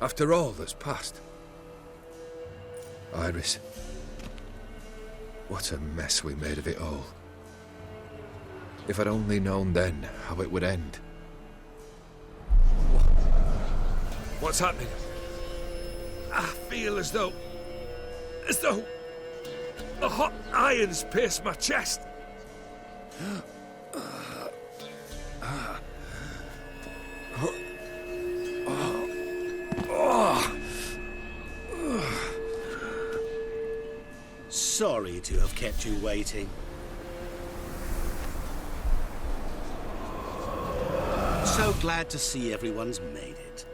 After all that's passed. Iris. What a mess we made of it all. If I'd only known then how it would end. What's happening? I feel as though the hot irons pierce my chest. Sorry to have kept you waiting. So glad to see everyone's made it.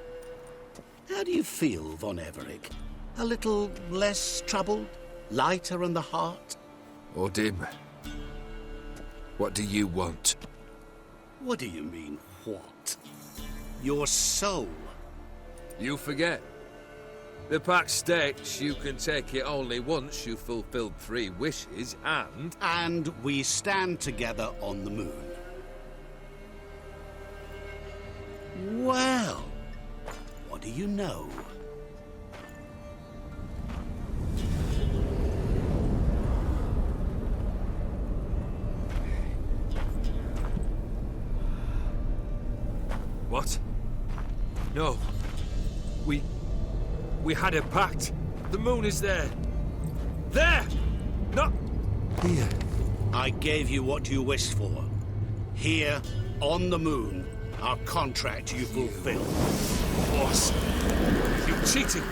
How do you feel, Von Everec? A little less troubled? Lighter in the heart? Odim, what do you want? What do you mean, what? Your soul. You forget. The pact states you can take it only once you've fulfilled 3 wishes, and... And we stand together on the moon. Well, what do you know? What? No. We had a pact. The moon is there. There! Not here. I gave you what you wished for. Here, on the moon, our contract you fulfilled. Boss, you cheated.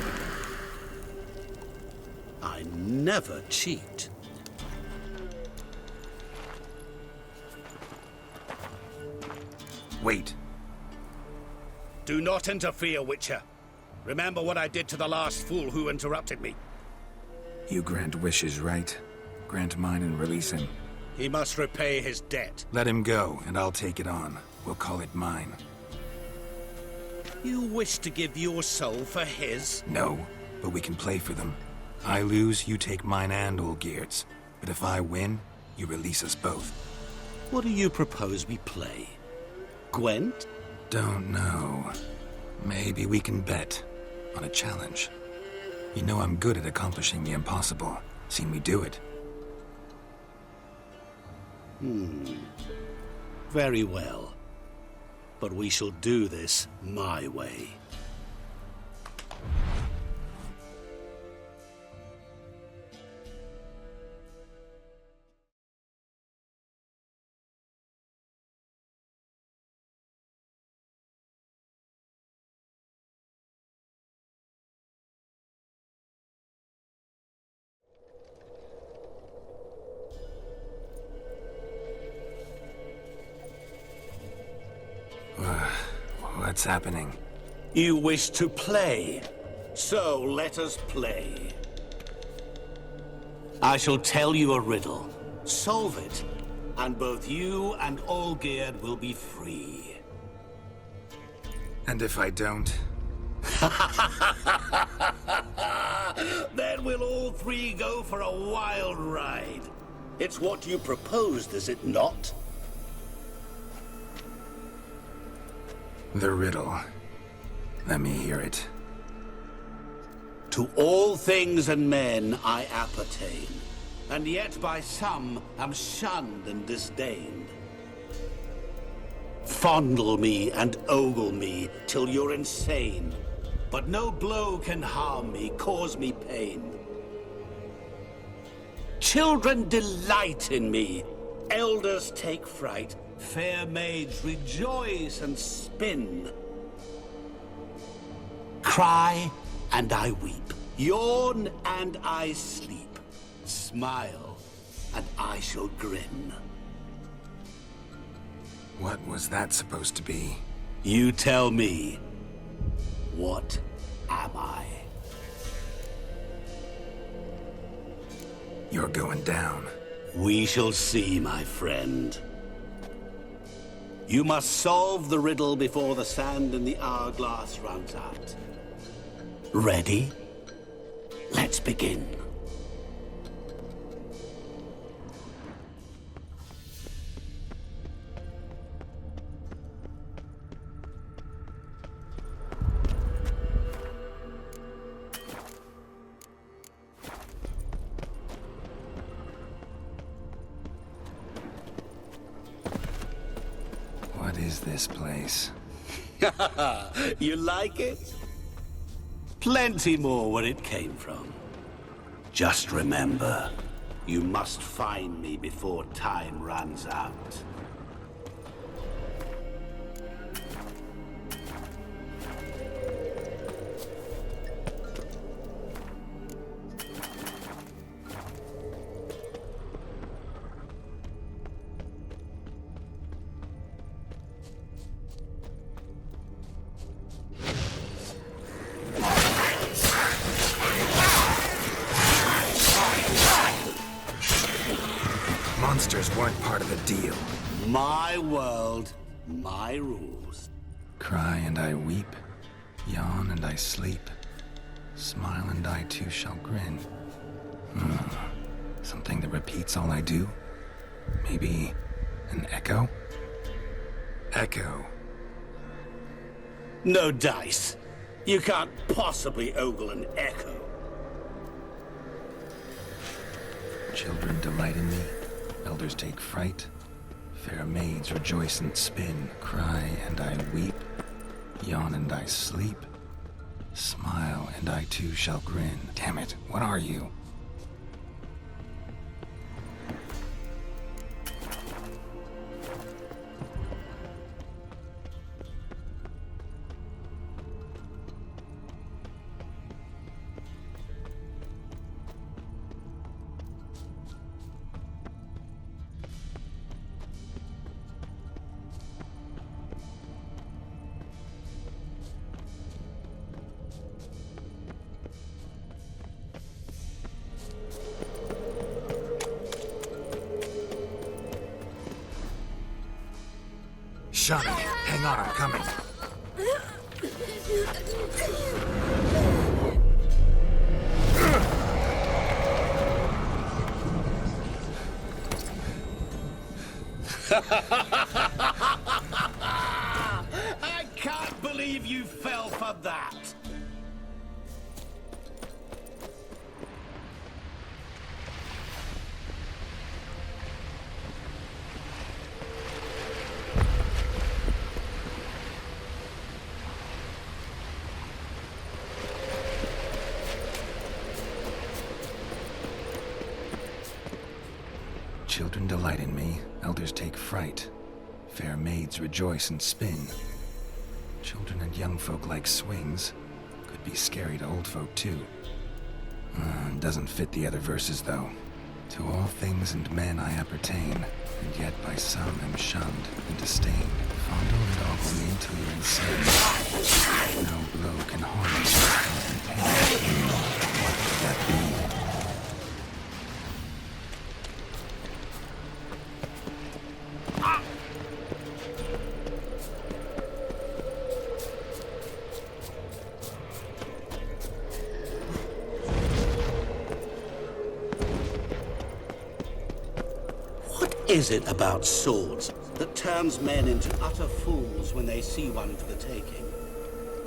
I never cheat. Wait. Do not interfere, Witcher. Remember what I did to the last fool who interrupted me. You grant wishes, right? Grant mine and release him. He must repay his debt. Let him go, and I'll take it on. We'll call it mine. You wish to give your soul for his? No, but we can play for them. I lose, you take mine and Olgierd's. But if I win, you release us both. What do you propose we play? Gwent? Don't know. Maybe we can bet on a challenge. You know I'm good at accomplishing the impossible. Seen me do it. Very well. But we shall do this my way. What's happening? You wish to play, so let us play. I shall tell you a riddle. Solve it, and both you and Olgierd will be free. And if I don't? Then we'll all 3 go for a wild ride. It's what you proposed, is it not? The riddle. Let me hear it. To all things and men I appertain, and yet by some am shunned and disdained. Fondle me and ogle me till you're insane, but no blow can harm me, cause me pain. Children delight in me, elders take fright, fair maids rejoice and spin. Cry and I weep, yawn and I sleep, smile and I shall grin. What was that supposed to be? You tell me. What am I? You're going down. We shall see, my friend. You must solve the riddle before the sand in the hourglass runs out. Ready? Let's begin. What is this place? You like it? Plenty more where it came from. Just remember, you must find me before time runs out. Monsters weren't part of the deal. My world, my rules. Cry and I weep, yawn and I sleep, smile and I too shall grin. Something that repeats all I do? Maybe an echo? Echo. No dice. You can't possibly ogle an echo. Children delight in me, elders take fright, fair maids rejoice and spin, cry and I weep, yawn and I sleep, smile and I too shall grin. Damn it, what are you? Shut up. Hang on, I'm coming. I can't believe you fell for that. Children delight in me, elders take fright. Fair maids rejoice and spin. Children and young folk like swings. Could be scary to old folk too. Doesn't fit the other verses though. To all things and men I appertain, and yet by some am shunned and disdained. Fondle and ogle me till you're insane. No blow can harm me and pain. What could that be? What is it about swords that turns men into utter fools when they see one for the taking?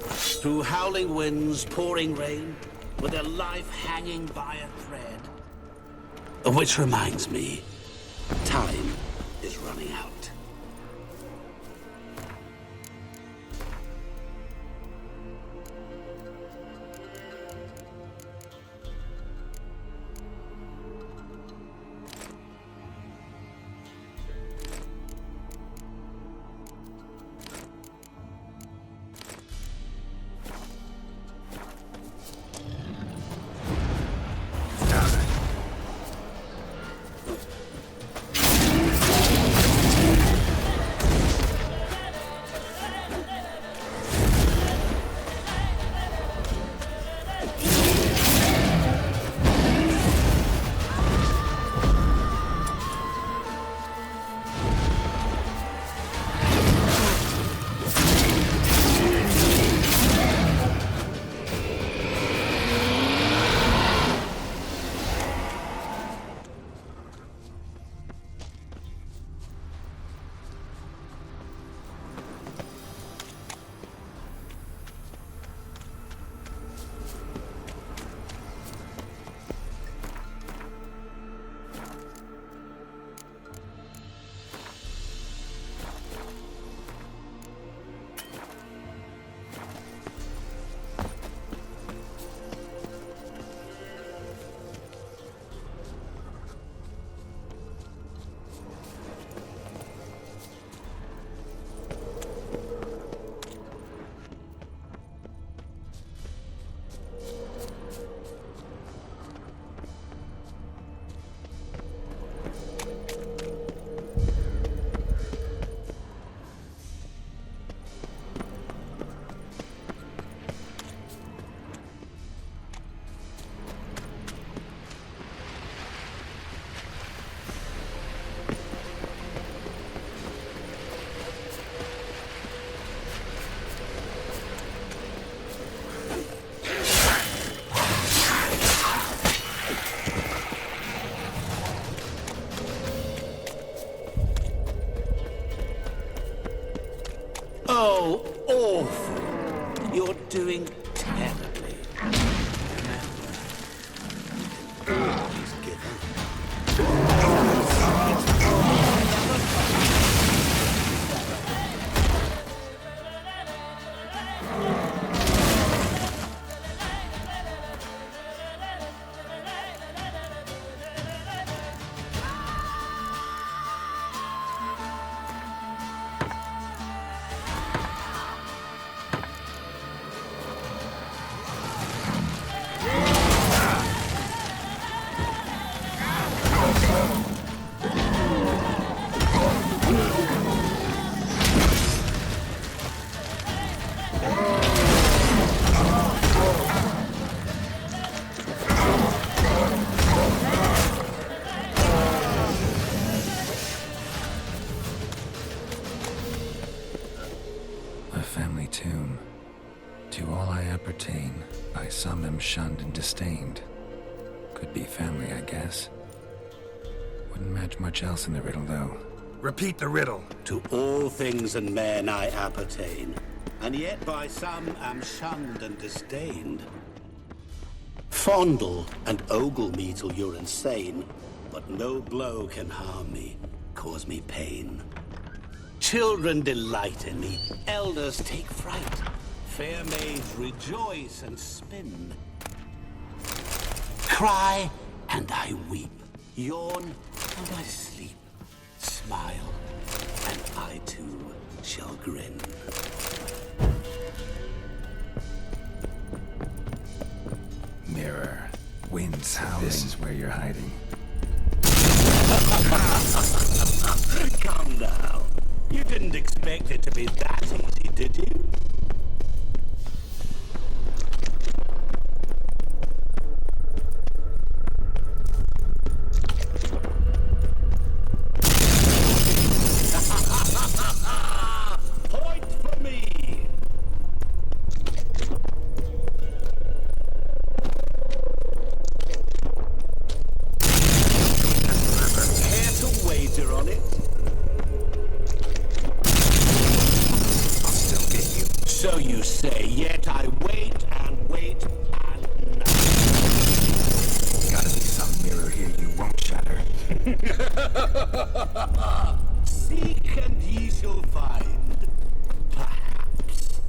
Through howling winds, pouring rain, with their life hanging by a thread. Which reminds me, time is running out. doing terribly. Remember, all is given. A family tomb. To all I appertain, by some am shunned and disdained. Could be family, I guess. Wouldn't match much else in the riddle, though. Repeat the riddle. To all things and men I appertain, and yet by some am shunned and disdained. Fondle and ogle me till you're insane, but no blow can harm me, cause me pain. Children delight in me, elders take fright. Fair maids rejoice and spin. Cry and I weep, yawn and I sleep. Smile and I too shall grin. Mirror. Wind's howling. This is where you're hiding. Calm down. You didn't expect it to be that easy, did you? Point for me! Care to wager on it? So you say, yet I wait and wait and not. Gotta be some mirror here you won't shatter. Seek and ye shall find. Perhaps.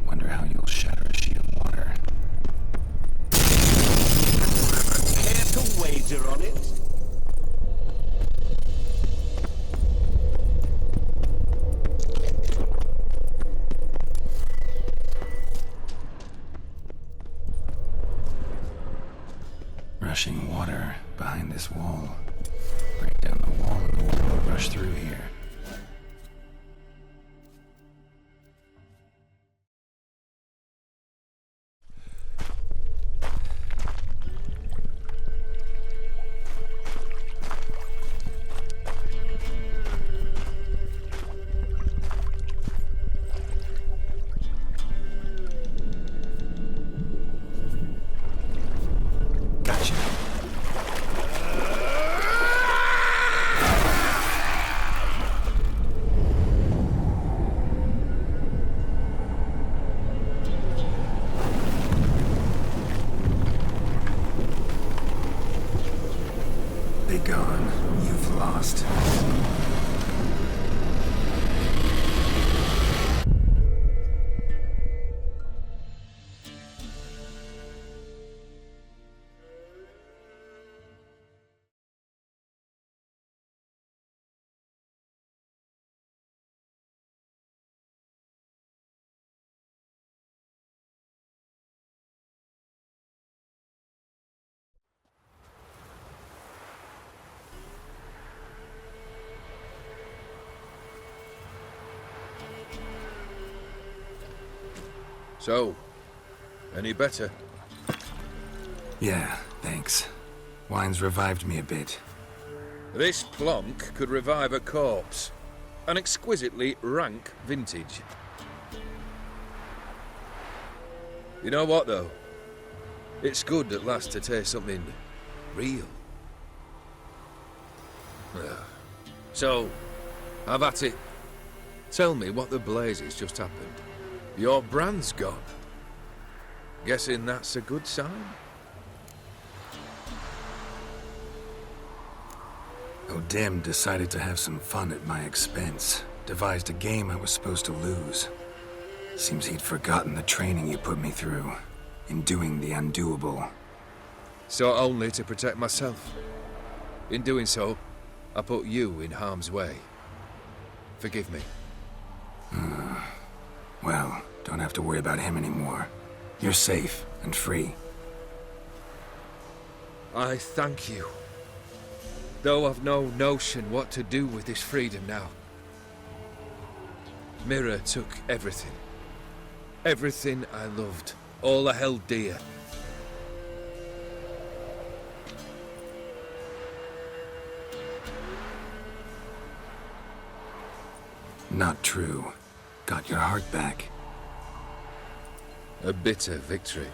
Wonder how you'll shatter a sheet of water. Care to wager on it? Rushing water behind this wall. Break down the wall and the water will rush through here. Be gone. You've lost. So, any better? Yeah, thanks. Wine's revived me a bit. This plonk could revive a corpse. An exquisitely rank vintage. You know what, though? It's good at last to taste something real. So, have at it. Tell me what the blazes just happened. Your brand's gone. Guessing that's a good sign? O'Dim decided to have some fun at my expense. Devised a game I was supposed to lose. Seems he'd forgotten the training you put me through in doing the undoable. So only to protect myself. In doing so, I put you in harm's way. Forgive me. Well, don't have to worry about him anymore. You're safe and free. I thank you. Though I've no notion what to do with this freedom now. Mira took everything. Everything I loved. All I held dear. Not true. Got your heart back. A bitter victory.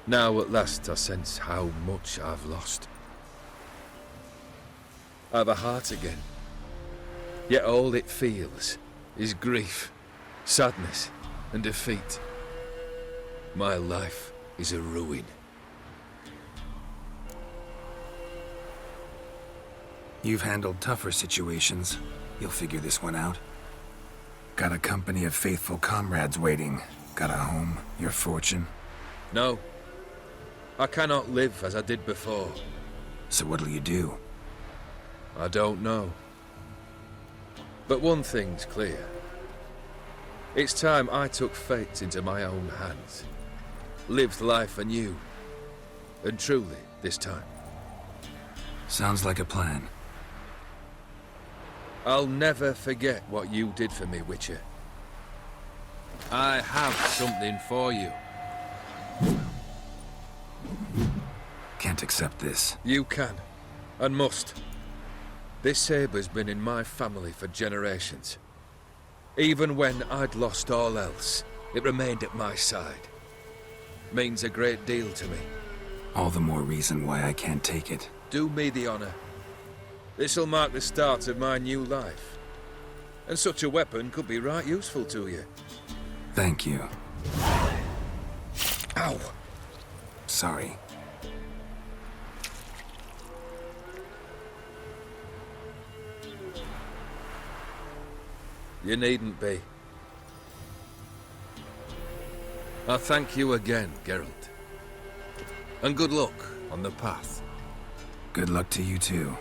Now at last I sense how much I've lost. I've a heart again. Yet all it feels is grief, sadness, and defeat. My life is a ruin. You've handled tougher situations. You'll figure this one out. Got a company of faithful comrades waiting. Got a home, your fortune. No. I cannot live as I did before. So what'll you do? I don't know. But one thing's clear. It's time I took fate into my own hands. Lived life anew. And truly, this time. Sounds like a plan. I'll never forget what you did for me, Witcher. I have something for you. Can't accept this. You can, and must. This sabre's been in my family for generations. Even when I'd lost all else, it remained at my side. Means a great deal to me. All the more reason why I can't take it. Do me the honor. This'll mark the start of my new life. And such a weapon could be right useful to you. Thank you. Ow! Sorry. You needn't be. I thank you again, Geralt. And good luck on the path. Good luck to you too.